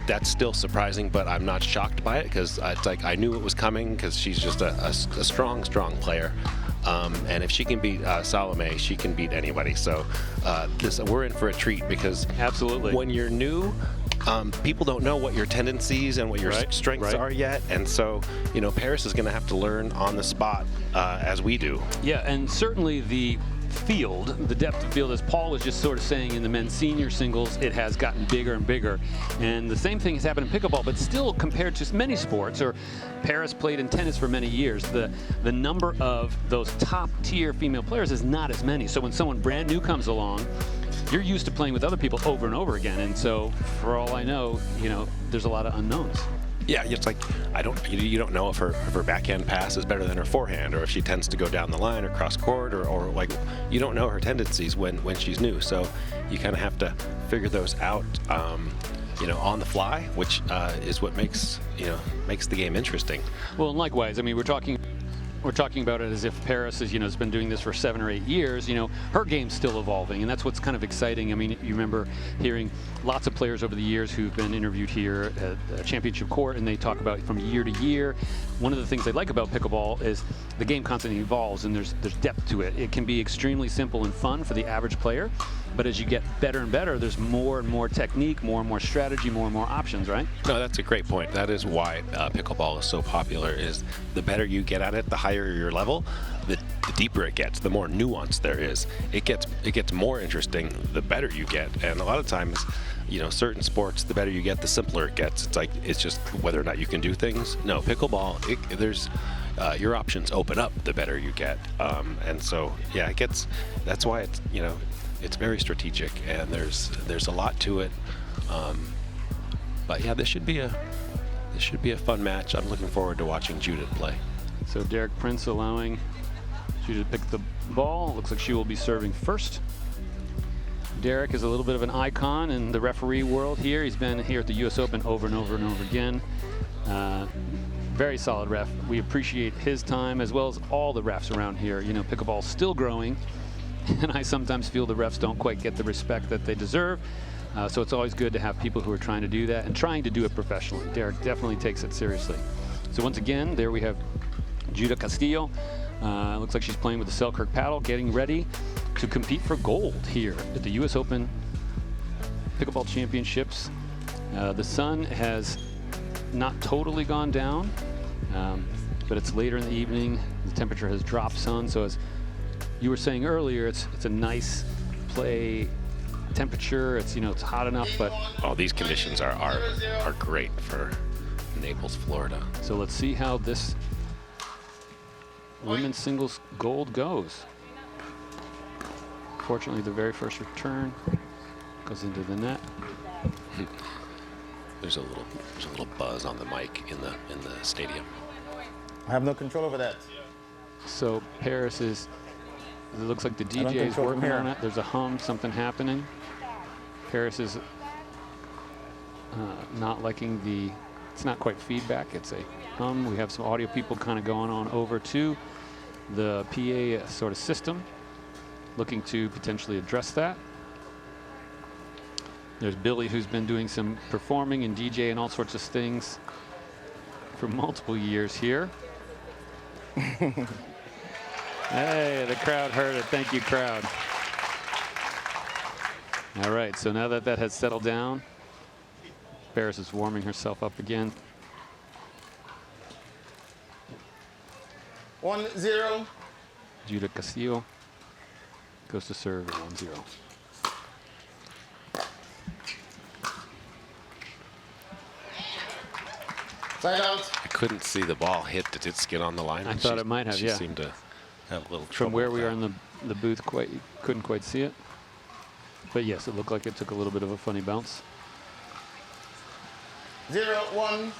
That's still surprising, but I'm not shocked by it, because it's like I knew it was coming, because she's just a strong player. And if she can beat Salome, she can beat anybody. So we're in for a treat, because absolutely, when you're new, people don't know what your tendencies and what your strengths are yet. And so, Paris is going to have to learn on the spot as we do. Yeah, and certainly the field, the depth of field, as Paul was just sort of saying, in the men's senior singles, it has gotten bigger and bigger. And the same thing has happened in pickleball, but still, compared to many sports, or Paris played in tennis for many years, the number of those top tier female players is not as many. So when someone brand new comes along, you're used to playing with other people over and over again. And so for all I know, there's a lot of unknowns. Yeah, it's like you don't know if her backhand pass is better than her forehand, or if she tends to go down the line or cross court, or like you don't know her tendencies when she's new. So you kind of have to figure those out, on the fly, which is what makes the game interesting. Well, and likewise, I mean, we're talking about it as if Paris has been doing this for 7 or 8 years. Her game's still evolving, and that's what's kind of exciting. I mean, you remember hearing lots of players over the years who've been interviewed here at Championship Court, and they talk about from year to year. One of the things they like about pickleball is the game constantly evolves, and there's depth to it. It can be extremely simple and fun for the average player, but as you get better and better, there's more and more technique, more and more strategy, more and more options, right? No, that's a great point. That is why pickleball is so popular, is the better you get at it, the higher your level, the deeper it gets, the more nuance there is. It gets more interesting the better you get. And a lot of times, certain sports, the better you get, the simpler it gets. It's just whether or not you can do things. No, pickleball, there's your options open up the better you get. And so, yeah, that's why it's very strategic, and there's a lot to it. But yeah, this should be a fun match. I'm looking forward to watching Judith play. So Derek Prince allowing Judith to pick the ball. Looks like she will be serving first. Derek is a little bit of an icon in the referee world here. He's been here at the US Open over and over and over again. Very solid ref. We appreciate his time, as well as all the refs around here. Pickleball's still growing, and I sometimes feel the refs don't quite get the respect that they deserve. So it's always good to have people who are trying to do that and trying to do it professionally. Derek definitely takes it seriously. So once again, there we have Judith Castillo. Looks like she's playing with the Selkirk paddle, getting ready to compete for gold here at the US Open Pickleball Championships. The sun has not totally gone down, but it's later in the evening. The temperature has dropped some, so as you were saying earlier, it's a nice play temperature. It's hot enough, but these conditions are great for Naples, Florida. So let's see how this women's singles gold goes. Fortunately, the very first return goes into the net. There's a little buzz on the mic in the stadium. I have no control over that. So Paris it looks like the DJ is working on it. There's a hum, something happening. Paris is not liking it's not quite feedback, it's a hum. We have some audio people kind of going on over to the PA sort of system, looking to potentially address that. There's Billy, who's been doing some performing and DJ and all sorts of things for multiple years here. Hey, the crowd heard it. Thank you, crowd. All right, so now that has settled down, Paris is warming herself up again. 1-0. Judith Castillo goes to serve at 1-0. Side out. I couldn't see the ball hit. Did it skid on the line? I thought it might have, she yeah. seemed to have a little From trouble where with we are that. in the booth, couldn't quite see it. But yes, it looked like it took a little bit of a funny bounce. 0-1.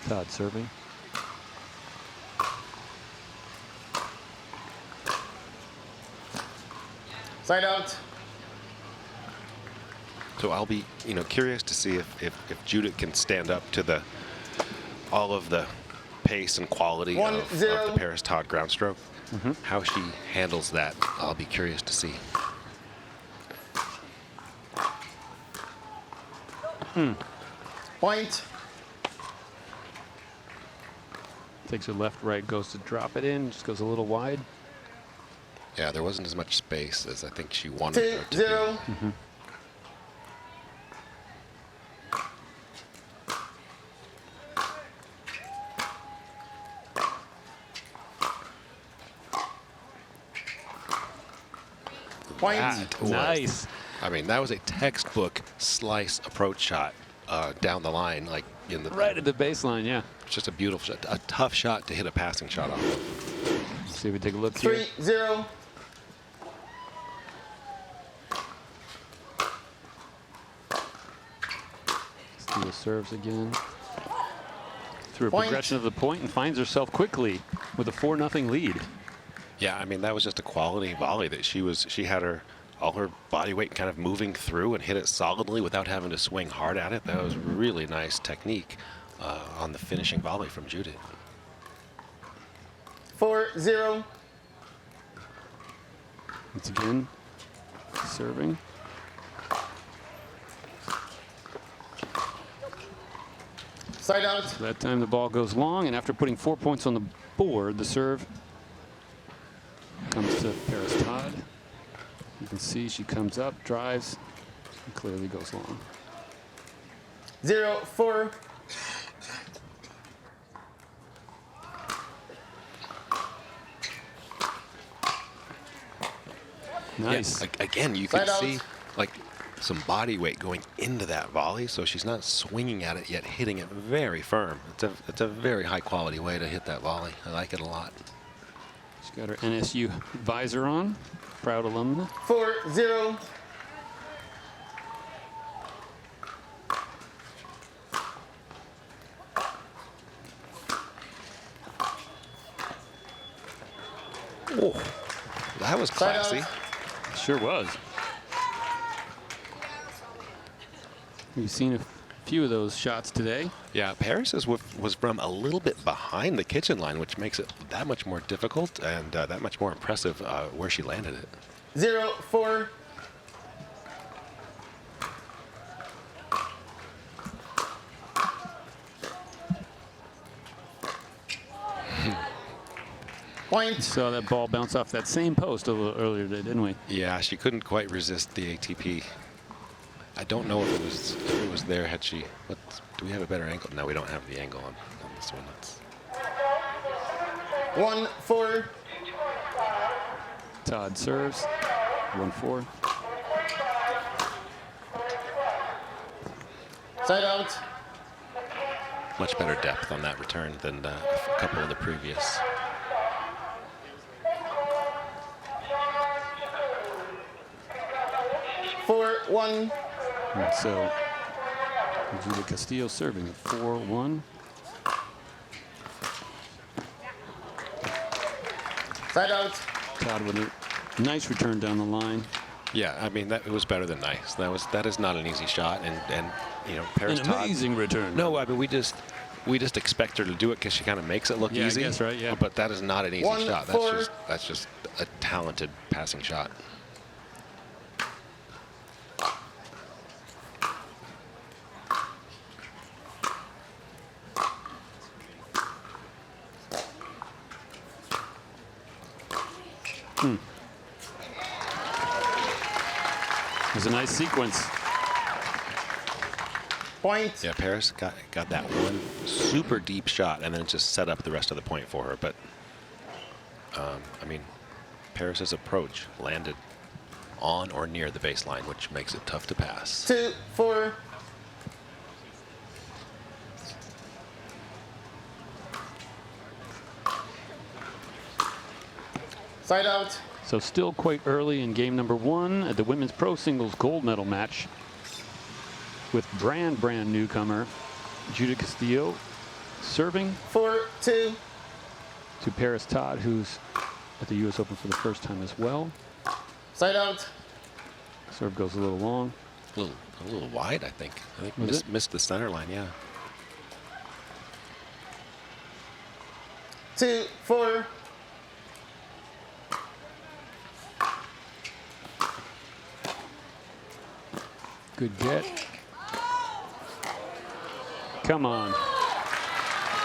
Todd serving. Side out. So I'll be, curious to see if Judith can stand up to all of the pace and quality of the Paris Todd ground stroke. How she handles that, I'll be curious to see. Point. Takes her left, right, goes to drop it in, just goes a little wide. Yeah, there wasn't as much space as I think she wanted there to be. 2-0. Point. That was- Nice. I mean, that was a textbook slice approach shot down the line, like in the Right at the baseline, yeah. It's just a beautiful shot, a tough shot to hit a passing shot off. Let's see if we take a look here. 3-0. Steele serves again. Through a Point. progression of the point and finds herself quickly with a 4-0 lead. Yeah, I mean, that was just a quality volley that she had all her body weight kind of moving through and hit it solidly without having to swing hard at it. That was really nice technique on the finishing volley from Judith. 4-0. Once again, serving. Side out. So that time the ball goes long, and after putting 4 points on the board, the serve comes to Paris Todd. You can see she comes up, drives, and clearly goes long. 0-4. Nice. Yeah, again, you can Side out. see like some body weight going into that volley, so she's not swinging at it yet, hitting it very firm. It's a very high quality way to hit that volley. I like it a lot. She's got her NSU visor on. Proud alumna. 4-0. Oh, that was Side out. classy. Sure was. We've seen a few of those shots today. Yeah, Paris's was from a little bit behind the kitchen line, which makes it that much more difficult and that much more impressive where she landed it. 0-4. Point. Saw that ball bounce off that same post a little earlier today, didn't we? Yeah, she couldn't quite resist the ATP. I don't know if it was there. Had she? Do we have a better angle? No, we don't have the angle on this one. That's 1-4. Todd serves. 1-4. Side out. much better depth on that return than a couple of the previous. (4-1). And so Julia Castillo serving at 4-1. Side out. Todd with a nice return down the line. Yeah, I mean it was better than nice. That is not an easy shot, and you know Paris An Todd, amazing return. No, I mean we just expect her to do it because she kind of makes it look easy. I guess, right? Yeah. But that is not an easy 1-4. shot. That's just a talented passing shot. It was a nice sequence. Point. Yeah, Paris got that one super deep shot and then just set up the rest of the point for her. But, I mean, Paris's approach landed on or near the baseline, which makes it tough to pass. 2-4. Side out. So still quite early in game number 1 at the women's pro singles gold medal match with brand newcomer Judith Castillo serving 4-2 to Paris Todd, who's at the U.S. Open for the first time as well. Side out. Serve goes a little long. A little wide, I think. I think Was missed the center line, yeah. 2-4. Good get. Come on.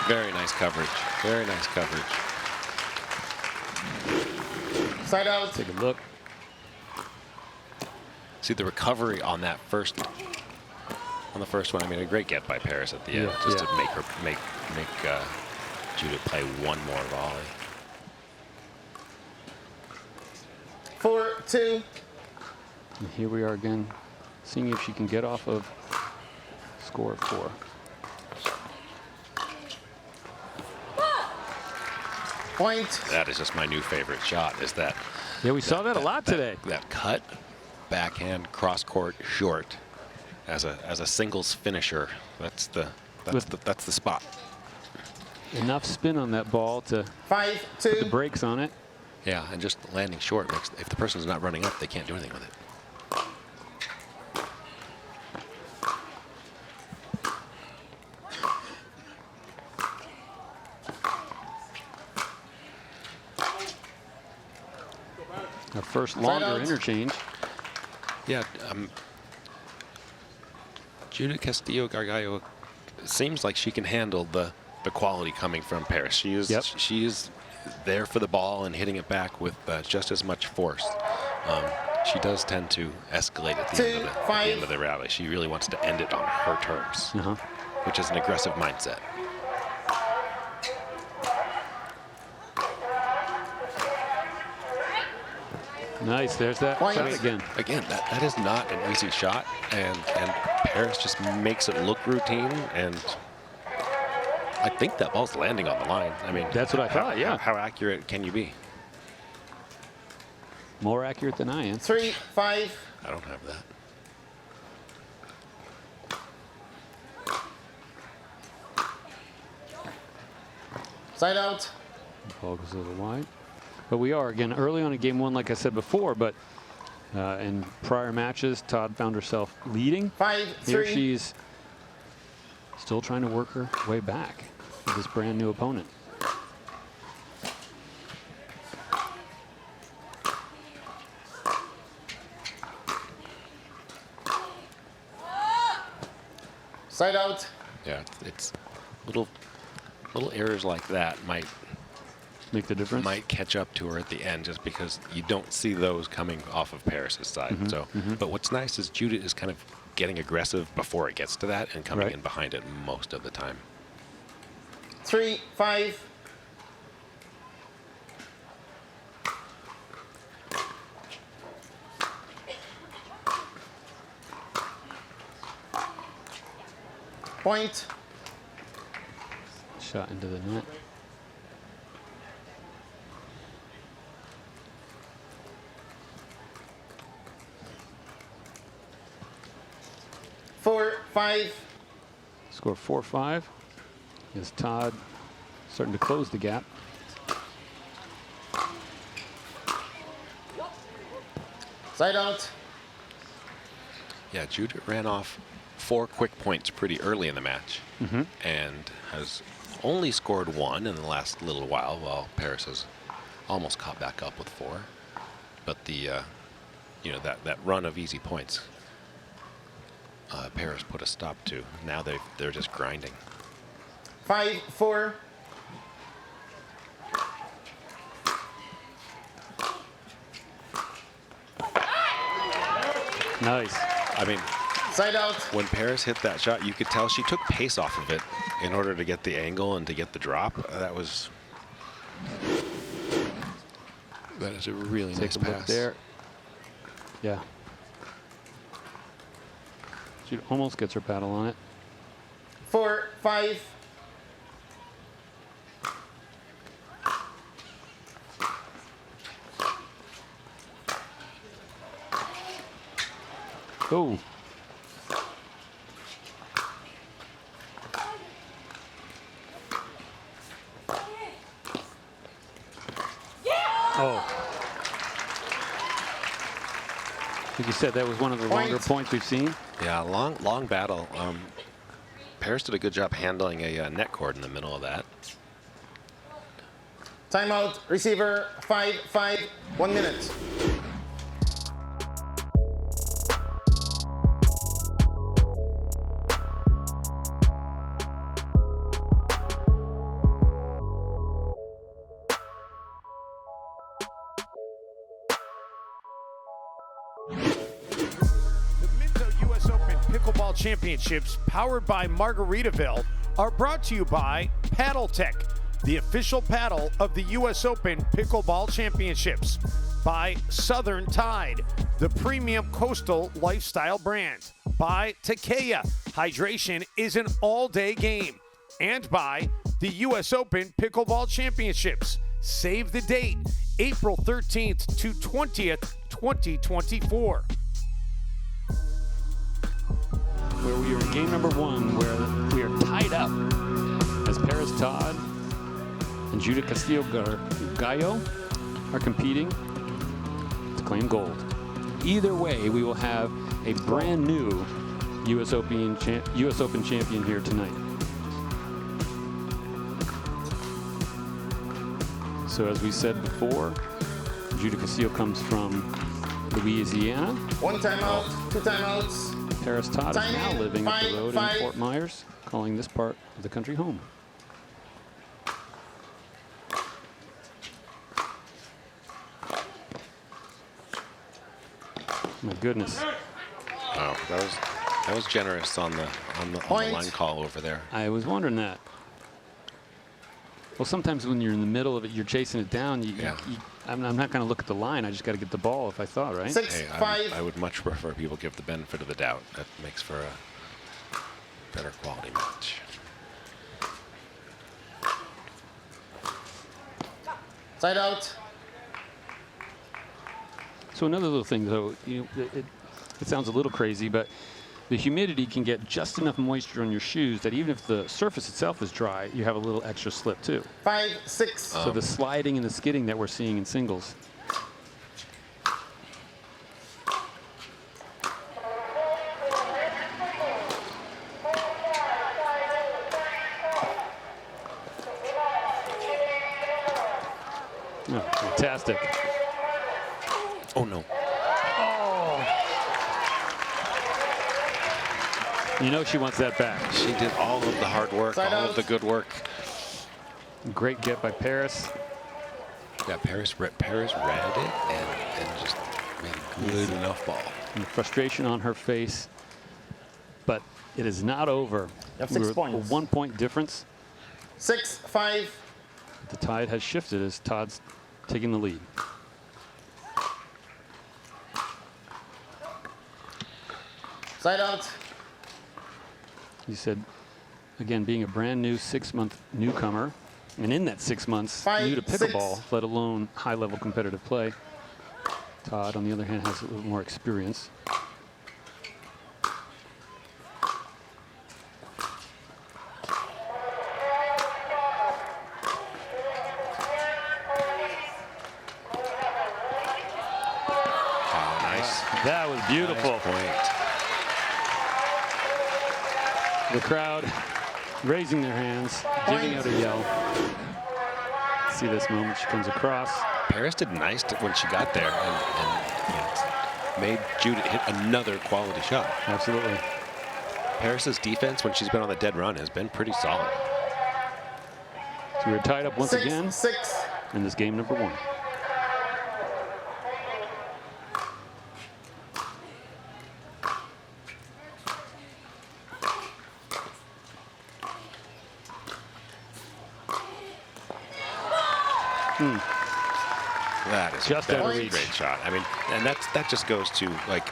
Very nice coverage. Very nice coverage. Side out. Take a look. See the recovery on that on the first one. I mean, a great get by Paris at the end, just to make Judith play one more volley. 4-2. And here we are again, seeing if she can get off of score of 4. Point. That is just my new favorite shot. Is that? Yeah, we saw that a lot today. That cut, backhand, cross court, short, as a singles finisher. That's the spot. Enough spin on that ball to 5-2. put the brakes on it. Yeah, and just landing short makes, if the person's not running up, they can't do anything with it. Our first longer interchange. Yeah, Judith Castillo Gargallo seems like she can handle the quality coming from Paris. She is there for the ball and hitting it back with just as much force. She does tend to escalate at the end of the rally. She really wants to end it on her terms, which is an aggressive mindset. Nice, there's that shot again. Again, that is not an easy shot, and Paris just makes it look routine, and I think that ball's landing on the line. I mean, that's what I thought, yeah. How accurate can you be? More accurate than I am. 3-5. I don't have that. Side out. Ball goes a little wide. But we are, again, early on in game 1, like I said before, but in prior matches, Todd found herself leading. 5-3. Here she's still trying to work her way back with this brand new opponent. Side out. Yeah, it's little errors like that might make the difference. Might catch up to her at the end, just because you don't see those coming off of Paris's side. But what's nice is Judith is kind of getting aggressive before it gets to that and coming in behind it most of the time. 3-5. Point. Shot into the net. Four, 5. Score 4-5. Is Todd starting to close the gap. Side out. Yeah, Judith ran off 4 quick points pretty early in the match, and has only scored 1 in the last little while Paris has almost caught back up with 4. But the that run of easy points, Paris put a stop to. Now they're just grinding. 5-4. Nice. I mean, Side out. When Paris hit that shot, you could tell she took pace off of it in order to get the angle and to get the drop. That is a really nice pass. There. Yeah. She almost gets her paddle on it. 4, 5. Oh. Oh. I think you said that was one of the longer points we've seen. Yeah, long battle. Paris did a good job handling a net cord in the middle of that. Timeout. Receiver. 5, 5. 1 minute. Pickleball Championships, powered by Margaritaville, are brought to you by Paddle Tech, the official paddle of the U.S. Open Pickleball Championships, by Southern Tide, the premium coastal lifestyle brand, by Takea, hydration is an all-day game, and by the U.S. Open Pickleball Championships. Save the date, April 13th to 20th, 2024. Where we are in game number 1, where we are tied up as Paris Todd and Judah Castillo-Gallo are competing to claim gold. Either way, we will have a brand new U.S. Open champion here tonight. So as we said before, Judah Castillo comes from Louisiana. 1 timeout, 2 timeouts. Paris Todd is now living up the road in Fort Myers, calling this part of the country home. My goodness. Wow, that was generous on the line call over there. I was wondering that. Well, sometimes when you're in the middle of it, you're chasing it down. I'm not going to look at the line. I just got to get the ball if I thought, right? 6, 5. I would much prefer people give the benefit of the doubt. That makes for a better quality match. Side out. So another little thing, though, it sounds a little crazy, but the humidity can get just enough moisture on your shoes that even if the surface itself is dry, you have a little extra slip too. 5, 6. So the sliding and the skidding that we're seeing in singles. Oh, fantastic. Oh, no. You know she wants that back. She did all of the hard work, all of the good work. Great get by Paris. Yeah, Paris read it and just made a good enough ball. And frustration on her face, but it is not over. You have 6 points. A 1 point difference. 6, 5. The tide has shifted as Todd's taking the lead. Side out. You said, again, being a brand new 6-month newcomer, and in that 6 months, 5, new to pickleball, 6. let alone high-level competitive play. Todd, on the other hand, has a little more experience. That was beautiful. Nice point. The crowd raising their hands, giving out a yell. See this moment, she comes across. Paris did nice when she got there and made Judah hit another quality shot. Absolutely. Paris's defense when she's been on the dead run has been pretty solid. So we're tied up once 6, again 6. in this game number 1. That is Just out of reach. great shot. I mean, and that just goes to like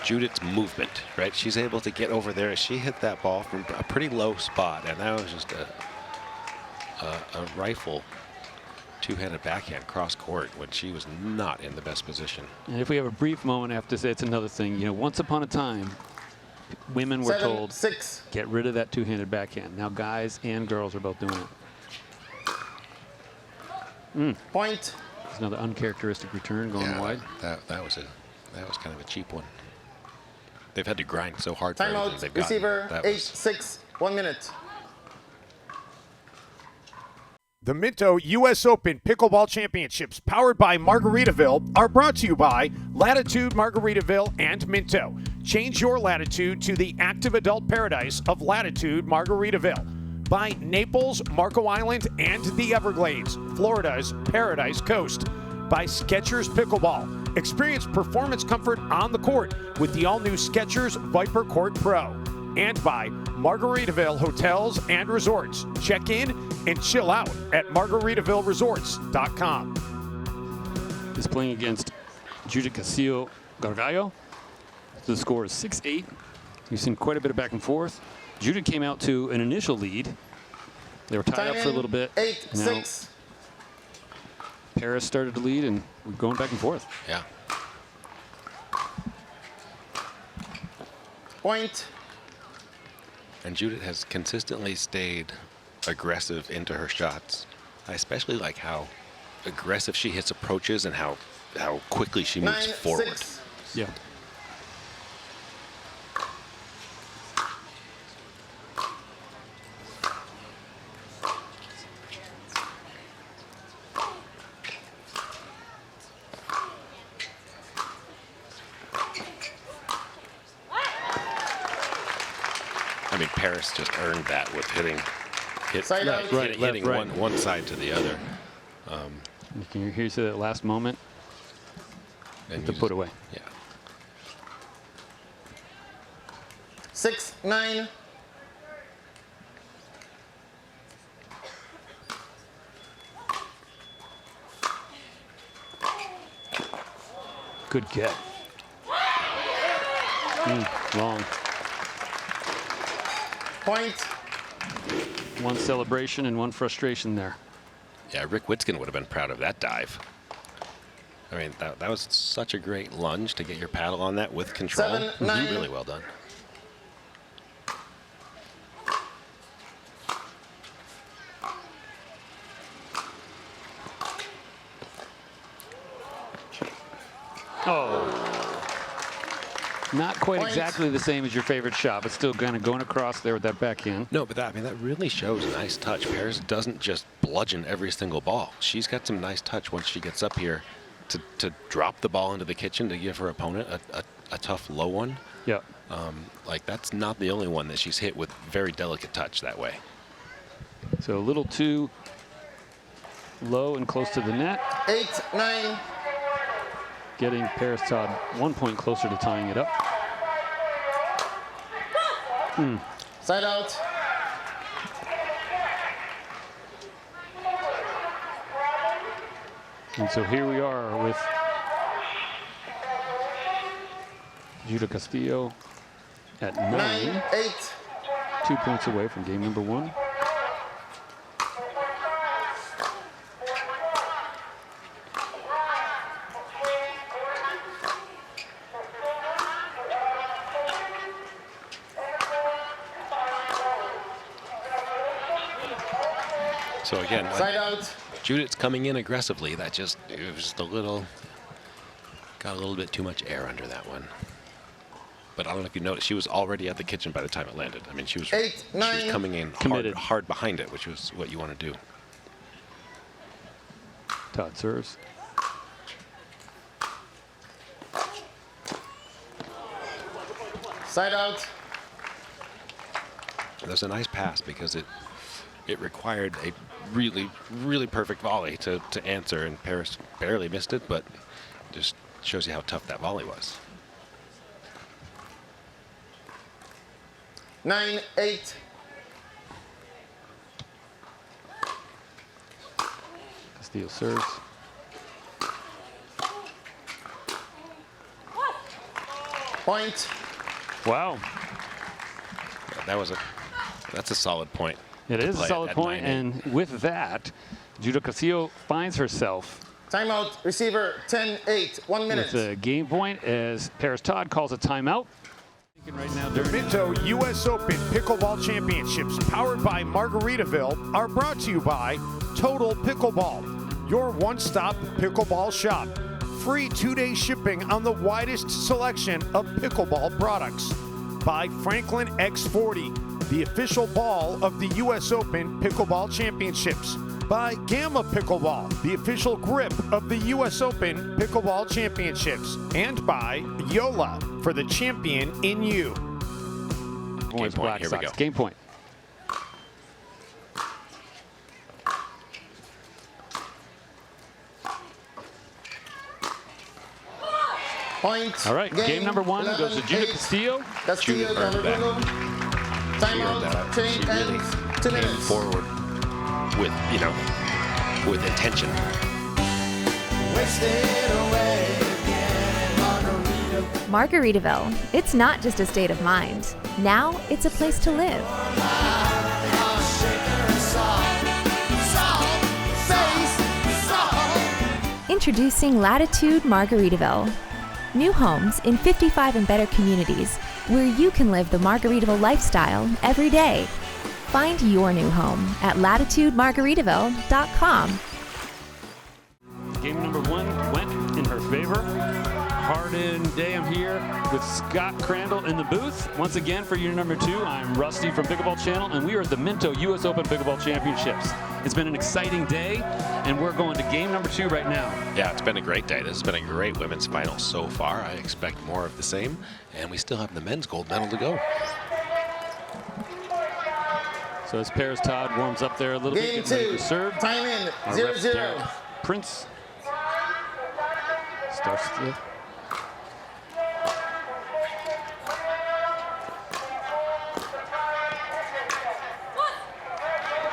Judith's movement, right? She's able to get over there. She hit that ball from a pretty low spot, and that was just a rifle two-handed backhand cross court when she was not in the best position. And if we have a brief moment, I have to say it's another thing. You know, once upon a time, women were told, 7-6. get rid of that two-handed backhand. Now guys and girls are both doing it. Point. There's another uncharacteristic return going wide. That was kind of a cheap one. They've had to grind so hard for everything Timeout. they've gotten. Receiver. That was 8-6. 1 minute. The Minto U.S. Open Pickleball Championships, powered by Margaritaville, are brought to you by Latitude Margaritaville and Minto. Change your latitude to the active adult paradise of Latitude Margaritaville. By Naples, Marco Island, and the Everglades, Florida's Paradise Coast. By Skechers Pickleball. Experience performance comfort on the court with the all-new Skechers Viper Court Pro. And by Margaritaville Hotels and Resorts. Check in and chill out at margaritavilleresorts.com. Is playing against Judith Castillo Gargallo. The score is 6-8. We've seen quite a bit of back and forth. Judith came out to an initial lead. They were tied up for a little bit. 8-6. Paris started to lead, and we're going back and forth. Yeah. Point. And Judith has consistently stayed aggressive into her shots. I especially like how aggressive she hits approaches and how quickly she moves forward. 9-6. Yeah. I mean, Paris just earned that with hitting one side to the other. Can you hear that last moment? And to put away. Yeah. 6-9. Good get. Long. Point. One celebration and one frustration there. Yeah, Rick Witzkin would have been proud of that dive. I mean, that was such a great lunge to get your paddle on that with control. 7-9. Really well done. Oh. Not quite exactly the same as your favorite shot, but still kind of going across there with that backhand. No, but that really shows a nice touch. Paris doesn't just bludgeon every single ball. She's got some nice touch once she gets up here to drop the ball into the kitchen to give her opponent a tough low one. Yeah. Like, that's not the only one that she's hit with very delicate touch that way. So a little too low and close to the net. 8-9. Getting Paris Todd 1 point closer to tying it up. Side out. And so here we are with Judith Castillo at 9. 9-8. 2 points away from game number 1. So again, Side out. Judith's coming in aggressively. It was just got a little bit too much air under that one. But I don't know if you noticed, she was already at the kitchen by the time it landed. I mean, she was 8-9. coming in hard behind it, which was what you want to do. Todd serves. Side out. There's a nice pass because it required a really, really perfect volley to answer, and Paris barely missed it, but just shows you how tough that volley was. 9-8. Castillo serves. Point. Wow. That's a solid point. It is a Play solid at point, 9-8. and with that, Judo Castillo finds herself Timeout. Receiver 10-8. 1 minute. with a game point as Paris Todd calls a timeout. Right now The Minto U.S. Open Pickleball Championships, powered by Margaritaville, are brought to you by Total Pickleball, your one-stop pickleball shop. Free 2-day shipping on the widest selection of pickleball products. By Franklin X40, the official ball of the U.S. Open Pickleball Championships. By Gamma Pickleball, the official grip of the U.S. Open Pickleball Championships. And by Yola, for the champion in you. Points, point. Black Here we Sox. go. Game point. Point. All right, game number 1 goes to Judo Castillo. Castillo Judith earned that. Timeout. Change She really ends. 2 came minutes. forward with, with intention. Margaritaville. It's not just a state of mind. Now it's a place to live. Introducing Latitude Margaritaville. New homes in 55 and better communities where you can live the Margaritaville lifestyle every day. Find your new home at latitudemargaritaville.com. Game number 1 went in her favor. Hard-in day. I'm here with Scott Crandall in the booth. Once again, for year number 2, I'm Rusty from Pickleball Channel, and we are at the Minto U.S. Open Pickleball Championships. It's been an exciting day, and we're going to game number 2 right now. Yeah, it's been a great day. This has been a great women's final so far. I expect more of the same, and we still have the men's gold medal to go. So as Paris Todd warms up there a little Game bit, getting ready 2. to serve. Time in. Our 0-0. ref, Derek Prince starts the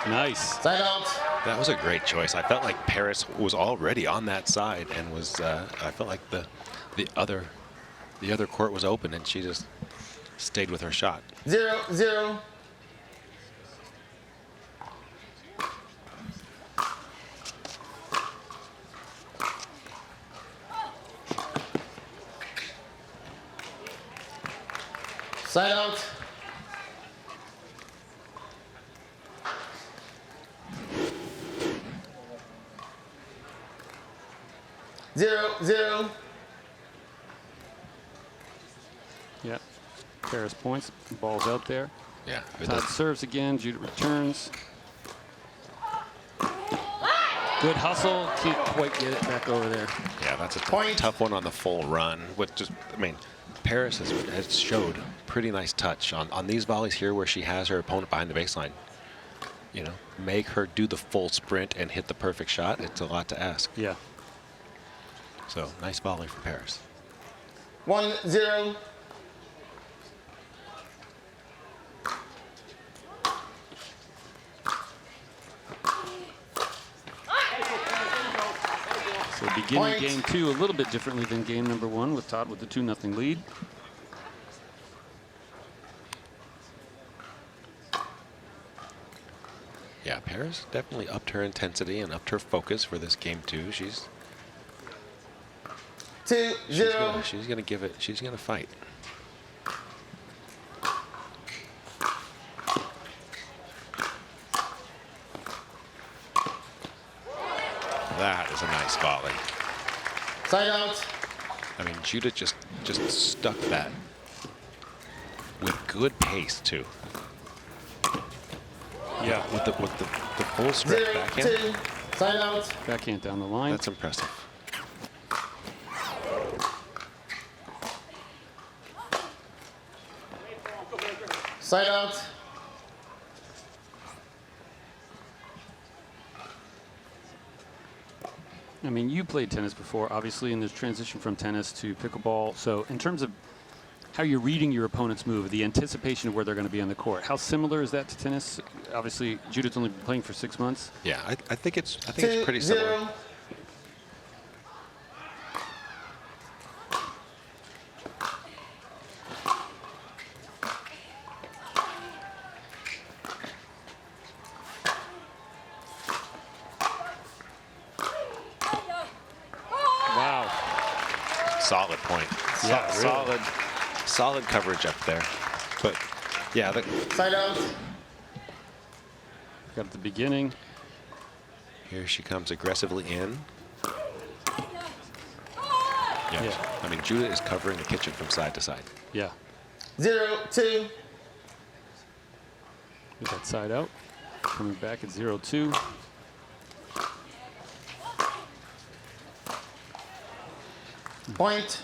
nice. Side out. That was a great choice. I felt like Paris was already on that side and was. I felt like the other court was open and she just stayed with her shot. 0-0. Side out. Zero. Yep. Paris points. Ball's out there. Yeah. Todd serves again. Judith returns. Good hustle. Can't quite get it back over there. Yeah, that's a tough one on the full run. Paris has showed pretty nice touch on these volleys here where she has her opponent behind the baseline. Make her do the full sprint and hit the perfect shot. It's a lot to ask. Yeah. So nice volley for Paris. 1-0. So beginning game 2 a little bit differently than game number 1 with Todd with the 2-0 lead. Yeah, Paris definitely upped her intensity and upped her focus for this game 2. She's 2-0. She's gonna give it. She's gonna fight. That is a nice volley. Side out. I mean, Judith just stuck that with good pace too. Yeah, with the full stretch 0-2. backhand. Side out. Backhand down the line. That's impressive. Side out. I mean, you played tennis before, obviously, and there's transition from tennis to pickleball. So in terms of how you're reading your opponent's move, the anticipation of where they're going to be on the court. How similar is that to tennis? Obviously, Judith's only been playing for 6 months. Yeah, I think it's pretty similar. Wow. Solid point. Yeah, really. Solid coverage up there. But yeah, Side out. Got at the beginning. Here she comes aggressively in. Yeah. I mean, Judith is covering the kitchen from side to side. Yeah. 0-2. Get that side out. Coming back at 0-2. Point.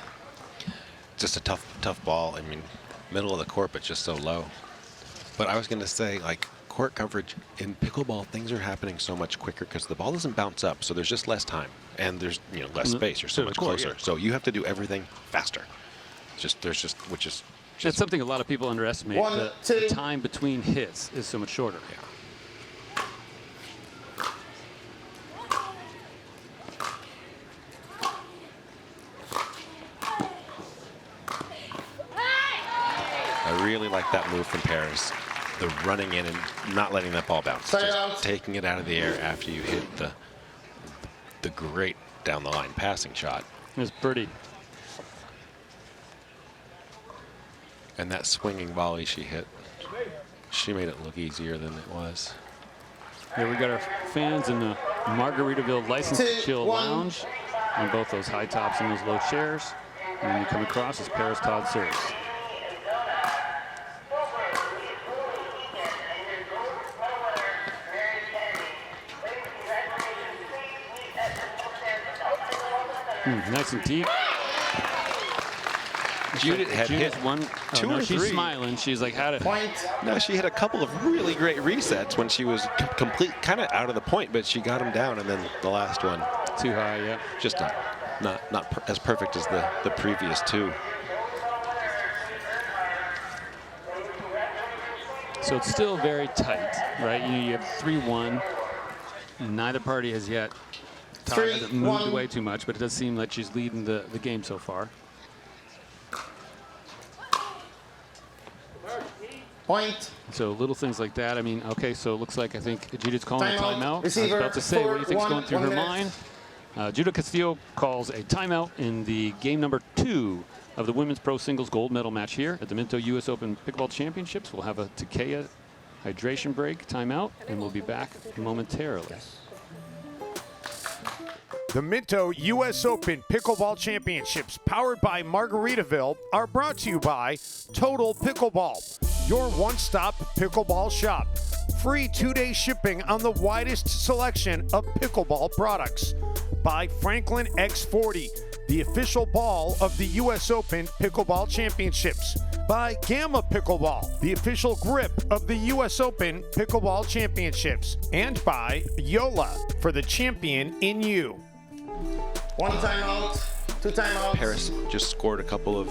Just a tough ball. I mean, middle of the court, but just so low. But I was going to say, like, court coverage in pickleball, things are happening so much quicker because the ball doesn't bounce up, so there's just less time and there's less space. You're so much closer, so you have to do everything faster. Which is That's something a lot of people underestimate. The time between hits is so much shorter. Yeah. I really like that move from Paris. The running in and not letting that ball bounce. Just taking it out of the air after you hit the great down the line passing shot. It was pretty. And that swinging volley she hit, she made it look easier than it was. Here we got our fans in the Margaritaville License to Chill Lounge on both those high tops and those low chairs. And then you come across as Paris Todd serves. Nice and deep. Judith had hit one, two or she's three. Smiling. She's like, how did point? No, she had a couple of really great resets when she was kind of out of the point, but she got him down, and then the last one too high. Yeah, just not as perfect as the previous two. So it's still very tight, right? You have 3-1. Neither party has yet. Todd hasn't moved away too much, but it does seem like she's leading the game so far. Point. So little things like that. I mean, okay, so it looks like I think Judith's calling a timeout. Receiver, I was about to say, what do you think's going through her 1 minute. mind? Judith Castillo calls a timeout in the game number 2 of the women's pro singles gold medal match here at the Minto US Open Pickleball Championships. We'll have a Takea hydration break, timeout, and we'll be back momentarily. The Minto US Open Pickleball Championships, powered by Margaritaville, are brought to you by Total Pickleball, your one-stop pickleball shop. Free 2-day shipping on the widest selection of pickleball products. By Franklin X40, the official ball of the US Open Pickleball Championships. By Gamma Pickleball, the official grip of the US Open Pickleball Championships. And by Yola, for the champion in you. 1 timeout, 2 timeouts. Paris just scored a couple of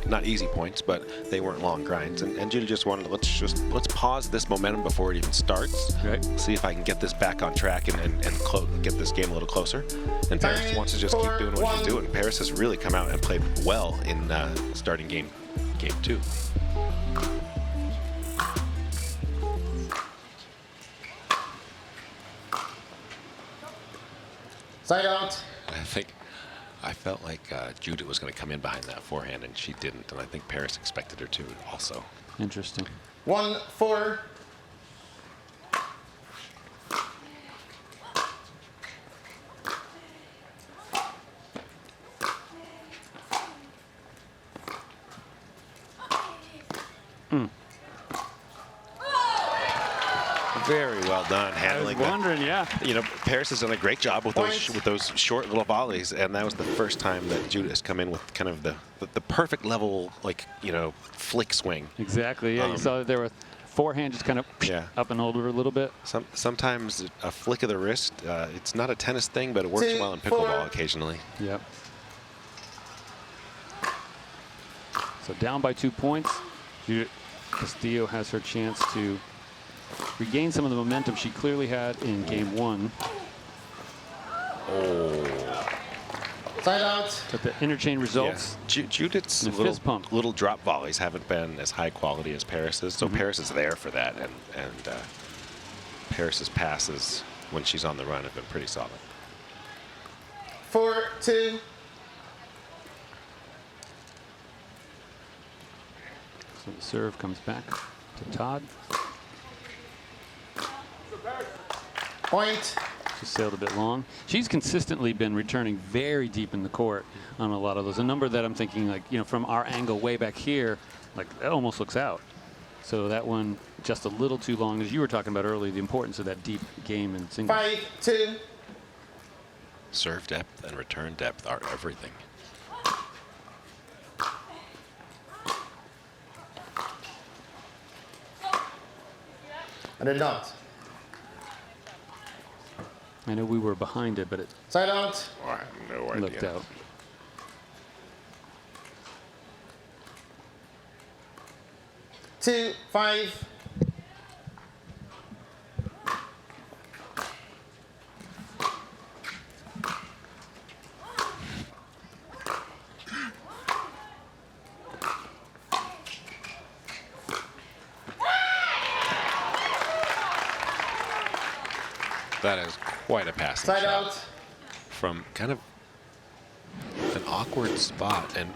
not easy points, but they weren't long grinds. And Judy just wanted to let's pause this momentum before it even starts. Right. See if I can get this back on track and get this game a little closer. And Paris wants to just keep doing what she's doing. Paris has really come out and played well in starting game 2. Side out. I felt like Judith was going to come in behind that forehand, and she didn't. And I think Paris expected her to also. Interesting. 1-4. Very well done handling that. I was wondering, yeah. You know, Paris has done a great job with those short little volleys, and that was the first time that Judith has come in with kind of the perfect level, like, flick swing. Exactly. Yeah, you saw that there were forehand just kind of up and over a little bit. Sometimes a flick of the wrist. It's not a tennis thing, but it works well in pickleball occasionally. Yep. So down by 2 points. Judith Castillo has her chance to regain some of the momentum she clearly had in game 1. Side out. But the interchange results. Yeah. Judith's little drop volleys haven't been as high quality as Paris's, so Paris is there for that, and Paris's passes when she's on the run have been pretty solid. 4-2. So the serve comes back to Todd. Point. She sailed a bit long. She's consistently been returning very deep in the court on a lot of those. A number that I'm thinking, like, you know, from our angle way back here, like that almost looks out. So that one just a little too long. As you were talking about earlier, the importance of that deep game in singles. 5-2. Serve depth and return depth are everything. And a dot. I know we were behind it, but it Side out. Oh, I have no idea. looked out. Two, 5. That is quite a passing Side shot. out. From kind of an awkward spot, and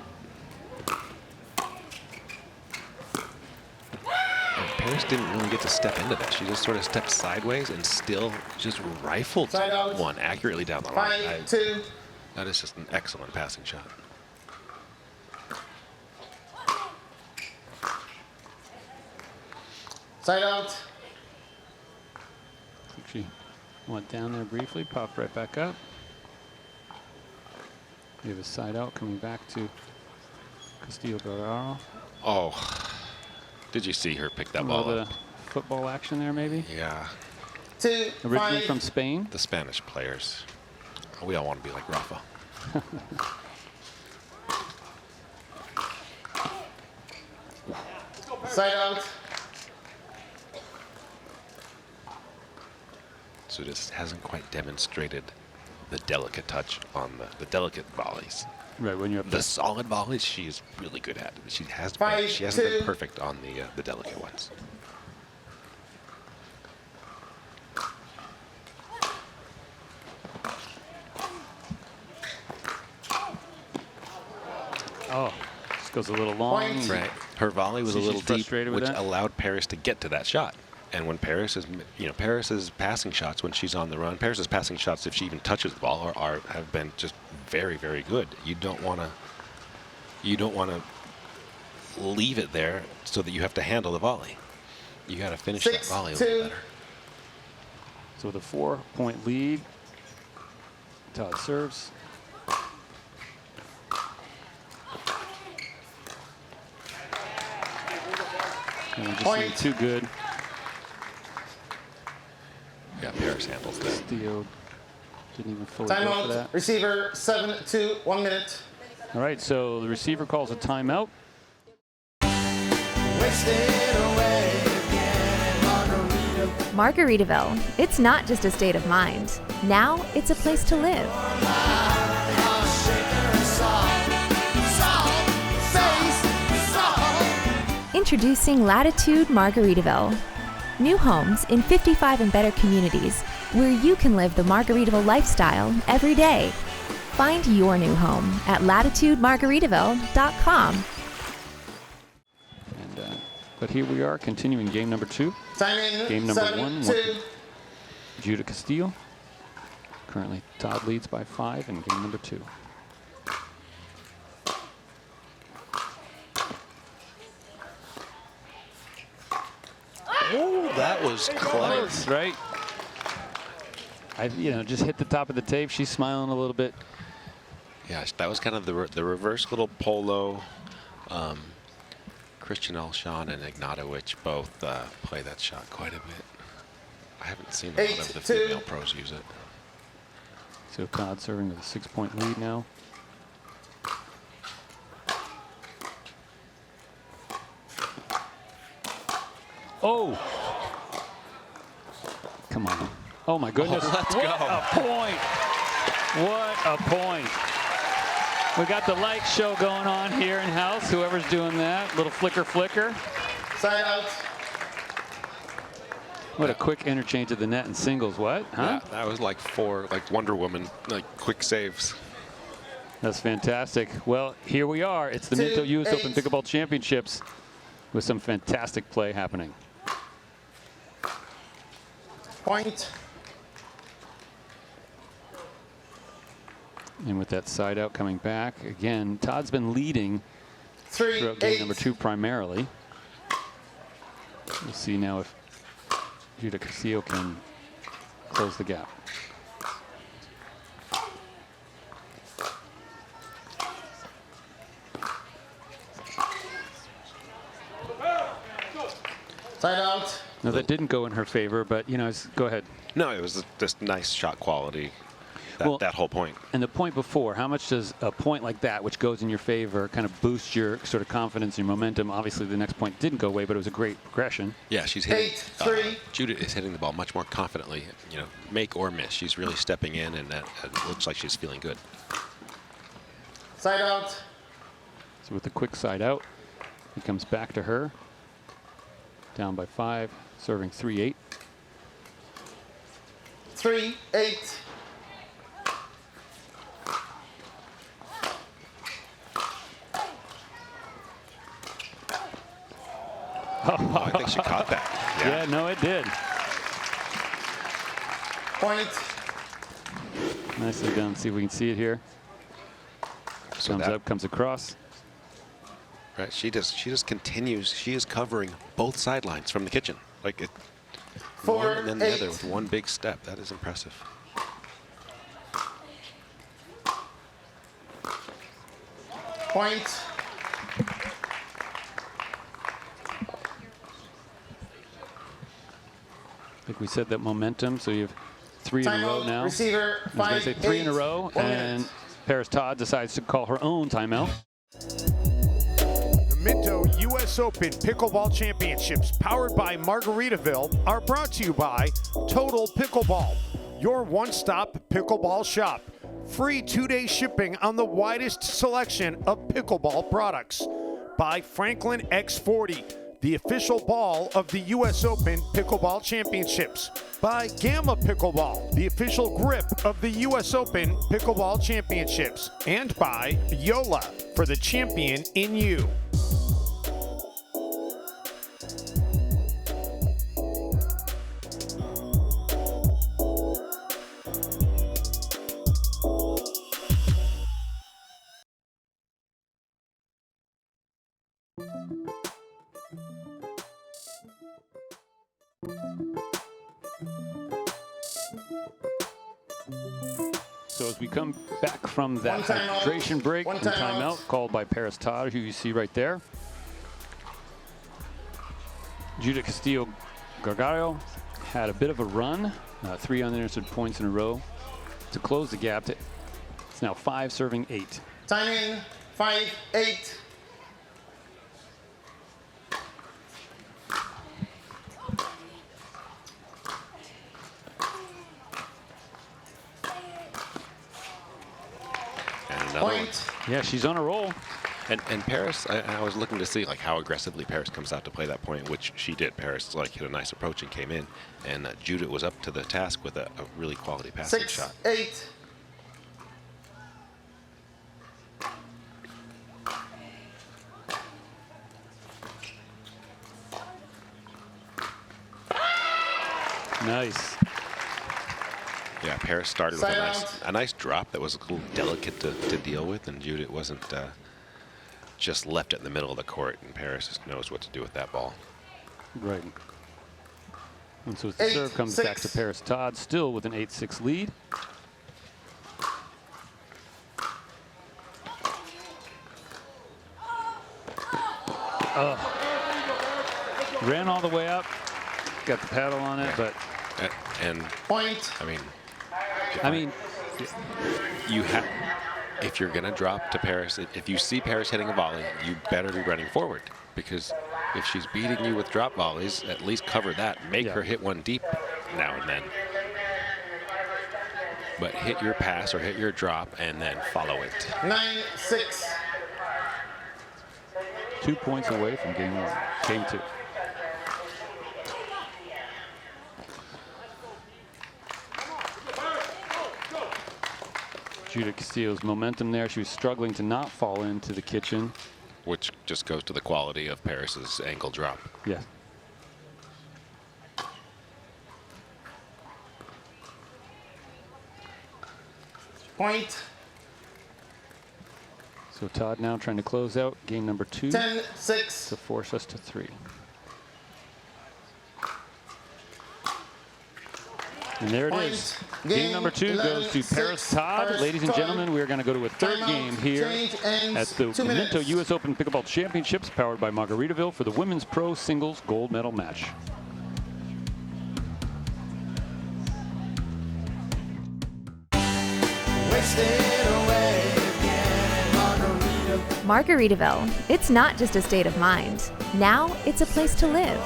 Paris didn't really get to step into that. She just sort of stepped sideways and still just rifled one accurately down the line. 5-2. That is just an excellent passing shot. Side out. I think she went down there briefly, popped right back up. We have a side out coming back to Castillo Guerrero. Oh, did you see her pick that A ball little up? bit of football action there, maybe. Yeah. 2, Originally 5. from Spain. The Spanish players. We all want to be like Rafa. Side out. So this hasn't quite demonstrated the delicate touch on the delicate volleys. Right, when you're up The there. solid volleys, she is really good at. She hasn't 5-2. been perfect on the delicate ones. Oh, this goes a little long. Point. Right. Her volley was See, a little she's deep, frustrated with which that? allowed Paris to get to that shot. And when Paris is, Paris's passing shots when she's on the run, Paris's passing shots, if she even touches the ball, have been just very, very good. You don't want to leave it there so that you have to handle the volley. You got to finish that volley a little better. So with a 4-point lead, Todd serves. And just Point. too good. Yeah, Paris handles that. Castillo didn't even fully go for Timeout. that. Receiver 7-2. 1 minute. All right, so the receiver calls a timeout. Margaritaville. It's not just a state of mind. Now it's a place to live. Introducing Latitude Margaritaville. New homes in 55 and better communities where you can live the Margaritaville lifestyle every day. Find your new home at latitudemargaritaville.com. But here we are, continuing game number 2. Time in. Game number 1. 7-2. Judith Castillo. Currently, Todd leads by 5 in game number 2. Oh, that was close. Right? I just hit the top of the tape. She's smiling a little bit. Yeah, that was kind of the reverse little polo. Christian Alshon and Ignatowicz both play that shot quite a bit. I haven't seen a lot of the 8-2. female pros use it. So Todd serving with a 6-point lead now. Oh. Come on. Oh my goodness. Let's what go. a point. What a point. We got the light show going on here in house. Whoever's doing that. Little flicker flicker. Side out. What a quick interchange of the net and singles. What? Huh? Yeah, that was like 4, like Wonder Woman, like quick saves. That's fantastic. Well, here we are. It's the Minto US Open Pickleball Championships with some fantastic play happening. Point. And with that side out coming back, again, Todd's been leading throughout game number 2 primarily. We'll see now if Judah Castillo can close the gap. Side out. No, that didn't go in her favor, but, you know, go ahead. No, it was just nice shot quality, that whole point. And the point before, how much does a point like that, which goes in your favor, kind of boost your sort of confidence and momentum? Obviously, the next point didn't go away, but it was a great progression. Yeah, she's hitting. Judith is hitting the ball much more confidently. You know, make or miss. She's really stepping in, and that looks like she's feeling good. Side out. So with the quick side out, it comes back to her. Down by 5, serving 3-8. 3-8. Oh, I think she caught that. Yeah, no, it did. Point. Nicely done. See if we can see it here. So comes up, comes across. Right, she just continues. She is covering both sidelines from the kitchen, like it. 4, one and then the 8. other with one big step. That is impressive. Point. Like we said, that momentum. So you have 3 in a row now. Receiver, I was going to say 3 in a row, and Paris Todd decides to call her own timeout. The Minto US Open Pickleball Championships, powered by Margaritaville, are brought to you by Total Pickleball, your one-stop pickleball shop. Free 2-day shipping on the widest selection of pickleball products. By Franklin X40, the official ball of the US Open Pickleball Championships. By Gamma Pickleball, the official grip of the US Open Pickleball Championships. And by Yola, for the champion in you. So as we come back from that hydration break and timeout called by Paris Todd, who you see right there, Judah Castillo Gargario had a bit of a run, 3 unanswered points in a row to close the gap. It's now 5 serving 8. Time in. 5-8. Point. Yeah, she's on a roll. And Paris, I was looking to see like how aggressively Paris comes out to play that point, which she did. Paris like hit a nice approach and came in, and Judith was up to the task with a really quality passing shot. 6-8. Nice. Yeah, Paris started with a nice drop that was a little delicate to deal with, and Judith wasn't just left it in the middle of the court, and Paris just knows what to do with that ball. Right. And so as the serve comes back to Paris Todd, still with an 8-6 lead. Ran all the way up, got the paddle on it, but and point. I mean, you have. If you're gonna drop to Paris, if you see Paris hitting a volley, you better be running forward, because If she's beating you with drop volleys, at least cover that. Make her hit one deep now and then. But hit your pass or hit your drop and then follow it. 9-6. 2 points away from game 2. Judah Castillo's momentum there. She was struggling to not fall into the kitchen. Which just goes to the quality of Paris's ankle drop. Yeah. Point. So Todd now trying to close out game number 2. 10-6. To force us to 3. And there it is. Game number 2 goes to Paris Todd. Ladies and gentlemen, we are going to go to a third game here at the Minto US Open Pickleball Championships, powered by Margaritaville, for the Women's Pro Singles Gold Medal match. Margaritaville. It's not just a state of mind. Now it's a place to live.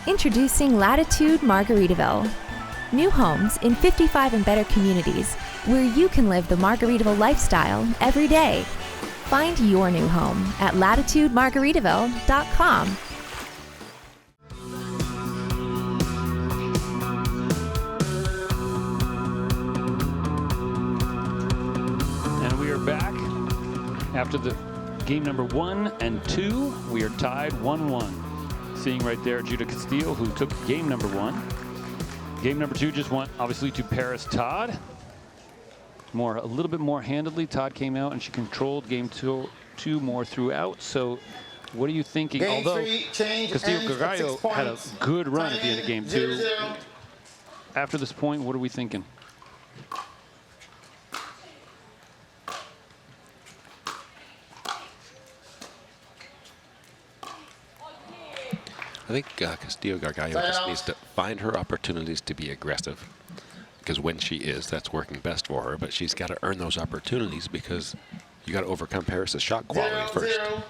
Introducing Latitude Margaritaville. New homes in 55 and better communities where you can live the Margaritaville lifestyle every day. Find your new home at latitudemargaritaville.com. And we are back after the game number 1 and 2. We are tied 1-1. Seeing right there Judah Castillo, who took game number 1. Game number 2 just went obviously to Paris Todd. A little bit more handedly. Todd came out and she controlled game 2 more throughout. So what are you thinking? Game Although 3 change Castillo had a good run at the end of game 2. 0-0. After this point, what are we thinking? I think Castillo Gargallo just needs to find her opportunities to be aggressive. Because when she is, that's working best for her. But she's got to earn those opportunities because you got to overcome Paris's shot quality first. 0-0.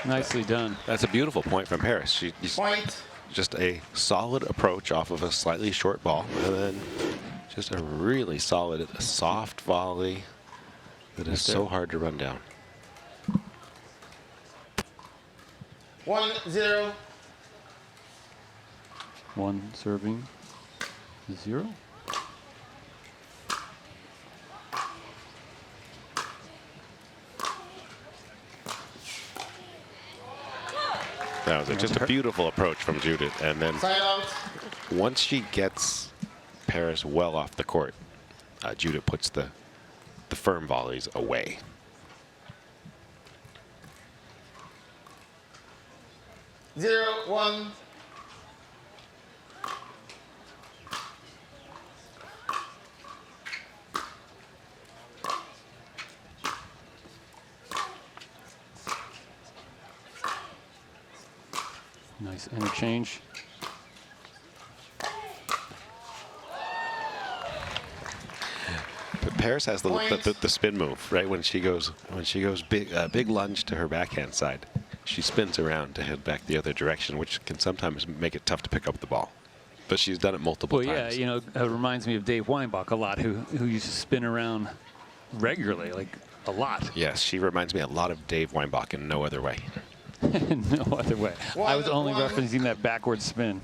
Nicely done. That's a beautiful point from Paris. She's just a solid approach off of a slightly short ball. And then just a really solid, soft volley that is so hard to run down. 1-0. 1 serving 0. That was just a beautiful approach from Judith. And then Side out. once she gets Paris well off the court, Judith puts the firm volleys away. 0-1. Nice interchange. But Paris has the spin move, right? When she goes big lunge to her backhand side, she spins around to head back the other direction, which can sometimes make it tough to pick up the ball. But she's done it multiple times. Yeah, you know, it reminds me of Dave Weinbach a lot, who used to spin around regularly, like a lot. Yes, she reminds me a lot of Dave Weinbach in no other way. No other way. I was only referencing that backward spin.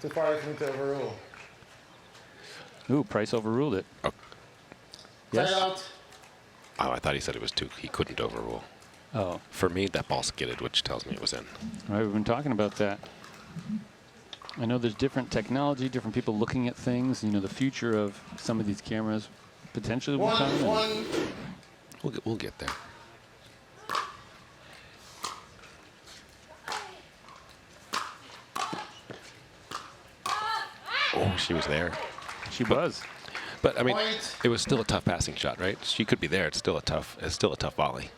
Too far for me to overrule. Ooh, Price overruled it. Oh. Yes. Side out. Oh, I thought he said it was 2. He couldn't overrule. Oh. For me, that ball skidded, which tells me it was in. All right, we've been talking about that. I know there's different technology, different people looking at things. You know, the future of some of these cameras potentially will come. 1-1. We'll get there. Oh, she was there. She was. But I mean, it was still a tough passing shot, right? She could be there. It's still a tough volley.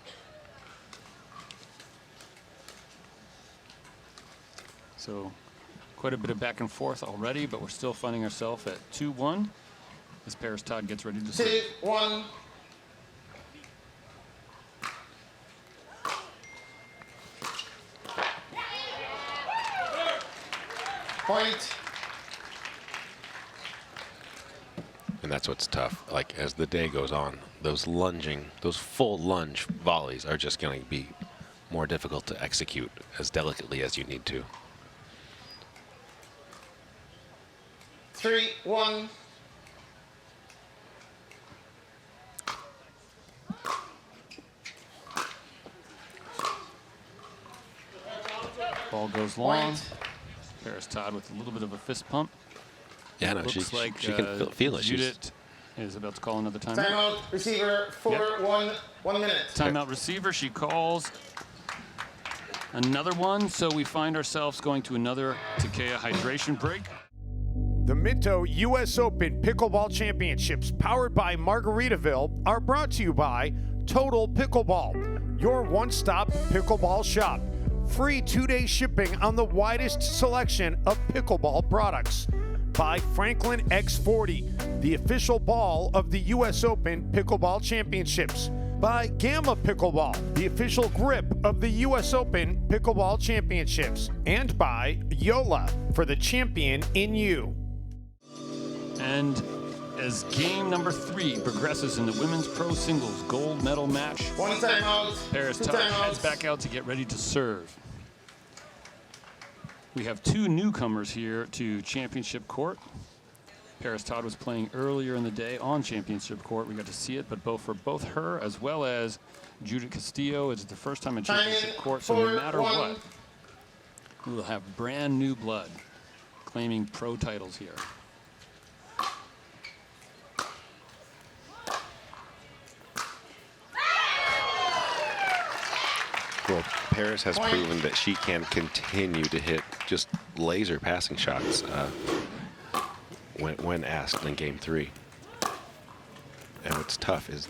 So quite a bit of back and forth already, but we're still finding ourselves at 2-1 as Paris Todd gets ready to serve. 2-1. Point. And that's what's tough. Like, as the day goes on, those full lunge volleys are just going to be more difficult to execute as delicately as you need to. 3-1. Ball goes long. Paris Todd with a little bit of a fist pump. Yeah, no, Looks like she can feel it. Judith is about to call another timeout. Timeout, receiver, 1 minute. Timeout receiver, she calls another one, so we find ourselves going to another Takea hydration break. The Minto U.S. Open Pickleball Championships, powered by Margaritaville, are brought to you by Total Pickleball, your one-stop pickleball shop. Free 2-day shipping on the widest selection of pickleball products. By Franklin X40, the official ball of the U.S. Open Pickleball Championships. By Gamma Pickleball, the official grip of the U.S. Open Pickleball Championships. And by Yola, for the champion in you. And as game number 3 progresses in the women's pro singles gold medal match, 1 timeout. Paris Todd heads back out to get ready to serve. We have 2 newcomers here to championship court. Paris Todd was playing earlier in the day on championship court. We got to see it, but for both her as well as Judith Castillo, it's the first time in championship court, so no matter what, we will have brand new blood claiming pro titles here. Well, Paris has proven that she can continue to hit just laser passing shots when asked in game 3. And what's tough is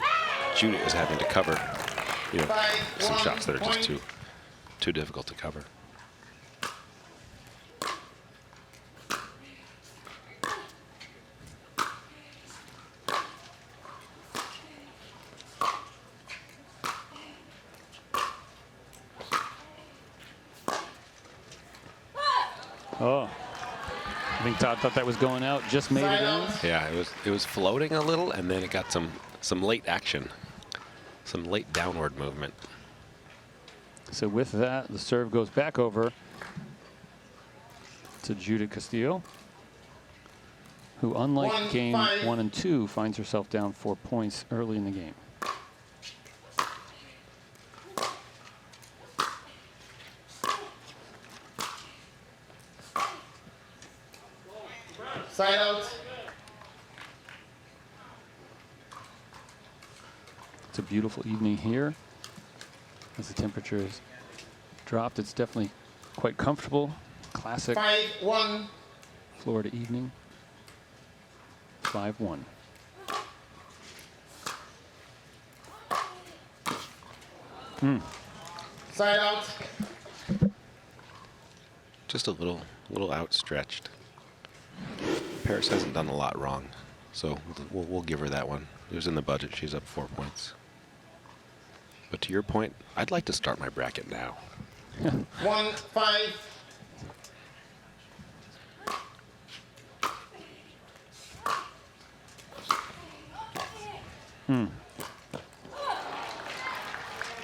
Judith is having to cover, some shots that are just too difficult to cover. Oh, I think Todd thought that was going out, just made it in. Yeah, it was floating a little, and then it got some late action, some late downward movement. So with that, the serve goes back over to Judith Castillo, who, unlike game 1 and 2, finds herself down 4 points early in the game. Side out. It's a beautiful evening here. As the temperature is dropped, it's definitely quite comfortable. Classic 5-1. Florida evening. 5-1. Side out. Just a little outstretched. Paris hasn't done a lot wrong, so we'll give her that one. It was in the budget. She's up 4 points. But to your point, I'd like to start my bracket now. 1-5.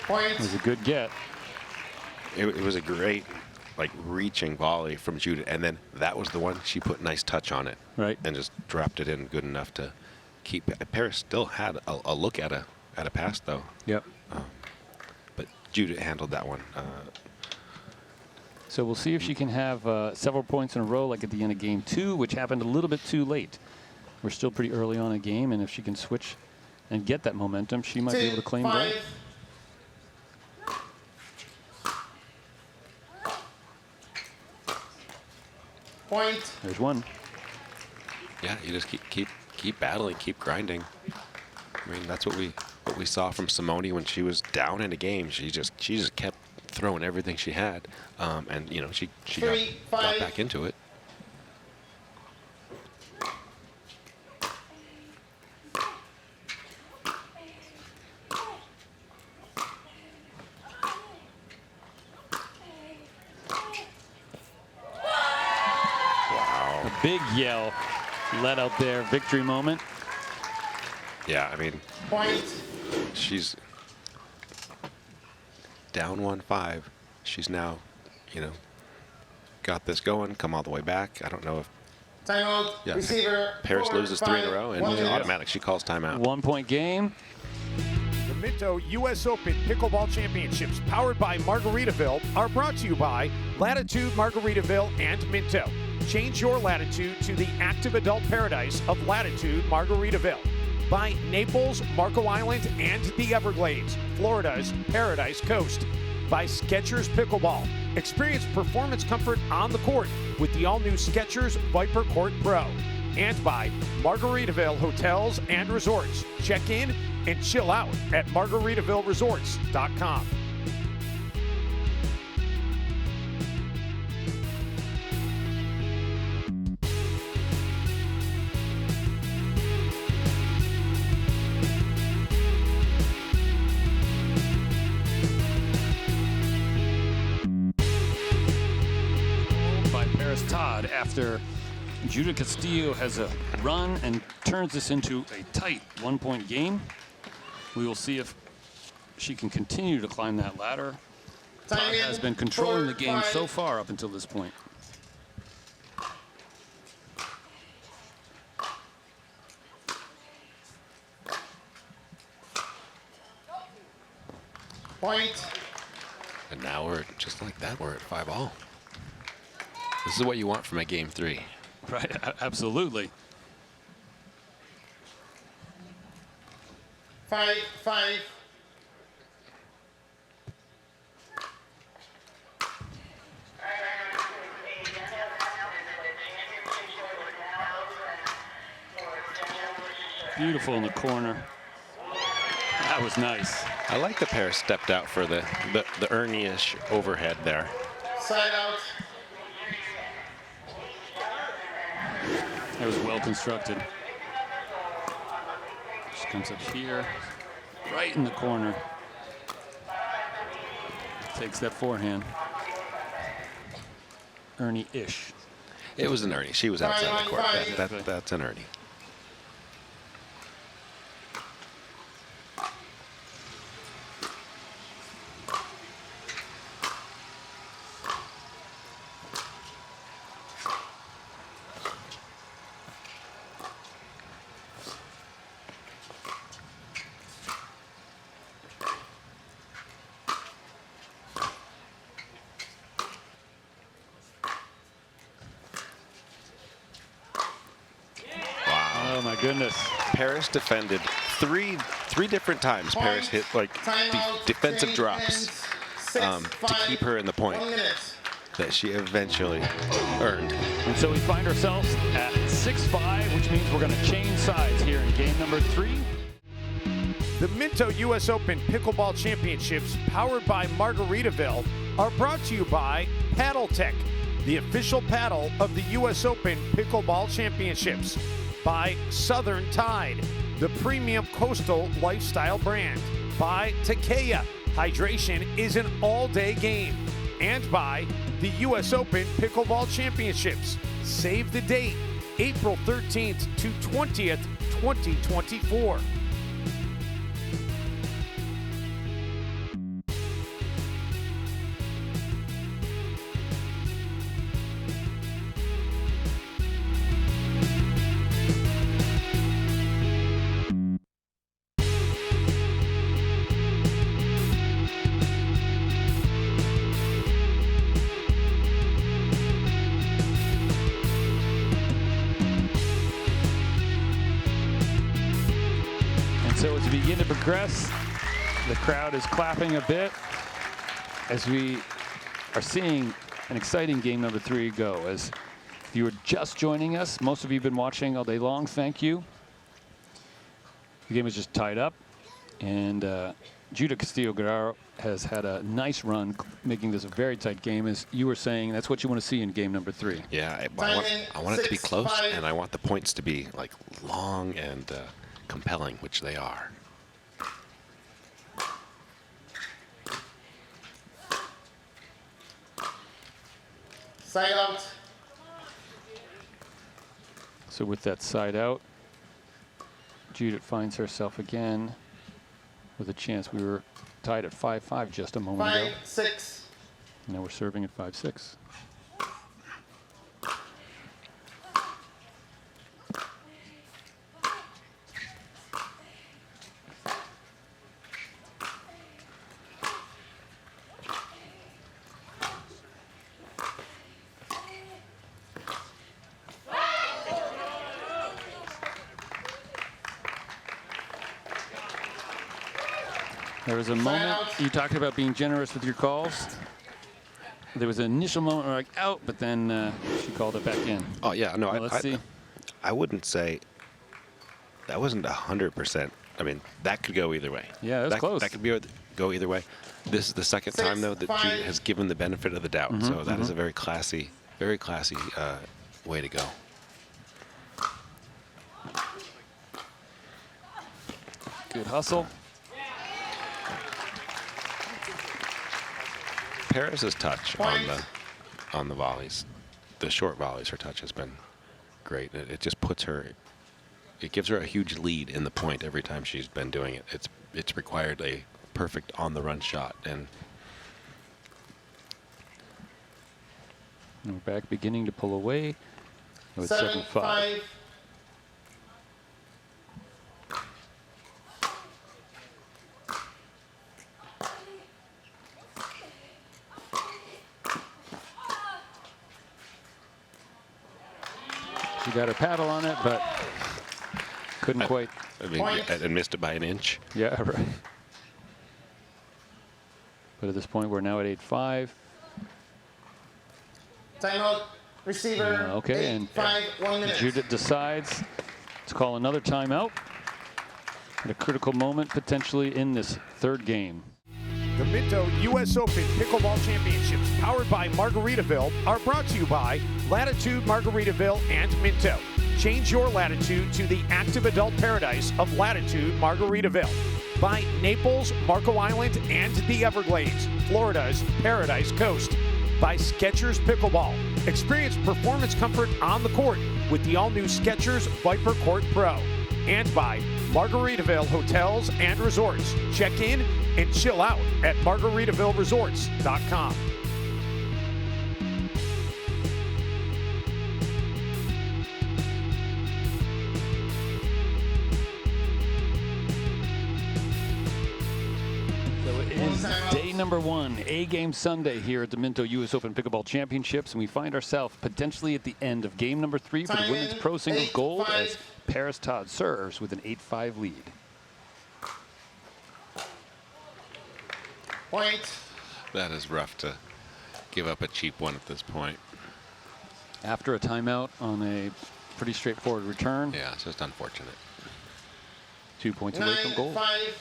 Point. It was a good get. It was a great, reaching volley from Judith, and then that was the one she put nice touch on it, right, and just dropped it in good enough to keep. Paris still had a look at a pass though. Yep. But Judith handled that one. So we'll see if she can have several points in a row, like at the end of game 2, which happened a little bit too late. We're still pretty early on in the game, and if she can switch and get that momentum, she might be able to claim gold. Point. There's one. Yeah, you just keep battling, keep grinding. I mean, that's what we saw from Simone when she was down in a game. She just kept throwing everything she had, and you know she got back into it. Wow! A big yell let out there. Victory moment. Yeah, I mean, Point. She's down 1-5. She's now, you know, got this going, come all the way back. I don't know if Timeout. yeah, Receiver. Paris 4, loses 5, 3 in a row, and 1 it's minute. automatic. She calls timeout. 1 point game. The Minto U.S. Open Pickleball Championships, powered by Margaritaville, are brought to you by Latitude Margaritaville and Minto. Change your latitude to the active adult paradise of Latitude Margaritaville. By Naples, Marco Island, and the Everglades, Florida's Paradise Coast. By Skechers Pickleball. Experience performance comfort on the court with the all-new Skechers Viper Court Pro. And by Margaritaville Hotels and Resorts. Check in and chill out at margaritavilleresorts.com. Todd after Judah Castillo has a run and turns this into a tight 1 point game. We will see if she can continue to climb that ladder. Todd has been controlling the game so far up until this point. Point. And now we're just like that. We're at 5-all. This is what you want from a game 3. Right, absolutely. 5. Beautiful in the corner. That was nice. I like the pair stepped out for the Ernie-ish overhead there. Side out. That was well constructed. She comes up here, right in the corner. Takes that forehand. Ernie-ish. It was an Ernie. She was outside the court. That's an Ernie. Goodness. Paris defended three different times. Paris hit like defensive drops to keep her in the point that she eventually earned. And so we find ourselves at 6-5, which means we're going to change sides here in game number 3. The Minto U.S. Open Pickleball Championships, powered by Margaritaville, are brought to you by Paddle Tech, the official paddle of the U.S. Open Pickleball Championships. By Southern Tide, the premium coastal lifestyle brand. By Takea, hydration is an all-day game. And by the U.S. Open Pickleball Championships. Save the date, April 13th to 20th, 2024. So as we begin to progress, the crowd is clapping a bit as we are seeing an exciting game number 3 go. As If you were just joining us, most of you have been watching all day long. Thank you. The game is just tied up, and Judith Castillo-Guerrero has had a nice run, making this a very tight game. As you were saying, that's what you want to see in game number 3. Yeah, I want it to be close, and I want the points to be like long and compelling, which they are. Side out. So with that side out, Judith finds herself again with a chance. We were tied at 5-5 just a moment ago. 5-6. Now we're serving at 5-6. There was a moment, you talked about being generous with your calls. There was an initial moment where like out, but then she called it back in. Oh yeah, no, let's see. I wouldn't say that wasn't 100%. I mean, that could go either way. Yeah, that's close. That could go either way. This is the second time though that Judith has given the benefit of the doubt. So that is a very classy way to go. Good hustle. Paris's touch on the volleys, the short volleys, her touch has been great. It just puts her, it gives her a huge lead in the point every time she's been doing it. It's required a perfect on the run shot, and we're back beginning to pull away with 7-5. She got her paddle on it, but couldn't quite. I mean, and missed it by an inch. Yeah, right. But at this point, we're now at 8-5. Timeout. Receiver. Okay, 8, and 5, 1 minute. Judith decides to call another timeout at a critical moment, potentially in this third game. The Minto U.S. Open Pickleball Championships, powered by Margaritaville, are brought to you by Latitude Margaritaville and Minto. Change your latitude to the active adult paradise of Latitude Margaritaville. By Naples, Marco Island, and the Everglades, Florida's Paradise Coast. By Skechers Pickleball. Experience performance comfort on the court with the all-new Skechers Viper Court Pro. And by Margaritaville Hotels and Resorts. Check in and chill out at margaritavilleresorts.com. So it is day number 1, A-game Sunday here at the Minto U.S. Open Pickleball Championships, and we find ourselves potentially at the end of game number 3 for the women's pro singles gold as Paris Todd serves with an 8-5 lead. Point. That is rough to give up a cheap one at this point. After a timeout on a pretty straightforward return. Yeah, it's just unfortunate. 2 points away from goal. 9-5.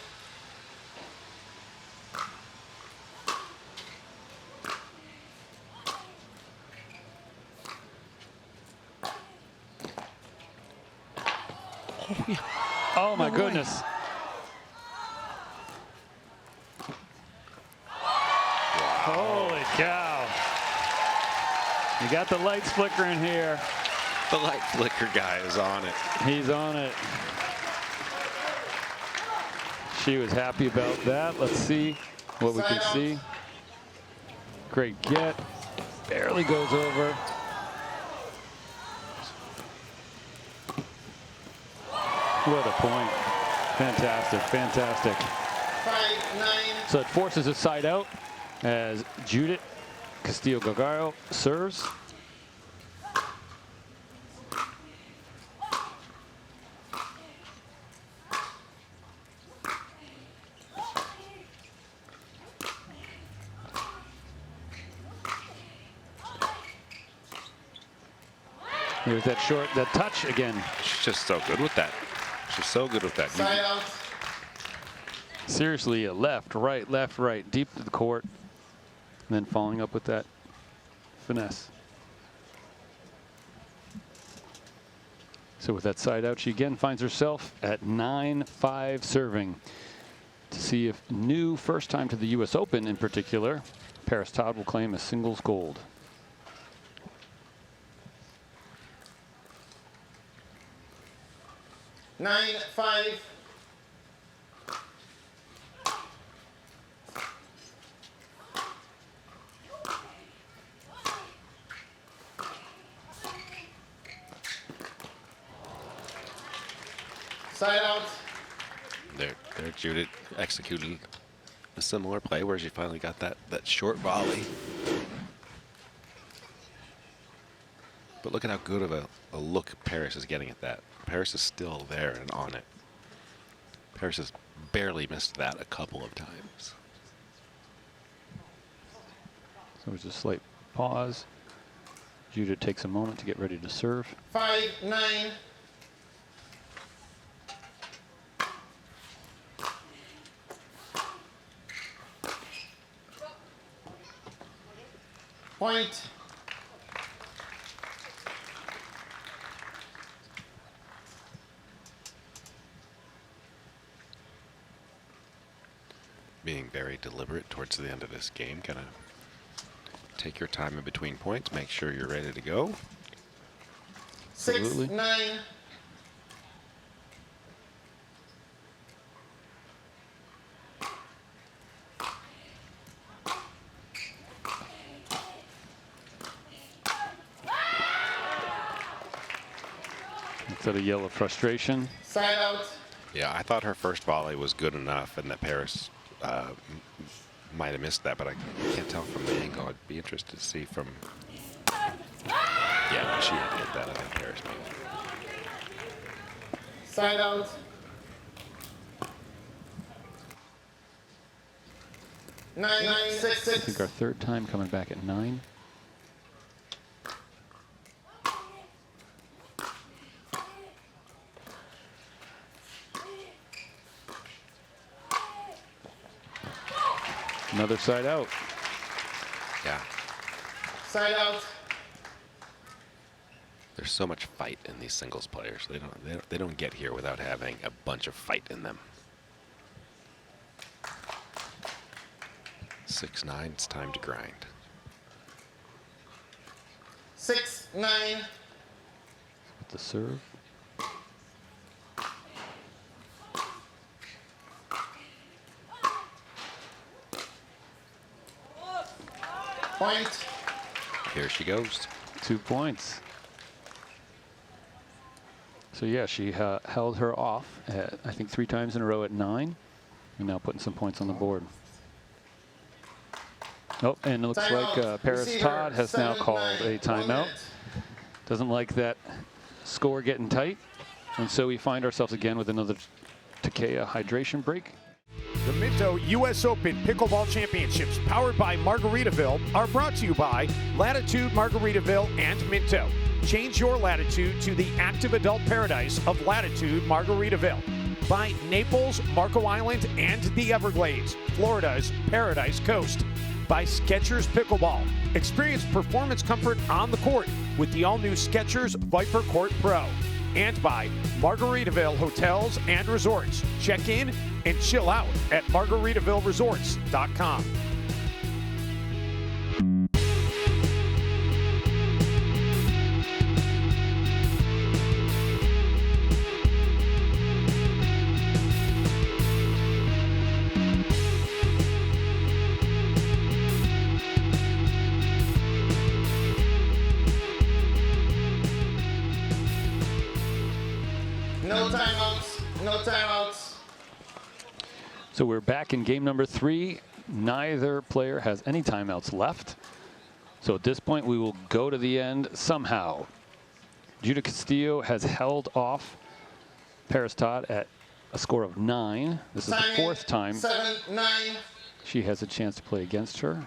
Oh my goodness. Holy cow. You got the lights flickering here. The light flicker guy is on it. He's on it. She was happy about that. Let's see what we can see. Great get. Barely goes over. What a point. Fantastic, fantastic. 5-9. So it forces a side out as Judith Castillo-Guerrero serves. There's that that touch again. She's just so good with that. She's so good with that. Side out. Seriously, left, right, deep to the court, and then following up with that finesse. So with that side out, she again finds herself at 9-5 serving. To see if new first time to the U.S. Open in particular, Paris Todd will claim a singles gold. Nine, 5. Side out. There Judith executed a similar play where she finally got that short volley. But look at how good of a look Paris is getting at that. Paris is still there and on it. Paris has barely missed that a couple of times. So there's a slight pause. Judith takes a moment to get ready to serve. 5, 9. Point. Being very deliberate towards the end of this game. Kind of take your time in between points. Make sure you're ready to go. 6, Absolutely. 9. Instead of yell of frustration. Side out. Yeah, I thought her first volley was good enough and that Paris might have missed that, but I can't tell from the angle. I'd be interested to see from... Yeah, she had to get that. I think Paris made it. Side out. Nine, 6, 6. I think our third time coming back at 9. Another side out. Yeah. Side out. There's so much fight in these singles players. They don't get here without having a bunch of fight in them. 6-9. It's time to grind. 6, 9. With the serve. Point. Here she goes. 2 points. So yeah, she held her off at, I think, 3 times in a row at 9, and now putting some points on the board. Oh, and it looks like Paris Todd has now called a timeout. Doesn't like that score getting tight, and so we find ourselves again with another Takea hydration break. The Minto U.S. Open Pickleball Championships, powered by Margaritaville, are brought to you by Latitude Margaritaville and Minto. Change your latitude to the active adult paradise of Latitude Margaritaville. By Naples, Marco Island, and the Everglades, Florida's Paradise Coast. By Skechers Pickleball. Experience performance comfort on the court with the all-new Skechers Viper Court Pro. And by Margaritaville Hotels and Resorts. Check in and chill out at MargaritavilleResorts.com. No timeouts. No timeouts. So we're back in game number 3. Neither player has any timeouts left. So at this point, we will go to the end somehow. Judah Castillo has held off Paris Todd at a score of 9. This is the 4th time 7, 9. she has a chance to play against her.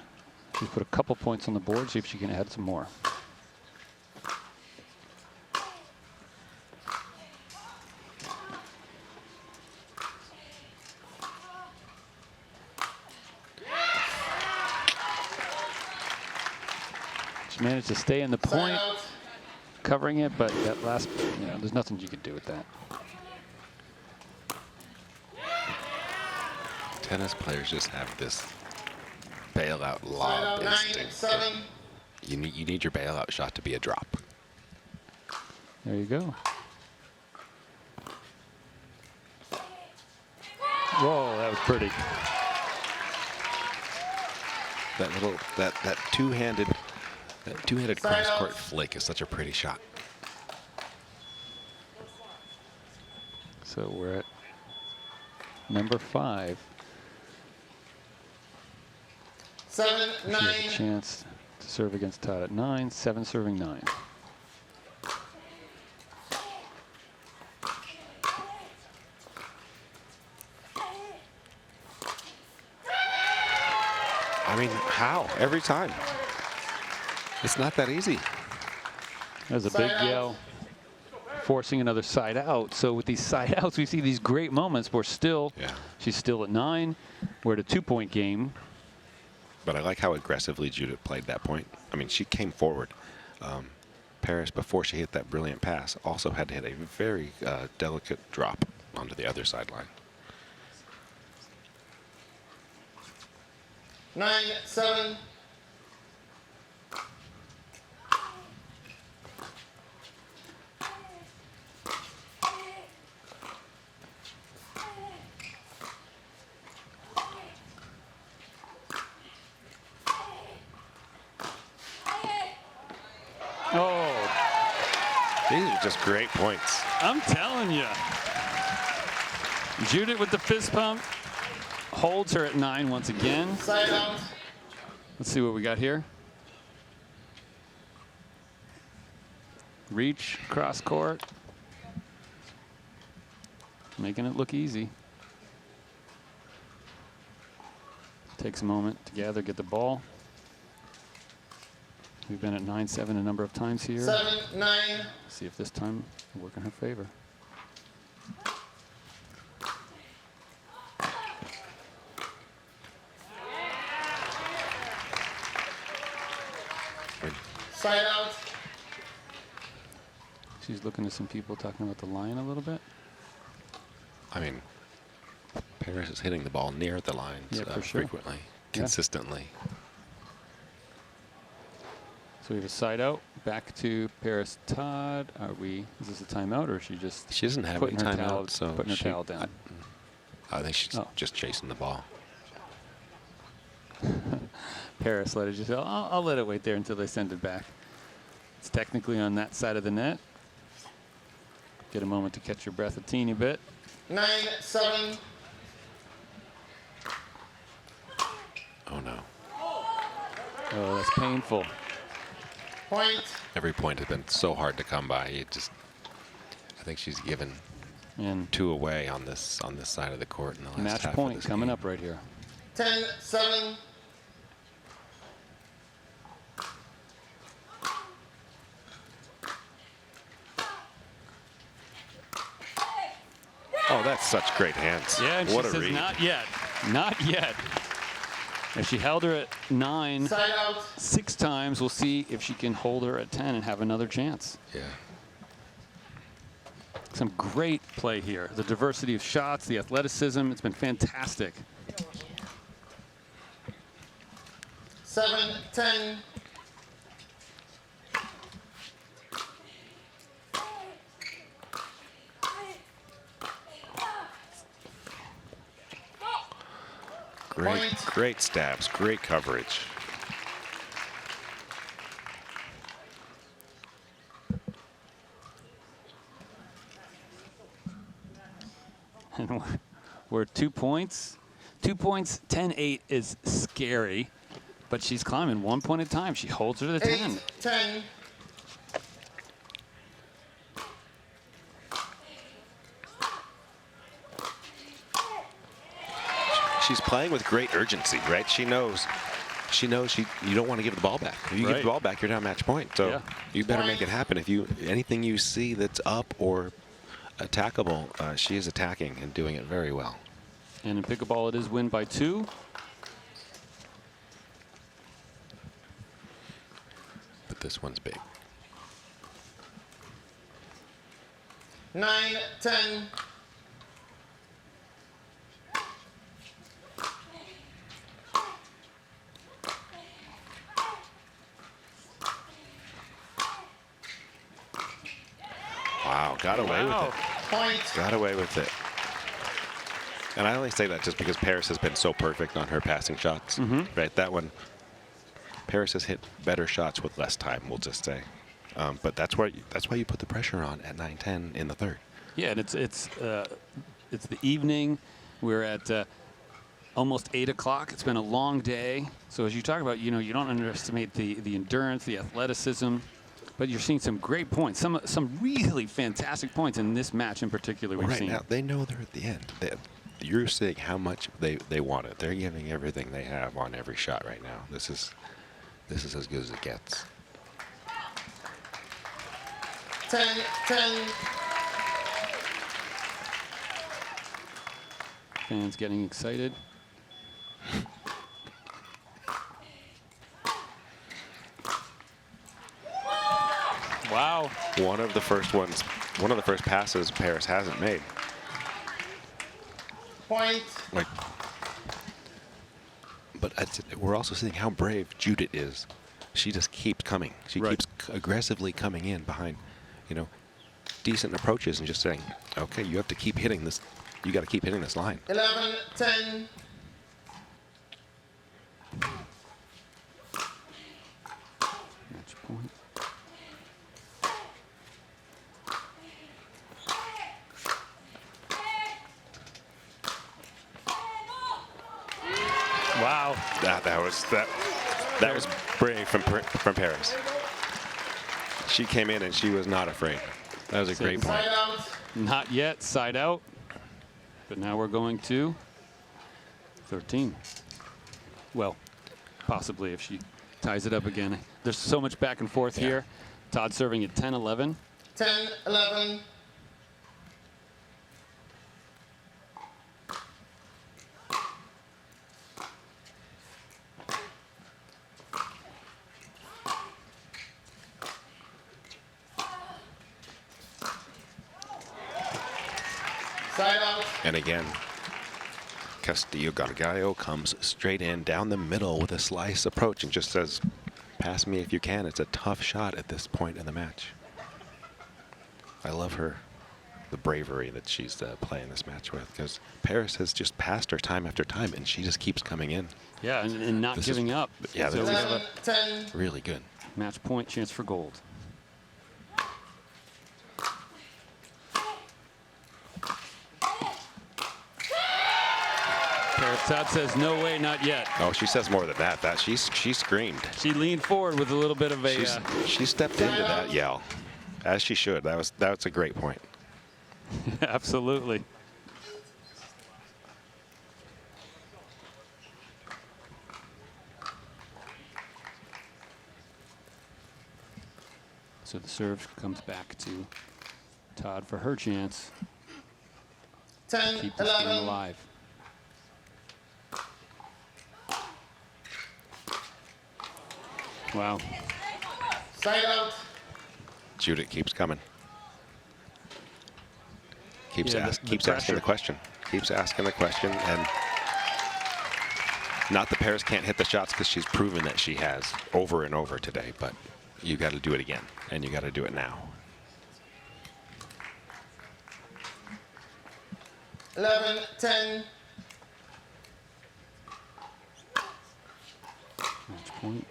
She's put a couple points on the board, see if she can add some more. managed to stay in the point, covering it, but that last, there's nothing you can do with that. Tennis players just have this bailout lob instinct. You need your bailout shot to be a drop. There you go. Whoa, that was pretty. That two-handed cross-court flick is such a pretty shot. So we're at number 5. 7, 9. She has a chance to serve against Todd at 9. 7 serving 9. I mean, how? Every time. It's not that easy. There's a big yell, forcing another side out. So with these side outs, we see these great moments. She's still at 9. We're at a 2-point game. But I like how aggressively Judith played that point. I mean, she came forward. Paris, before she hit that brilliant pass, also had to hit a very delicate drop onto the other sideline. 9, 7. Oh. These are just great points. I'm telling you. Judith with the fist pump. Holds her at 9 once again. Side out. Let's see what we got here. Reach, cross court. Making it look easy. Takes a moment to gather, get the ball. We've been at 9-7 a number of times here. 7, 9. See if this time will work in her favor. Side out. She's looking at some people talking about the line a little bit. I mean, Paris is hitting the ball near the lines frequently, consistently. So we have a side out. Back to Paris Todd. Is this a timeout, or is she just She doesn't have any timeout, so putting her towel down? I think she's just chasing the ball. Paris let it just, I'll let it wait there until they send it back. It's technically on that side of the net. Get a moment to catch your breath a teeny bit. 9, 7. Oh no. Oh, that's painful. Point. Every point has been so hard to come by. I think she's given 2 away on this side of the court in the last match half point of this coming game. up right here. 10, 7. Oh, that's such great hands. Yeah, and what she a says read. not yet. Not yet. If she held her at 9 Side out. 6 times, we'll see if she can hold her at 10 and have another chance. Yeah. Some great play here. The diversity of shots, the athleticism, it's been fantastic. 7, 10. Great stabs, great coverage. And we're 2 points. 2 points, 10-8 is scary, but she's climbing 1 point at a time. She holds her to the 10. 8, 10. She's playing with great urgency, right? She knows you don't want to give the ball back. If you give the ball back, you're down match point. So you better make it happen. If anything you see that's up or attackable, she is attacking and doing it very well. And in pickleball, it is win by 2. But this one's big. 9, 10. Wow, got away with it. Point. Got away with it. And I only say that just because Paris has been so perfect on her passing shots. Right, that one, Paris has hit better shots with less time, we'll just say. But that's why you put the pressure on at 9-10 in the third. Yeah, and it's the evening. We're at almost 8 o'clock. It's been a long day. So as you talk about, you don't underestimate the endurance, the athleticism, but you're seeing some great points, some really fantastic points in this match in particular. We've seen. Now they know they're at the end. You're seeing how much they want it. They're giving everything they have on every shot right now. This is as good as it gets. 10, 10. Fans getting excited. Wow. One of the first passes Paris hasn't made. Point. But we're also seeing how brave Judith is. She just keeps coming. She keeps aggressively coming in behind, decent approaches and just saying, okay, you have to keep hitting this. You got to keep hitting this line. 11, 10. Match point. Wow. That was brave from Paris. She came in and she was not afraid. That was a great point. Side out. Not yet, side out. But now we're going to 13. Well, possibly if she ties it up again. There's so much back and forth here. Todd serving at 10-11. 10, 11. Side out. And again, Castillo Gargallo comes straight in down the middle with a slice approach and just says, pass me if you can. It's a tough shot at this point in the match. I love her, the bravery that she's playing this match with, because Paris has just passed her time after time and she just keeps coming in. Yeah, and not giving up. Yeah, so we have a 10. really good. match point, chance for gold. Todd says, no way, not yet. Oh, she says more than that. She screamed. She leaned forward with a little bit of a... She stepped into that yell, as she should. That's a great point. Absolutely. So the serve comes back to Todd for her chance. 10, keep this 11. game alive. Wow. Side out. Judith keeps coming. Keeps Yeah, asking the question. Keeps asking the question, and not that Paris can't hit the shots because she's proven that she has over and over today, but you got to do it again, and you got to do it now. 11, 10. Match point.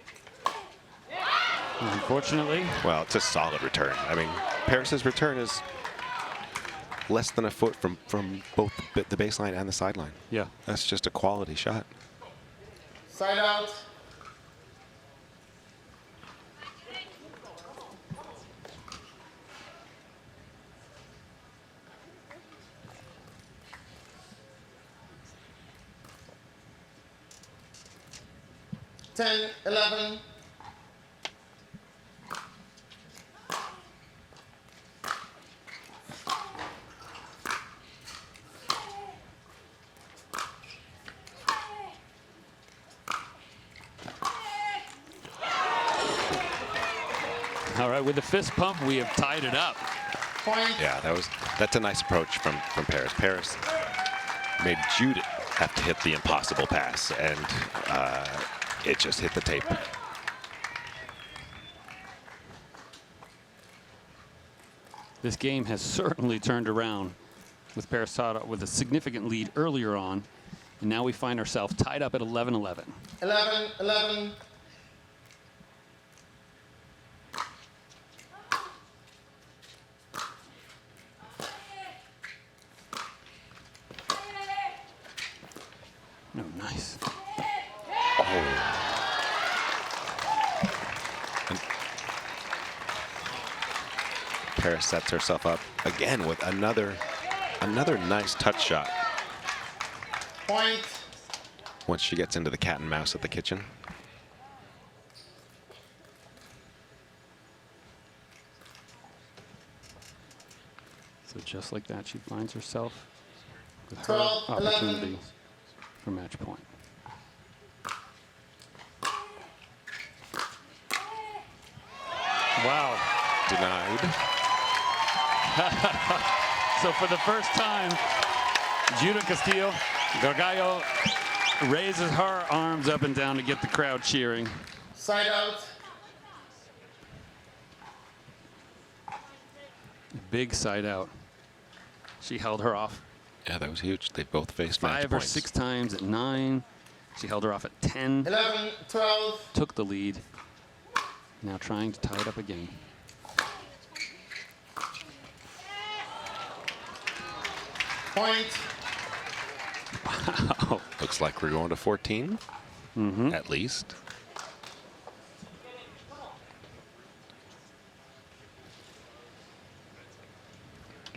Unfortunately. Well, it's a solid return. I mean, Paris's return is less than a foot from both the baseline and the sideline. Yeah. That's just a quality shot. Side out. Ten, 11. All right, with the fist pump, we have tied it up. Point. Yeah, that's a nice approach from Paris. Paris made Judith have to hit the impossible pass, and it just hit the tape. This game has certainly turned around with Paris Todd with a significant lead earlier on, and now we find ourselves tied up at 11-11. 11-11. No, nice. Oh. Paris sets herself up again with another nice touch shot. Point. Once she gets into the cat and mouse at the kitchen. So just like that, she finds herself with her 12, opportunity 11. for match point. Wow. Denied. So for the first time, Judith Castillo Gargallo raises her arms up and down to get the crowd cheering. Side out. Big side out. She held her off Yeah, that was huge. They both faced match 5 or points. 6 times at 9. She held her off at 10. 11, 12. Took the lead. Now trying to tie it up again. Point. Wow. Looks like we're going to 14, at least.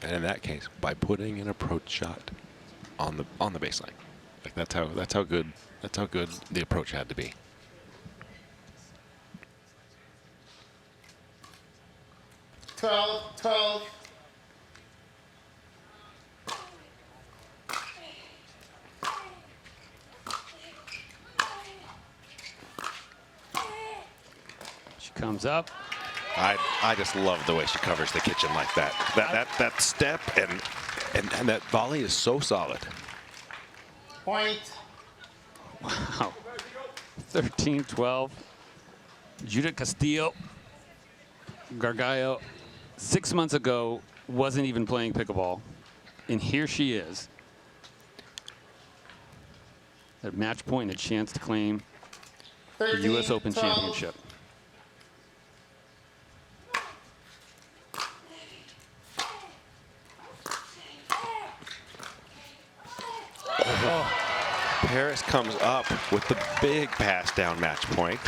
And in that case, by putting an approach shot on the baseline, like that's how good the approach had to be. Twelve. She comes up. I just love the way she covers the kitchen like that. That step and that volley is so solid. Point. Wow. 13-12. Judith Castillo Gargallo, 6 months ago, wasn't even playing pickleball. And here she is. At match point, a chance to claim the U.S. Open 12. Championship. Paris comes up with the big pass down match point.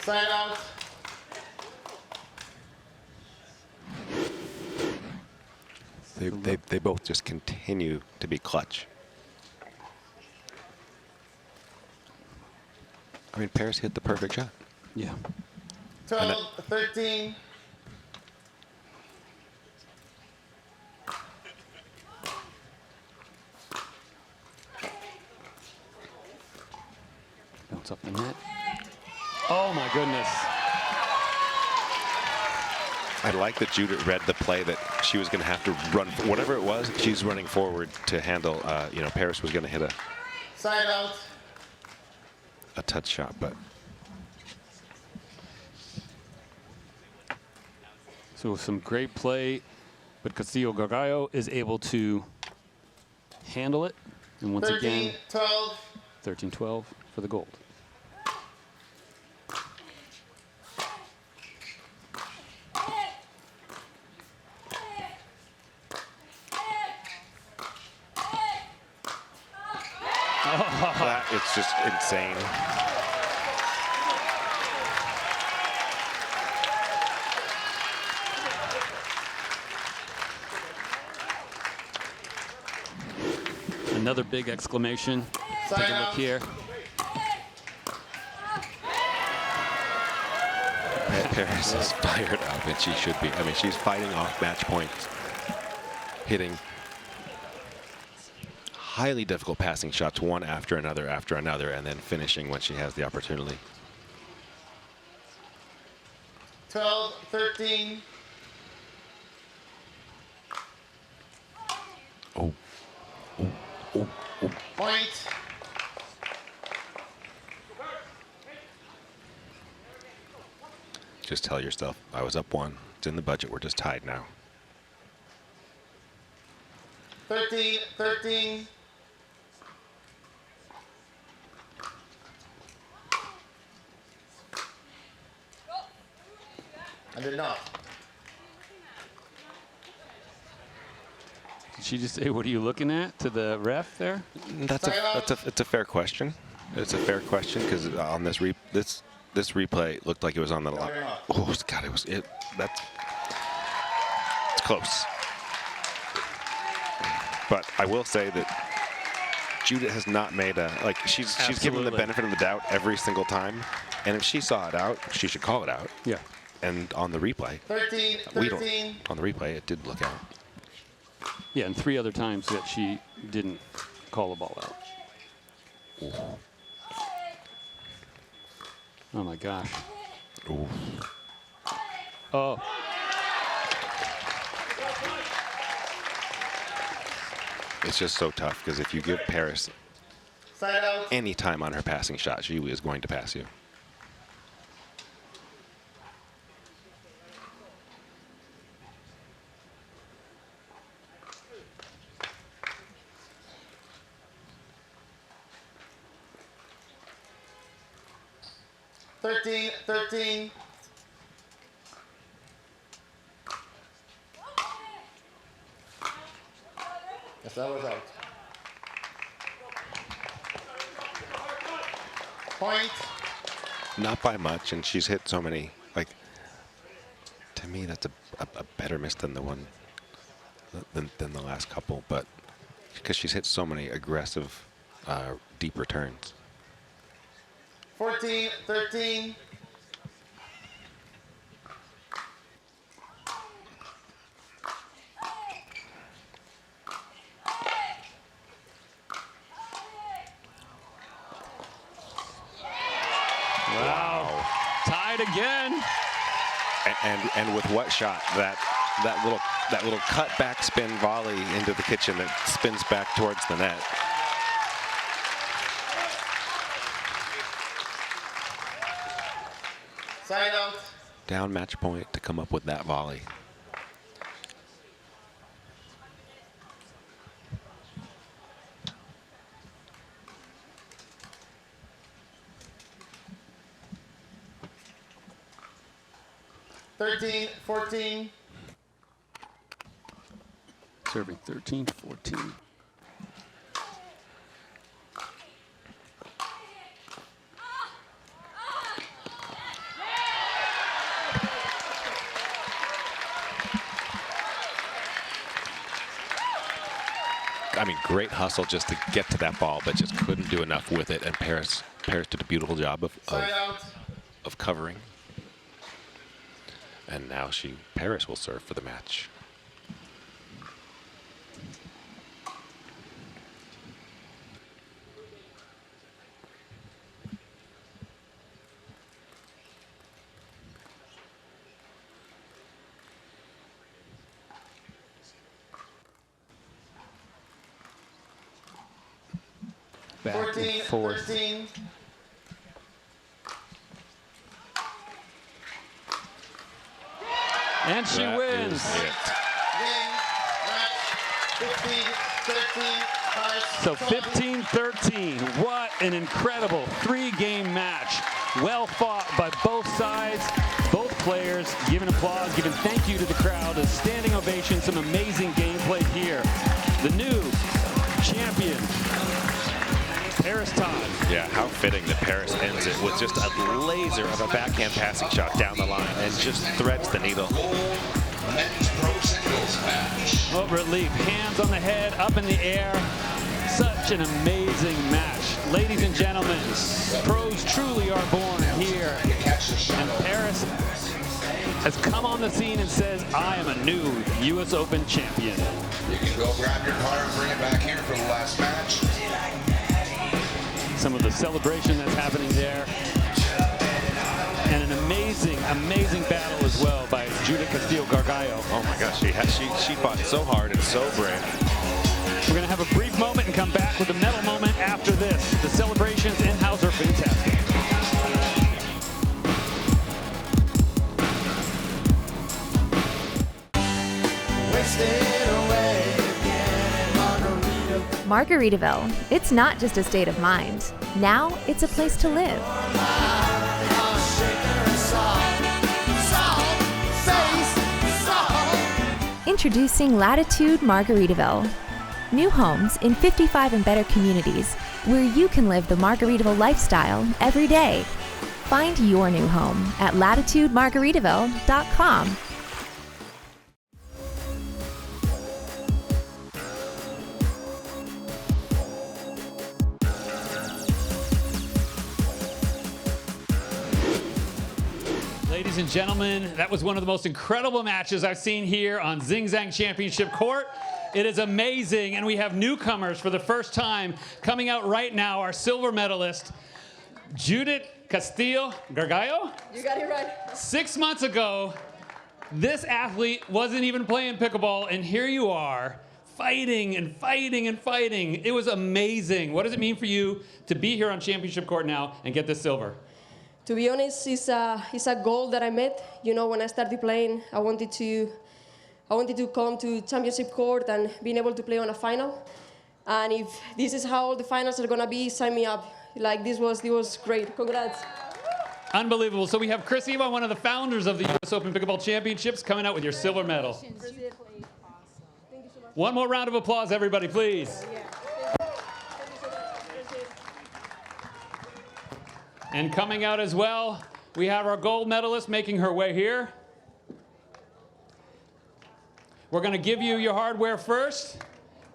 Side out. They both just continue to be clutch. I mean, Paris hit the perfect shot. Yeah. 12, 13. Bounce up the net. Oh my goodness. I like that Judith read the play that she was going to have to run, whatever it was, she's running forward to handle, Paris was going to hit Side out. a touch shot, but. So some great play, but Castillo Gargallo is able to handle it. And once 13, again, 12. 13-12 for the gold. That it's just insane. Another big exclamation. Take a look here. Paris is fired up, and she should be. I mean, she's fighting off match points, hitting highly difficult passing shots, one after another, and then finishing when she has the opportunity. 12, 13. Oh. Oh. Oh. Oh. Point. Just tell yourself, I was up 1. It's in the budget. We're just tied now. 13, 13. I did not. Did she just say, what are you looking at, to the ref there? It's a fair question. It's a fair question because on this replay it looked like it was on the line. Oh God, it's close. But I will say that Judith has not made she's given the benefit of the doubt every single time, and if she saw it out, she should call it out. Yeah. And on the replay, 13, 13. On the replay, it did look out. Yeah, and 3 other times that she didn't call the ball out. Ooh. Oh my gosh. Ooh. Oh. It's just so tough because if you give Paris Side out. any time on her passing shot, she is going to pass you. Thirteen, 13. Yes, that was out. Point. Not by much, and she's hit so many. To me, that's a better miss than the one than the last couple, but because she's hit so many aggressive, deep returns. 14, 13. Wow. Tied again. And with what shot? That little cut back spin volley into the kitchen that spins back towards the net. Side out. Down match point to come up with that volley. Thirteen, 14. Serving 13, 14. I mean, great hustle just to get to that ball, but just couldn't do enough with it. And Paris did a beautiful job of covering. And now Paris will serve for the match. Back 14, and forth. 13. And she wins. Game, match, 15, 13, 5. So 15-13. What an incredible 3-game match. Well fought by both sides, both players. Giving applause, giving thank you to the crowd. A standing ovation, some amazing gameplay here. The new champion, Paris Todd. Yeah, how fitting that Paris ends it with just a laser of a backhand passing shot down the line and just threads the needle. Oh, relief. Hands on the head, up in the air. Such an amazing match. Ladies and gentlemen, pros truly are born here. And Paris has come on the scene and says, I am a new U.S. Open champion. You can go grab your car and bring it back here for the last match. Some of the celebration that's happening there. And an amazing, amazing battle as well by Judith Castillo-Gargallo. Oh my gosh, she fought so hard and so brave. We're going to have a brief moment and come back with a medal moment after this. The celebrations in-house are fantastic. Margaritaville. It's not just a state of mind. Now it's a place to live. Introducing Latitude Margaritaville. New homes in 55 and better communities where you can live the Margaritaville lifestyle every day. Find your new home at latitudemargaritaville.com. Ladies and gentlemen, that was one of the most incredible matches I've seen here on Zing Zang Championship Court. It is amazing, and we have newcomers for the first time coming out right now. Our silver medalist, Judith Castillo-Gargallo. You got it right. 6 months ago, this athlete wasn't even playing pickleball, and here you are, fighting and fighting and fighting. It was amazing. What does it mean for you to be here on Championship Court now and get this silver? To be honest, it's a goal that I met. You know, when I started playing, I wanted to come to Championship Court and being able to play on a final. And if this is how all the finals are gonna be, sign me up. Like this was great. Congrats. Unbelievable. So we have Chris Eva, one of the founders of the U.S. Open Pickleball Championships, coming out with your silver medal. One more round of applause, everybody, please. And coming out as well, we have our gold medalist making her way here. We're going to give you your hardware first.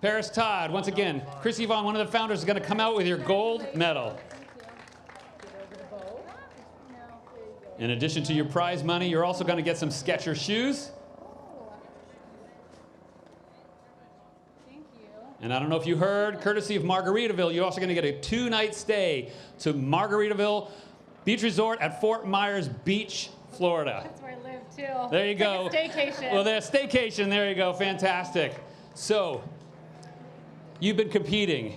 Paris Todd, once again, Chris Yvonne, one of the founders, is going to come out with your gold medal. In addition to your prize money, you're also going to get some Skechers shoes. And I don't know if you heard, courtesy of Margaritaville, you're also going to get a 2-night stay to Margaritaville Beach Resort at Fort Myers Beach, Florida. That's where I live, too. There you go. Like a staycation. Well, there's staycation. There you go. Fantastic. So, you've been competing.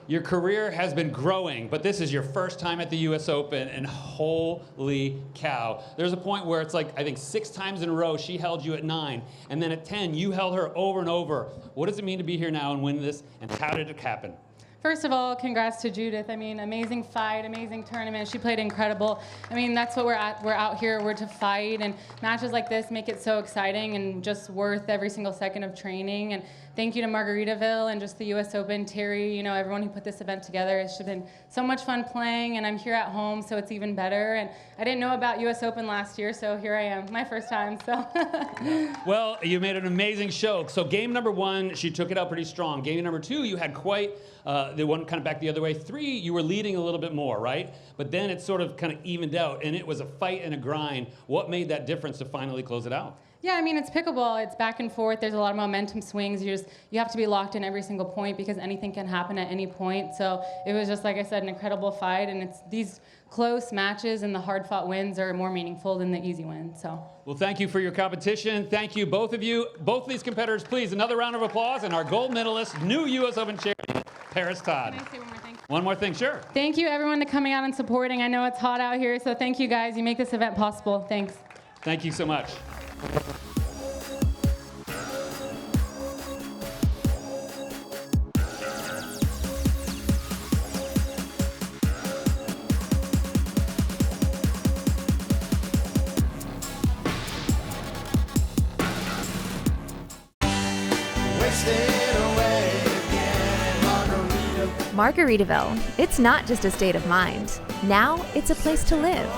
Your career has been growing, but this is your first time at the U.S. Open, and holy cow. There's a point where it's like, I think 6 times in a row, she held you at 9, and then at 10, you held her over and over. What does it mean to be here now and win this, and how did it happen? First of all, congrats to Judith. I mean, amazing fight, amazing tournament. She played incredible. I mean, that's what we're out here. We're to fight, and matches like this make it so exciting and just worth every single second of training. And thank you to Margaritaville and just the U.S. Open, Terry, you know, everyone who put this event together. It's been so much fun playing, and I'm here at home, so it's even better. And I didn't know about U.S. Open last year, so here I am, my first time. So. Well, you made an amazing show. So game number 1, she took it out pretty strong. Game number 2, you had quite the one kind of back the other way. 3, you were leading a little bit more, right? But then it sort of kind of evened out, and it was a fight and a grind. What made that difference to finally close it out? Yeah, I mean, it's pickleball. It's back and forth. There's a lot of momentum swings. You have to be locked in every single point because anything can happen at any point. So it was just, like I said, an incredible fight. And it's these close matches and the hard-fought wins are more meaningful than the easy wins. So. Well, thank you for your competition. Thank you, both of you. Both of these competitors, please, another round of applause. And our gold medalist, new U.S. Open champion, Paris Todd. Can I say one more thing? One more thing, sure. Thank you, everyone, for coming out and supporting. I know it's hot out here, so thank you, guys. You make this event possible. Thanks. Thank you so much. Margaritaville. It's not just a state of mind. Now it's a place to live.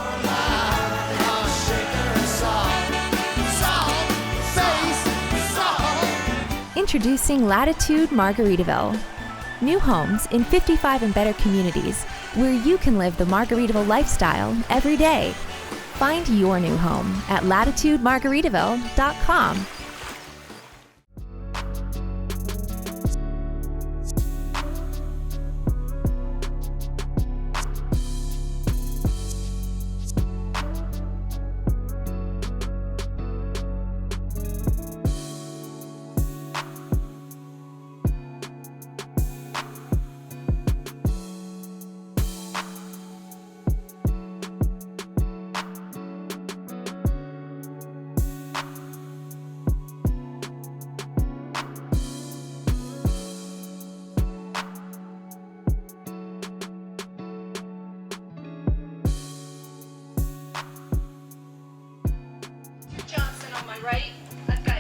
Introducing Latitude Margaritaville. New homes in 55 and better communities where you can live the Margaritaville lifestyle every day. Find your new home at latitudemargaritaville.com.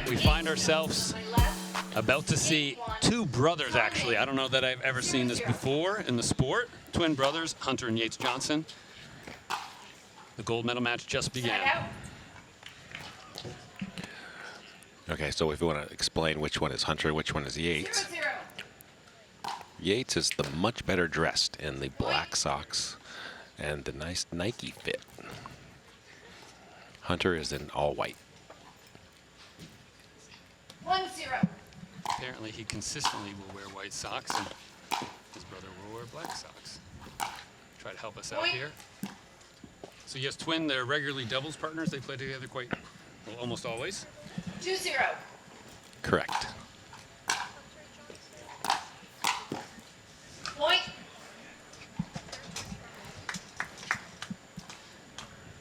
We find ourselves about to see two brothers, actually. I don't know that I've ever seen this before in the sport. Twin brothers, Hunter and Yates Johnson. The gold medal match just began. Okay, so if you want to explain which one is Hunter, which one is Yates. Yates is the much better dressed in the black socks and the nice Nike fit. Hunter is in all white. 1-0. Apparently he consistently will wear white socks, and his brother will wear black socks. Try to help us out here. So yes, twin, they're regularly doubles partners. They play together quite, well, almost always. 2-0. Correct. Point.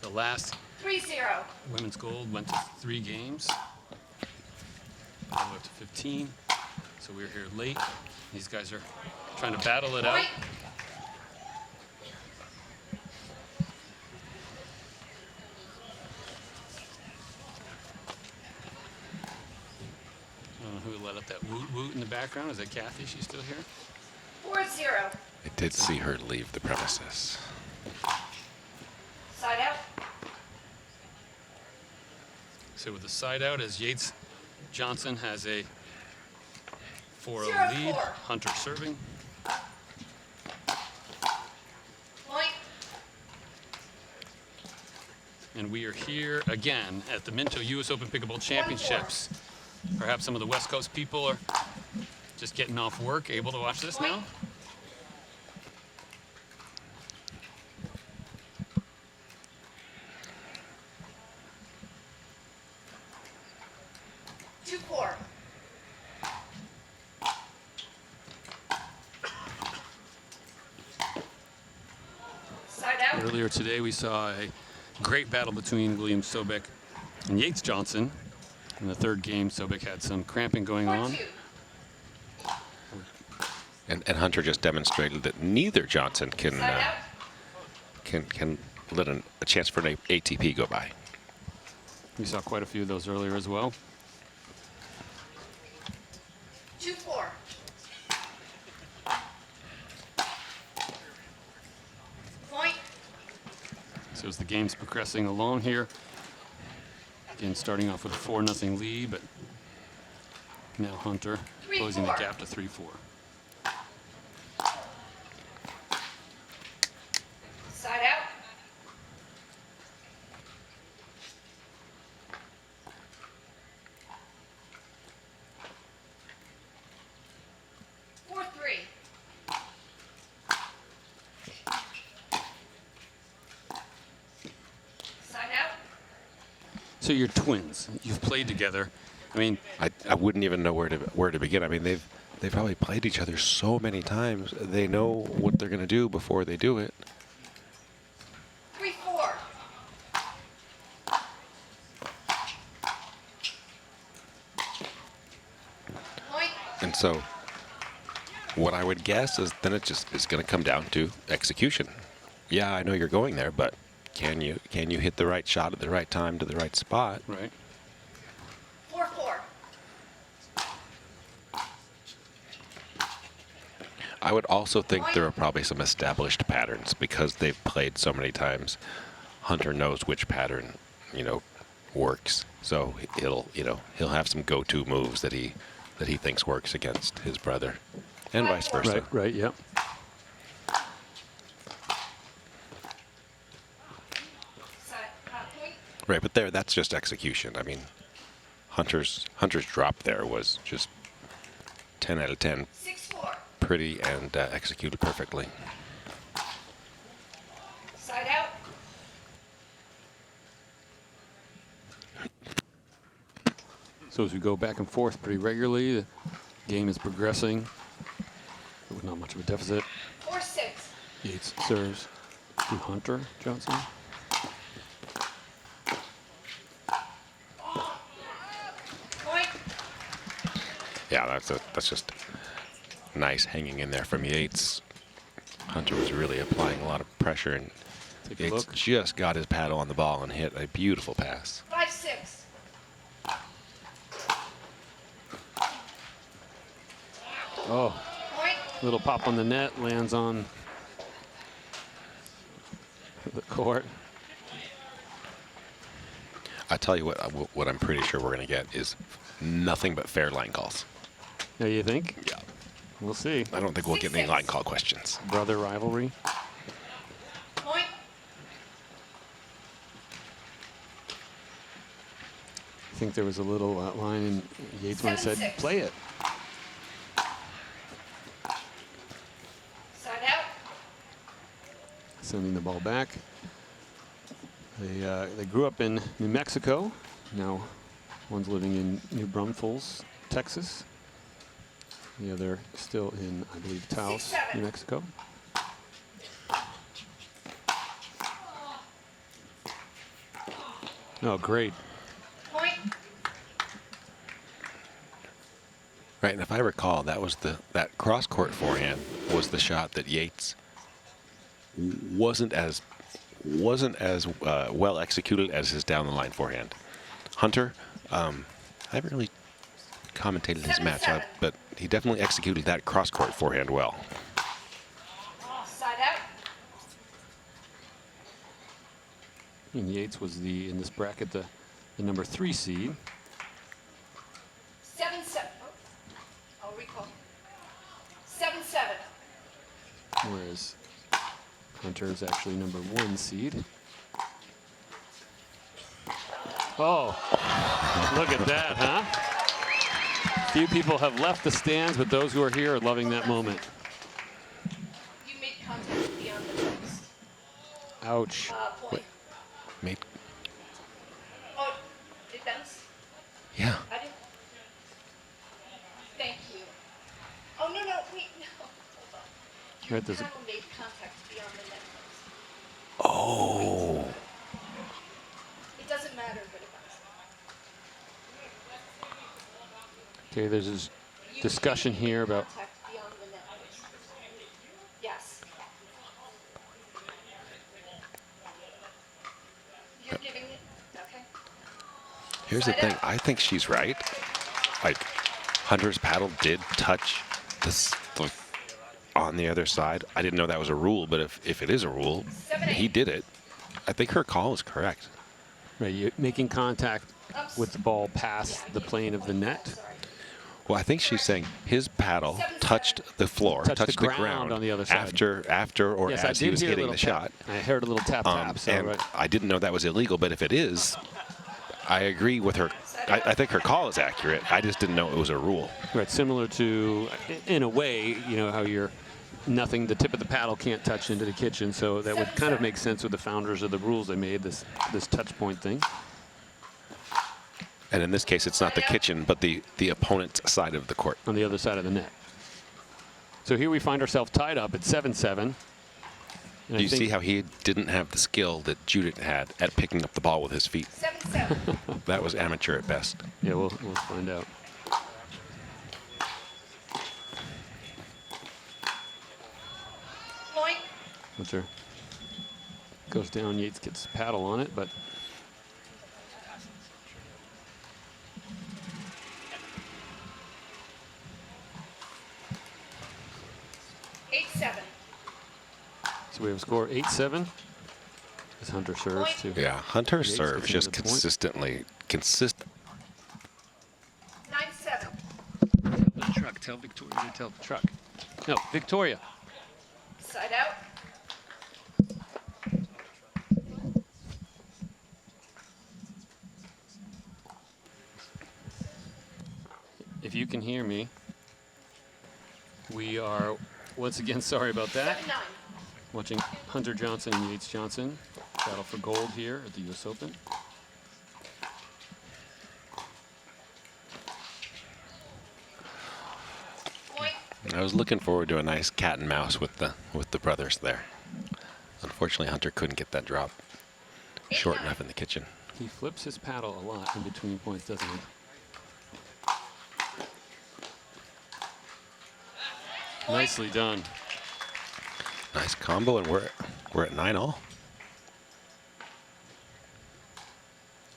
The last 3-0. women's gold went to 3 games, all the way up to 15. So we're here late. These guys are trying to battle it out. Point. I don't know who let up that woot woot in the background. Is that Kathy? She's still here? 4-0. I did see her leave the premises. Side out. So with the side out, as Yates Johnson has a 4-0 lead. 0-4. Hunter serving. Point. And we are here again at the Minto US Open Pickleball Championships. Perhaps some of the West Coast people are just getting off work, able to watch this now. Earlier today, we saw a great battle between William Sobek and Yates Johnson. In the third game, Sobek had some cramping going on. And Hunter just demonstrated that neither Johnson can let a chance for an ATP go by. We saw quite a few of those earlier as well. 2-4. Point. So as the game's progressing along here, again starting off with a 4-0 lead, but now Hunter closing the gap to 3-4. Side out. So you're twins. You've played together. I mean, I wouldn't even know where to begin. I mean, they've probably played each other so many times. They know what they're going to do before they do it. 3-4. Point. And so what I would guess is then it just is going to come down to execution. Yeah, I know you're going there, but can you hit the right shot at the right time to the right spot? Right. 4-4. I would also think there are probably some established patterns because they've played so many times. Hunter knows which pattern, works. So he'll have some go-to moves that he thinks works against his brother, and vice versa. Right. Yep. Right, but that's just execution. I mean, Hunter's drop there was just 10 out of 10. 6-4. Pretty and executed perfectly. Side out. So as we go back and forth pretty regularly, the game is progressing. With not much of a deficit. 4-6. Yates serves to Hunter Johnson. Point. Yeah, that's just nice hanging in there from Yates. Hunter was really applying a lot of pressure, and Take a Yates look. just got his paddle on the ball and hit a beautiful pass. 5-6. Oh, Point. little pop on the net, lands on the court. I tell you what I'm pretty sure we're going to get is nothing but fair line calls. Yeah, you think? Yeah. We'll see. I don't think we'll get any line call questions. Brother rivalry. Point. I think there was a little line in Yates when I said, 7-6. play it. Side out. Sending the ball back. They grew up in New Mexico. Now one's living in New Braunfels, Texas. The other still in, I believe, Taos, New Mexico. Oh, great. Point. Right, and if I recall, that was that cross court forehand was the shot that Yates wasn't as well executed as his down the line forehand. Hunter, I haven't really commentated his match, but he definitely executed that cross court forehand well. Side out. And Yates was in this bracket the number 3 seed. 7-7. I'll recall. 7-7. Whereas Hunter is actually number 1 seed. Oh, look at that, huh? Few people have left the stands, but those who are here are loving that moment. You made contact beyond the post. Ouch. Point. Made. Oh, it bounced? Yeah. I didn't. Thank you. Oh, no, wait, no. Hold on. Right, there's a, Paddle made contact beyond the net post. Oh. It doesn't matter, but it bounced. okay, there's this discussion here about Contact beyond the net post. Yes. You're giving it? Okay. Here's the thing. I think she's right. Like, Hunter's paddle did touch this on the other side. I didn't know that was a rule, but if it is a rule, he did it. I think her call is correct. right, you're making contact with the ball past the plane of the net. Well, I think she's saying his paddle touched the floor, touched the ground on the other side. after or Yes, I as he did was hear a hitting little the shot. tap. I heard a little tap tap. So and right. I didn't know that was illegal, but if it is, I agree with her. I think her call is accurate. I just didn't know it was a rule. Right, similar to, in a way, you know, how you're nothing, the tip of the paddle can't touch into the kitchen, so that would kind of make sense with the founders of the rules they made, this touch point thing. And in this case, it's not the kitchen, but the opponent's side of the court. On the other side of the net. So here we find ourselves tied up at 7-7. Do you see how he didn't have the skill that Judith had at picking up the ball with his feet? 7-7. That was amateur at best. Yeah, we'll find out. Point. Hunter goes down, Yates gets the paddle on it, but 8-7. so we have a score 8-7 as Hunter serves to. Yeah, Hunter Yates serves gets just another point. consistently, consistent. 9-7. The truck, tell Victoria to tell the truck. No, Victoria. Side out. if you can hear me, we are once again sorry about that. Watching Hunter Johnson and Yates Johnson battle for gold here at the U.S. Open. I was looking forward to a nice cat and mouse with the brothers there. Unfortunately, Hunter couldn't get that drop short enough in the kitchen. He flips his paddle a lot in between points, doesn't he? Nicely done. Nice combo, and we're at 9-all.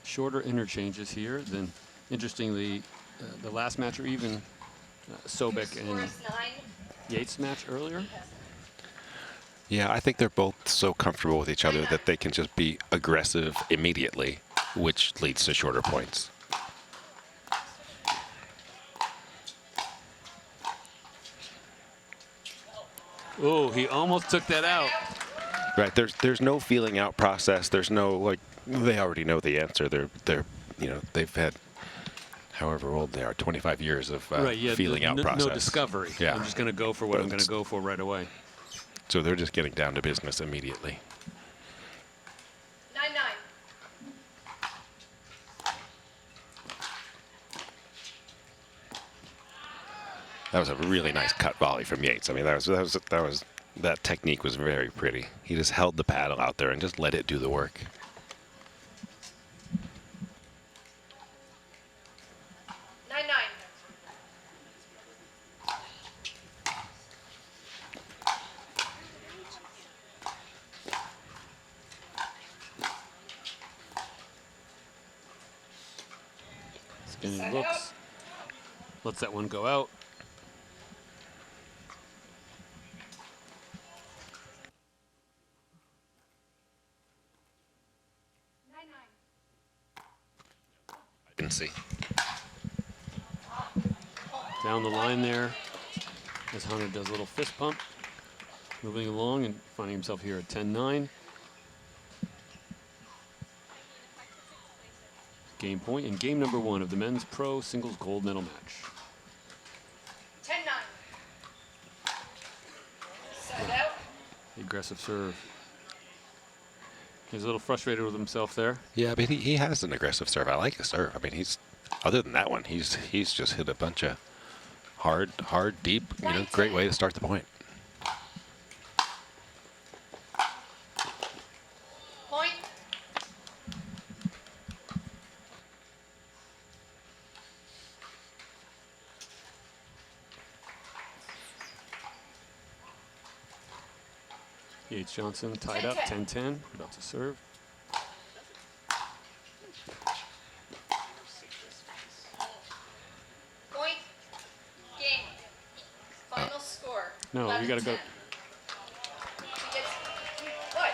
Shorter interchanges here than, interestingly, the last match, or even Sobek and Yates match earlier. Yeah, I think they're both so comfortable with each other that they can just be aggressive immediately, which leads to shorter points. Oh, he almost took that out. Right, there's no feeling out process. There's no, like, they already know the answer. They're you know, they've had however old they are, 25 years of feeling out process. No discovery. Yeah. I'm just going to go for what I'm going to go for right away. So they're just getting down to business immediately. 9-9. That was a really nice cut volley from Yates. I mean, that technique was very pretty. He just held the paddle out there and just let it do the work. 9-9. Spinning looks. Lets that one go out. I can see. Down the line there, as Hunter does a little fist pump. Moving along and finding himself here at 10-9. Game point in game number 1 of the men's pro singles gold medal match. 10-9. Side out. The aggressive serve. He's a little frustrated with himself there. Yeah, but he has an aggressive serve. I like his serve. I mean, he's, other than that one, he's just hit a bunch of hard, deep, you know, great way to start the point. Point. Yates Johnson tied up, 10-10, about to serve. Point. Game. Final score. No, we got to go. 11-10. What?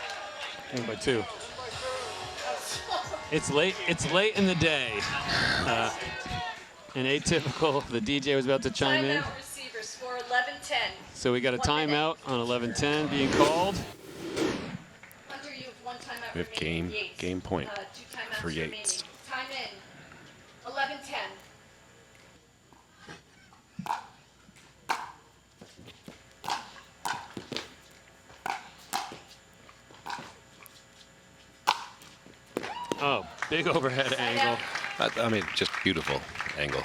In by 2. It's late in the day. And atypical, the DJ was about to chime in. Timeout receiver, score 11-10. So we got a timeout on 11-10 being called. Hunter, you have one timeout We have remaining. Yates. game point 2 timeouts for Yates. remaining. Time in. 11-10. Oh, big overhead angle. I mean, just beautiful angle.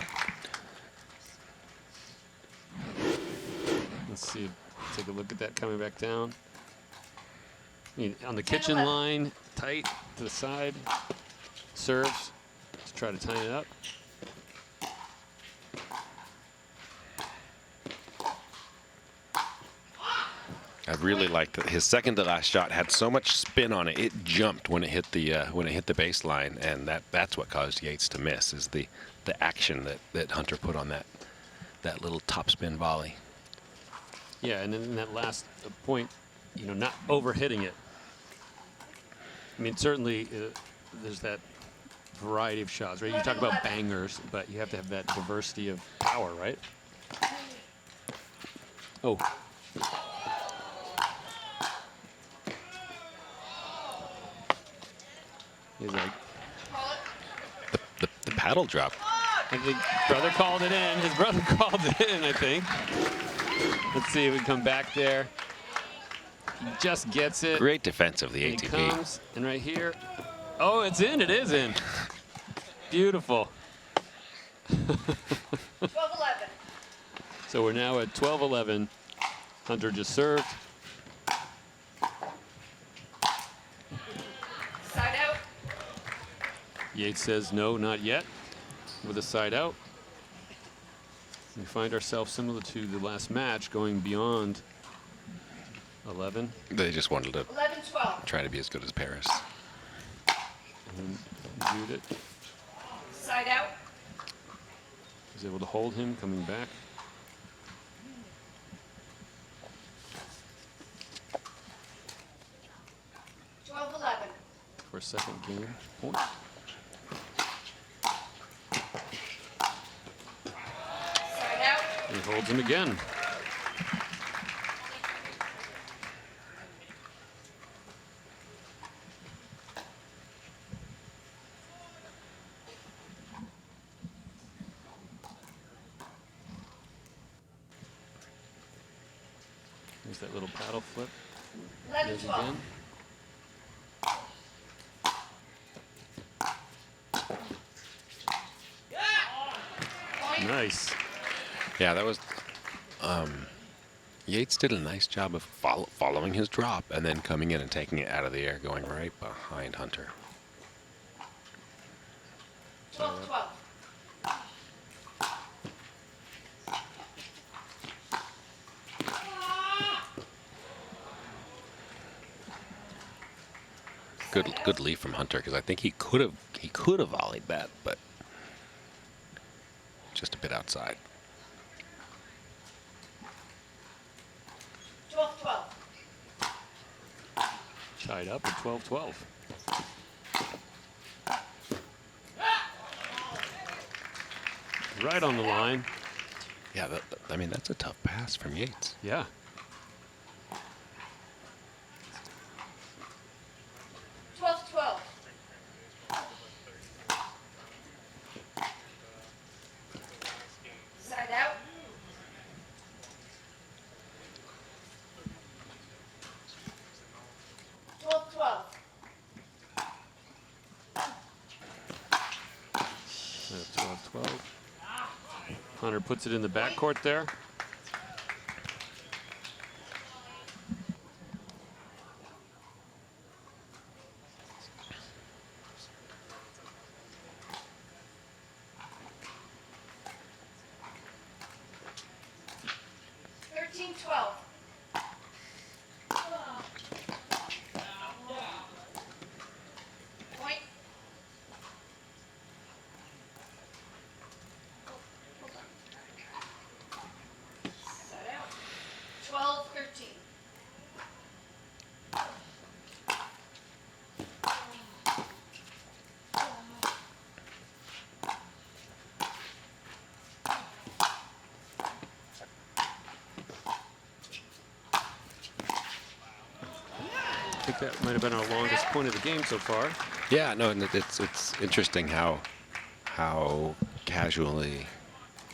Let's see, take a look at that coming back down. I mean, on the kitchen line, tight to the side. Serves. Let's try to tighten it up. I really liked it. His second to last shot had so much spin on it. It jumped when it hit the baseline, and that's what caused Yates to miss. Is the action that Hunter put on that little topspin volley. Yeah, and then in that last point, you know, not overhitting it. I mean, certainly there's that variety of shots, right? You talk about bangers, but you have to have that diversity of power, right? Oh. He's like the paddle drop I think brother called it in. His brother called it in, I think. Let's see if we come back there. He just gets it. Great defense of the And he ATP. comes, and right here. Oh, it's in. It is in. Beautiful. 12-11. So we're now at 12-11. Hunter just served. Side out. Yates says no, not yet, with a side out. We find ourselves similar to the last match, going beyond 11. They just wanted to 11-12. try to be as good as Paris. And Judith Side out. is able to hold him, coming back. For a second game point. Side out. And he holds him again. There's that little paddle flip. There's again. Nice. Yeah, that was. Yates did a nice job of following his drop and then coming in and taking it out of the air, going right behind Hunter. 12-12. Good lead from Hunter, because I think he could have volleyed that, but just a bit outside. 12-12. Tied up at 12-12. Right on the line. Yeah, I mean, that's a tough pass from Yates. Yeah. Side out. At 12-12. Hunter puts it in the backcourt there. Point. Side out. 12-13. I think that might have been our longest point of the game so far. Yeah, no, and it's interesting how casually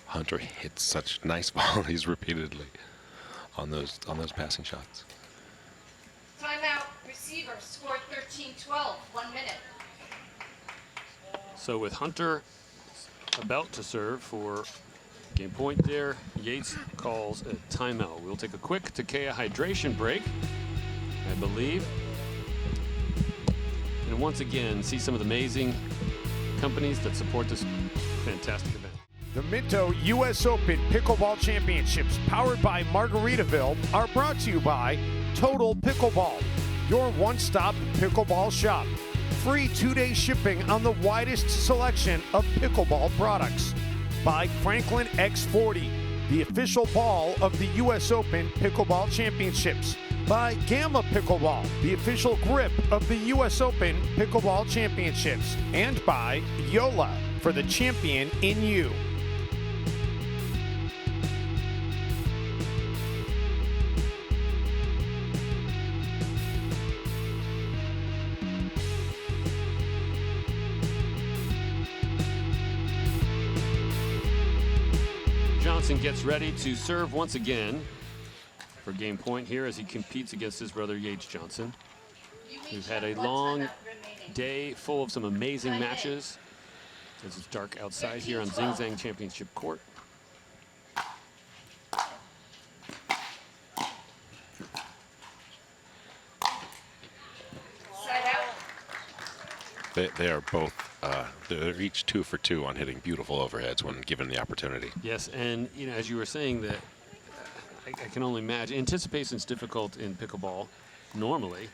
Hunter hits such nice volleys repeatedly on those passing shots. Timeout. Receiver. Score 13-12. 1 minute. So with Hunter about to serve for game point there, Yates calls a timeout. We'll take a quick Takea hydration break, I believe. And once again, see some of the amazing companies that support this fantastic event. The Minto U.S. Open Pickleball Championships, powered by Margaritaville, are brought to you by Total Pickleball, your one-stop pickleball shop. Free 2-day shipping on the widest selection of pickleball products. By Franklin X40, the official ball of the U.S. Open Pickleball Championships. By Gamma Pickleball, the official grip of the U.S. Open Pickleball Championships. And by Yola, for the champion in you. Johnson gets ready to serve once again for game point here as he competes against his brother Yates Johnson, who's had a long day full of some amazing matches as it's dark outside here on Zing Zang Championship Court. They are both, they're each 2 for 2 on hitting beautiful overheads when given the opportunity. Yes, and you know, as you were saying that, I can only imagine, anticipation is difficult in pickleball normally,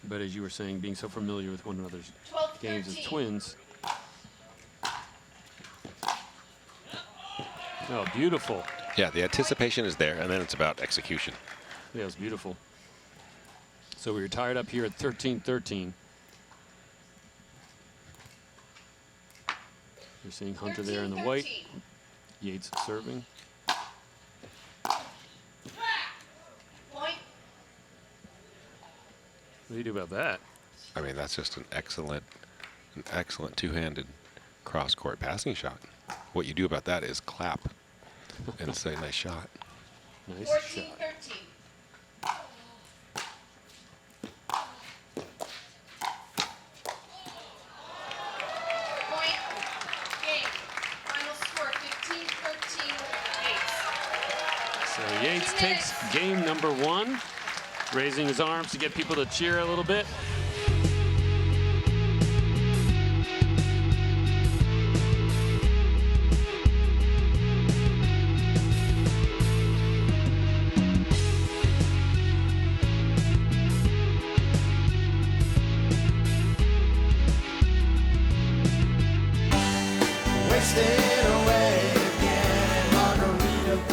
but as you were saying, being so familiar with one another's games as twins. Oh, beautiful. Yeah, the anticipation is there, and then it's about execution. Yeah, it was beautiful. So we were tied up here at 13-13. You're seeing Hunter there in the white. Yates serving. What do you do about that? I mean, that's just an excellent two-handed cross-court passing shot. What you do about that is clap and say, nice shot. Nice 14, shot. 13. Point. Game. Final score 15-13 Yates. So Yates takes game number 1, raising his arms to get people to cheer a little bit.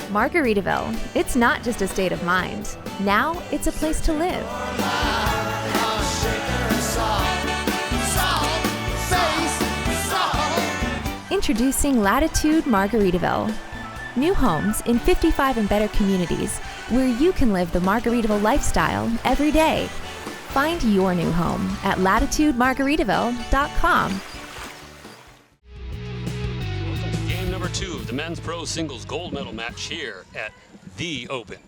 Margaritaville. It's not just a state of mind. Now it's a place to live. Introducing Latitude Margaritaville. New homes in 55 and better communities where you can live the Margaritaville lifestyle every day. Find your new home at latitudemargaritaville.com. Welcome to game number 2 of the men's pro singles gold medal match here at the Open.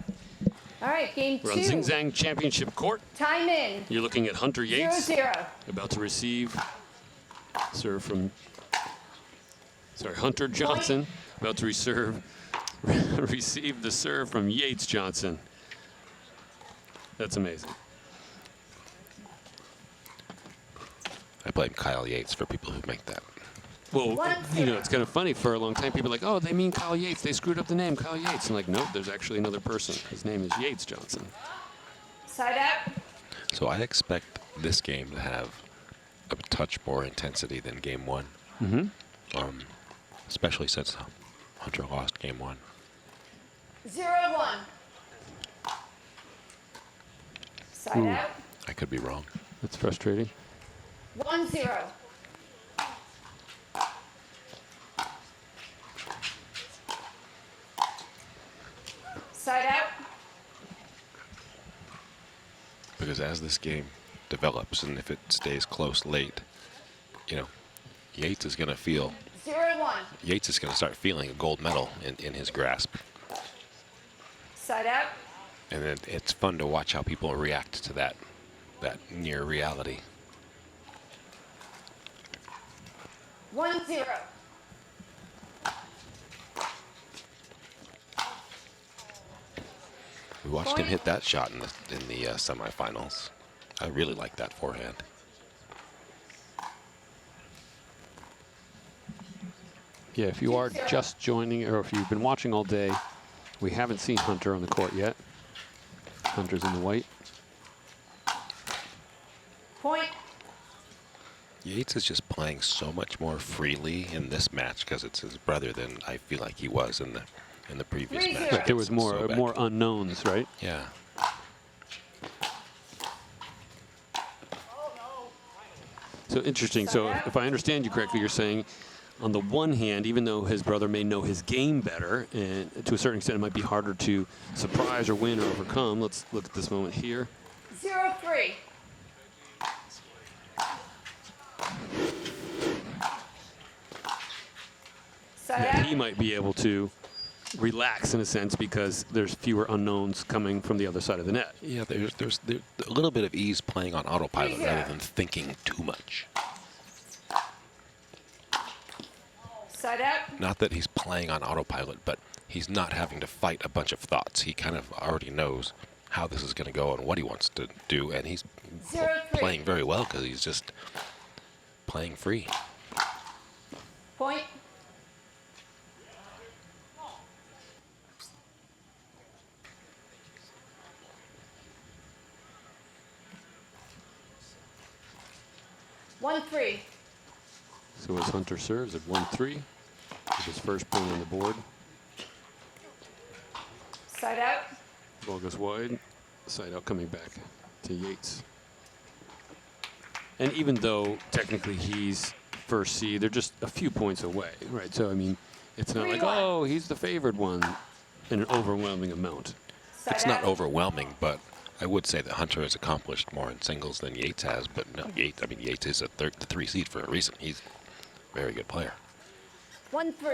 All right, game 2. We're on Zing Zang Championship Court. Time in. You're looking at Hunter Yates. 0-0. About to receive serve from, Hunter Johnson. About to receive the serve from Yates Johnson. That's amazing. I blame Kyle Yates for people who make that. Well, you know, it's kind of funny. For a long time, people are like, oh, they mean Kyle Yates. They screwed up the name, Kyle Yates. And like, nope, there's actually another person. His name is Yates Johnson. Side out. So I expect this game to have a touch more intensity than game 1. Mm-hmm. Especially since Hunter lost game 1. 0-1. Side out. I could be wrong. That's frustrating. 1-0. Side out. Because as this game develops, and if it stays close late, you know, Yates is going to feel. 0-1. Yates is going to start feeling a gold medal in his grasp. Side out. And then it's fun to watch how people react to that near reality. 1-0. We watched him hit that shot in the semifinals. I really like that forehand. Yeah, if you are just joining, or if you've been watching all day, we haven't seen Hunter on the court yet. Hunter's in the white. Point. Yates is just playing so much more freely in this match because it's his brother than I feel like he was in the previous match. Right, there was more unknowns, right? Yeah. So interesting. So if I understand you correctly, you're saying, on the one hand, even though his brother may know his game better, and to a certain extent it might be harder to surprise or win or overcome. Let's look at this moment here. 0-3. Yeah, he might be able to relax in a sense because there's fewer unknowns coming from the other side of the net. Yeah, there's a little bit of ease playing on autopilot rather than thinking too much. Side out. Not that he's playing on autopilot, but he's not having to fight a bunch of thoughts. He kind of already knows how this is going to go and what he wants to do, and he's playing very well because he's just playing free. Point. One, three. So as Hunter serves at 1-3, with his first point on the board. Side out. Ball goes wide, side out coming back to Yates. And even though technically he's first seed, they're just a few points away, right? So, I mean, it's not like, oh, he's the favored one in an overwhelming amount. It's not overwhelming, but I would say that Hunter has accomplished more in singles than Yates has. But no, Yates is the 3 seed for a reason. He's a very good player. 1, 3.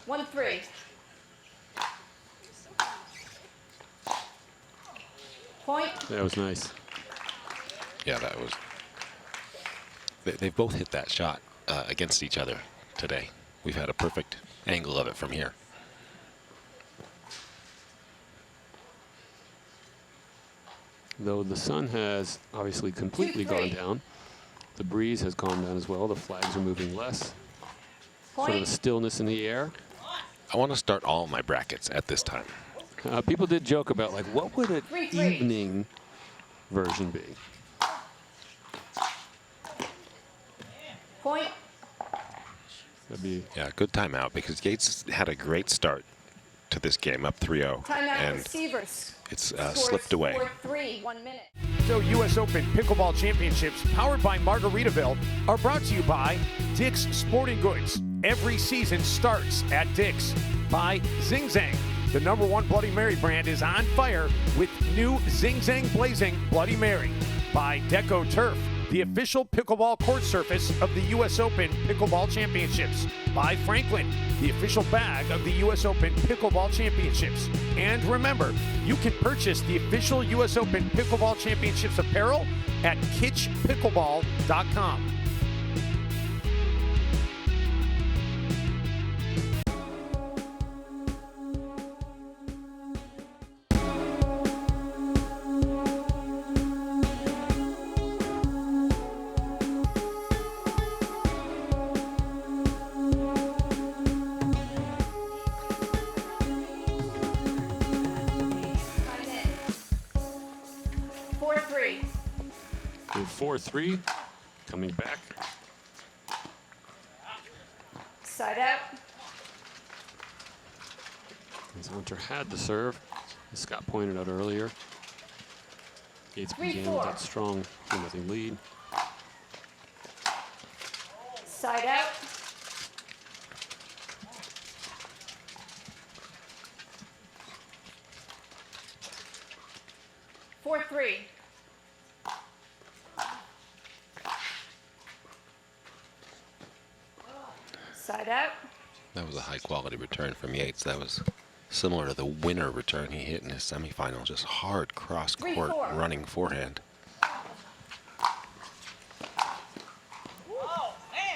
1, 3. Point. That was nice. Yeah, that was. They've both hit that shot against each other today. We've had a perfect angle of it from here. Though the sun has obviously completely gone down, the breeze has calmed down as well. The flags are moving less. Sort of a stillness in the air. I want to start all my brackets at this time. People did joke about, like, what would an evening version be? Point. That'd be good timeout because Yates had a great start to this game, up 3-0, Timeout and receivers. it's slipped away. 4-3, 1 minute. So U.S. Open Pickleball Championships, powered by Margaritaville, are brought to you by Dick's Sporting Goods. Every season starts at Dick's. By Zing Zang. The #1 Bloody Mary brand is on fire with new Zing Zang Blazing Bloody Mary. By Deco Turf, the official pickleball court surface of the U.S. Open Pickleball Championships. By Franklin, the official bag of the U.S. Open Pickleball Championships. And remember, you can purchase the official U.S. Open Pickleball Championships apparel at kitschpickleball.com. with 4-3 coming back. Side out. As Hunter had the serve, as Scott pointed out earlier. Yates began with that strong 2-0 lead. Side out. Four, 3. Side out. That was a high quality return from Yates. That was similar to the winner return he hit in his semifinal. Just hard cross court running forehand.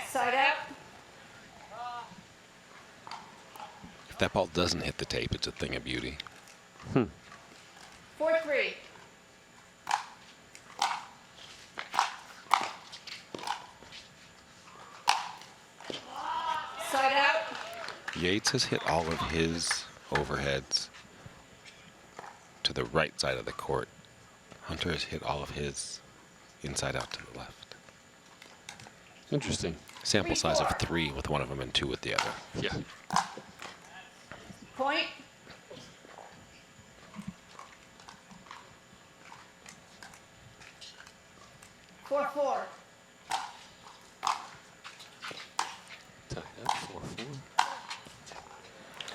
Side out. If that ball doesn't hit the tape, it's a thing of beauty. 4, 3. Side out. Yates has hit all of his overheads to the right side of the court. Hunter has hit all of his inside out to the left. Interesting. Sample size of 3 with one of them and 2 with the other. Yeah. Point. Four, 4. Tied up 4-4.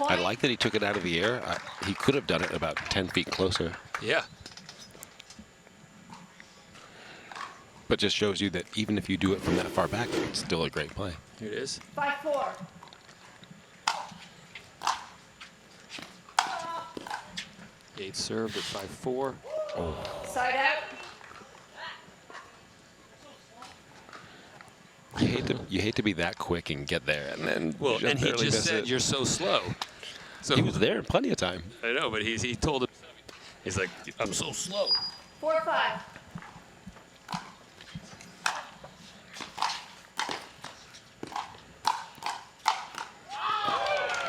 I like that he took it out of the air. He could have done it about 10 feet closer. Yeah. But just shows you that even if you do it from that far back, it's still a great play. Here it is. 5, 4. Yates served at 5-4. Side out. You hate to be that quick and get there, and then Well, and he barely just miss said it. you're so slow. So He was there in plenty of time. I know, but he told him, he's like, I'm so slow. 4-5.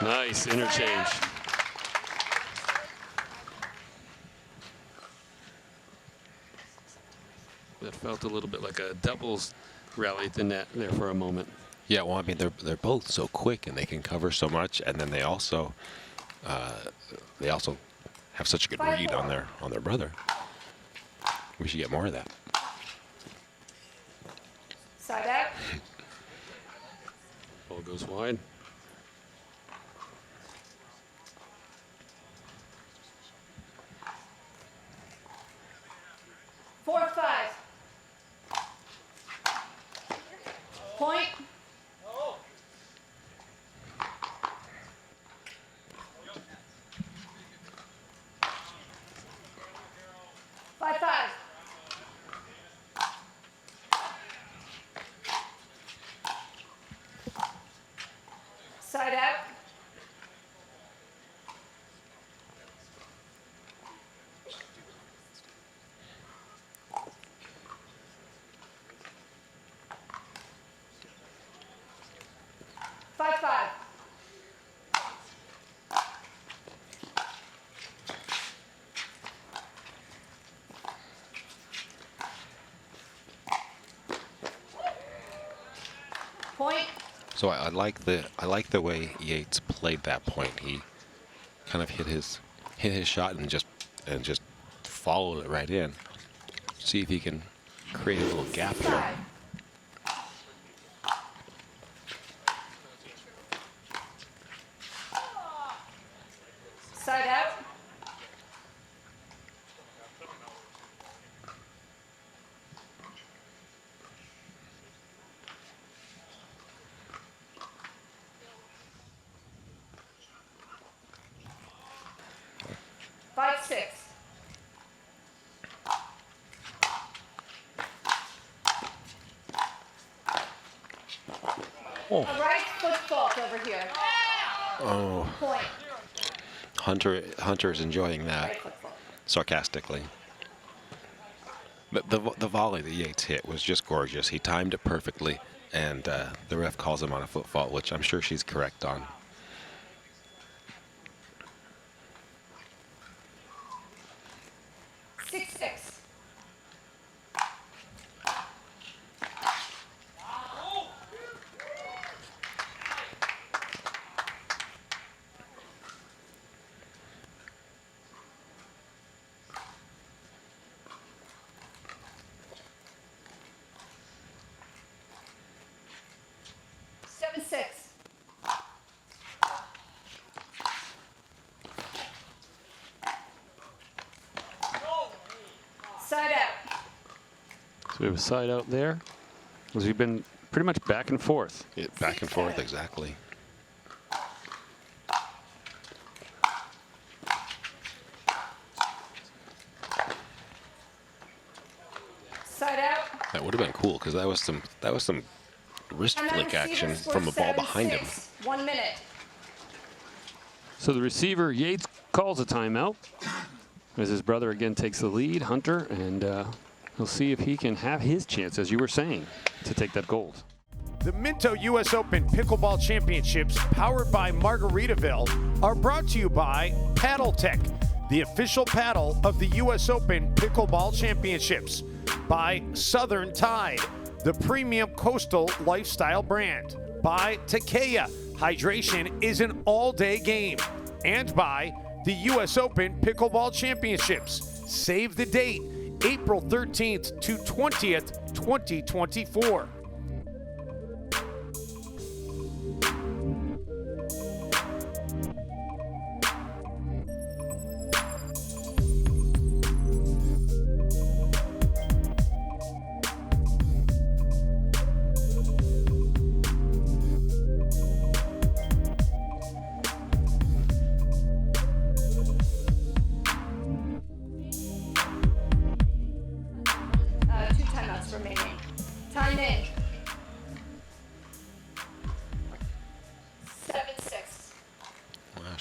Nice interchange. That felt a little bit like a doubles rally at the net there for a moment. Yeah, well, I mean, they're both so quick and they can cover so much, and then they also have such a good read on their brother. We should get more of that. Side out. Ball goes wide. Four, 5. Point. Five, 5. Side out. Five, 5. Point. So I like the way Yates played that point. He kind of hit his shot and just followed it right in. See if he can create a little gap here. Side out. Five, 6. Oh. A right foot fault over here. Oh. Point. Hunter's enjoying that sarcastically. But the volley that Yates hit was just gorgeous. He timed it perfectly, and the ref calls him on a foot fault, which I'm sure she's correct on. Six, 6. Seven, 6. Side out. So we have a side out there. As we've been pretty much back and forth. Yeah, back and forth, exactly. Side out. That would have been cool because that was some wrist And that flick action receiver from a scores ball behind him. 7-6. 1 minute. So the receiver, Yates, calls a timeout as his brother again takes the lead, Hunter, and he'll see if he can have his chance, as you were saying, to take that gold. The Minto U.S. Open Pickleball Championships, powered by Margaritaville, are brought to you by Paddle Tech, the official paddle of the U.S. Open Pickleball Championships, by Southern Tide, the premium coastal lifestyle brand, by Takea, hydration is an all-day game, and by the U.S. Open Pickleball Championships. Save the date, April 13th to 20th, 2024.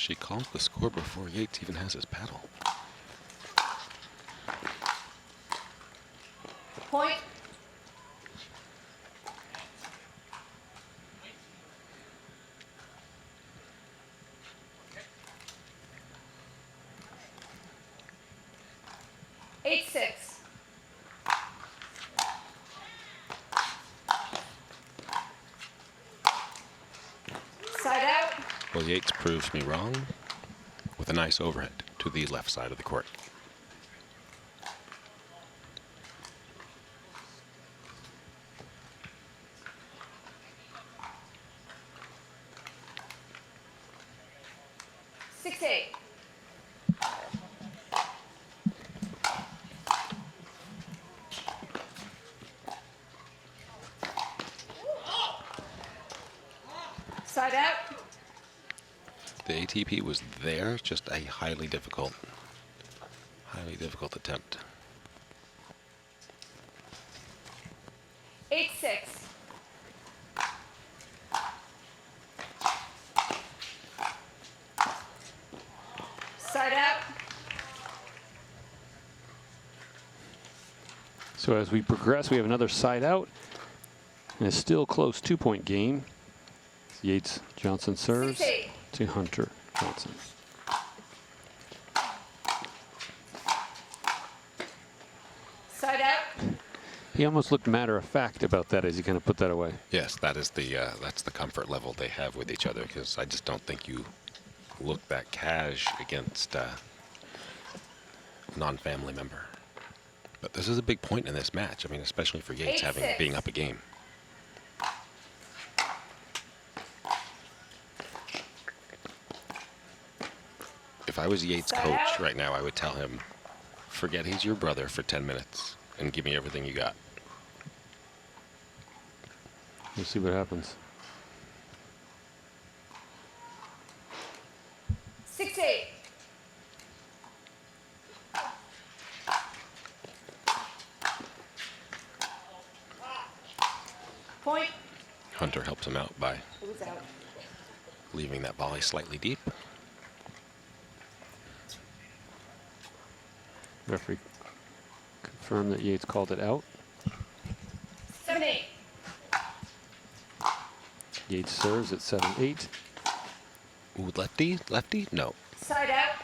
She calls the score before Yates even has his paddle. Point. Eight, 6. Side out. Well, Yates proves me wrong with a nice overhead to the left side of the court. Six, 8. Side out. The ATP was there, just a highly difficult attempt. 8, 6. Side out. So as we progress, we have another side out. And it's still close 2-point game. Yates Johnson serves to Hunter Johnson. Side out. He almost looked matter-of-fact about that as he kind of put that away. Yes, that is that's the comfort level they have with each other, because I just don't think you look that cash against a non-family member. But this is a big point in this match. I mean, especially for Yates being up a game. If I was Yates' coach right now, I would tell him, forget he's your brother for 10 minutes and give me everything you got. We'll see what happens. 6, 8. Point. Hunter helps him out by It was out. leaving that volley slightly deep. Referee confirmed that Yates called it out. 7, 8. Yates serves at 7-8. Ooh, lefty? Lefty? No. Side out.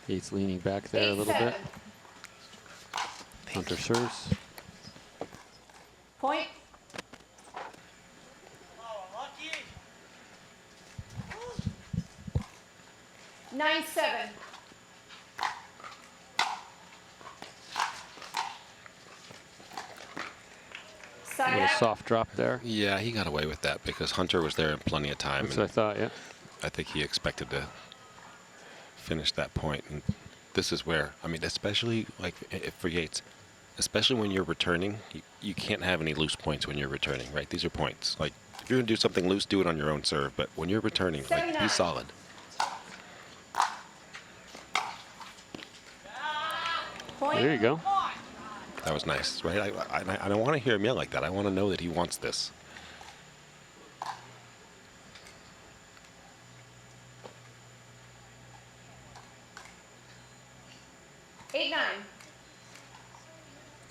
Yates leaning back there a little bit. Hunter serves. Point. Nine, 7. A Side little out. soft drop there. Yeah, he got away with that because Hunter was there in plenty of time. That's what I thought, yeah. I think he expected to finish that point. And this is where, I mean, especially like for Yates, especially when you're returning, you can't have any loose points when you're returning, right? These are points. Like, if you're going to do something loose, do it on your own serve. But when you're returning, like, be solid. Point. There you go. That was nice, right? I don't want to hear him yell like that. I want to know that he wants this. Eight, 9.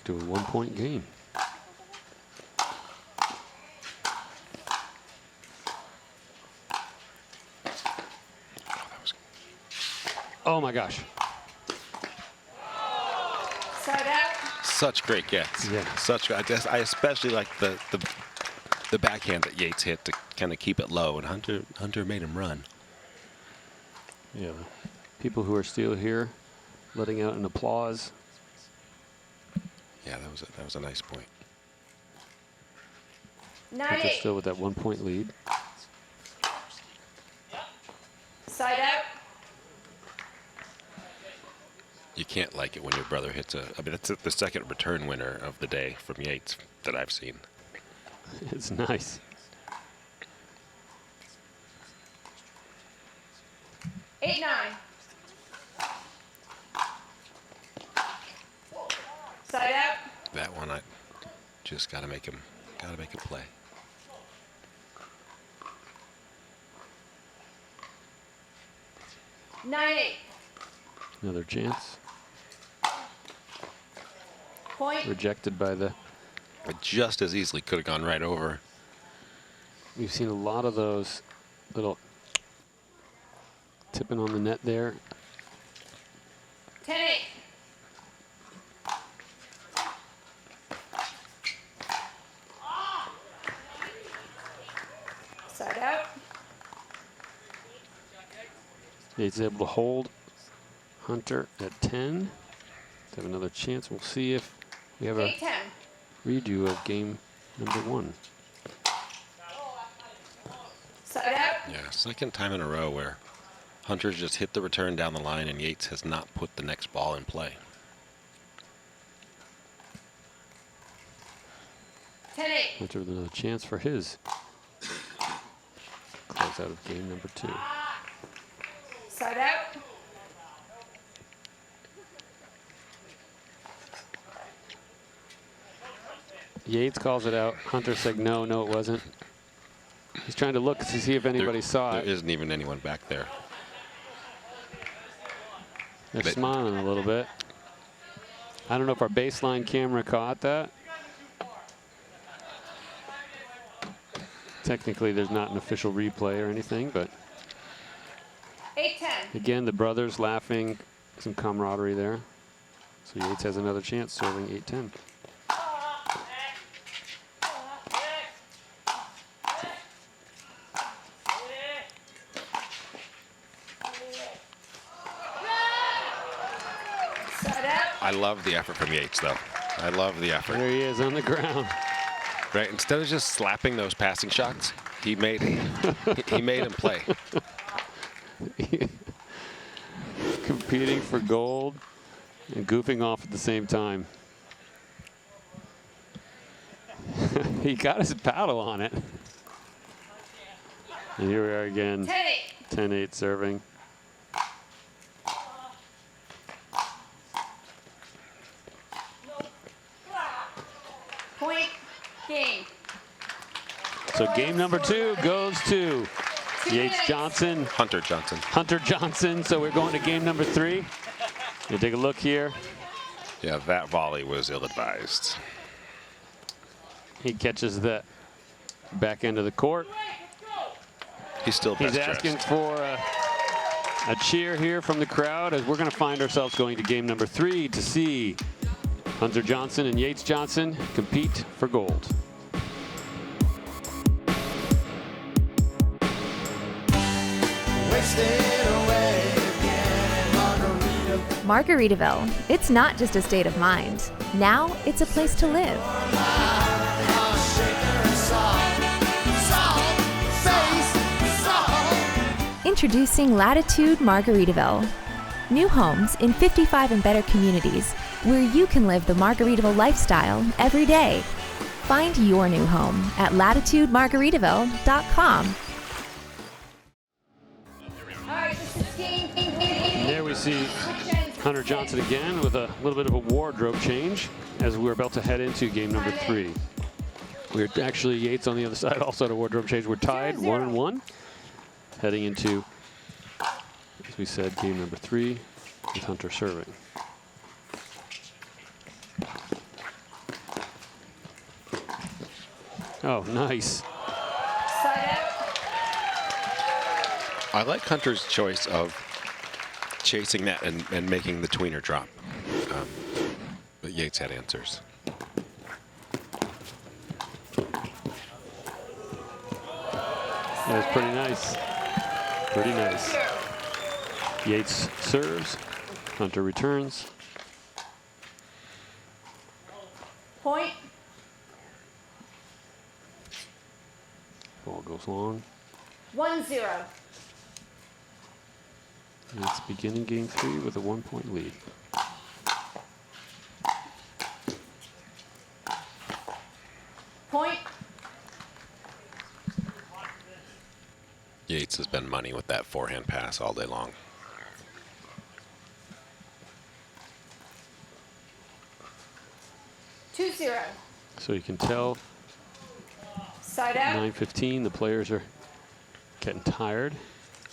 To a 1-point game. Oh my gosh. Side out. Such great gets. Yeah. Such. I especially like the backhand that Yates hit to kind of keep it low, and Hunter made him run. Yeah. People who are still here, letting out an applause. Yeah, that was a nice point. 9, Hunter 8. still with that 1-point lead. Side out. You can't like it when your brother hits I mean, it's the second return winner of the day from Yates that I've seen. It's nice. 8, 9. Side out. That one, Just got to make him play. Another chance. Point. Rejected by the. It just as easily could have gone right over. We've seen a lot of those little tipping on the net there. 10-8. Side out. He's able to hold Hunter at 10. To have another chance. We'll see if we have a 8-10. redo of game number 1. Side out. Yeah, second time in a row where Hunter's just hit the return down the line and Yates has not put the next ball in play. 10-8. Hunter with another chance for his close out of game number 2. Side out. Yates calls it out. Hunter said no, it wasn't. He's trying to look to see if anybody saw There it. isn't even anyone back there. They're smiling a little bit. I don't know if our baseline camera caught that. Technically, there's not an official replay or anything, but 8-10. again, the brothers laughing, some camaraderie there. So Yates has another chance, serving 8-10. I love the effort from Yates, though. I love the effort. There he is on the ground. Right, instead of just slapping those passing shots, he made him play. Competing for gold and goofing off at the same time. He got his paddle on it. And here we are again. 10-8 serving. Point. Game. So game number 2 goes to Yates Johnson. Hunter Johnson. Hunter Johnson. So we're going to game number 3. You take a look here. Yeah, that volley was ill-advised. He catches the back end of the court. He's still best He's asking dressed. for a cheer here from the crowd as we're going to find ourselves going to game number 3 to see Hunter Johnson and Yates Johnson compete for gold. Margaritaville. It's not just a state of mind. Now it's a place to live. Introducing Latitude Margaritaville. New homes in 55 and better communities where you can live the Margaritaville lifestyle every day. Find your new home at latitudemargaritaville.com. And there we see Hunter Johnson again with a little bit of a wardrobe change as we're about to head into game number 3. We're actually Yates on the other side also had a wardrobe change. We're tied 1-1 heading into, as we said, game number 3 with Hunter serving. Oh, nice. I like Hunter's choice of chasing that and making the tweener drop. But Yates had answers. That was pretty nice. Pretty nice. Yates serves. Hunter returns. Point. Ball goes long. 1-0. And it's beginning game 3 with a 1-point lead. Point. Yates has been money with that forehand pass all day long. So you can tell Side out. 9:15, the players are getting tired.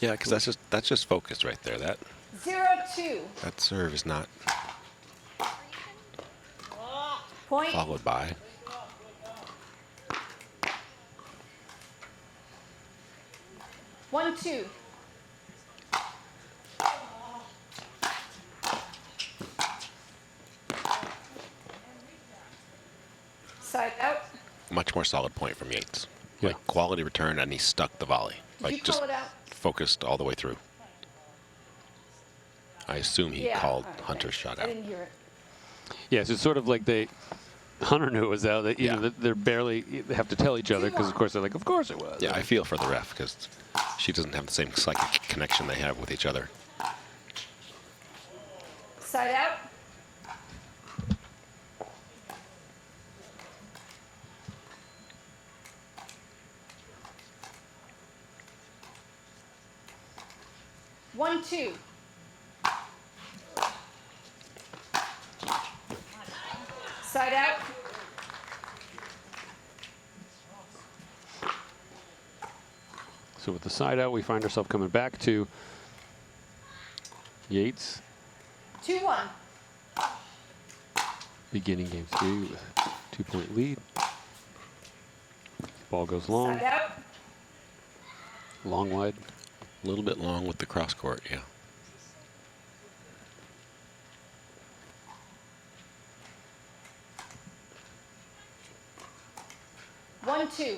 Yeah, because that's just focus right there. That 0-2. that serve is not Point. followed by. One, two. Side out. Much more solid point from Yates. Like quality return, and he stuck the volley. Did Like you just call it out? focused all the way through. I assume he Yeah, called all right, Hunter's thanks. shot I out. didn't hear it. Yeah, so it's sort of like Hunter knew it was out. You know, they're barely, they have to tell each other because, of course, they're like, of course it was. Yeah, I feel for the ref because she doesn't have the same psychic connection they have with each other. Side out. One, two. Side out. So with the side out, we find ourselves coming back to Yates, 2-1. beginning game 3 with 2-point lead. Ball goes long, Side out. long wide. A little bit long with the cross court, yeah. One, two.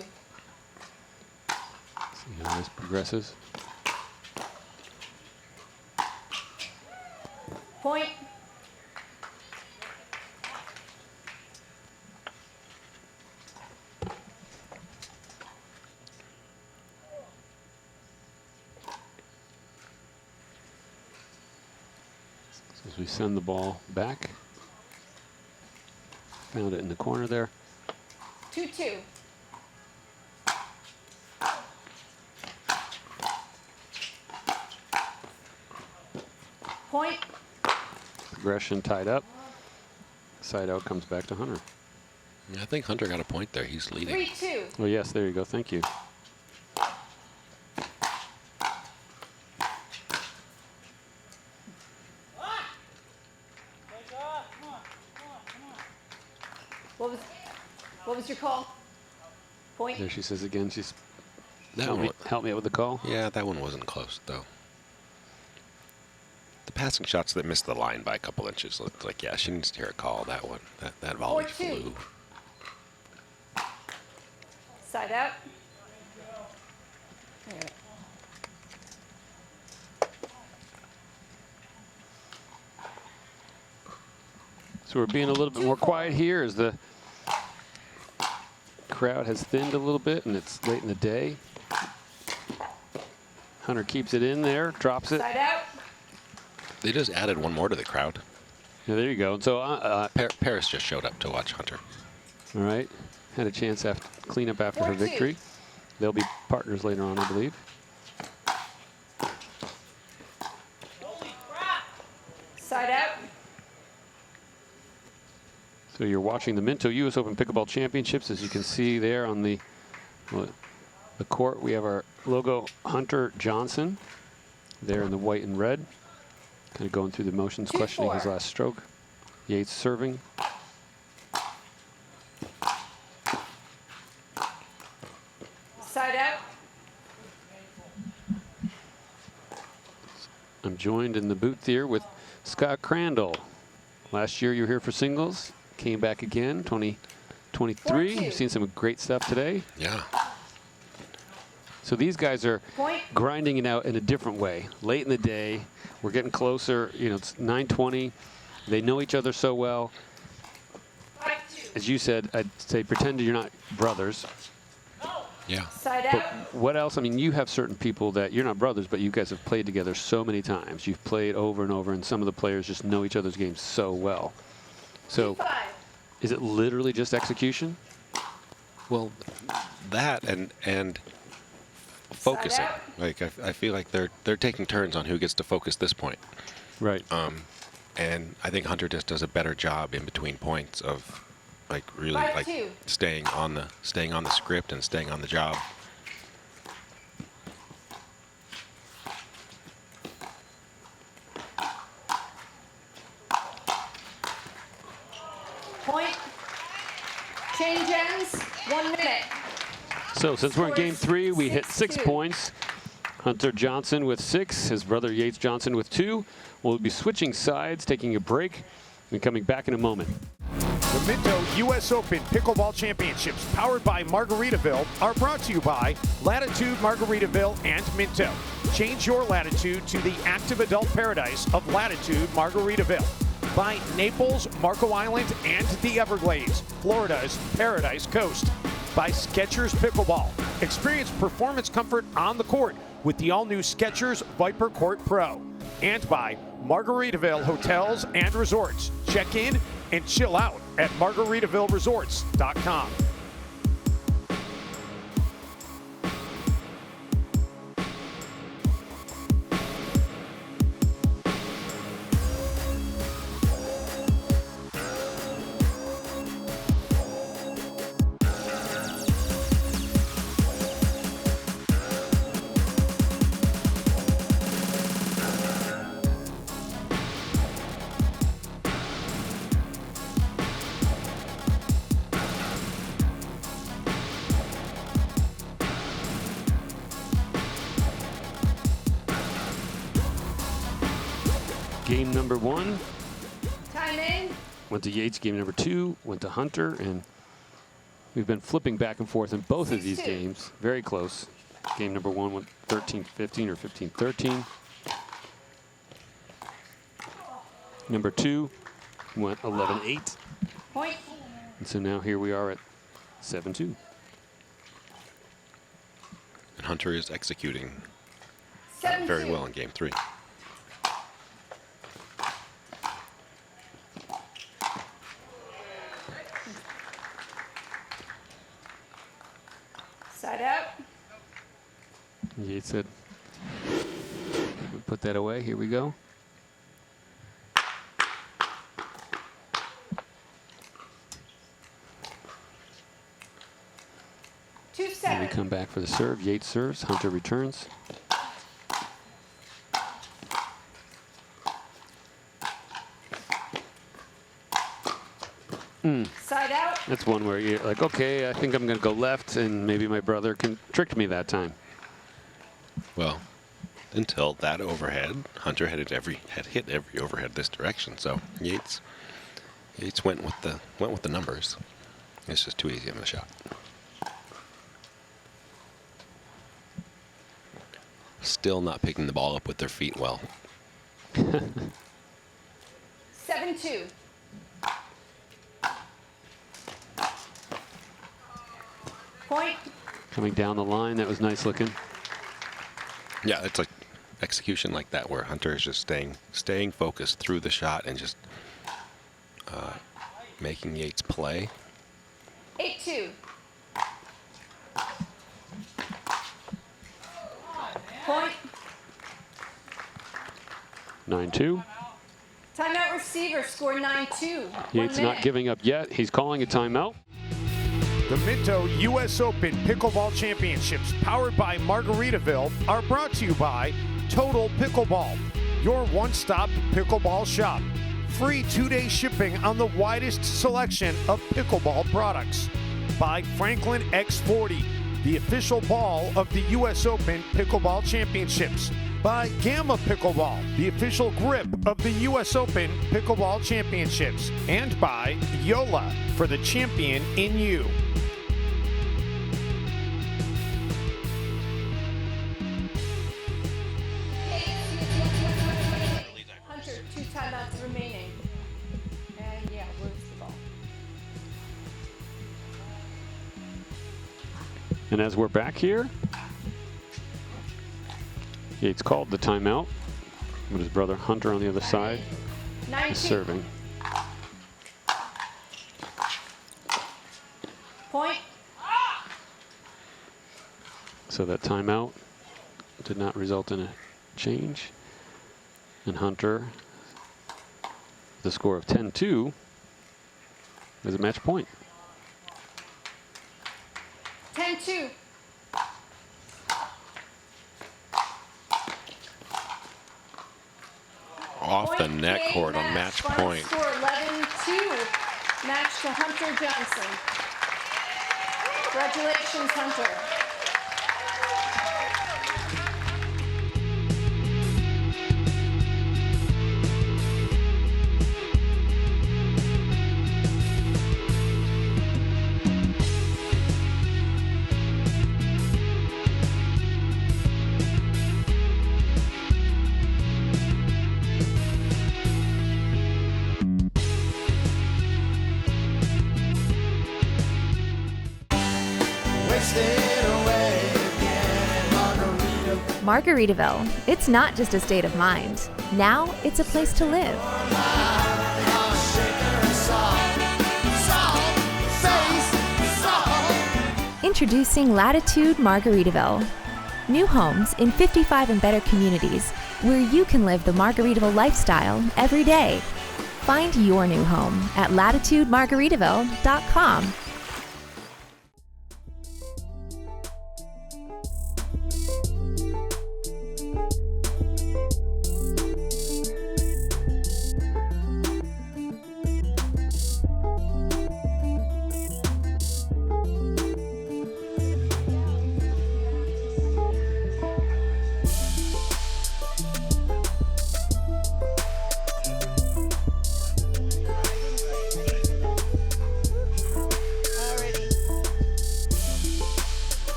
See how this progresses. Point. So as we send the ball back, found it in the corner there. 2-2. Point. Progression tied up. Side out comes back to Hunter. I think Hunter got a point there. He's leading. 3-2. Oh, yes, there you go. Thank you. What was your call? Point. There she says again. She's That help one, me out with the call. Yeah, that one wasn't close, though. The passing shots that missed the line by a couple inches looked like, yeah, she needs to hear a call. That one, that volley 4-2. flew. Side out. So we're being a little bit more quiet here as the crowd has thinned a little bit, and it's late in the day. Hunter keeps it in there, drops it. Side out. They just added one more to the crowd. Yeah, there you go. And so Paris just showed up to watch Hunter. All right, had a chance after clean up after her 4-2. victory. They'll be partners later on, I believe. Side out. So you're watching the Minto U.S. Open Pickleball Championships. As you can see there on the court, we have our logo, Hunter Johnson, there in the white and red. Kind of going through the motions, questioning his last stroke. Yates serving. Side out. I'm joined in the booth here with Scott Crandall. Last year you were here for singles, came back again, 2023. You've seen some great stuff today. Yeah. So these guys are Point. grinding it out in a different way. Late in the day, we're getting closer. You know, it's 9:20. They know each other so well. As you said, I'd say pretend you're not brothers. Yeah. Side But out. what else? I mean, you have certain people that you're not brothers, but you guys have played together so many times. You've played over and over, and some of the players just know each other's games so well. So, is it literally just execution? Well, that and focusing. Like I feel like they're taking turns on who gets to focus this point. Right. And I think Hunter just does a better job in between points of like really like staying on the script and staying on the job. Point. Change ends. 1 minute. So since we're in game 3, we hit 6 points. Hunter Johnson with 6, his brother Yates Johnson with 2. We'll be switching sides, taking a break, and coming back in a moment. The Minto U.S. Open Pickleball Championships, powered by Margaritaville, are brought to you by Latitude Margaritaville and Minto. Change your latitude to the active adult paradise of Latitude Margaritaville. By Naples, Marco Island, and the Everglades, Florida's Paradise Coast. By Skechers Pickleball. Experience performance comfort on the court with the all-new Skechers Viper Court Pro. And by Margaritaville Hotels and Resorts. Check in and chill out at margaritavilleresorts.com. Game number 1 Time in. went to Yates. Game number 2 went to Hunter, and we've been flipping back and forth in both of these games. Very close. Game number 1 went 13-15 or 15-13. Number 2 went 11-8. Point. And so now here we are at 7-2. And Hunter is executing 7-2. very well in game 3. Side out. Yates said, we put that away. Here we go. And we come back for the serve. Yates serves. Hunter returns. Side out. That's one where you're like, okay, I think I'm going to go left, and maybe my brother tricked me that time. Well, until that overhead, Hunter had hit every overhead this direction. So Yates went with the numbers. It's just too easy of a shot. Still not picking the ball up with their feet well. 7-2. Point. Coming down the line, that was nice looking. Yeah, it's like execution like that where Hunter is just staying focused through the shot and just making Yates play. 8-2. Point. 9-2. Timeout receiver, score 9-2. Yates not giving up yet. He's calling a timeout. The Minto U.S. Open Pickleball Championships, powered by Margaritaville, are brought to you by Total Pickleball, your one-stop pickleball shop. Free 2-day shipping on the widest selection of pickleball products. By Franklin X40, the official ball of the U.S. Open Pickleball Championships. By Gamma Pickleball, the official grip of the U.S. Open Pickleball Championships. And by Yola, for the champion in you. Hunter, 2 timeouts remaining. And yeah, where's the ball? And as we're back here, Yates called the timeout, with his brother Hunter on the other side is serving. Point. So that timeout did not result in a change. And Hunter, the score of 10-2, is a match point. 10-2. Off the net Point court on game match Final point. Score 11-2. Match to Hunter Johnson. Congratulations, Hunter. Margaritaville. It's not just a state of mind. Now it's a place to live. Introducing Latitude Margaritaville. New homes in 55 and better communities where you can live the Margaritaville lifestyle every day. Find your new home at latitudemargaritaville.com.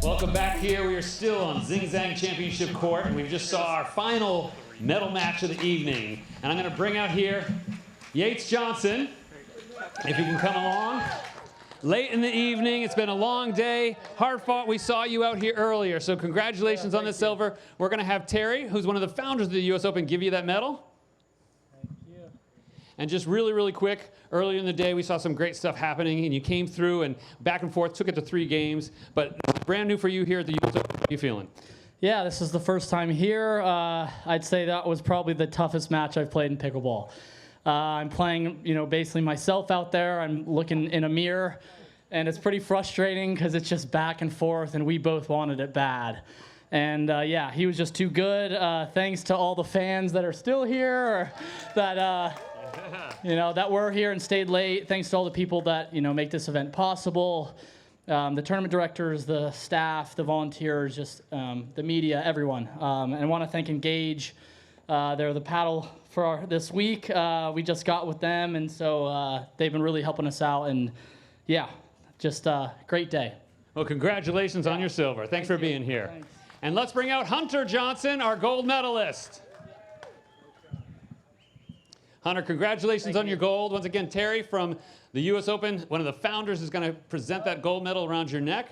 Welcome back here. We are still on Zing Zang Championship Court, and we just saw our final medal match of the evening. And I'm going to bring out here Yates Johnson, if you can come along. Late in the evening, it's been a long day, hard fought. We saw you out here earlier, so congratulations on the silver. We're going to have Terry, who's one of the founders of the U.S. Open, give you that medal. And just really, really quick, earlier in the day, we saw some great stuff happening, and you came through and back and forth, took it to 3 games. But brand new for you here at the U.S. Open. How are you feeling? Yeah, this is the first time here. I'd say that was probably the toughest match I've played in pickleball. I'm playing, basically myself out there. I'm looking in a mirror, and it's pretty frustrating because it's just back and forth, and we both wanted it bad. And yeah, he was just too good. Thanks to all the fans that are still here, or that that were here and stayed late. Thanks to all the people that make this event possible. The tournament directors, the staff, the volunteers, just the media, everyone. And I want to thank Engage. They're the paddle for this week. We just got with them, and so they've been really helping us out. And yeah, just a great day. Well, congratulations on your silver. Thanks for being here. Thanks. And let's bring out Hunter Johnson, our gold medalist. Hunter, congratulations on your gold. Once again, Terry from the U.S. Open, one of the founders, is going to present that gold medal around your neck.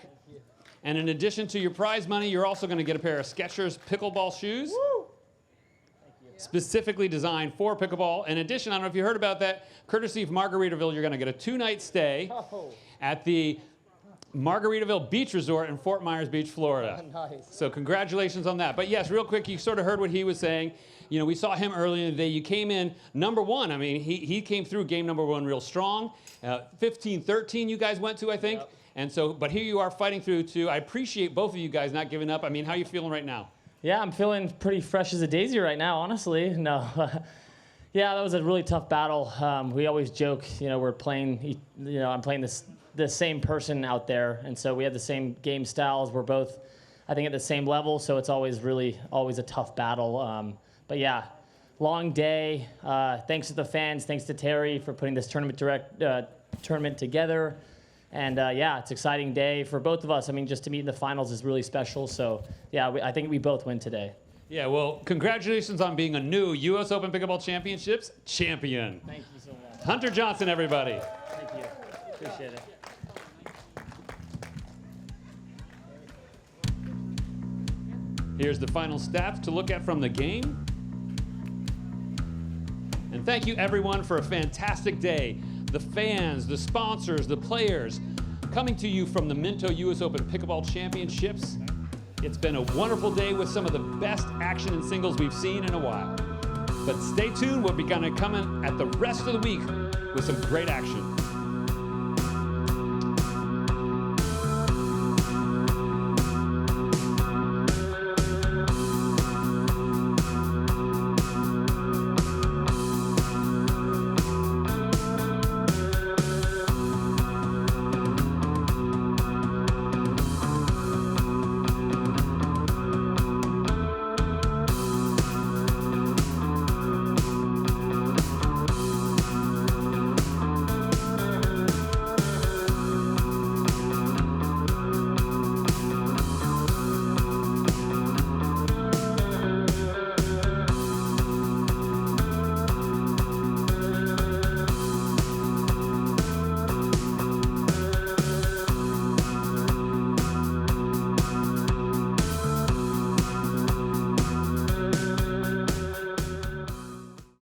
And in addition to your prize money, you're also going to get a pair of Skechers pickleball shoes. Specifically designed for pickleball. In addition, I don't know if you heard about that, courtesy of Margaritaville, you're going to get a 2-night stay at the Margaritaville Beach Resort in Fort Myers Beach, Florida. Nice. So congratulations on that. But yes, real quick, you sort of heard what he was saying. We saw him earlier in the day. You came in number 1. I mean, he came through game number 1 real strong. 15-13 you guys went to, I think. Yep. And so, but here you are fighting through too. I appreciate both of you guys not giving up. I mean, how are you feeling right now? Yeah, I'm feeling pretty fresh as a daisy right now, honestly. No. Yeah, that was a really tough battle. We always joke, we're playing, I'm playing the same person out there, and so we have the same game styles. We're both, I think, at the same level, so it's always a tough battle. But yeah, long day. Thanks to the fans, thanks to Terry for putting this tournament together. And yeah, it's an exciting day for both of us. I mean, just to meet in the finals is really special. So yeah, I think we both win today. Yeah, well, congratulations on being a new U.S. Open Pickleball Championships champion. Thank you so much. Hunter Johnson, everybody. Thank you. Appreciate it. Here's the final stats to look at from the game. And thank you, everyone, for a fantastic day. The fans, the sponsors, the players, coming to you from the Minto U.S. Open Pickleball Championships. It's been a wonderful day with some of the best action in singles we've seen in a while. But stay tuned, we'll be coming at the rest of the week with some great action.